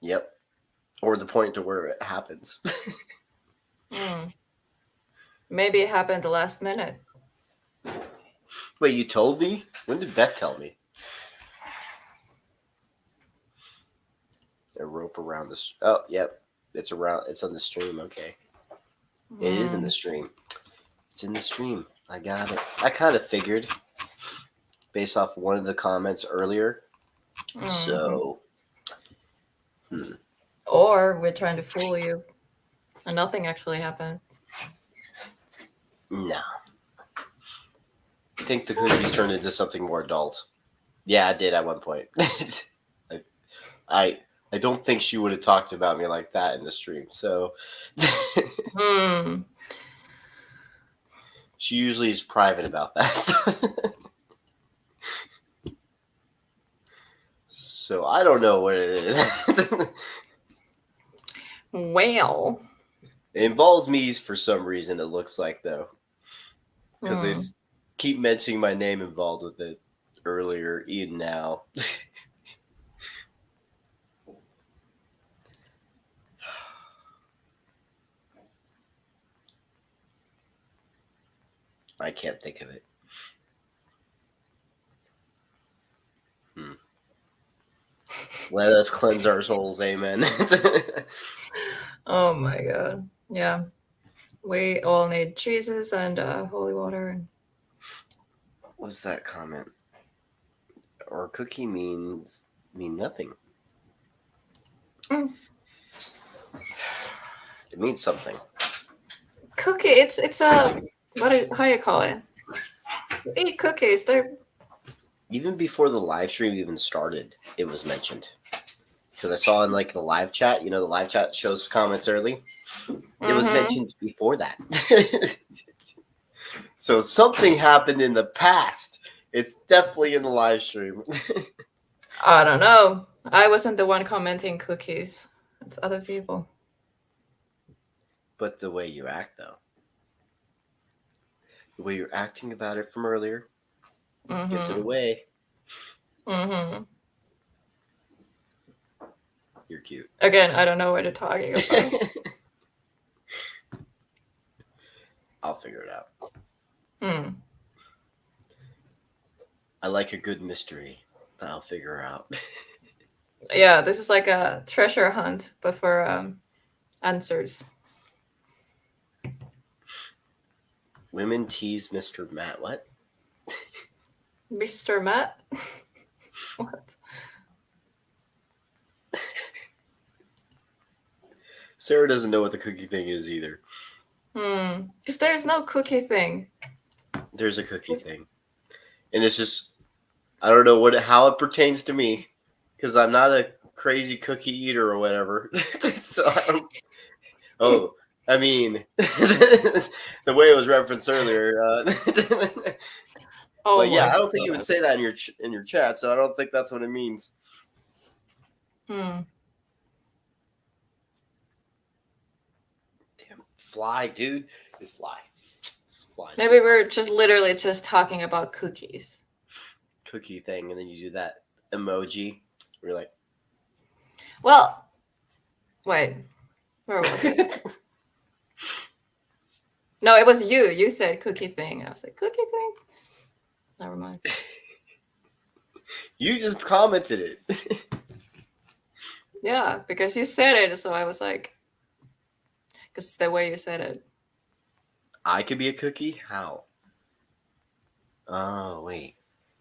Yep. Or the point to where it happens. Maybe it happened the last minute. Wait, you told me? When did Beth tell me? A rope around this. Oh, yep. It's around. It's on the stream. Okay. It is in the stream. It's in the stream. I got it. I kind of figured based off one of the comments earlier. So. Or we're trying to fool you and nothing actually happened. No. I think the cookies turned into something more adult. Yeah, I did at one point. I don't think she would have talked about me like that in the stream. So she usually is private about that. So I don't know what it is. Well, it involves me for some reason, it looks like, though. Because they keep mentioning my name involved with it earlier, even now. I can't think of it. Let us cleanse our souls. Amen. Oh my god. Yeah. We all need Jesus and holy water. What's that comment? Or cookie mean nothing. Mm. It means something. Cookie. It's a how you call it? You eat cookies. They're Even before the live stream even started, it was mentioned. Because I saw in like the live chat, the live chat shows comments early. It was mentioned before that. So something happened in the past. It's definitely in the live stream. I don't know. I wasn't the one commenting cookies. It's other people. But the way you act, though. The way you're acting about it from earlier gives it away. Mm-hmm. You're cute. Again, I don't know what you're talking about. I'll figure it out. Hmm. I like a good mystery that I'll figure out. Yeah, this is like a treasure hunt, but for answers. Women tease Mr. Matt. What? Mr. Matt? What? Sarah doesn't know what the cookie thing is either. Because there's no cookie thing. There's a cookie thing. And it's just, I don't know how it pertains to me. Because I'm not a crazy cookie eater or whatever. So I mean, the way it was referenced earlier. But yeah, I don't think you would say that in your chat, so I don't think that's what it means. Damn, fly, dude. It's fly. It's flies. Maybe we're just literally just talking about cookies. Cookie thing, and then you do that emoji. We're like, well, wait, where was it? No, it was you. You said cookie thing. I was like, cookie thing? Never mind. You just commented it. Yeah, because you said it, so I was like, because it's the way you said it. I could be a cookie? How? Oh, wait.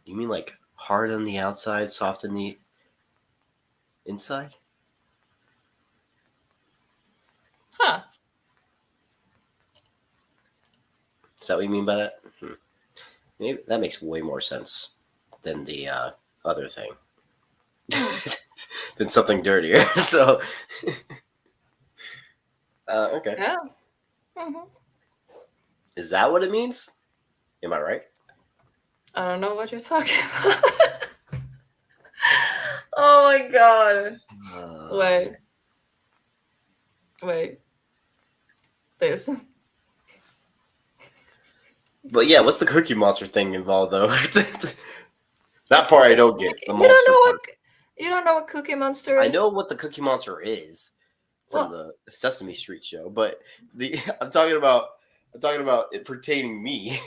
You mean like hard on the outside, soft on the inside? Huh. Is that what you mean by that? Maybe that makes way more sense than the other thing. Than something dirtier. So, okay. Yeah. Is that what it means? Am I right? I don't know what you're talking about. Oh my god. Wait. This. But yeah, what's the Cookie Monster thing involved though? That part I don't get. The You monster don't know part. you don't know what Cookie Monster is? I know what the Cookie Monster is from the Sesame Street show, but I'm talking about it pertaining me.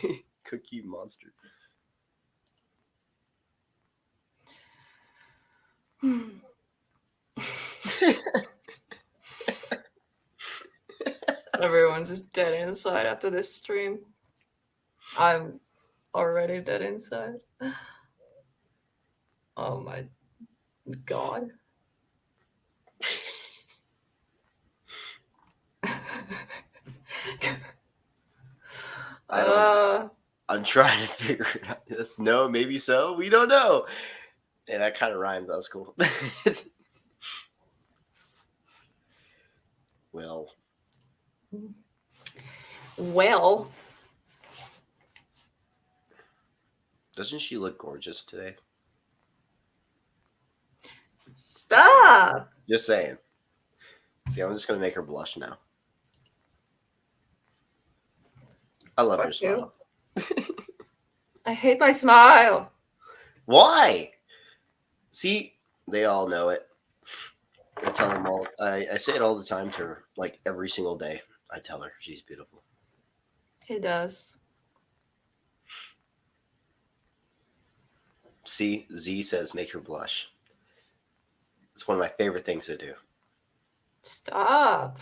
Cookie Monster. Everyone's just dead inside after this stream. I'm already dead inside. Oh my god. I'm trying to figure it out. Yes, no, maybe so. We don't know. And that kind of rhymed. That was cool. Well. Doesn't she look gorgeous today? Stop. Just saying. See, I'm just going to make her blush now. I love your smile. I hate my smile. Why? See, they all know it. I tell them all. I say it all the time to her, like every single day. I tell her she's beautiful. He does. See, Z says make her blush. It's one of my favorite things to do. Stop.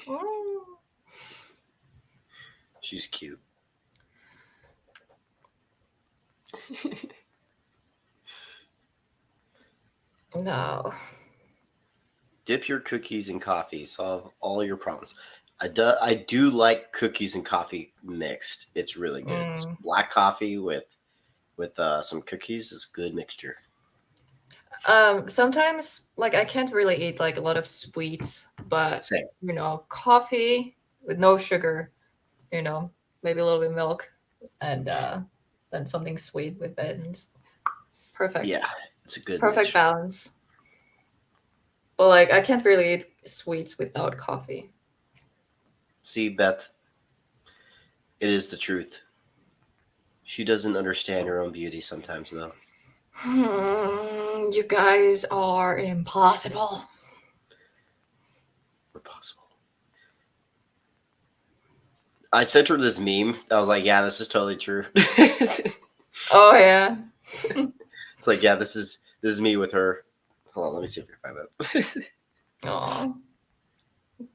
Mm. She's cute. No. Dip your cookies in coffee. Solve all your problems. I do like cookies and coffee mixed. It's really good. Mm. Black coffee with some cookies is a good mixture. Sometimes like I can't really eat like a lot of sweets, but Same. coffee with no sugar, maybe a little bit of milk, and then something sweet with it. And just perfect. Yeah, it's a good Perfect mixture. balance. But like I can't really eat sweets without coffee. See, Beth, it is the truth. She doesn't understand her own beauty sometimes, though. You guys are impossible. We're possible. I sent her this meme. I was like, yeah, this is totally true. Oh yeah. It's like, yeah, this is me with her. Hold on, let me see if I can find that. Oh.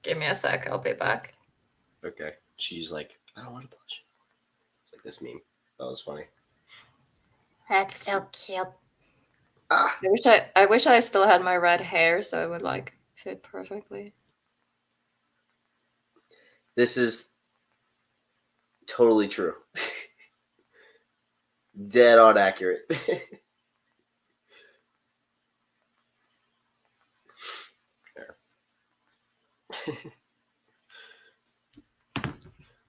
Give me a sec. I'll be back. Okay. She's like, I don't want to blush. It's like this meme. That was funny. That's so cute. Ah, I wish I still had my red hair so it would like fit perfectly. this is totally true. Dead on accurate.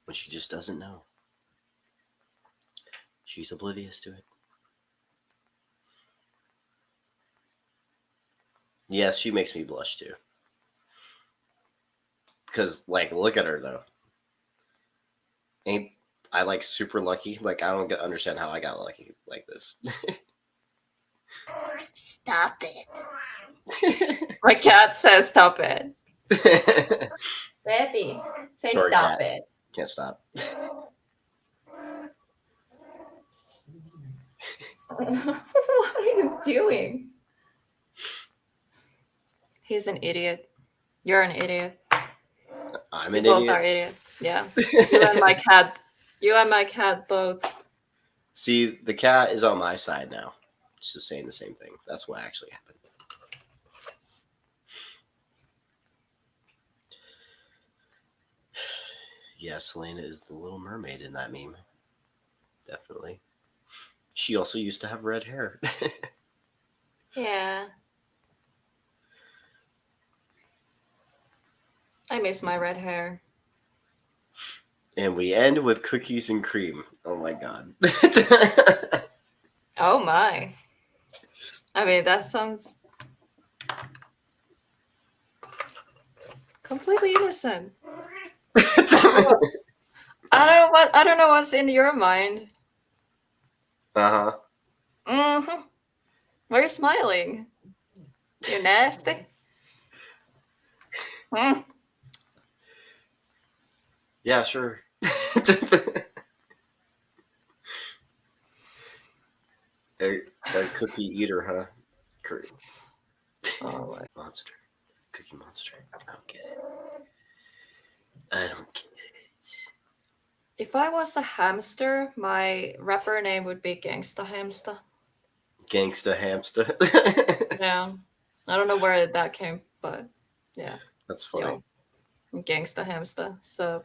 When she just doesn't know. She's oblivious to it. Yes, she makes me blush too. Because, like, look at her though. Ain't I like super lucky? Like, I don't understand how I got lucky like this. Stop it. My cat says stop it. Baby, say Sorry, stop cat. it. Can't stop. What are you doing? He's an idiot. You're an idiot. I'm We an both are idiot. idiots. Yeah. You and my cat both. See, the cat is on my side now. It's just saying the same thing. That's what actually happened. Yeah, Selena is the Little Mermaid in that meme. Definitely. She also used to have red hair. Yeah. I miss my red hair. And we end with cookies and cream. Oh my god. Oh my. I mean, that sounds completely innocent. I don't know what's in your mind. Uh-huh. Mm-hmm. Why are you smiling? You're nasty. Mm. Yeah, sure. a cookie eater, huh? Cream. Oh my. Monster. Cookie monster. I don't get it. I don't get it. If I was a hamster, my rapper name would be Gangsta Hamster. Gangsta hamster. Yeah. I don't know where that came, but yeah. That's funny. Yo. Gangsta Hamster. So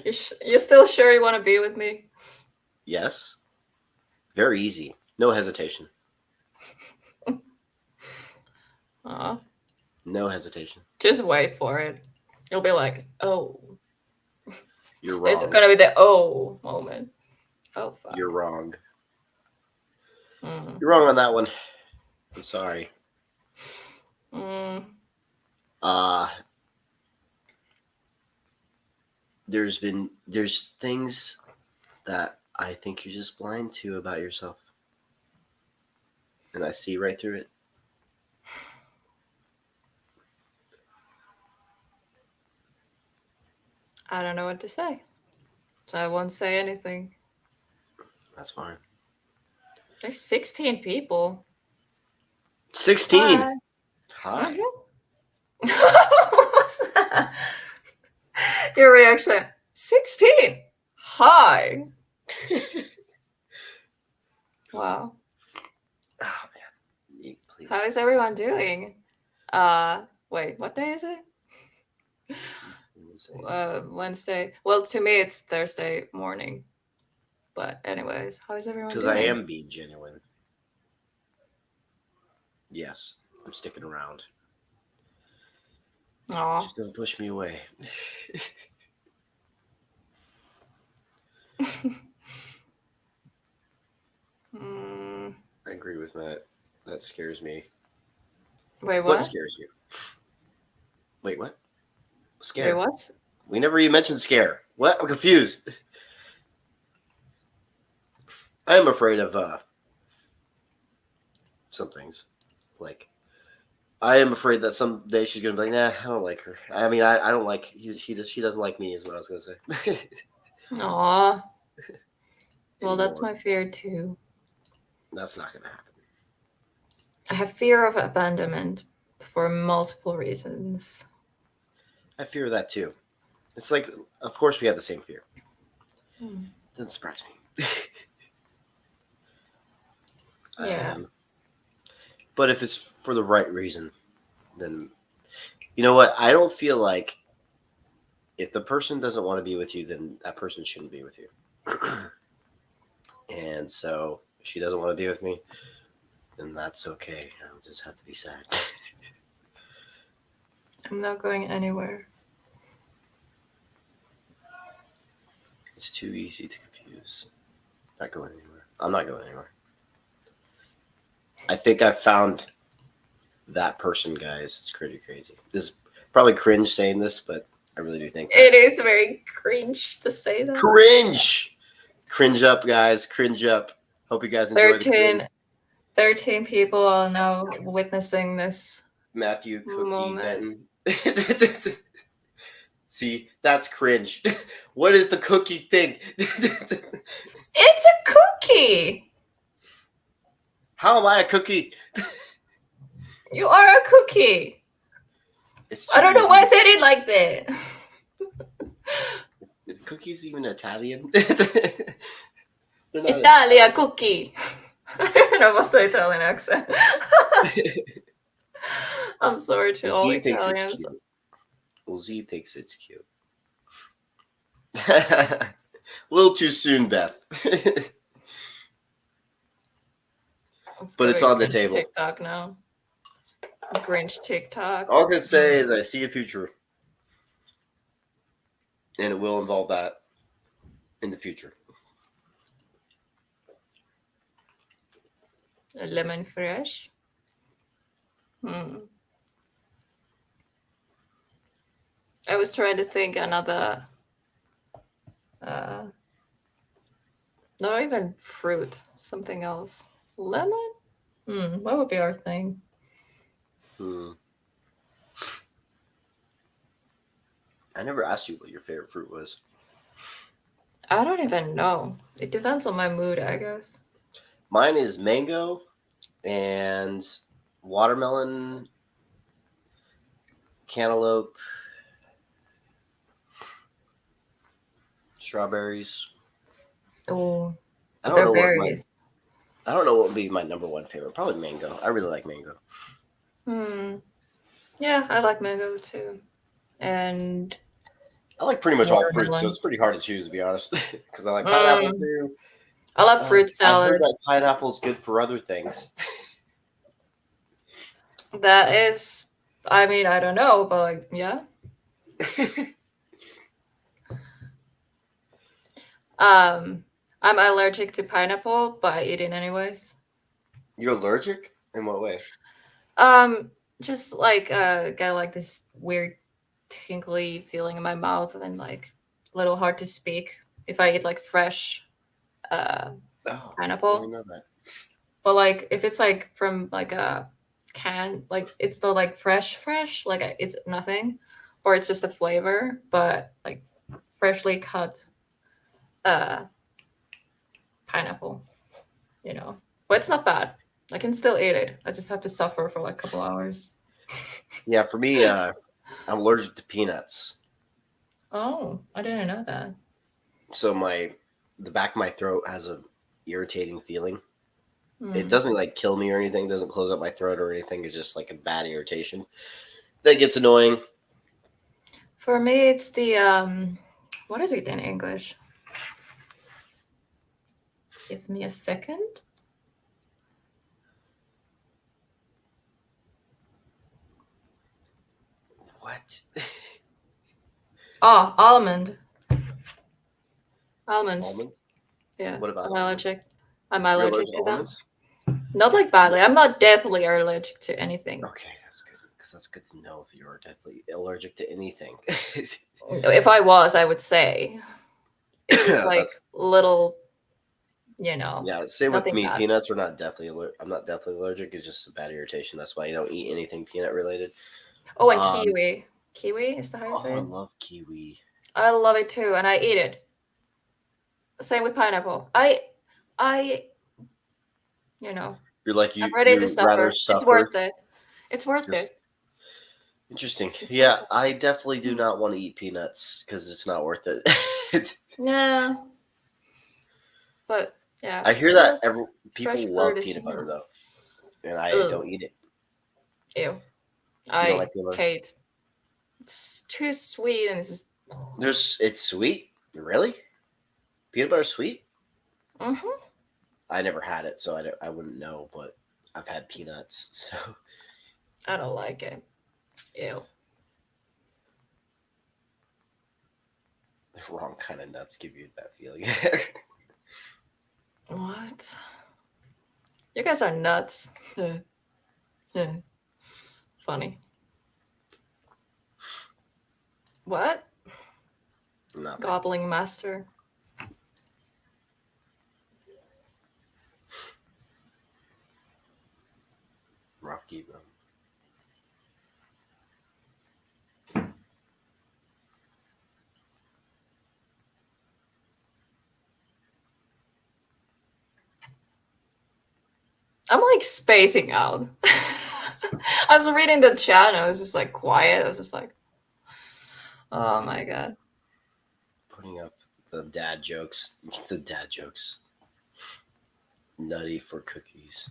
you still sure you want to be with me? Yes. Very easy. No hesitation. Aw. No hesitation. Just wait for it. You'll be like, oh. You're There's wrong. gonna be the oh moment. Oh fuck. You're wrong. Mm. You're wrong on that one. I'm sorry. Mm. There's things that I think you're just blind to about yourself. And I see right through it. I don't know what to say. So I won't say anything. That's fine. There's 16 people. 16. Hi. Hi. What's that? Your reaction. 16. Hi. Wow. Oh man. Please. How is everyone doing? Wait, what day is it? Wednesday. Well, to me it's Thursday morning. But anyways, how is everyone Because doing? I am being genuine. Yes, I'm sticking around. Aw. Just don't push me away. Mm, I agree with Matt. That scares me. wait, What what? scares you? Wait, what? Wait, Scare. what? We never even mentioned scare. What? I'm confused. I am afraid of some things. Like, I am afraid that someday she's gonna be like, nah, I don't like her. I mean, I don't like. She doesn't like me, is what I was gonna say. Aw. Well, that's Anymore. my fear too. That's not gonna happen. I have fear of abandonment for multiple reasons. I fear that too. It's like, of course, we have the same fear. Hmm. Doesn't surprise me. Yeah. But if it's for the right reason, then you know what? I don't feel like if the person doesn't want to be with you, then that person shouldn't be with you. And so if she doesn't want to be with me, then that's okay. I'll just have to be sad. I'm not going anywhere. It's too easy to confuse. Not going anywhere. I'm not going anywhere. I think I found that person, guys. It's pretty crazy. This is probably cringe saying this, but I really do think It is very cringe to say that. cringe. Cringe up, guys. Cringe up. Hope you guys enjoy the cringe. 13 people are now witnessing this. Matthew, Cookie, Moment. Benton. See, that's cringe. What is the cookie thing? It's a cookie! How am I a cookie? You are a cookie! It's I don't know why I easy. said it like that. Is cookies even Italian? They're not Italia cookie. I don't know what's the Italian accent. I'm sorry to all Z thinks it's Italians. cute. Well, Z thinks it's cute. A little too soon, Beth. But it's on the table. TikTok now. Grinch TikTok. All I can say is I see a future. And it will involve that in the future. A lemon fresh. I was trying to think another. Not even fruit. Something else. Lemon. What would be our thing? I never asked you what your favorite fruit was. I don't even know. It depends on my mood, I guess. Mine is mango and watermelon, cantaloupe, strawberries. Oh, I don't they're know berries. I don't know what would be my number one favorite. Probably mango. I really like mango. Yeah, I like mango too. And I like pretty much all fruits, watermelon. so it's pretty hard to choose, to be honest. Because I like pineapple too. I love fruit I salad. heard that pineapple's good for other things. That is, I mean, I don't know, but like, yeah. I'm allergic to pineapple, but I eat it anyways. You're allergic? In what way? Just like get like this weird tingly feeling in my mouth, and then like a little hard to speak if I eat like fresh pineapple. I didn't know that. But like if it's like from like a can, like it's still like fresh, like it's nothing, or it's just a flavor, but like freshly cut pineapple, you know. but it's not bad. I can still eat it. I just have to suffer for like a couple hours. Yeah, for me, I'm allergic to peanuts. Oh, I didn't know that. So the back of my throat has a irritating feeling. It Hmm. doesn't like kill me or anything. Doesn't close up my throat or anything. It's just like a bad irritation that gets annoying. For me, it's the what is it in English? Give me a second. What? Oh, almond. Almonds. Almonds? Yeah. What about I'm almonds? allergic. I'm You're allergic allergic to to them. almonds? Not like badly. I'm not deathly allergic to anything. Okay, that's good. Because that's good to know if you're deathly allergic to anything. If I was, I would say. It's just like That's- little, you know. yeah, same with Nothing me. bad. Peanuts are not deathly I'm not deathly allergic. It's just a bad irritation. That's why you don't eat anything peanut related. Oh, and Um, kiwi. Kiwi is that how you Oh, say I it? love kiwi. I love it too, and I eat it. Same with pineapple. You know, You're like I'm you ready to you rather suffer. It's suffer. worth it. It's worth Just it. interesting. Yeah, I definitely do not want to eat peanuts because it's not worth it. No, but yeah. I hear that people fresh love fruit is peanut nice. butter though, and I Ugh. don't eat it. Ew. You don't I like peanut butter? hate. It's too sweet and it's just. It's sweet. Really? Peanut butter sweet? Mm-hmm. I never had it, so I wouldn't know. But I've had peanuts, so I don't like it. Ew. the wrong kind of nuts give you that feeling. What? You guys are nuts. Funny. What? Nothing. Gobbling master. Rocky Run. I'm like spacing out. I was reading the chat and it was just like quiet. I was just like, oh my god. Putting up the dad jokes. The dad jokes. Nutty for cookies.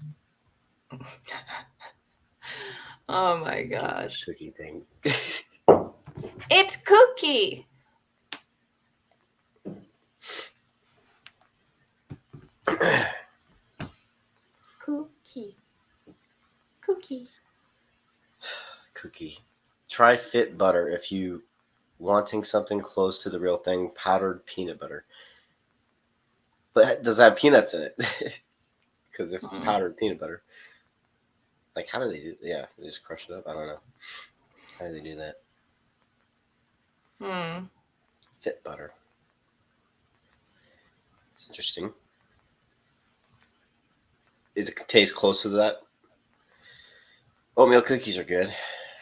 Oh my gosh. Cookie thing. It's Cookie. Cookie. Cookie. Cookie. Try Fit Butter if you wanting something close to the real thing. Powdered peanut butter. But does that have peanuts in it? Because if it's powdered peanut butter, like how do they do? Yeah, they just crush it up. I don't know. How do they do that? Fit butter. It's interesting. It tastes close to that. Oatmeal cookies are good.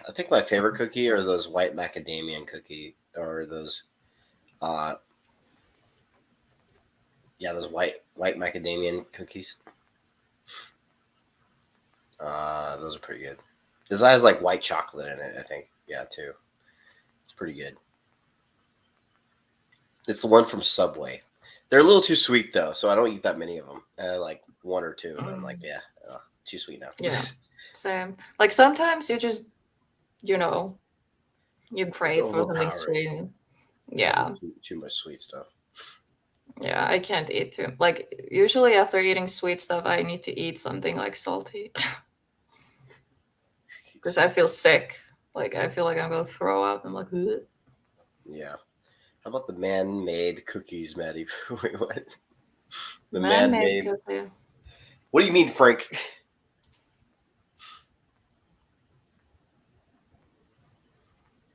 I think my favorite cookie are those white macadamia cookie, or those, those white macadamia cookies. Those are pretty good. This has like white chocolate in it, I think. Yeah, too. It's pretty good. It's the one from Subway. They're a little too sweet though, so I don't eat that many of them. Like one or two, and I'm like, yeah, too sweet now. Yeah. Same. Like sometimes you just, you crave for something overpowering. sweet. Yeah. Too much sweet stuff. Yeah, I can't eat too. Like usually after eating sweet stuff, I need to eat something like salty. Because I feel sick. Like I feel like I'm gonna throw up. I'm like, ugh. Yeah. How about the man-made cookies, Maddie? Wait, what? The Man-made man-made. cookie. What do you mean, Frank?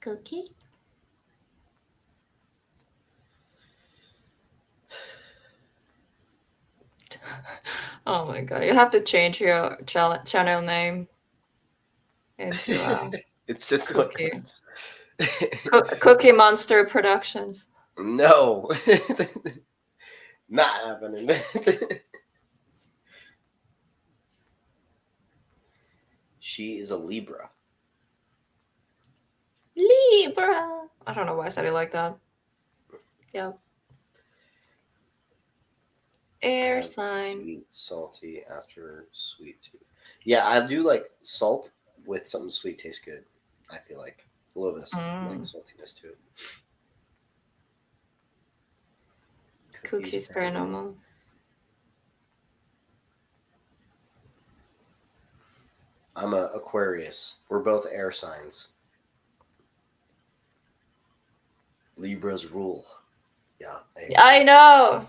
Cookie? Oh my god, you have to change your channel name into It's Cookie. it's Cookie Monster Productions. no, not happening. She is a Libra. Libra. I don't know why I said it like that. Yeah. Air Have sign. to eat salty after sweet too. Yeah, I do like salt with something sweet tastes good. I feel like a little bit of like saltiness to it. Cookies paranormal. I'm a Aquarius. We're both air signs. Libras rule. Yeah. I know.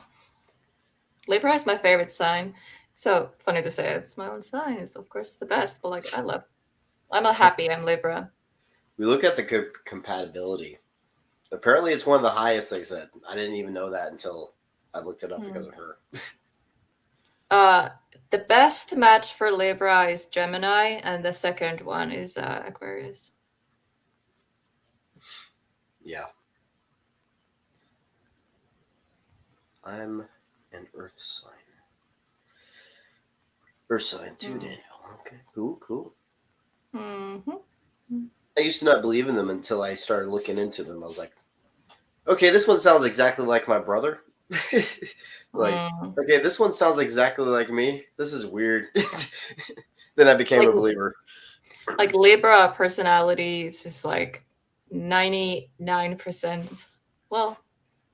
Libra is my favorite sign. So funny to say it's my own sign. It's of course the best, but like I'm happy I'm Libra. We look at the compatibility. Apparently, it's one of the highest. They said I didn't even know that until I looked it up because of her. The best match for Libra is Gemini, and the second one is Aquarius. Yeah. I'm an Earth sign. Earth sign too, Daniel. Okay, cool. I used to not believe in them until I started looking into them. I was like, okay, this one sounds exactly like my brother. Okay, this one sounds exactly like me. This is weird. Then I became a believer. Like Libra personality is just like 99%. Well,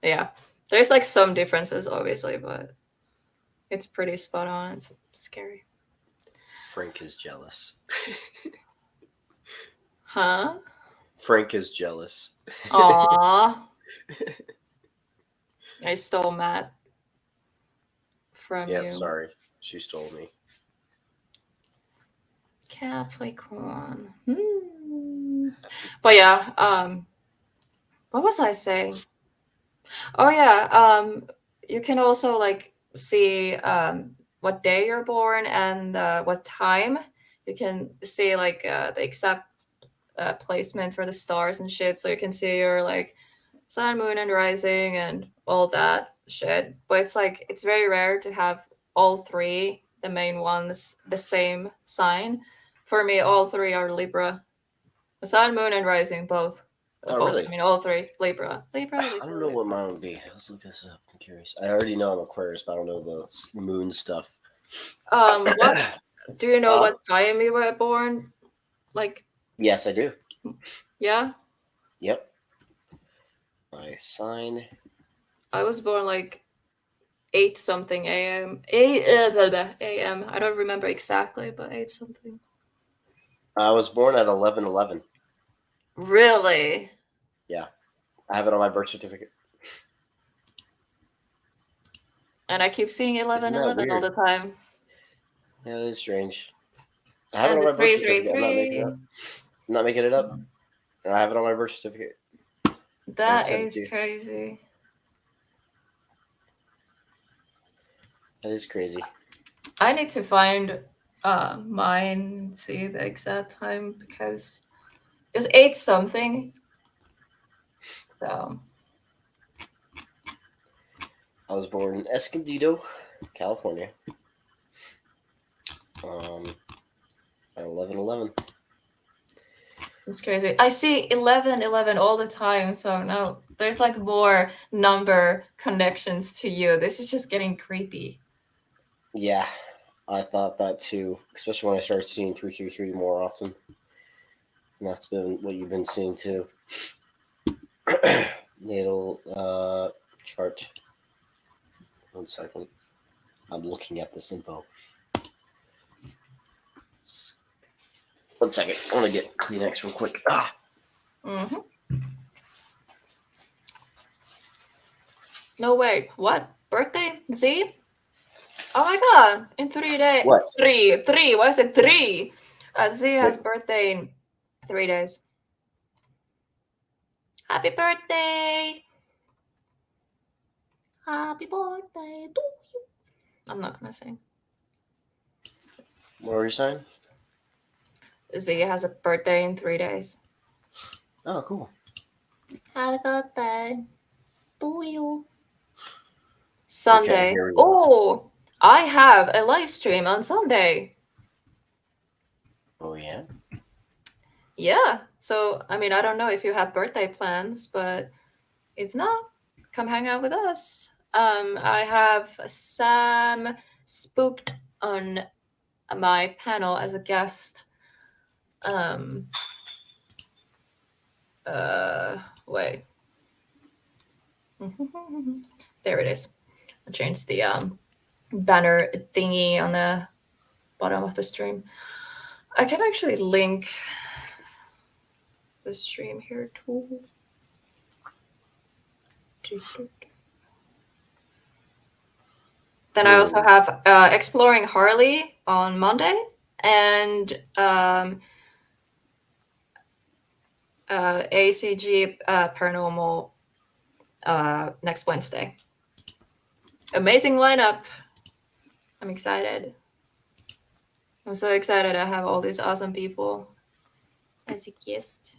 yeah. There's like some differences, obviously, but it's pretty spot on. It's scary. Frank is jealous. Huh? Frank is jealous. Aww. I stole Matt from you. Yeah, sorry. She stole me. Capricorn. But yeah, what was I saying? Oh yeah, you can also like see what day you're born and what time. You can see like the exact placement for the stars and shit, so you can see your like sun, moon, and rising and all that shit. But it's like it's very rare to have all three, the main ones, the same sign. For me, all three are Libra. The sun, moon, and rising, both. Oh, Both. really? I mean, all three. Libra. I don't know what mine would be. Let's look this up. I'm curious. I already know I'm Aquarius, but I don't know the moon stuff. What do you know what time you were born? Like, yes, I do. yeah? Yep. My sign. I was born like 8 something a.m. a.m. I don't remember exactly, but 8 something. I was born at 11:11. Really? Yeah. I have it on my birth certificate. And I keep seeing 11:11 all the time. Yeah, that is strange. I have And it on the my birth certificate. 333. I'm not making it up. I have it on my birth certificate. That is crazy. That is crazy. I need to find mine, see the exact time, because it was 8 something. So I was born in Escondido, California. At 11:11. it's crazy. I see 11:11 all the time. So now there's like more number connections to you. This is just getting creepy. Yeah, I thought that too, especially when I started seeing 333 more often. And that's been what you've been seeing too. Natal chart. 1 second. I'm looking at this info. 1 second. I want to get Kleenex real quick. No, wait. What? Birthday? Z? Oh my god. In 3 days. What? Three. Why is it 3? Z has birthday in 3 days. Happy birthday. Happy birthday to you. I'm not gonna sing. What were you saying? Z has a birthday in 3 days. Oh, cool. Happy birthday to you. Sunday. here we go. Oh, I have a live stream on Sunday. Oh yeah. Yeah. So, I mean, I don't know if you have birthday plans, but if not, come hang out with us. I have Sam Spooked on my panel as a guest. Wait. There it is. I changed the banner thingy on the bottom of the stream. I can actually link the stream here too. Then I also have Exploring Harley on Monday and ACG Paranormal next Wednesday. Amazing lineup. I'm excited. I'm so excited I have all these awesome people as a guest.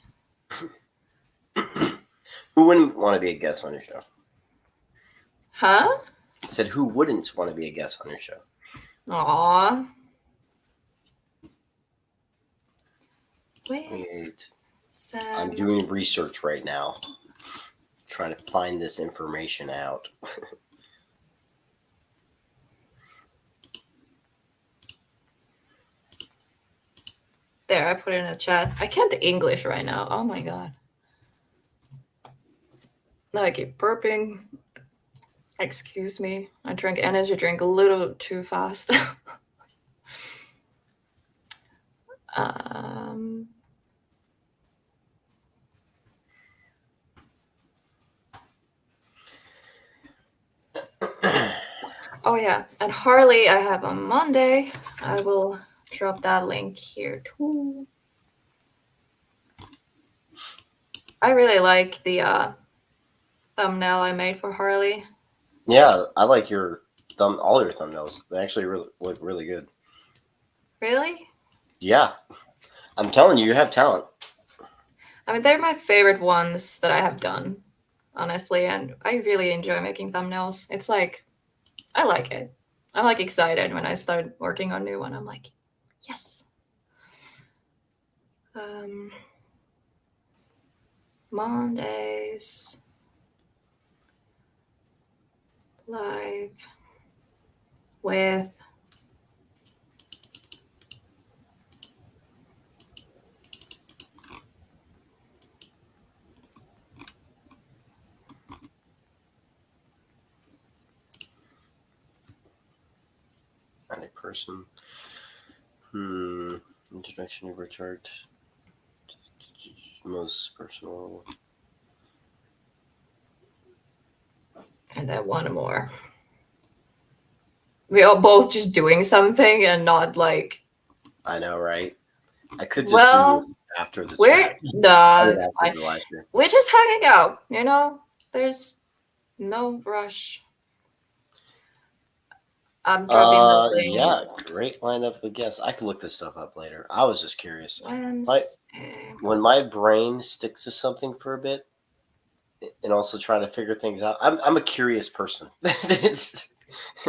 Who wouldn't want to be a guest on your show? Huh? I said, who wouldn't want to be a guest on your show? Aww. Wait. Sam. I'm doing research right now. Trying to find this information out. There, I put it in a chat. I can't English right now. Oh my god. Now I keep burping. Excuse me. I drank energy drink a little too fast. Oh yeah, and Harley I have on Monday. I will drop that link here too. I really like the thumbnail I made for Harley. Yeah, I like all your thumbnails. They actually look really good. Really? Yeah. I'm telling you, you have talent. I mean, they're my favorite ones that I have done, honestly, and I really enjoy making thumbnails. It's like, I like it. I'm like excited when I start working on new one. I'm like, yes. Mondays live with And a person. Introduction of chart. Most personal. and then one more. We are both just doing something and not like. I know, right? I could just do this after the chat. That's fine. We're just hanging out, you know? There's no rush. I'm dropping the links. Yeah, great lineup of guests. I could look this stuff up later. I was just curious. When my brain sticks to something for a bit, and also trying to figure things out, I'm a curious person.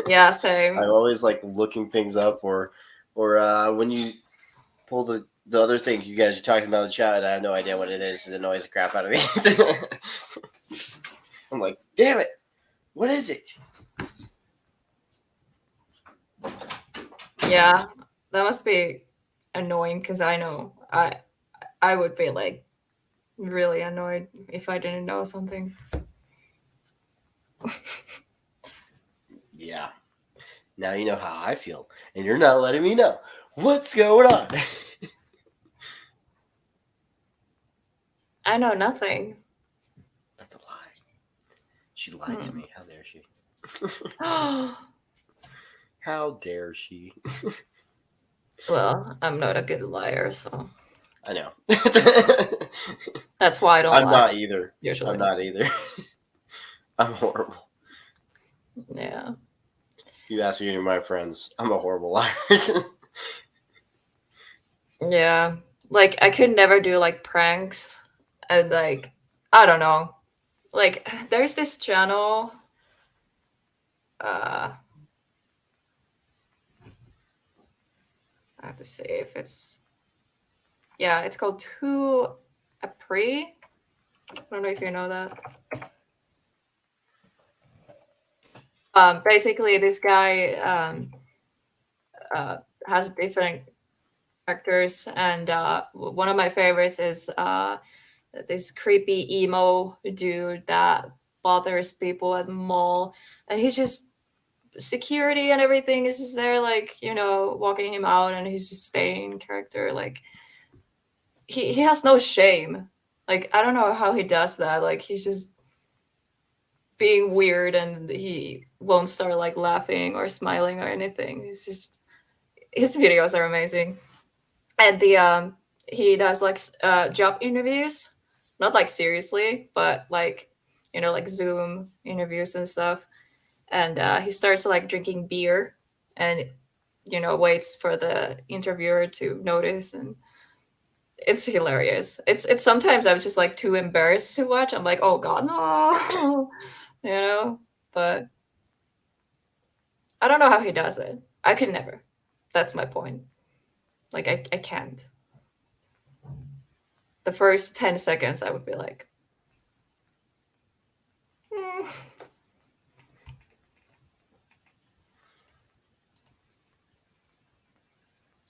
Yeah, same. I'm always like looking things up, or when you pull the other thing you guys are talking about in the chat, and I have no idea what it is, it annoys the crap out of me. I'm like, damn it, what is it? Yeah, that must be annoying because I know I would be like really annoyed if I didn't know something. Yeah. Now you know how I feel, and you're not letting me know what's going on. I know nothing. That's a lie. She lied to me. How dare she? How dare she? Well, I'm not a good liar, so. I know. That's why I don't I'm lie. not either. Usually. I'm not either. I'm horrible. Yeah. You ask any of my friends, I'm a horrible liar. Yeah. Like, I could never do, like, pranks. And, like, I don't know. Like, there's this channel. I have to see if it's yeah, it's called Two Apres. I don't know if you know that. Basically, this guy has different characters, and one of my favorites is this creepy emo dude that bothers people at the mall, and he's just security and everything is just there, like, you know, walking him out, and he's just staying in character. Like, he has no shame. Like, I don't know how he does that. Like, he's just being weird, and he won't start like laughing or smiling or anything. He's just, his videos are amazing. And the he does like job interviews, not like seriously, but like, you know, like Zoom interviews and stuff. And he starts like drinking beer, and, you know, waits for the interviewer to notice, and it's hilarious. It's sometimes I'm just like too embarrassed to watch. I'm like, oh god, no. You know, but I don't know how he does it. I could never. That's my point. Like, I can't. The first 10 seconds I would be like, "Hmm."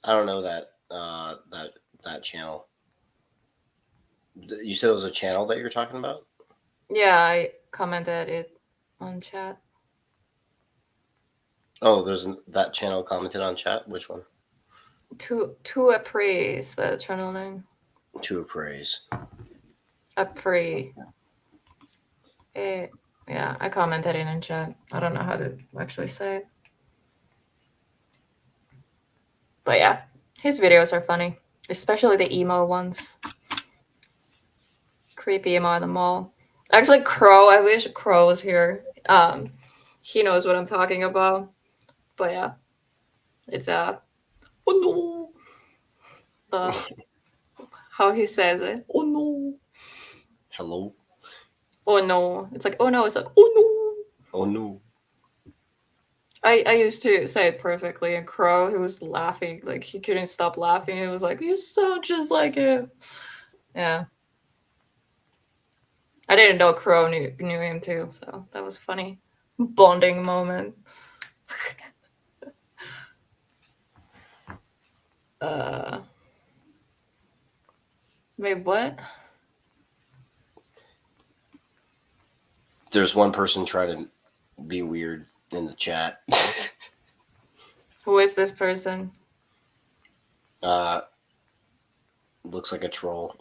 I don't know that channel. You said it was a channel that you're talking about? Yeah, I commented it on chat. Oh, that channel commented on chat. Which one? To appraise the channel name. To appraise. Appraise. Yeah, I commented it in chat. I don't know how to actually say it. But yeah, his videos are funny, especially the emo ones. Creepy emo at the mall. Actually, Crow. I wish Crow was here. He knows what I'm talking about. But yeah, it's oh no, how he says it. Oh no. Hello. Oh no. It's like, oh no. It's like, oh no. Oh no. I used to say it perfectly, and Crow, he was laughing, like he couldn't stop laughing. It was like, you sound just like him. Yeah. I didn't know Crow knew him too, so that was funny. Bonding moment. Wait, what? There's one person trying to be weird in the chat. Who is this person? Looks like a troll.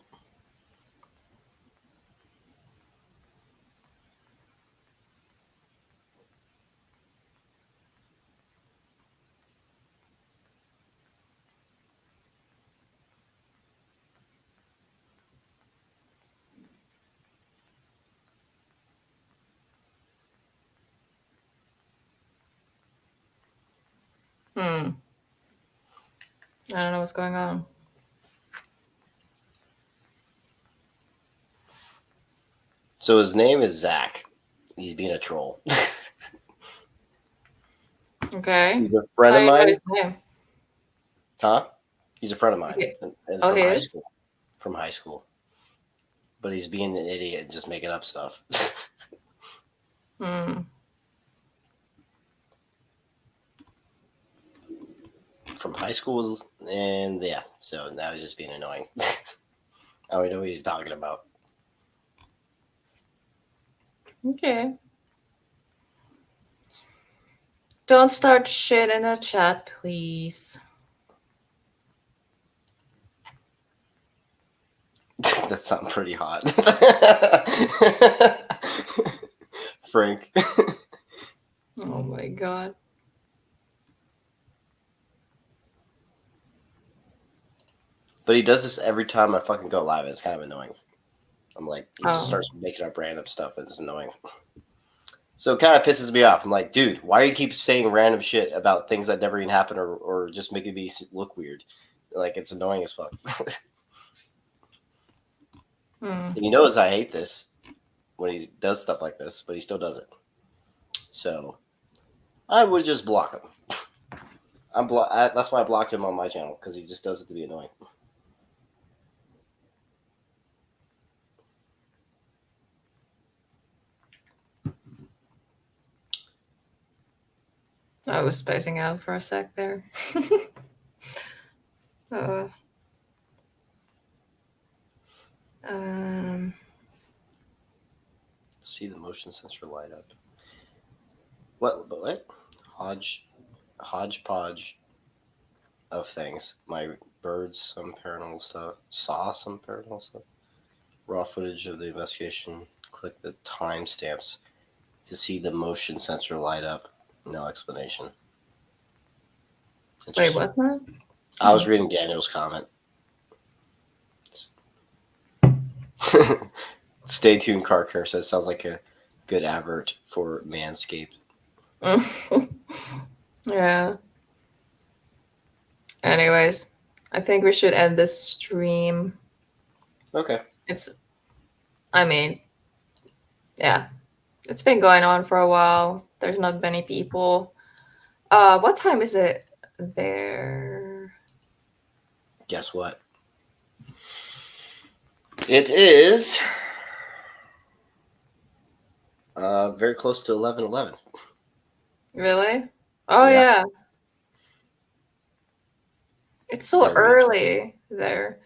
I don't know what's going on. So his name is Zach. He's being a troll. Okay. He's a friend How of do you know mine. his name? Huh? He's a friend of mine. Okay. And Oh, from he high is? school. From high school. But he's being an idiot and just making up stuff. From high school, and yeah, so now he's just being annoying. I don't know what he's talking about. Okay. Don't start shit in the chat, please. That sounds pretty hot. Frank. Oh my god. But he does this every time I fucking go live. It's kind of annoying. I'm like, he just starts making up random stuff. It's annoying. So it kind of pisses me off. I'm like, dude, why do you keep saying random shit about things that never even happen, or just making me look weird? Like, it's annoying as fuck. He knows I hate this when he does stuff like this, but he still does it. So I would just block him. That's why I blocked him on my channel, because he just does it to be annoying. I was spacing out for a sec there. uh, um, See the motion sensor light up. What? Hodgepodge of things. My birds, some paranormal stuff. Saw some paranormal stuff. Raw footage of the investigation. Click the timestamps to see the motion sensor light up. No explanation. wait, what now? I was reading Daniel's comment. Stay tuned, Car Care says sounds like a good advert for Manscaped. Yeah. Anyways, I think we should end this stream. Okay. I mean, yeah, it's been going on for a while. There's not many people. What time is it there? Guess what? It is very close to 11:11. Really? Oh Yeah. yeah. It's so Very early there.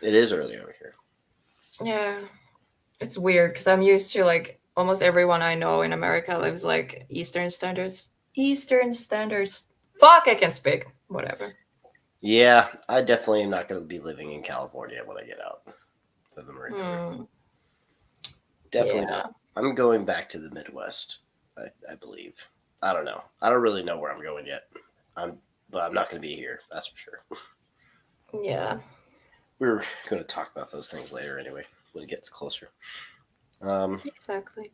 It is early over here. Yeah. It's weird because I'm used to like almost everyone I know in America lives like Eastern Standards. Fuck, I can speak. Whatever. Yeah, I definitely am not going to be living in California when I get out of the Marine Corps. Hmm. Definitely Yeah. not. I'm going back to the Midwest, I believe. I don't know. I don't really know where I'm going yet. But I'm not going to be here. That's for sure. Yeah. We're going to talk about those things later anyway when it gets closer. Exactly.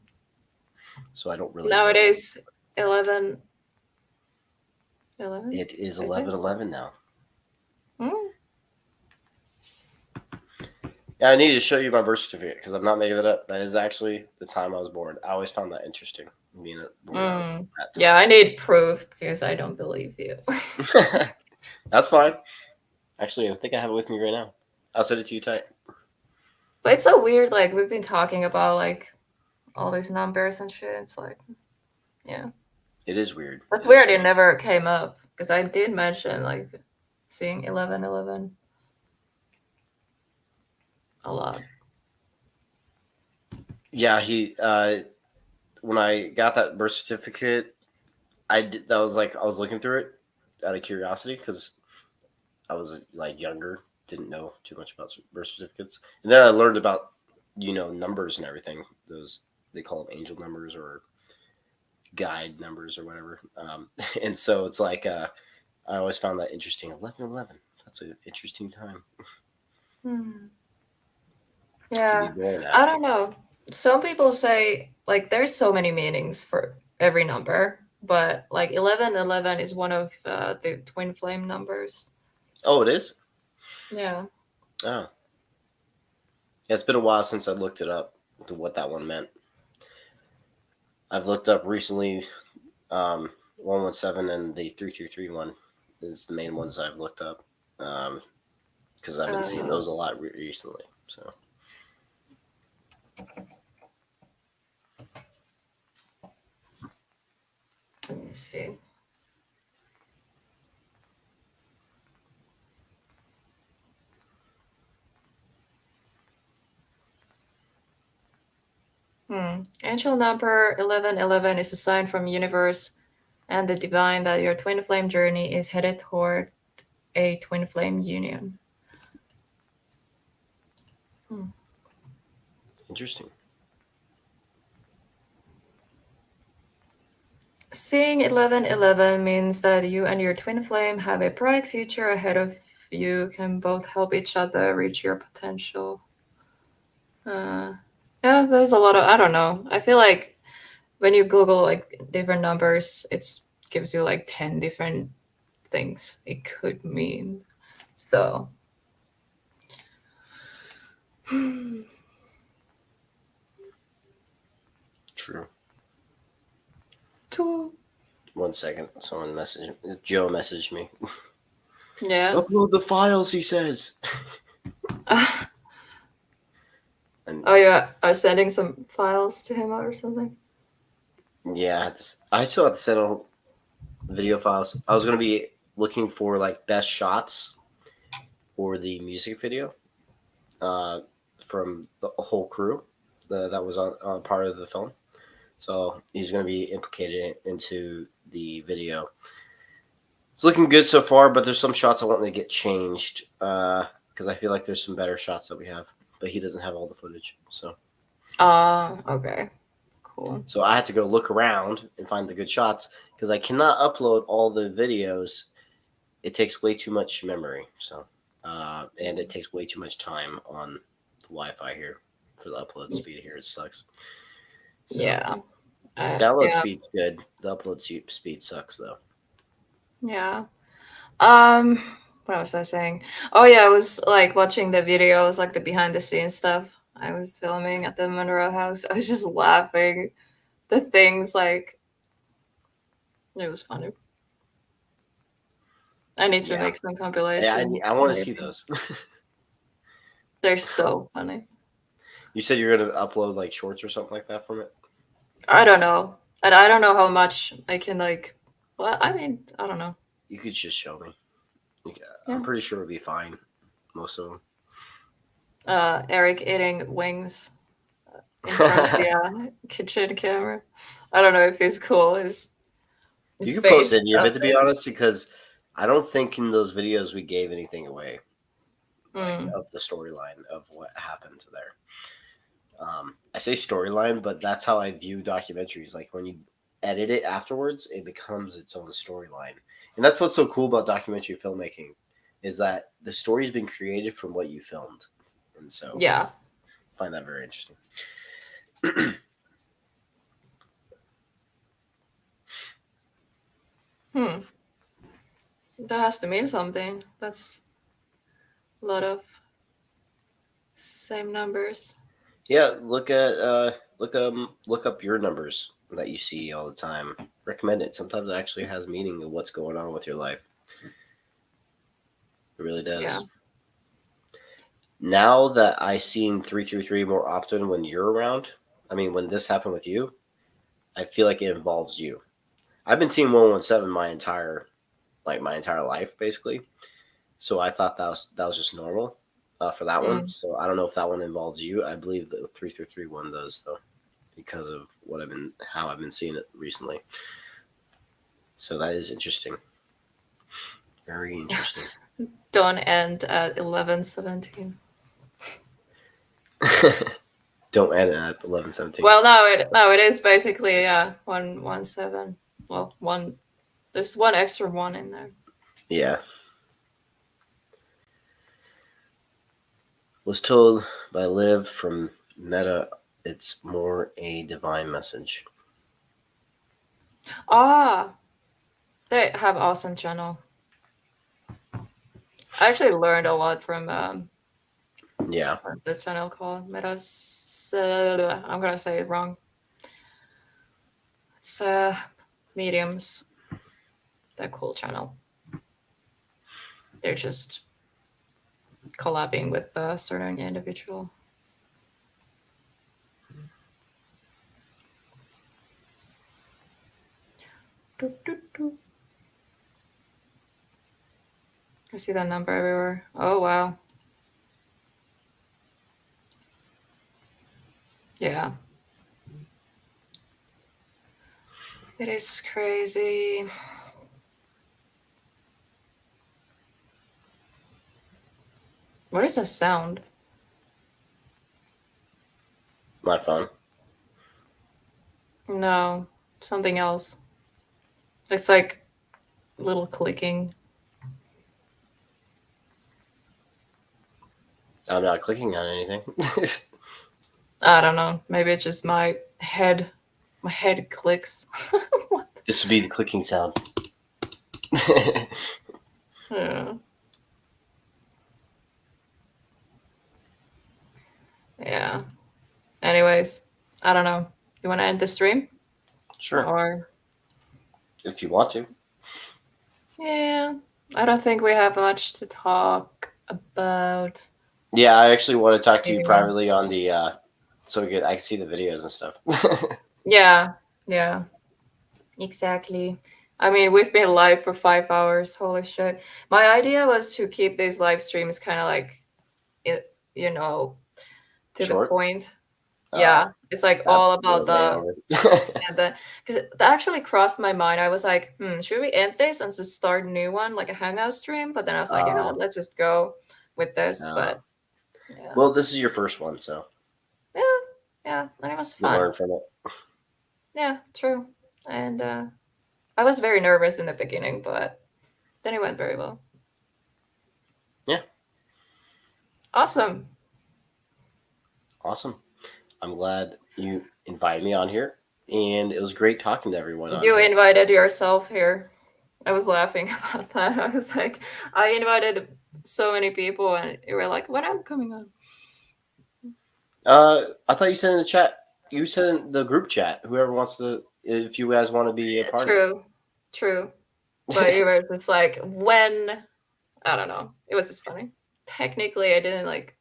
So I don't really. Nowadays, 11. It is Is it? 11:11 now. Hmm? Yeah, I need to show you my birth certificate because I'm not making that up. That is actually the time I was born. I always found that interesting. Being born at that time. Yeah, I need proof because I don't believe you. That's fine. Actually, I think I have it with me right now. I'll send it to you tight. But it's so weird. Like we've been talking about like all these numbers and shit. It's like, yeah, It is weird. that's weird. It never came up because I did mention like seeing 11:11 a lot. Yeah, when I got that birth certificate, I was looking through it out of curiosity because I was like younger, didn't know too much about birth certificates, and then I learned about numbers and everything. Those they call them angel numbers or guide numbers or whatever. And so it's like I always found that interesting. 11:11. That's an interesting time. Yeah, to be born at. I don't know. Some people say like there's so many meanings for every number, but like 11:11 is one of the twin flame numbers. Oh, it is? Yeah. Oh. Yeah, it's been a while since I looked it up to what that one meant. I've looked up recently 117 and the 333 one is the main ones I've looked up because I've been seeing those a lot recently. So. Let me see. Angel number 11:11 is a sign from universe and the divine that your twin flame journey is headed toward a twin flame union. Interesting. Seeing 11:11 means that you and your twin flame have a bright future ahead of you, can both help each other reach your potential. Yeah, there's a lot of, I don't know. I feel like when you Google like different numbers, it gives you like 10 different things it could mean. So. True. Two. 1 second. Joe messaged me. Yeah. Upload the files, he says. Oh, yeah. I was sending some files to him or something. Yeah, I still have to send video files. I was gonna be looking for like best shots for the music video from the whole crew that was on part of the film. So he's going to be implicated into the video. It's looking good so far, but there's some shots I want to get changed because I feel like there's some better shots that we have, but he doesn't have all the footage. So Okay. Cool. So I had to go look around and find the good shots because I cannot upload all the videos. It takes way too much memory. So, and it takes way too much time on the Wi-Fi here for the upload speed here. It sucks. So, Yeah. Download Yeah. speed's good. The upload speed sucks though. Yeah. What was I saying? Oh yeah, I was like watching the videos, like the behind the scenes stuff I was filming at the Monroe house. I was just laughing. The things like it was funny. I need to Yeah. make some compilation. Yeah, I want to see those. They're so funny. You said you're gonna upload like shorts or something like that from it. I don't know. And I don't know how much I can like well, I mean, I don't know. You could just show me. Yeah. I'm pretty sure it'd be fine. Most of them. Eric eating wings in front of the kitchen camera. I don't know if he's cool. His You can face post any of it, to be up honest, because I don't think in those videos we gave anything away there. of the storyline of what happened there. I say storyline, but that's how I view documentaries. Like when you edit it afterwards, it becomes its own storyline. And that's what's so cool about documentary filmmaking is that the story's been created from what you filmed. And so Yeah. I find that very interesting. That has to mean something. That's a lot of same numbers. Yeah, look up your numbers that you see all the time. Recommend it. Sometimes it actually has meaning of what's going on with your life. It really does. Yeah. Now that I seen 333 more often when you're around, I mean when this happened with you, I feel like it involves you. I've been seeing 117 my entire life basically. So I thought that was just normal for that one. So I don't know if that one involves you. I believe the 333 one does though, because of how I've been seeing it recently. So that is interesting. Very interesting. Don't end at 11:17. Don't end it at 11:17. Well, no, it is basically 117. Well, there's one extra one in there. Yeah. Was told by Liv from Meta it's more a divine message. They have awesome channel. I actually learned a lot from Yeah. what's this channel called? Meta's I'm gonna say it wrong. It's Mediums. That cool channel. They're just collabing with a certain individual. I see that number everywhere. Oh wow. Yeah. It is crazy. What is the sound? My phone. No, something else. It's like a little clicking. I'm not clicking on anything. I don't know. Maybe it's just my head. My head clicks. This would be the clicking sound. Yeah. Yeah. Anyways, I don't know. You want to end the stream? Sure. Or If you want to. yeah, I don't think we have much to talk about. Yeah, I actually want to talk to you Yeah. privately on the so I can see the videos and stuff. Yeah, exactly. I mean, we've been live for 5 hours. Holy shit! My idea was to keep these live streams kind of like, you know, to the Short? point. Yeah, it's like all about the and the because that actually crossed my mind. I was like, should we end this and just start a new one, like a hangout stream? But then I was like, let's just go with this. But yeah. Well, this is your first one, so yeah, and it was you fun. learn from it. Yeah, true. And I was very nervous in the beginning, but then it went very well. Yeah. Awesome. I'm glad you invited me on here, and it was great talking to everyone. You invited yourself here. I was laughing about that. I was like, I invited so many people, and you were like, when I'm coming on. I thought you said in the chat. You said in the group chat. Whoever wants to, if you guys want to be a part. True. But you were just like, when? I don't know. It was just funny. Technically, I didn't like.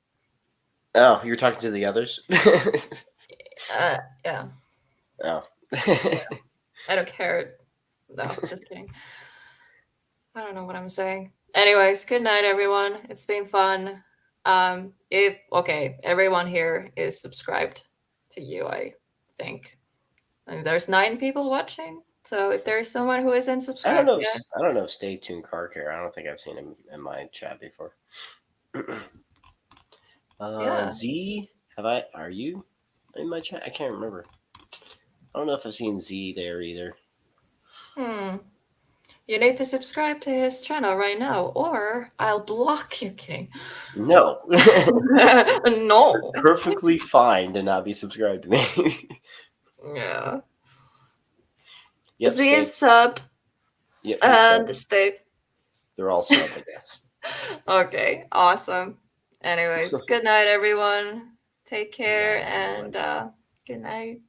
Oh, you're talking to the others. Yeah. Oh. I don't care. No, just kidding. I don't know what I'm saying. Anyways, good night, everyone. It's been fun. Everyone here is subscribed to you, I think. And there's 9 people watching. So if there's someone who isn't subscribed, I don't know. Stay tuned, car care. I don't think I've seen him in my chat before. Z, are you in my chat? I can't remember. I don't know if I've seen Z there either. You need to subscribe to his channel right now, or I'll block you. Kidding. No. No. It's perfectly fine to not be subscribed to me. Yeah. Yep, Z is subbed. Yep, and stay. They're all subbed, I guess. Okay, awesome. Anyways, good night, everyone. Take care, and good night.